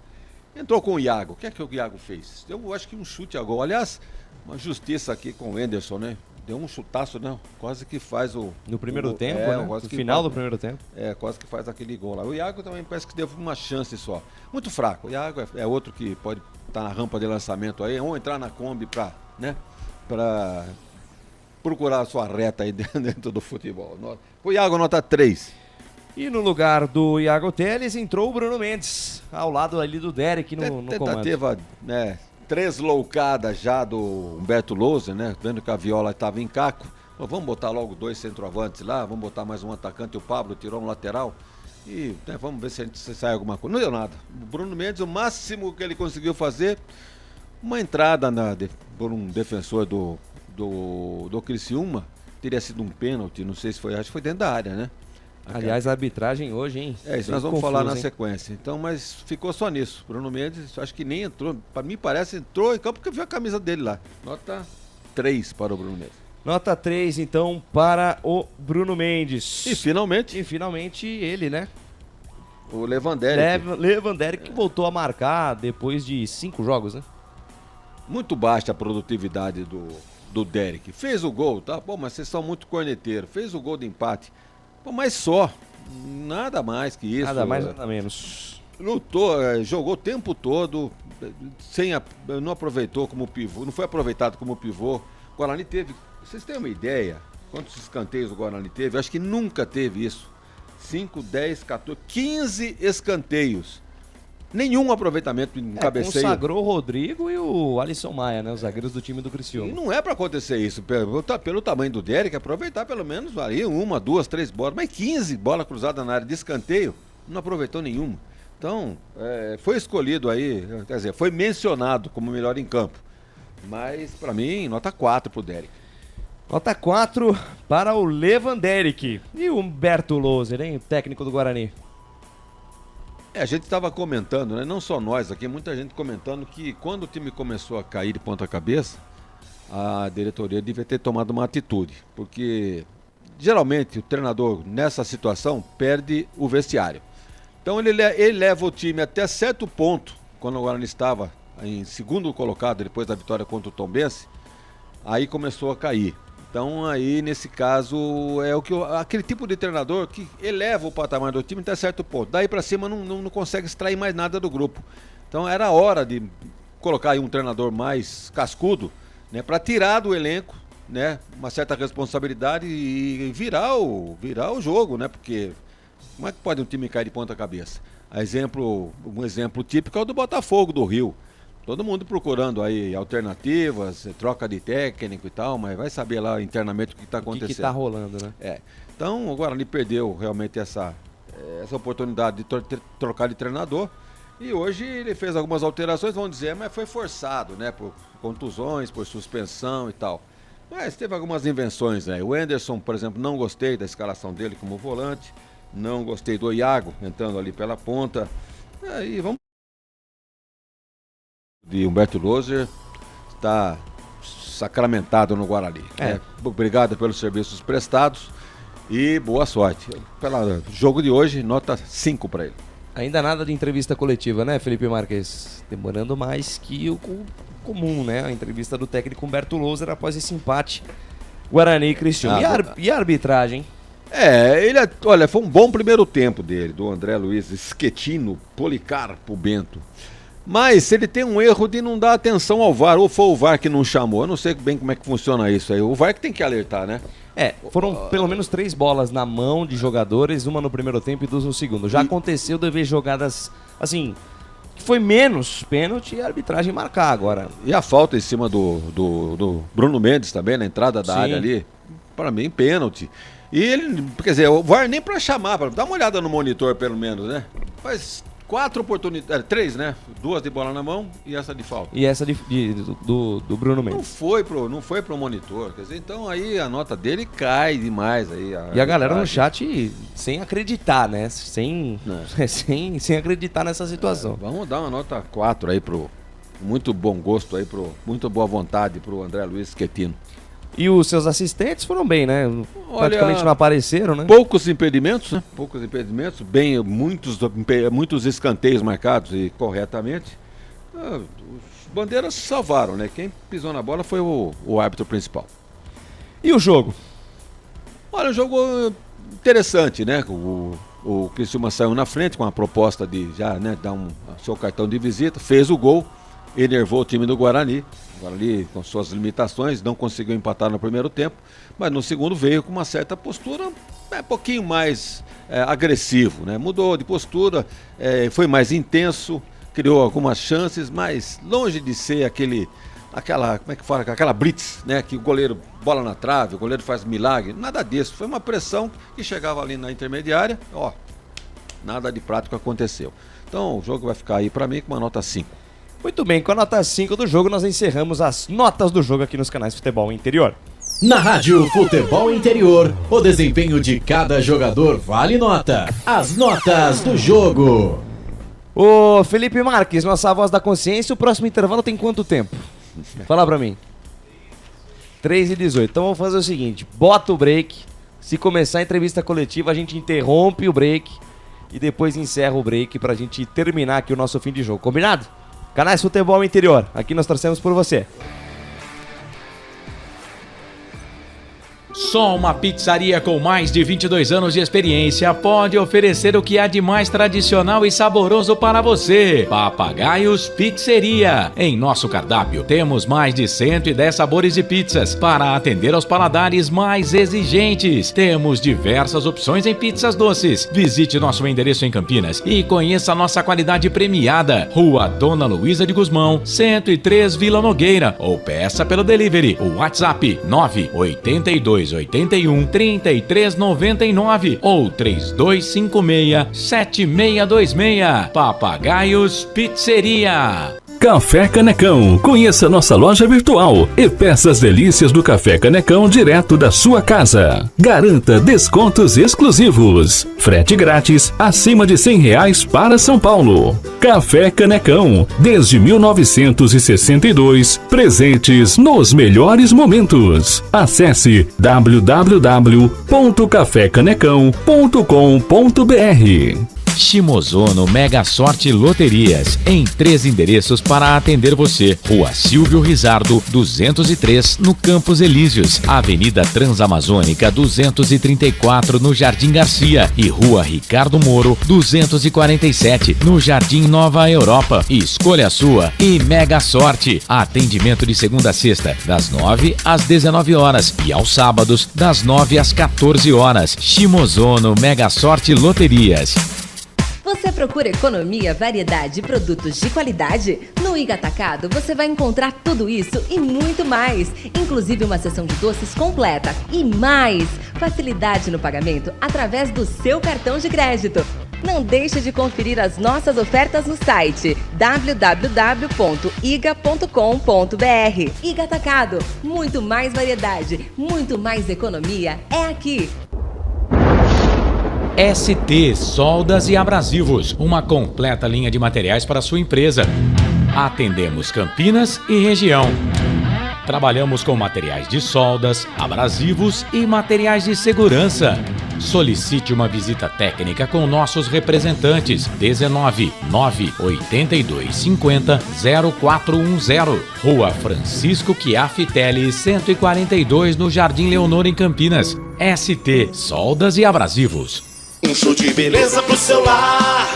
Entrou com o Iago. O que é que o Iago fez? Eu acho que um chute a gol. Aliás, uma justiça aqui com o Anderson, né? deu um chutaço, né? Quase que faz o... No primeiro tempo, né? No final do primeiro tempo. Quase que faz aquele gol lá. O Iago também parece que deu uma chance só. Muito fraco. O Iago é outro que pode estar na rampa de lançamento aí, ou entrar na Kombi pra procurar a sua reta aí dentro do futebol. O Iago nota 3. E no lugar do Iago Teles entrou o Bruno Mendes, ao lado ali do Derek no comando. Tentativa, 3 loucadas já do Humberto Louser, né? Vendo que a Viola estava em caco. Vamos botar logo 2 centroavantes lá, vamos botar mais um atacante. O Pablo tirou um lateral. E vamos ver se sai alguma coisa. Não deu nada. O Bruno Mendes, o máximo que ele conseguiu fazer, uma entrada por um defensor do Criciúma, teria sido um pênalti, não sei se foi, acho que foi dentro da área, né? Aliás, a arbitragem hoje, hein? Isso nós vamos falar na sequência. Então, mas ficou só nisso. Bruno Mendes, acho que nem entrou, para mim parece, entrou em campo porque viu a camisa dele lá. Nota 3 para o Bruno Mendes. Nota 3, então, para o Bruno Mendes. E finalmente ele, né? O Lewanderick. Lewanderick que voltou a marcar depois de 5 jogos, né? Muito baixa a produtividade do Derek. Fez o gol, tá? Pô, mas vocês são muito corneteiros. Fez o gol de empate. Pô, mas só. Nada mais que isso. Nada mais, nada menos. Lutou, jogou o tempo todo, não aproveitou como pivô, não foi aproveitado como pivô. O Guarani teve, vocês têm uma ideia quantos escanteios o Guarani teve? Eu acho que nunca teve isso. 5, 10, 14, 15 escanteios. Nenhum aproveitamento em cabeceio. Consagrou o Rodrigo e o Alisson Maia, né? Os zagueiros do time do Criciúma. E não é pra acontecer isso. Pelo tamanho do Derek, aproveitar pelo menos ali 1, 2, 3 bolas. Mas 15 bola cruzada na área de escanteio, não aproveitou nenhuma. Então, foi escolhido aí, quer dizer, foi mencionado como melhor em campo. Mas, pra mim, nota 4 pro Derek. Nota 4 para o Lewanderick. E o Humberto Louser, hein? Técnico do Guarani. A gente estava comentando, né? Não só nós aqui, muita gente comentando que quando o time começou a cair de ponta cabeça, a diretoria devia ter tomado uma atitude, porque geralmente o treinador nessa situação perde o vestiário. Então ele leva o time até certo ponto, quando o Guarani estava em segundo colocado depois da vitória contra o Tombense, aí começou a cair. Então aí, nesse caso, aquele tipo de treinador que eleva o patamar do time até certo ponto. Daí pra cima não consegue extrair mais nada do grupo. Então era hora de colocar aí um treinador mais cascudo, né, para tirar do elenco, né, uma certa responsabilidade e virar o jogo, né? Porque como é que pode um time cair de ponta cabeça? Um exemplo típico é o do Botafogo do Rio. Todo mundo procurando aí alternativas, troca de técnico e tal, mas vai saber lá internamente o que está acontecendo. O que está rolando, né? Então o Guarani perdeu realmente essa oportunidade de trocar de treinador. E hoje ele fez algumas alterações, vamos dizer, mas foi forçado, né? Por contusões, por suspensão e tal. Mas teve algumas invenções, né? O Anderson, por exemplo, não gostei da escalação dele como volante. Não gostei do Iago entrando ali pela ponta. Aí vamos. De Humberto Louser está sacramentado no Guarani. Obrigado pelos serviços prestados e boa sorte. Pelo jogo de hoje, nota 5 para ele. Ainda nada de entrevista coletiva, né, Felipe Marques? Demorando mais que o comum, né? A entrevista do técnico Humberto Louser após esse empate Guarani e Criciúma. E a arbitragem? Olha, foi um bom primeiro tempo dele, do André Luiz Schettino, Policarpo Bento. Mas ele tem um erro de não dar atenção ao VAR, ou foi o VAR que não chamou, eu não sei bem como é que funciona isso aí, o VAR que tem que alertar, né? Foram pelo menos 3 bolas na mão de jogadores, uma no primeiro tempo e 2 no segundo. Já aconteceu de ver jogadas, assim, que foi menos pênalti e a arbitragem marcar agora. E a falta em cima do Bruno Mendes também, na entrada da área ali, para mim, pênalti. E ele, quer dizer, o VAR nem para chamar, dá uma olhada no monitor pelo menos, né? Faz 4 oportunidades, 3, né? 2 de bola na mão e essa de falta. E essa do Bruno Mendes. Não foi pro monitor, quer dizer, então aí a nota dele cai demais aí. E a galera no chat sem acreditar, né? Sem acreditar nessa situação. Vamos dar uma nota 4 aí pro muito bom gosto aí, muito boa vontade pro André Luiz Schettino. E os seus assistentes foram bem, né? Praticamente não apareceram, né? Poucos impedimentos, né? Muitos escanteios marcados e corretamente. Os bandeiras salvaram, né? Quem pisou na bola foi o árbitro principal. E o jogo? Olha, um jogo interessante, né? O Criciúma saiu na frente com a proposta de já, né, dar seu cartão de visita, fez o gol, enervou o time do Guarani. O Guarani, com suas limitações, não conseguiu empatar no primeiro tempo, mas no segundo veio com uma certa postura um pouquinho mais agressivo, né? Mudou de postura, foi mais intenso, criou algumas chances, mas longe de ser aquela, como é que fala, aquela blitz, né? Que o goleiro bola na trave, o goleiro faz milagre, nada disso. Foi uma pressão que chegava ali na intermediária, nada de prático aconteceu. Então o jogo vai ficar aí pra mim com uma nota 5. Muito bem, com a nota 5 do jogo, nós encerramos as notas do jogo aqui nos canais Futebol Interior. Na Rádio Futebol Interior, o desempenho de cada jogador vale nota. As notas do jogo. Ô Felipe Marques, nossa voz da consciência, o próximo intervalo tem quanto tempo? Fala pra mim. 3h18. Então vamos fazer o seguinte, bota o break. Se começar a entrevista coletiva, a gente interrompe o break e depois encerra o break pra gente terminar aqui o nosso fim de jogo. Combinado? Canais Futebol Interior, aqui nós torcemos por você. Só uma pizzaria com mais de 22 anos de experiência pode oferecer o que há de mais tradicional e saboroso para você. Papagaios Pizzeria. Em nosso cardápio temos mais de 110 sabores de pizzas para atender aos paladares mais exigentes. Temos diversas opções em pizzas doces. Visite nosso endereço em Campinas e conheça a nossa qualidade premiada. Rua Dona Luísa de Gusmão, 103 Vila Nogueira, ou peça pelo delivery. O WhatsApp 98281 3399 ou 3256-7626. Papagaios Pizzeria. Café Canecão. Conheça nossa loja virtual e peça as delícias do Café Canecão direto da sua casa. Garanta descontos exclusivos. Frete grátis acima de R$100 para São Paulo. Café Canecão. Desde 1962, presentes nos melhores momentos. Acesse www.cafecanecão.com.br. Shimozono Mega Sorte Loterias, em 3 endereços para atender você. Rua Silvio Rizardo, 203, no Campos Elíseos, Avenida Transamazônica, 234, no Jardim Garcia, e Rua Ricardo Moro, 247, no Jardim Nova Europa. Escolha a sua e Mega Sorte. Atendimento de segunda a sexta, das 9 às 19 horas e aos sábados, das 9 às 14 horas. Shimozono Mega Sorte Loterias. Você procura economia, variedade e produtos de qualidade? No Iga Atacado você vai encontrar tudo isso e muito mais, inclusive uma seção de doces completa e mais facilidade no pagamento através do seu cartão de crédito. Não deixe de conferir as nossas ofertas no site www.iga.com.br. Iga Atacado, muito mais variedade, muito mais economia é aqui. ST Soldas e Abrasivos, uma completa linha de materiais para sua empresa. Atendemos Campinas e região. Trabalhamos com materiais de soldas, abrasivos e materiais de segurança. Solicite uma visita técnica com nossos representantes. 19 982 50 0410. Rua Francisco Chiaffitelli, 142, no Jardim Leonor, em Campinas. ST Soldas e Abrasivos. Um show de beleza pro seu lar.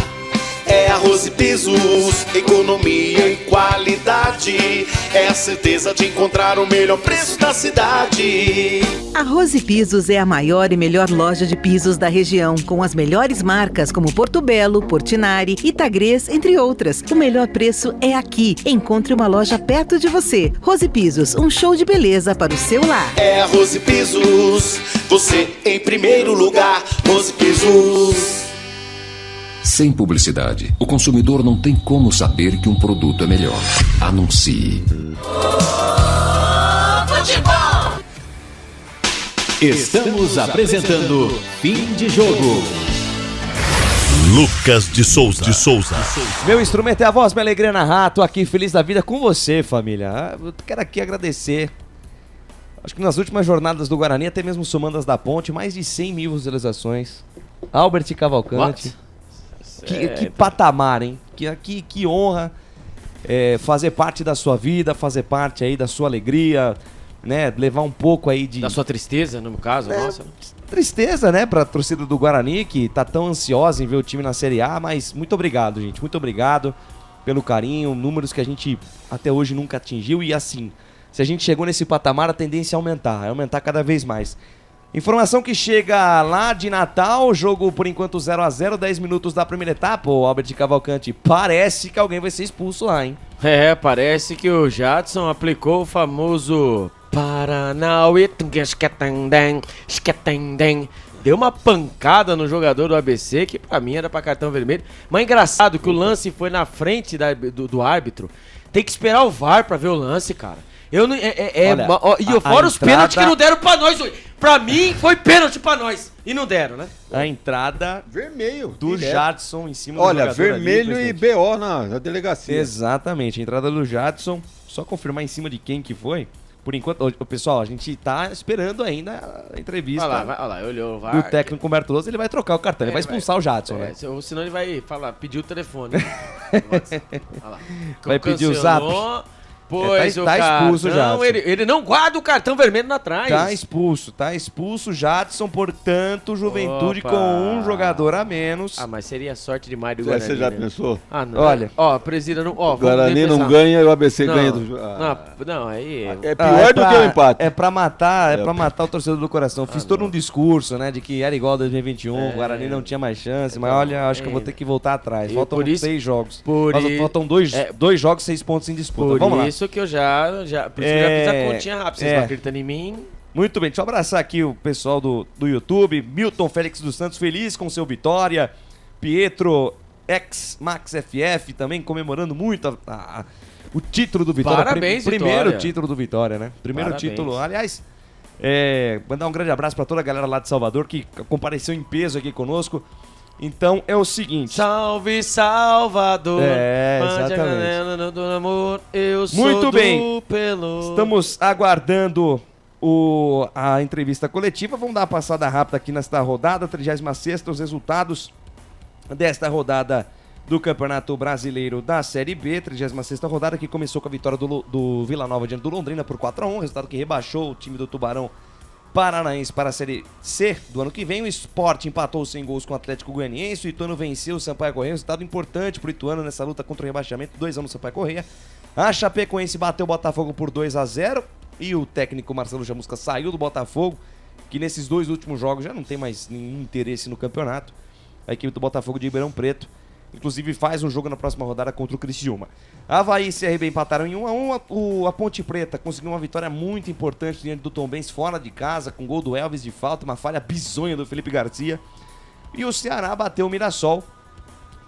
É arroz e pisos, economia e qualidade. É a certeza de encontrar o melhor preço da cidade. Arroz e Pisos é a maior e melhor loja de pisos da região, com as melhores marcas como Porto Belo, Portinari, Itagrês, entre outras. O melhor preço é aqui. Encontre uma loja perto de você. Rose Pisos, um show de beleza para o seu lar. É arroz e pisos, você em primeiro lugar. Rose Pisos. Sem publicidade, o consumidor não tem como saber que um produto é melhor. Anuncie. Futebol. Estamos apresentando Fim de Jogo. Lucas de Souza. Meu instrumento é a voz, minha alegria na rato, aqui feliz da vida com você, família. Eu quero aqui agradecer. Acho que nas últimas jornadas do Guarani, até mesmo somando as da Ponte, mais de 100 mil visualizações. Albert Cavalcante. Que patamar, hein? Que honra fazer parte da sua vida, fazer parte aí da sua alegria, né, levar um pouco aí de... Da sua tristeza, no caso, nossa. Tristeza, né, pra torcida do Guarani, que tá tão ansiosa em ver o time na Série A, mas muito obrigado, gente, muito obrigado pelo carinho, números que a gente até hoje nunca atingiu e assim, se a gente chegou nesse patamar, a tendência é aumentar cada vez mais. Informação que chega lá de Natal, jogo por enquanto 0-0, 10 minutos da primeira etapa, o Albert Cavalcante, parece que alguém vai ser expulso lá, hein? Parece que o Jadson aplicou o famoso Paranauê, deu uma pancada no jogador do ABC, que pra mim era pra cartão vermelho. Mas engraçado que o lance foi na frente do árbitro. Tem que esperar o VAR pra ver o lance, cara. Fora os pênaltis que não deram pra nós. Pra mim, foi pênalti pra nós. E não deram, né? A entrada vermelho do Jadson em cima do jogador. Vermelho ali, e BO na delegacia. Exatamente, a entrada do Jadson. Só confirmar em cima de quem que foi. Por enquanto, pessoal, a gente tá esperando ainda a entrevista. Olha lá, olhou, do técnico Bertoloso, ele vai trocar o cartão, ele vai expulsar o Jadson, né? Senão ele vai pedir o telefone. Olha lá. Vai pedir o zap. Pois tá expulso já. Ele não guarda o cartão vermelho lá atrás. Tá expulso Jadson, portanto, Juventude com um jogador a menos. Mas seria sorte demais do Guarani. Você já pensou? Não. Olha, presida não. O Guarani não ganha e o ABC ganha do Não, aí. É pior do que o empate. É pra matar o torcedor do coração. Fiz todo um discurso, né, de que era igual a 2021, o Guarani não tinha mais chance, mas olha, acho que eu vou ter que voltar atrás. Faltam 6 jogos. Faltam 2 jogos, 6 pontos em disputa. Vamos lá. Isso que eu já fiz a continha rápida, vocês não acreditam em mim. Muito bem, deixa eu abraçar aqui o pessoal do YouTube, Milton Félix dos Santos, feliz com seu vitória, Pietro ex-Max FF também comemorando muito o título do Vitória. Parabéns, Primeiro Vitória. Título do Vitória, né? Primeiro Parabéns. título, aliás, mandar um grande abraço para toda a galera lá de Salvador que compareceu em peso aqui conosco. Então é o seguinte. Salve Salvador. Exatamente. Do amor, eu sou Muito do bem. Pelô. Estamos aguardando a entrevista coletiva. Vamos dar uma passada rápida aqui nesta rodada, 36ª, os resultados desta rodada do Campeonato Brasileiro da Série B, 36ª rodada que começou com a vitória do Vila Nova diante do Londrina por 4-1, resultado que rebaixou o time do Tubarão Paranaense para a Série C do ano que vem. O Sport empatou sem gols com o Atlético Goianiense. O Ituano venceu o Sampaio Corrêa, resultado importante para o Ituano nessa luta contra o rebaixamento, 2-1 no Sampaio Corrêa. A Chapecoense bateu o Botafogo por 2-0 e o técnico Marcelo Chamusca saiu do Botafogo, que nesses 2 últimos jogos já não tem mais nenhum interesse no campeonato. A equipe do Botafogo de Ribeirão Preto, inclusive, faz um jogo na próxima rodada contra o Criciúma. Avaí e CRB empataram em 1-1. A Ponte Preta conseguiu uma vitória muito importante diante do Tombense fora de casa, com gol do Elvis de falta, uma falha bizonha do Felipe Garcia. E o Ceará bateu o Mirassol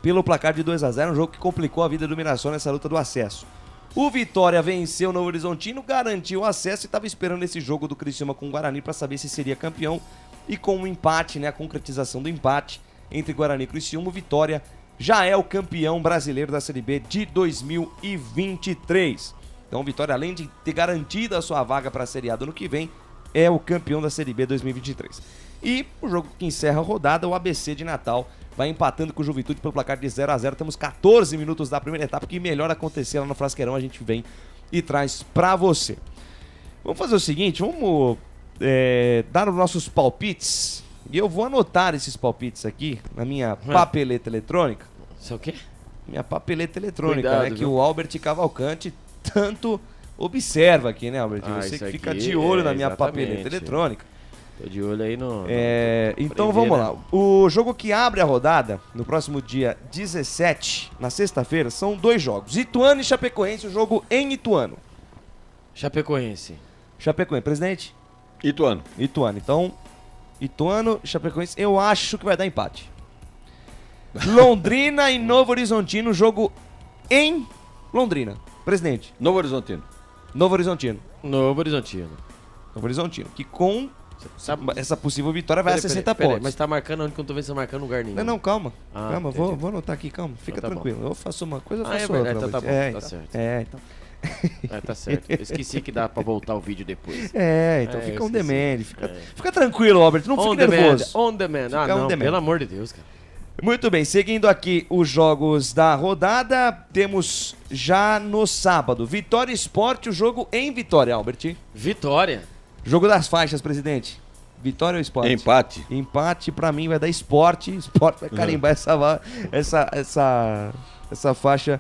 pelo placar de 2-0, um jogo que complicou a vida do Mirassol nessa luta do acesso. O Vitória venceu o Novo Horizontino, garantiu o acesso e estava esperando esse jogo do Criciúma com o Guarani para saber se seria campeão. E com o empate, né, a concretização do empate entre Guarani e Criciúma, o Vitória já é o campeão brasileiro da Série B de 2023. Então, Vitória, além de ter garantido a sua vaga para a Série A do ano que vem, é o campeão da Série B 2023. E o jogo que encerra a rodada, o ABC de Natal, vai empatando com o Juventude pelo placar de 0-0. Temos 14 minutos da primeira etapa, que melhor acontecer lá no Frasqueirão, a gente vem e traz para você. Vamos fazer o seguinte, vamos dar os nossos palpites. E eu vou anotar esses palpites aqui na minha papeleta eletrônica. Isso é o quê? Minha papeleta eletrônica, Cuidado, né? Que viu? o Albert Cavalcante tanto observa aqui, né, Albert? Você isso que fica aqui, de olho na minha exatamente. papeleta eletrônica. Tô de olho aí no... Então vamos lá. O jogo que abre a rodada, no próximo dia 17, na sexta-feira, são 2 jogos. Ituano e Chapecoense, o jogo em Ituano. Chapecoense. Presidente? Ituano. Então, Ituano, Chapecoense, eu acho que vai dar empate. Londrina e Novo Horizontino, jogo em Londrina. Presidente. Novo Horizontino. Que com essa possível vitória vai a 60 pontos. Mas tá marcando onde que eu tô vendo você marcando lugar nenhum. Não, calma. Calma, vou anotar aqui, calma. Fica Então tá tranquilo. Eu faço uma coisa, eu faço é outra. verdade, então tá bom, tá certo. Então. Tá certo. Eu esqueci que dá pra voltar o vídeo depois. Então fica on demand. Fica tranquilo, Albert. Não fique nervoso. On demand. Pelo amor de Deus, cara. Muito bem, seguindo aqui os jogos da rodada, temos já no sábado, Vitória Sport, o jogo em Vitória, Albert. Vitória. Jogo das faixas, presidente. Vitória ou Sport? Empate. Empate pra mim vai dar Sport. Sport vai carimbar essa faixa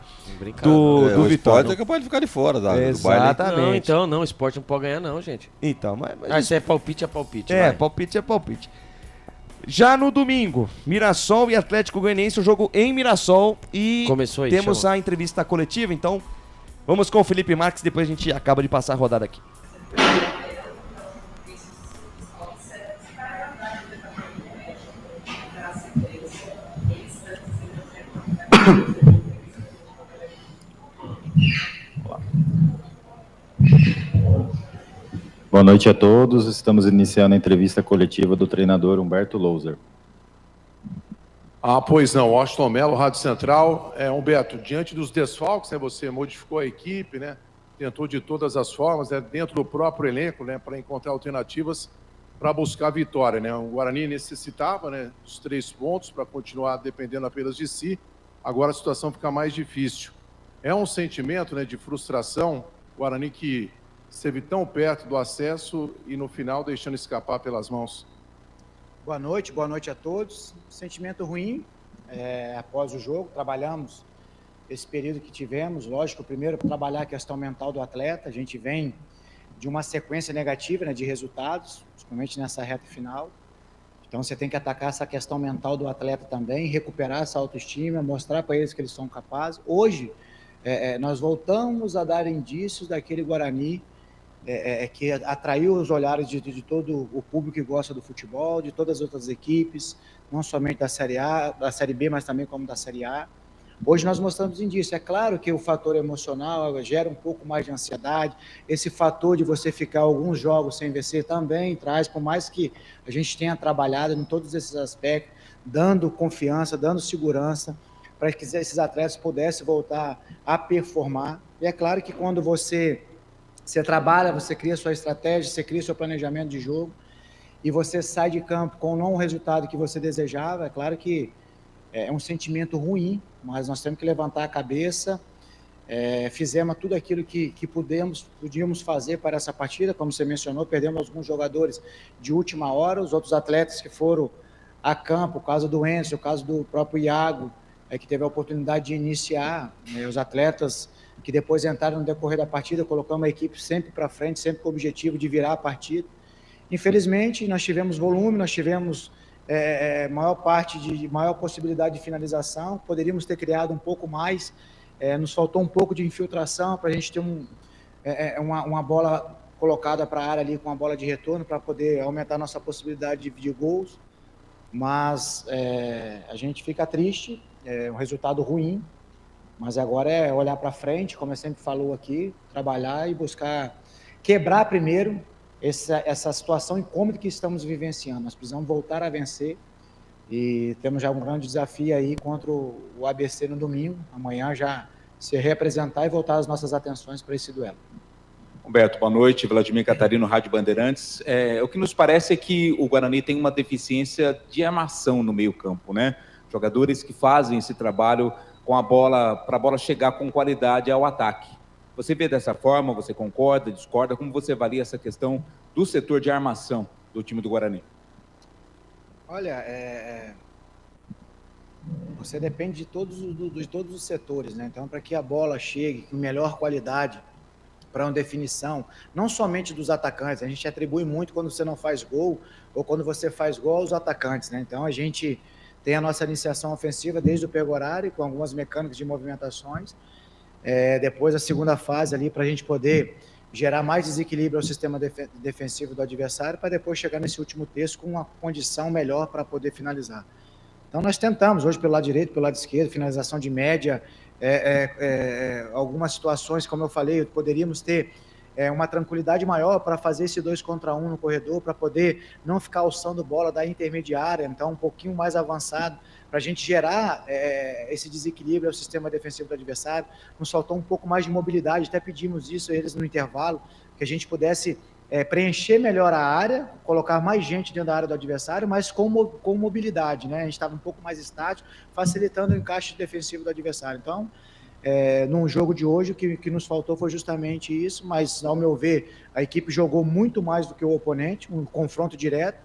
do o Vitória. Sport é capaz de ficar de fora do baile. Exatamente. Não, o Sport não pode ganhar não, gente. Então, mas se é palpite, é palpite. É, vai. palpite é palpite. Já no domingo, Mirassol e Atlético Goianiense, o jogo em Mirassol. E começou aí, temos chama. a entrevista coletiva, então vamos com o Felipe Marques, depois a gente acaba de passar a rodada aqui. Boa noite a todos. Estamos iniciando a entrevista coletiva do treinador Humberto Louser. Pois não, Washington Melo, Rádio Central. Humberto, diante dos desfalques, né, você modificou a equipe, né, tentou de todas as formas, né, dentro do próprio elenco, né, para encontrar alternativas para buscar a vitória, né. O Guarani necessitava, né, dos 3 pontos para continuar dependendo apenas de si. Agora a situação fica mais difícil. É um sentimento, né, de frustração, o Guarani que esteve tão perto do acesso e no final deixando escapar pelas mãos. Boa noite a todos. Sentimento ruim após o jogo, trabalhamos esse período que tivemos, lógico, primeiro trabalhar a questão mental do atleta, a gente vem de uma sequência negativa, né, de resultados, principalmente nessa reta final, então você tem que atacar essa questão mental do atleta também, recuperar essa autoestima, mostrar para eles que eles são capazes. Hoje, nós voltamos a dar indícios daquele Guarani que atraiu os olhares de todo o público que gosta do futebol, de todas as outras equipes, não somente da Série A, da Série B, mas também como da Série A. Hoje nós mostramos indício. É claro que o fator emocional gera um pouco mais de ansiedade, esse fator de você ficar alguns jogos sem vencer também traz, por mais que a gente tenha trabalhado em todos esses aspectos, dando confiança, dando segurança, para que esses atletas pudessem voltar a performar. E é claro que quando você trabalha, você cria sua estratégia, você cria seu planejamento de jogo e você sai de campo com não o resultado que você desejava, é claro que é um sentimento ruim, mas nós temos que levantar a cabeça, fizemos tudo aquilo que podíamos fazer para essa partida, como você mencionou, perdemos alguns jogadores de última hora, os outros atletas que foram a campo, o caso do Enzo, o caso do próprio Iago, que teve a oportunidade de iniciar, os atletas que depois entraram no decorrer da partida, colocamos a equipe sempre para frente, sempre com o objetivo de virar a partida. Infelizmente, nós tivemos volume, nós tivemos maior possibilidade de finalização, poderíamos ter criado um pouco mais, nos faltou um pouco de infiltração para a gente ter uma bola colocada para a área ali com a bola de retorno para poder aumentar a nossa possibilidade de gols, mas a gente fica triste, um resultado ruim, mas agora é olhar para frente, como eu sempre falou aqui, trabalhar e buscar quebrar primeiro essa situação incômoda que estamos vivenciando. Nós precisamos voltar a vencer e temos já um grande desafio aí contra o ABC no domingo, amanhã já se representar e voltar as nossas atenções para esse duelo. Humberto, boa noite. Vladimir Catarino, Rádio Bandeirantes. O que nos parece é que o Guarani tem uma deficiência de armação no meio-campo, né? Jogadores que fazem esse trabalho com a bola, para a bola chegar com qualidade ao ataque. Você vê dessa forma, você concorda, discorda? Como você avalia essa questão do setor de armação do time do Guarani? Olha, você depende de todos os setores, né? Então, para que a bola chegue com melhor qualidade para uma definição, não somente dos atacantes, a gente atribui muito quando você não faz gol ou quando você faz gol aos atacantes, né? Então, a gente tem a nossa iniciação ofensiva desde o pego horário, com algumas mecânicas de movimentações, depois a segunda fase ali para a gente poder gerar mais desequilíbrio ao sistema defensivo do adversário, para depois chegar nesse último terço com uma condição melhor para poder finalizar. Então nós tentamos hoje pelo lado direito, pelo lado esquerdo, finalização de média, algumas situações, como eu falei, poderíamos ter uma tranquilidade maior para fazer esse 2 contra 1 no corredor, para poder não ficar alçando bola da intermediária, então um pouquinho mais avançado, para a gente gerar esse desequilíbrio ao sistema defensivo do adversário. Nos faltou um pouco mais de mobilidade, até pedimos isso a eles no intervalo, que a gente pudesse preencher melhor a área, colocar mais gente dentro da área do adversário, mas com mobilidade, né? A gente estava um pouco mais estático, facilitando o encaixe defensivo do adversário. Então, num jogo de hoje, o que nos faltou foi justamente isso, mas, ao meu ver, a equipe jogou muito mais do que o oponente, um confronto direto,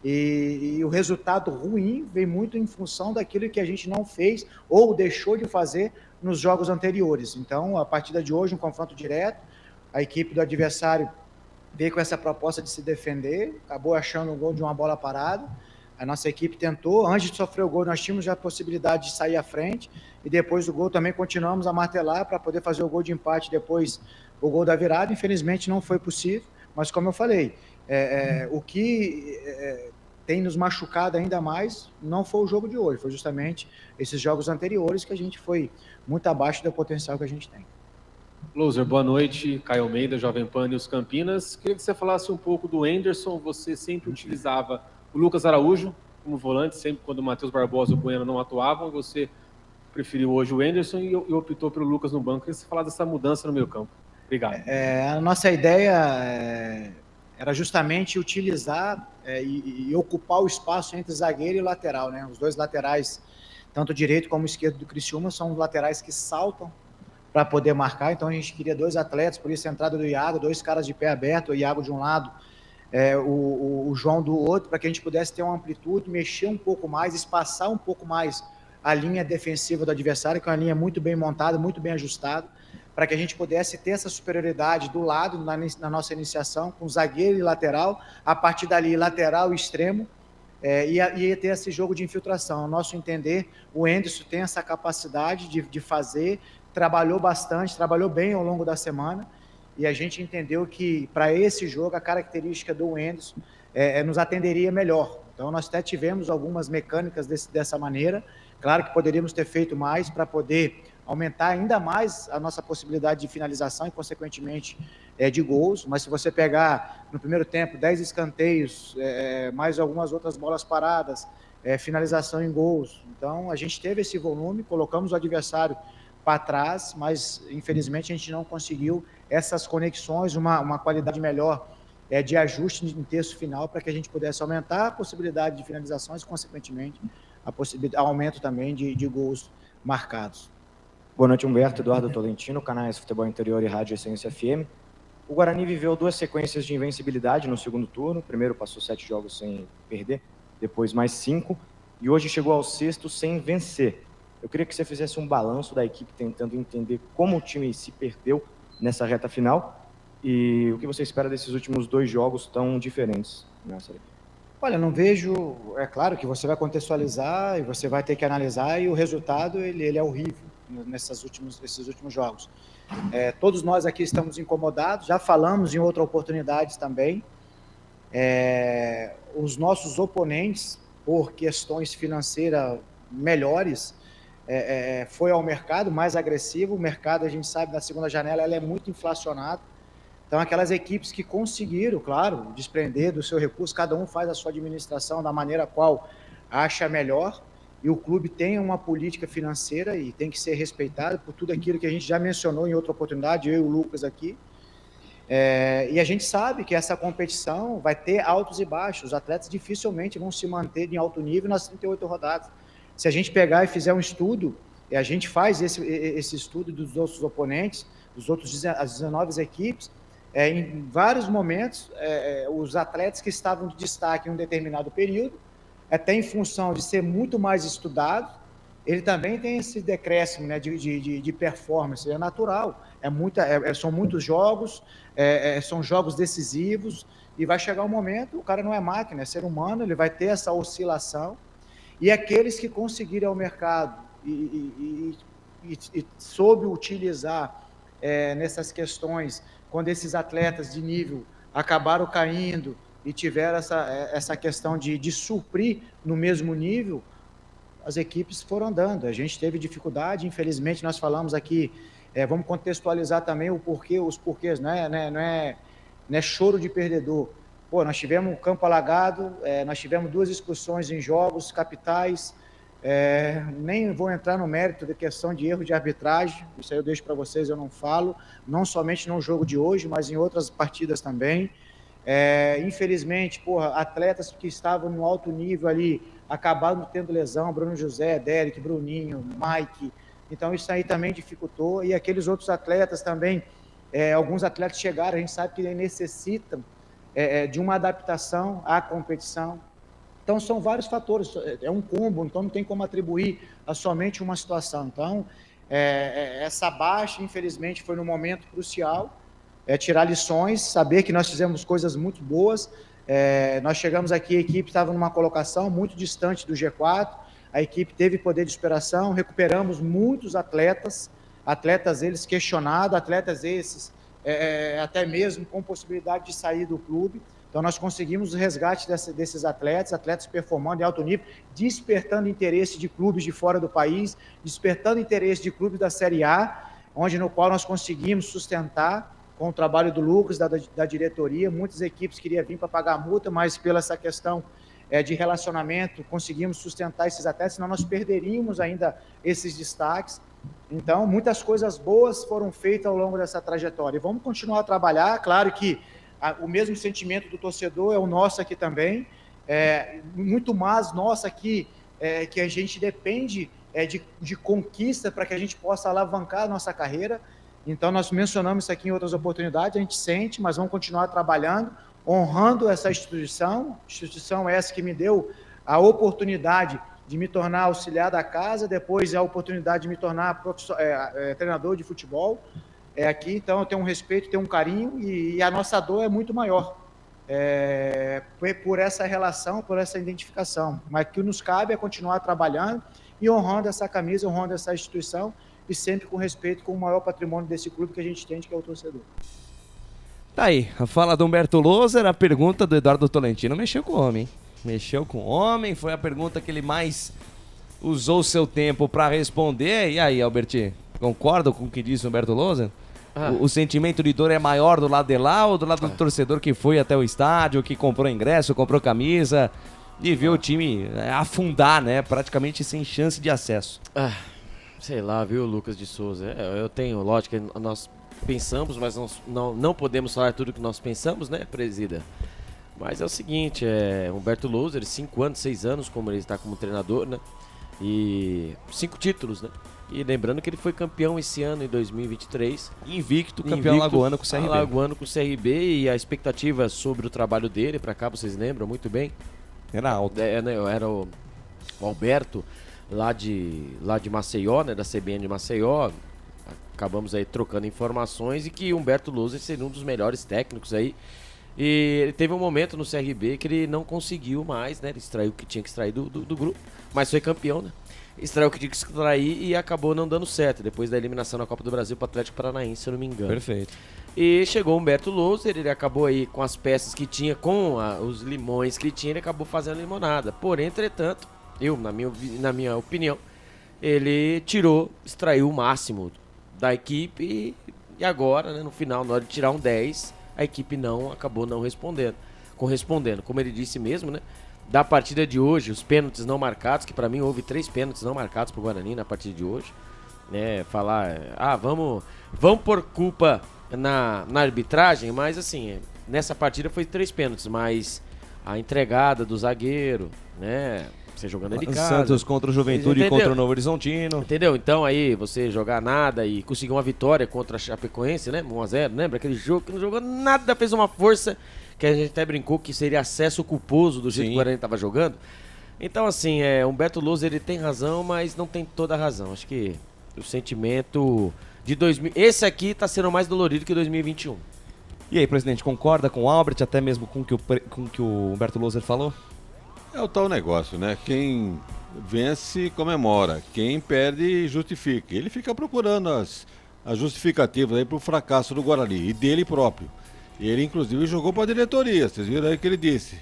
e o resultado ruim vem muito em função daquilo que a gente não fez ou deixou de fazer nos jogos anteriores. Então, a partida de hoje, um confronto direto, a equipe do adversário veio com essa proposta de se defender, acabou achando um gol de uma bola parada, a nossa equipe tentou, antes de sofrer o gol nós tínhamos já a possibilidade de sair à frente, e depois do gol também continuamos a martelar para poder fazer o gol de empate, depois o gol da virada, infelizmente não foi possível, mas como eu falei, o que tem nos machucado ainda mais não foi o jogo de hoje, foi justamente esses jogos anteriores que a gente foi muito abaixo do potencial que a gente tem. Loser, boa noite. Caio Almeida, Jovem Pan News Campinas. Queria que você falasse um pouco do Anderson. Você sempre utilizava o Lucas Araújo como volante, sempre quando o Matheus Barbosa e o Bueno não atuavam. Você preferiu hoje o Anderson e optou pelo Lucas no banco. Queria que você falasse dessa mudança no meio campo. Obrigado. A nossa ideia era justamente utilizar e ocupar o espaço entre zagueiro e lateral, né? Os dois laterais, tanto direito como esquerdo do Criciúma, são os laterais que saltam para poder marcar, então a gente queria dois atletas, por isso a entrada do Iago, dois caras de pé aberto, o Iago de um lado, o João do outro, para que a gente pudesse ter uma amplitude, mexer um pouco mais, espaçar um pouco mais a linha defensiva do adversário, que é uma linha muito bem montada, muito bem ajustada, para que a gente pudesse ter essa superioridade do lado, na nossa iniciação, com zagueiro e lateral, a partir dali lateral e extremo, ia ter esse jogo de infiltração. Ao nosso entender, o Anderson tem essa capacidade de fazer, trabalhou bastante, trabalhou bem ao longo da semana, e a gente entendeu que para esse jogo a característica do Anderson nos atenderia melhor. Então nós até tivemos algumas mecânicas dessa maneira, claro que poderíamos ter feito mais para poder aumentar ainda mais a nossa possibilidade de finalização e consequentemente de gols, mas se você pegar no primeiro tempo 10 escanteios, mais algumas outras bolas paradas, finalização em gols, então a gente teve esse volume, colocamos o adversário para trás, mas infelizmente a gente não conseguiu essas conexões, uma qualidade melhor de ajuste em terço final para que a gente pudesse aumentar a possibilidade de finalizações e, consequentemente, aumento também de gols marcados. Boa noite, Humberto, Eduardo Tolentino, canais Futebol Interior e Rádio Essência FM. O Guarani viveu 2 sequências de invencibilidade no segundo turno, primeiro passou 7 jogos sem perder, depois mais 5, e hoje chegou ao 6º sem vencer. Eu queria que você fizesse um balanço da equipe, tentando entender como o time se perdeu nessa reta final e o que você espera desses últimos 2 jogos tão diferentes nessa equipe. Olha, não vejo... É claro que você vai contextualizar e você vai ter que analisar e o resultado ele é horrível nesses últimos jogos. Todos nós aqui estamos incomodados, já falamos em outra oportunidade também. Os nossos oponentes, por questões financeiras melhores, foi ao mercado mais agressivo. O mercado, a gente sabe, na segunda janela, ela é muito inflacionado. Então, aquelas equipes que conseguiram, claro, desprender do seu recurso, cada um faz a sua administração da maneira qual acha melhor, e o clube tem uma política financeira e tem que ser respeitado por tudo aquilo que a gente já mencionou em outra oportunidade, eu e o Lucas aqui. E a gente sabe que essa competição vai ter altos e baixos. Os atletas dificilmente vão se manter em alto nível nas 38 rodadas. Se a gente pegar e fizer um estudo, e a gente faz esse estudo dos outros oponentes, as 19 equipes, em vários momentos, os atletas que estavam de destaque em um determinado período, até em função de ser muito mais estudado, ele também tem esse decréscimo, né, de performance, é natural, são muitos jogos, são jogos decisivos, e vai chegar um momento, o cara não é máquina, é ser humano, ele vai ter essa oscilação, e aqueles que conseguirem ao mercado e soube utilizar nessas questões, quando esses atletas de nível acabaram caindo e tiveram essa questão de suprir no mesmo nível, as equipes foram andando. A gente teve dificuldade, infelizmente nós falamos aqui, vamos contextualizar também os porquês, não é choro de perdedor. Pô, nós tivemos um campo alagado, nós tivemos 2 expulsões em jogos capitais, nem vou entrar no mérito da questão de erro de arbitragem, isso aí eu deixo para vocês, eu não falo, não somente no jogo de hoje, mas em outras partidas também. Infelizmente, atletas que estavam no alto nível ali acabaram tendo lesão, Bruno José, Derek, Bruninho, Mike. Então isso aí também dificultou. E aqueles outros atletas também, alguns atletas chegaram, a gente sabe que necessitam de uma adaptação à competição. Então são vários fatores, é um combo, então não tem como atribuir a somente uma situação. Então essa baixa, infelizmente, foi no momento crucial, tirar lições, saber que nós fizemos coisas muito boas. Nós chegamos aqui, a equipe estava numa colocação muito distante do G4, a equipe teve poder de superação, recuperamos muitos atletas eles questionados, atletas esses até mesmo com possibilidade de sair do clube. Então nós conseguimos o resgate desses atletas performando em alto nível, despertando interesse de clubes de fora do país, despertando interesse de clubes da Série A, no qual nós conseguimos sustentar com o trabalho do Lucas, da diretoria. Muitas equipes queriam vir para pagar a multa, mas pela essa questão de relacionamento, conseguimos sustentar esses atletas, senão nós perderíamos ainda esses destaques. Então, muitas coisas boas foram feitas ao longo dessa trajetória. E vamos continuar a trabalhar. Claro que o mesmo sentimento do torcedor é o nosso aqui também, muito mais nosso aqui, que a gente depende de conquista para que a gente possa alavancar a nossa carreira. Então, nós mencionamos isso aqui em outras oportunidades, a gente sente, mas vamos continuar trabalhando, honrando essa instituição essa que me deu a oportunidade de me tornar auxiliar da casa, depois a oportunidade de me tornar treinador de futebol aqui. Então, eu tenho um respeito, tenho um carinho, e a nossa dor é muito maior por essa relação, por essa identificação. Mas o que nos cabe é continuar trabalhando e honrando essa camisa, honrando essa instituição, e sempre com respeito com o maior patrimônio desse clube que a gente tem, que é o torcedor. Tá aí, a fala do Humberto Loser, a pergunta do Eduardo Tolentino mexeu com o homem, hein? Mexeu com o homem, foi a pergunta que ele mais usou seu tempo para responder. E aí, Alberti, concorda com o que disse o Humberto Loser? O sentimento de dor é maior do lado de lá ou do lado do torcedor que foi até o estádio, que comprou ingresso, comprou camisa e viu o time afundar, né? Praticamente sem chance de acesso. Sei lá, viu, Lucas de Souza? Eu tenho, lógico, que nós pensamos, mas não podemos falar tudo que nós pensamos, né, presida? Mas é o seguinte, Humberto Loser, 5 anos, 6 anos, como ele está como treinador, né? E 5 títulos, né? E lembrando que ele foi campeão esse ano, em 2023. Campeão alagoano com o CRB. Alagoano com o CRB, e a expectativa sobre o trabalho dele, pra cá, vocês lembram muito bem? Era alto. Era o Alberto, lá de Maceió, né? Da CBN de Maceió. Acabamos aí trocando informações, e que Humberto Loser seria um dos melhores técnicos aí. E ele teve um momento no CRB que ele não conseguiu mais, né? Ele extraiu o que tinha que extrair do grupo, mas foi campeão, né? Extraiu o que tinha que extrair e acabou não dando certo, depois da eliminação na Copa do Brasil para o Atlético Paranaense, se eu não me engano. Perfeito. E chegou o Humberto Loser, ele acabou aí com as peças que tinha, com os limões que tinha, ele acabou fazendo limonada. Porém, entretanto, na minha opinião, ele extraiu o máximo da equipe, e agora, né, no final, na hora de tirar um 10, a equipe acabou não correspondendo. Como ele disse mesmo, né? Da partida de hoje, os pênaltis não marcados, que pra mim houve 3 pênaltis não marcados pro Guarani na partida de hoje, né? Falar, vamos por culpa na arbitragem, mas assim, nessa partida foi 3 pênaltis, mas a entregada do zagueiro, né? Você jogando de casa. Santos contra o Juventude e contra o Novo Horizontino. Entendeu? Então aí você jogar nada e conseguir uma vitória contra a Chapecoense, né? 1-0, lembra? Aquele jogo que não jogou nada, fez uma força que a gente até brincou que seria acesso culposo do jeito que o Guarani estava jogando. Então assim, Humberto Loser, ele tem razão, mas não tem toda a razão. Acho que o sentimento de esse aqui tá sendo mais dolorido que 2021. E aí, presidente, concorda com o Albert, até mesmo com o que o Humberto Loser falou? É o tal negócio, né? Quem vence, comemora. Quem perde, justifica. Ele fica procurando as justificativas aí pro fracasso do Guarani e dele próprio. Ele, inclusive, jogou para a diretoria. Vocês viram aí o que ele disse.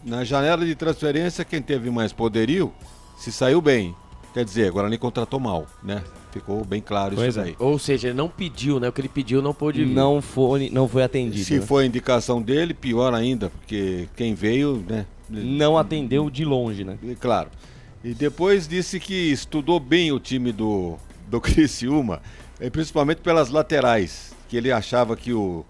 Na janela de transferência, quem teve mais poderio se saiu bem. Quer dizer, o Guarani contratou mal, né? Ficou bem claro isso aí. Ou seja, ele não pediu, né? O que ele pediu não pôde vir. Não foi atendido. Se foi indicação dele, pior ainda, porque quem veio, né? Não atendeu de longe, né? Claro. E depois disse que estudou bem o time do Criciúma, principalmente pelas laterais, que ele achava que o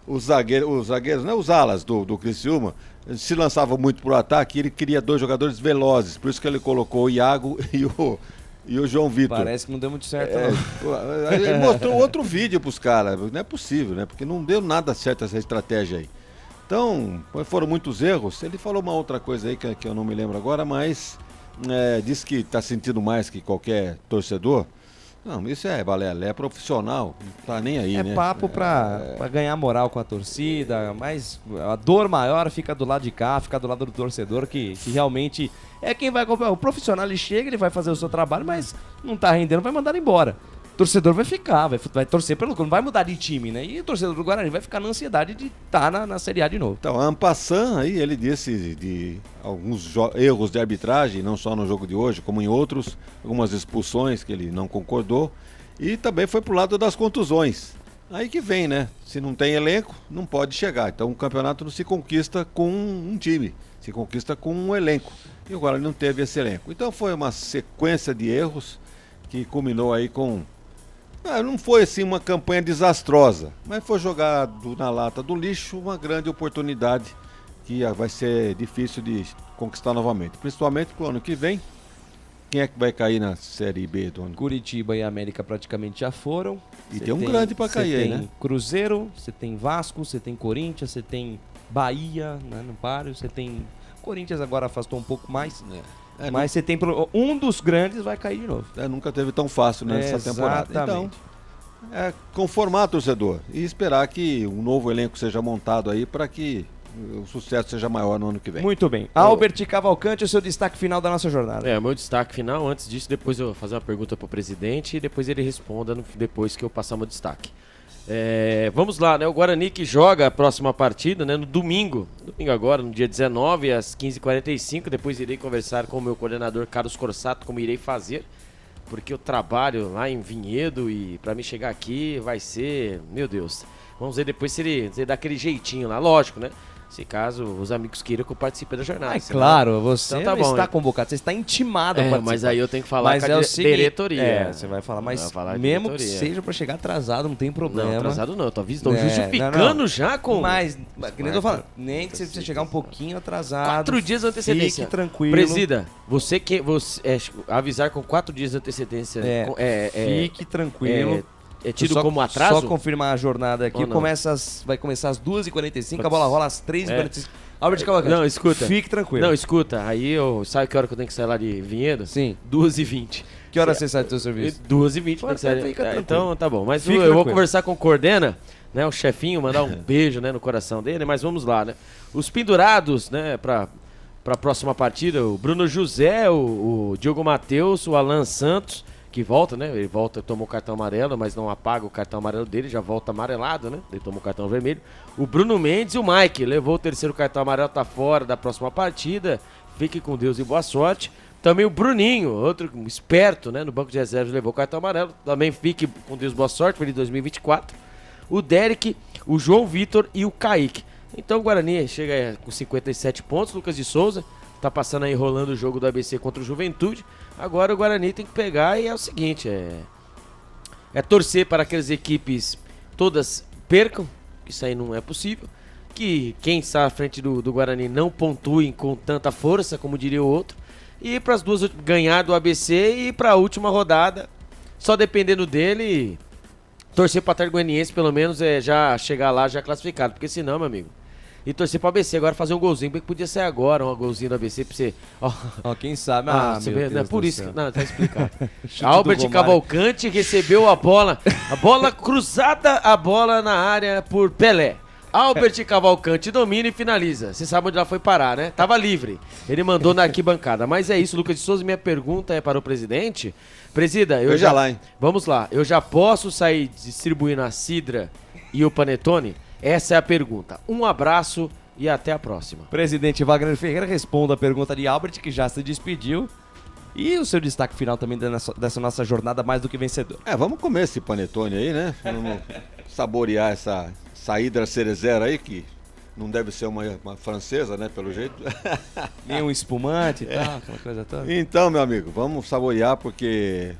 os zagueiros, né, os alas do Criciúma, se lançavam muito pro ataque, ele queria 2 jogadores velozes, por isso que ele colocou o Iago e o João Vitor. Parece que não deu muito certo. Ele mostrou outro vídeo pros caras, não é possível, né? Porque não deu nada certo essa estratégia aí. Então, foram muitos erros. Ele falou uma outra coisa aí que eu não me lembro agora, mas disse que tá sentindo mais que qualquer torcedor. Não, isso é balela, é profissional, não tá nem aí, né? É papo pra ganhar moral com a torcida, mas a dor maior fica do lado de cá, fica do lado do torcedor, que realmente é quem vai comprar. O profissional, ele chega, ele vai fazer o seu trabalho, mas não tá rendendo, vai mandar embora. O torcedor vai ficar, vai torcer pelo clube, não vai mudar de time, né? E o torcedor do Guarani vai ficar na ansiedade de estar na Série A de novo. Então, Ampassan aí, ele disse de alguns erros de arbitragem, não só no jogo de hoje, como em outros, algumas expulsões que ele não concordou, e também foi pro lado das contusões. Aí que vem, né? Se não tem elenco, não pode chegar. Então o campeonato não se conquista com um time, se conquista com um elenco. E o Guarani não teve esse elenco. Então foi uma sequência de erros que culminou aí com... não foi assim uma campanha desastrosa, mas foi jogado na lata do lixo uma grande oportunidade que vai ser difícil de conquistar novamente. Principalmente pro ano que vem. Quem é que vai cair na Série B do ano? Curitiba e América praticamente já foram. E tem um grande para cair aí, né? Você tem Cruzeiro, você tem Vasco, você tem Corinthians, você tem Bahia, né, no páreo, você tem... Corinthians agora afastou um pouco mais, mas você tem... Um dos grandes vai cair de novo. Nunca teve tão fácil nessa temporada. Então, conformar torcedor e esperar que um novo elenco seja montado aí para que o sucesso seja maior no ano que vem. Muito bem. Albert Cavalcante, o seu destaque final da nossa jornada. O meu destaque final, antes disso, depois eu vou fazer uma pergunta pro presidente e depois ele responda depois que eu passar o meu destaque. Vamos lá, né? O Guarani que joga a próxima partida, né? No domingo agora, no dia 19, às 15h45. Depois irei conversar com o meu coordenador Carlos Corsato como irei fazer, porque eu trabalho lá em Vinhedo e para mim chegar aqui vai ser, meu Deus, vamos ver depois se ele dá aquele jeitinho lá, lógico, né? Se caso os amigos queiram que eu participe da jornada. Claro, você então, não está convocado, você está intimado a participar. Mas aí eu tenho que falar com a diretoria. Você vai falar, mas mesmo que seja para chegar atrasado, não tem problema. Não, atrasado não, eu tô justificando já com... Mas, que nem eu tô falando, nem que você precisa chegar um pouquinho atrasado. 4 dias de antecedência. Fique tranquilo. Presida, você avisar com 4 dias de antecedência. Fique tranquilo. É tido como atraso? Só confirmar a jornada aqui. Vai começar às 2h45, a bola rola às 3h45. Albert Cavalcante. Não, escuta. Fique tranquilo. Não, escuta. Aí sabe que hora que eu tenho que sair lá de Vinhedo? Sim. 2h20. Que hora você sai do seu serviço? 2h20. Então tá bom. Mas eu vou conversar com o Coordena, né, o chefinho, mandar um beijo, né, no coração dele. Mas vamos lá, né? Os pendurados, né, pra próxima partida, o Bruno José, o Diogo Matheus, o Alan Santos, que volta, né? Ele volta, tomou o cartão amarelo, mas não apaga o cartão amarelo dele, já volta amarelado, né? Ele tomou o cartão vermelho. O Bruno Mendes e o Mike levou o terceiro cartão amarelo, tá fora da próxima partida. Fique com Deus e boa sorte. Também o Bruninho, outro esperto, né? No banco de reservas levou o cartão amarelo. Também fique com Deus e boa sorte, para ele 2024. O Derek, o João Vitor e o Kaique. Então o Guarani chega com 57 pontos. Lucas de Souza tá passando aí, rolando o jogo do ABC contra o Juventude. Agora o Guarani tem que pegar e é o seguinte, é torcer para que as equipes todas percam, isso aí não é possível, que quem está à frente do Guarani não pontuem com tanta força, como diria o outro, e para as duas ganhar do ABC e para a última rodada, só dependendo dele, torcer para o Atlético Goianiense pelo menos já chegar lá já classificado, porque senão, meu amigo, e torcer pro ABC agora fazer um golzinho, bem que podia ser agora, um golzinho do ABC pra você. Quem sabe? Você vê, não é por isso que. Não, tá explicado. Albert Cavalcante recebeu a bola cruzada, a bola na área por Pelé. Albert Cavalcante domina e finaliza. Você sabe onde ela foi parar, né? Tava livre. Ele mandou na arquibancada. Mas é isso, Lucas de Souza. Minha pergunta é para o presidente. Presida, vamos lá. Eu já posso sair distribuindo a cidra e o panetone? Essa é a pergunta. Um abraço e até a próxima. Presidente Wagner Ferreira, responda a pergunta de Albert, que já se despediu. E o seu destaque final também dessa nossa jornada mais do que vencedor. Vamos comer esse panetone aí, né? Vamos saborear essa saída cerezera aí, que não deve ser uma francesa, né? Pelo jeito. Nem um espumante e tal, aquela coisa toda. Então, meu amigo, vamos saborear porque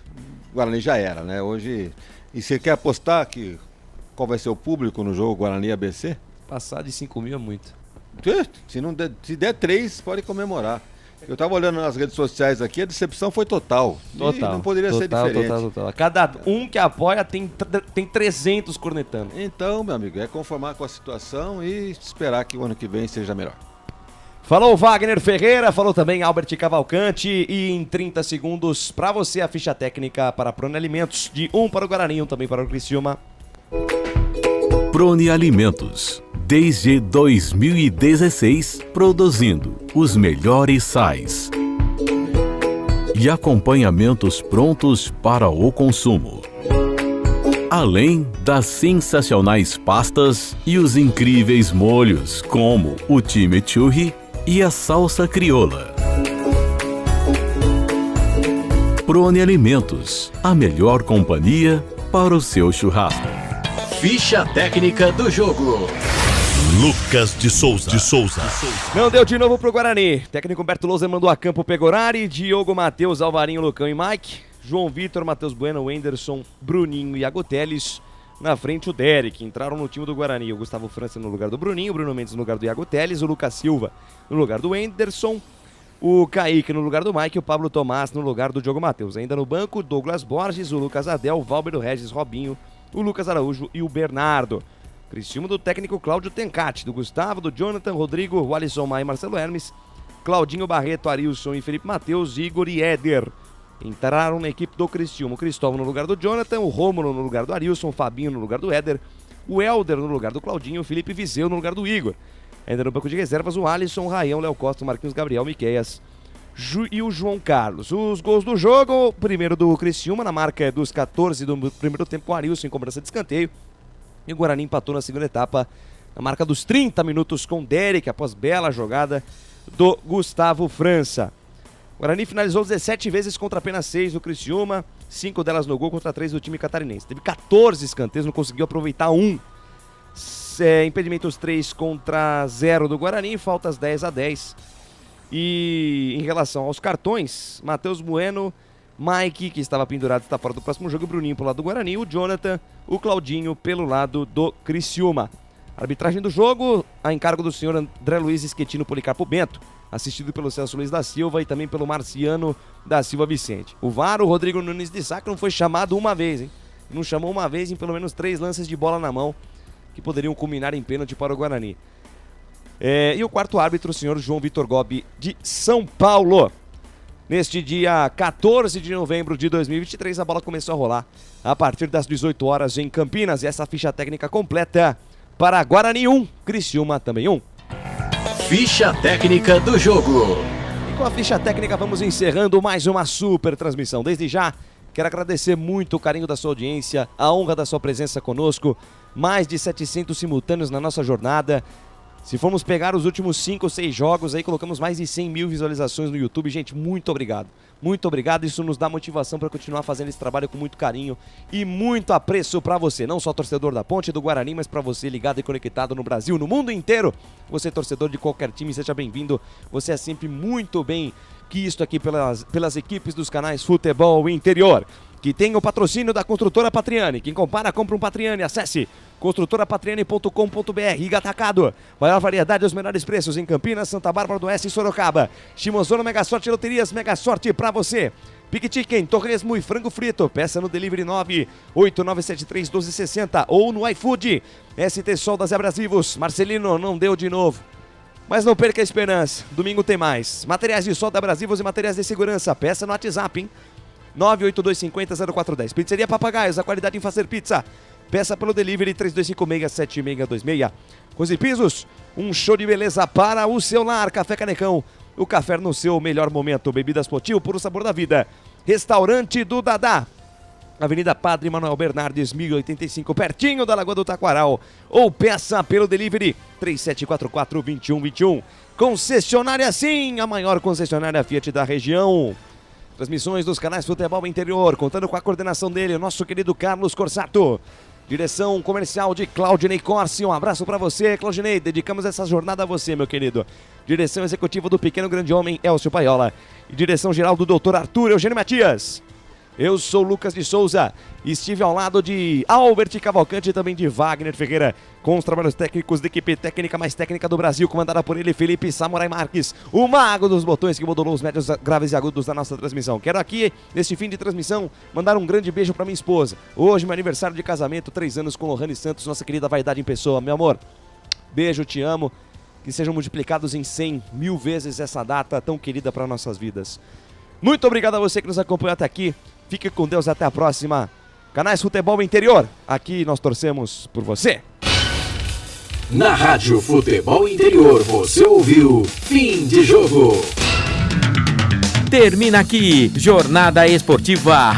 o Guarani já era, né? Hoje... E você quer apostar que qual vai ser o público no jogo Guarani ABC? Passar de 5 mil é muito. Se der 3, pode comemorar. Eu tava olhando nas redes sociais aqui, a decepção foi total. Total. E não poderia ser diferente. Total. Cada um que apoia tem 300 cornetando. Então, meu amigo, é conformar com a situação e esperar que o ano que vem seja melhor. Falou Wagner Ferreira, falou também Albert Cavalcante e em 30 segundos para você a ficha técnica para Prone Alimentos, de 1 para o Guarani, 1 também para o Criciúma. Prone Alimentos, desde 2016, produzindo os melhores sais e acompanhamentos prontos para o consumo. Além das sensacionais pastas e os incríveis molhos, como o chimichurri e a salsa crioula. Prone Alimentos, a melhor companhia para o seu churrasco. Ficha técnica do jogo. Lucas de Souza. Não deu de novo pro Guarani. Técnico Humberto Lousa mandou a campo Pegorari, Diogo, Matheus, Alvarinho, Lucão e Mike. João Vitor, Matheus Bueno, Wenderson, Bruninho e Iago Teles. Na frente o Derek. Entraram no time do Guarani o Gustavo França no lugar do Bruninho, o Bruno Mendes no lugar do Iago Teles, o Lucas Silva no lugar do Wenderson, o Kaique no lugar do Mike e o Pablo Tomás no lugar do Diogo Matheus. Ainda no banco, Douglas Borges, o Lucas Adel, o Valber Regis, Robinho, o Lucas Araújo e o Bernardo. Criciúma do técnico Cláudio Tencati, do Gustavo, do Jonathan, Rodrigo, o Alisson Maia e Marcelo Hermes, Claudinho Barreto, Arilson e Felipe Matheus, Igor e Éder. Entraram na equipe do Criciúma o Cristóvão no lugar do Jonathan, o Rômulo no lugar do Arilson, o Fabinho no lugar do Éder, o Helder no lugar do Claudinho, o Felipe Viseu no lugar do Igor. Ainda no banco de reservas, o Alisson, o Raião, Léo Costa, o Marquinhos Gabriel, Miqueias e o João Carlos. Os gols do jogo, primeiro do Criciúma, na marca dos 14 do primeiro tempo, com o Arilson em cobrança de escanteio. E o Guarani empatou na segunda etapa, na marca dos 30 minutos, com Derek, após bela jogada do Gustavo França. O Guarani finalizou 17 vezes contra apenas 6 do Criciúma, 5 delas no gol contra 3 do time catarinense. Teve 14 escanteios, não conseguiu aproveitar um. Impedimentos 3 contra 0 do Guarani, faltas 10-10. E em relação aos cartões, Matheus Bueno, Mike, que estava pendurado, está fora do próximo jogo, o Bruninho pelo lado do Guarani, o Jonathan, o Claudinho pelo lado do Criciúma. Arbitragem do jogo, a encargo do senhor André Luiz Schettino Policarpo Bento, assistido pelo Celso Luiz da Silva e também pelo Marciano da Silva Vicente. O VAR, o Rodrigo Nunes de Sá, não foi chamado uma vez, hein? Não chamou uma vez em pelo menos 3 lances de bola na mão, que poderiam culminar em pênalti para o Guarani. E o quarto árbitro, o senhor João Vitor Gobi, de São Paulo. Neste dia 14 de novembro de 2023, a bola começou a rolar a partir das 18 horas em Campinas. E essa ficha técnica completa para Guarani 1, Criciúma também 1. Ficha técnica do jogo. E com a ficha técnica vamos encerrando mais uma super transmissão. Desde já, quero agradecer muito o carinho da sua audiência, a honra da sua presença conosco. Mais de 700 simultâneos na nossa jornada. Se formos pegar os últimos 5 ou 6 jogos, aí colocamos mais de 100 mil visualizações no YouTube. Gente, muito obrigado. Muito obrigado. Isso nos dá motivação para continuar fazendo esse trabalho com muito carinho e muito apreço para você. Não só torcedor da Ponte do Guarani, mas para você ligado e conectado no Brasil, no mundo inteiro. Você torcedor de qualquer time, seja bem-vindo. Você é sempre muito bem quisto aqui pelas equipes dos canais Futebol Interior, que tem o patrocínio da Construtora Patriani. Quem compara, compra um Patriani. Acesse construtorapatriani.com.br. Iga Atacado, maior variedade e os menores preços em Campinas, Santa Bárbara do Oeste e Sorocaba. Shimozono Mega Sorte Loterias, Mega Sorte pra você. Pique Chicken, torresmo e frango frito. Peça no Delivery 989731260 ou no iFood. ST Soldas e Abrasivos. Marcelino, não deu de novo, mas não perca a esperança. Domingo tem mais. Materiais de solda, abrasivos e materiais de segurança. Peça no WhatsApp, hein? 982500410. Pizzeria Papagaios, a qualidade em fazer pizza. Peça pelo delivery 3256-7626. Cozinha e Pisos, um show de beleza para o seu lar. Café Canecão, o café no seu melhor momento. Bebidas Potil, puro sabor da vida. Restaurante do Dadá, Avenida Padre Manuel Bernardes, 1085, pertinho da Lagoa do Taquaral. Ou peça pelo delivery 3744-2121. Concessionária Sim, a maior concessionária Fiat da região. Transmissões dos canais Futebol Interior, contando com a coordenação dele, o nosso querido Carlos Corsato. Direção comercial de Claudinei Corsi. Um abraço para você, Claudinei. Dedicamos essa jornada a você, meu querido. Direção executiva do Pequeno Grande Homem, Elcio Paiola. E direção geral do Dr. Arthur Eugênio Matias. Eu sou Lucas de Souza, estive ao lado de Albert Cavalcante e também de Wagner Ferreira, com os trabalhos técnicos da equipe técnica mais técnica do Brasil, comandada por ele, Felipe Samurai Marques, o mago dos botões que modulou os médios, graves e agudos da nossa transmissão. Quero aqui, neste fim de transmissão, mandar um grande beijo para minha esposa. Hoje, meu aniversário de casamento, 3 anos com Lohane Santos, nossa querida vaidade em pessoa. Meu amor, beijo, te amo, que sejam multiplicados em 100 mil vezes essa data tão querida para nossas vidas. Muito obrigado a você que nos acompanhou até aqui. Fique com Deus, até a próxima. Canais Futebol Interior, aqui nós torcemos por você. Na Rádio Futebol Interior, você ouviu Fim de Jogo. Termina aqui, Jornada Esportiva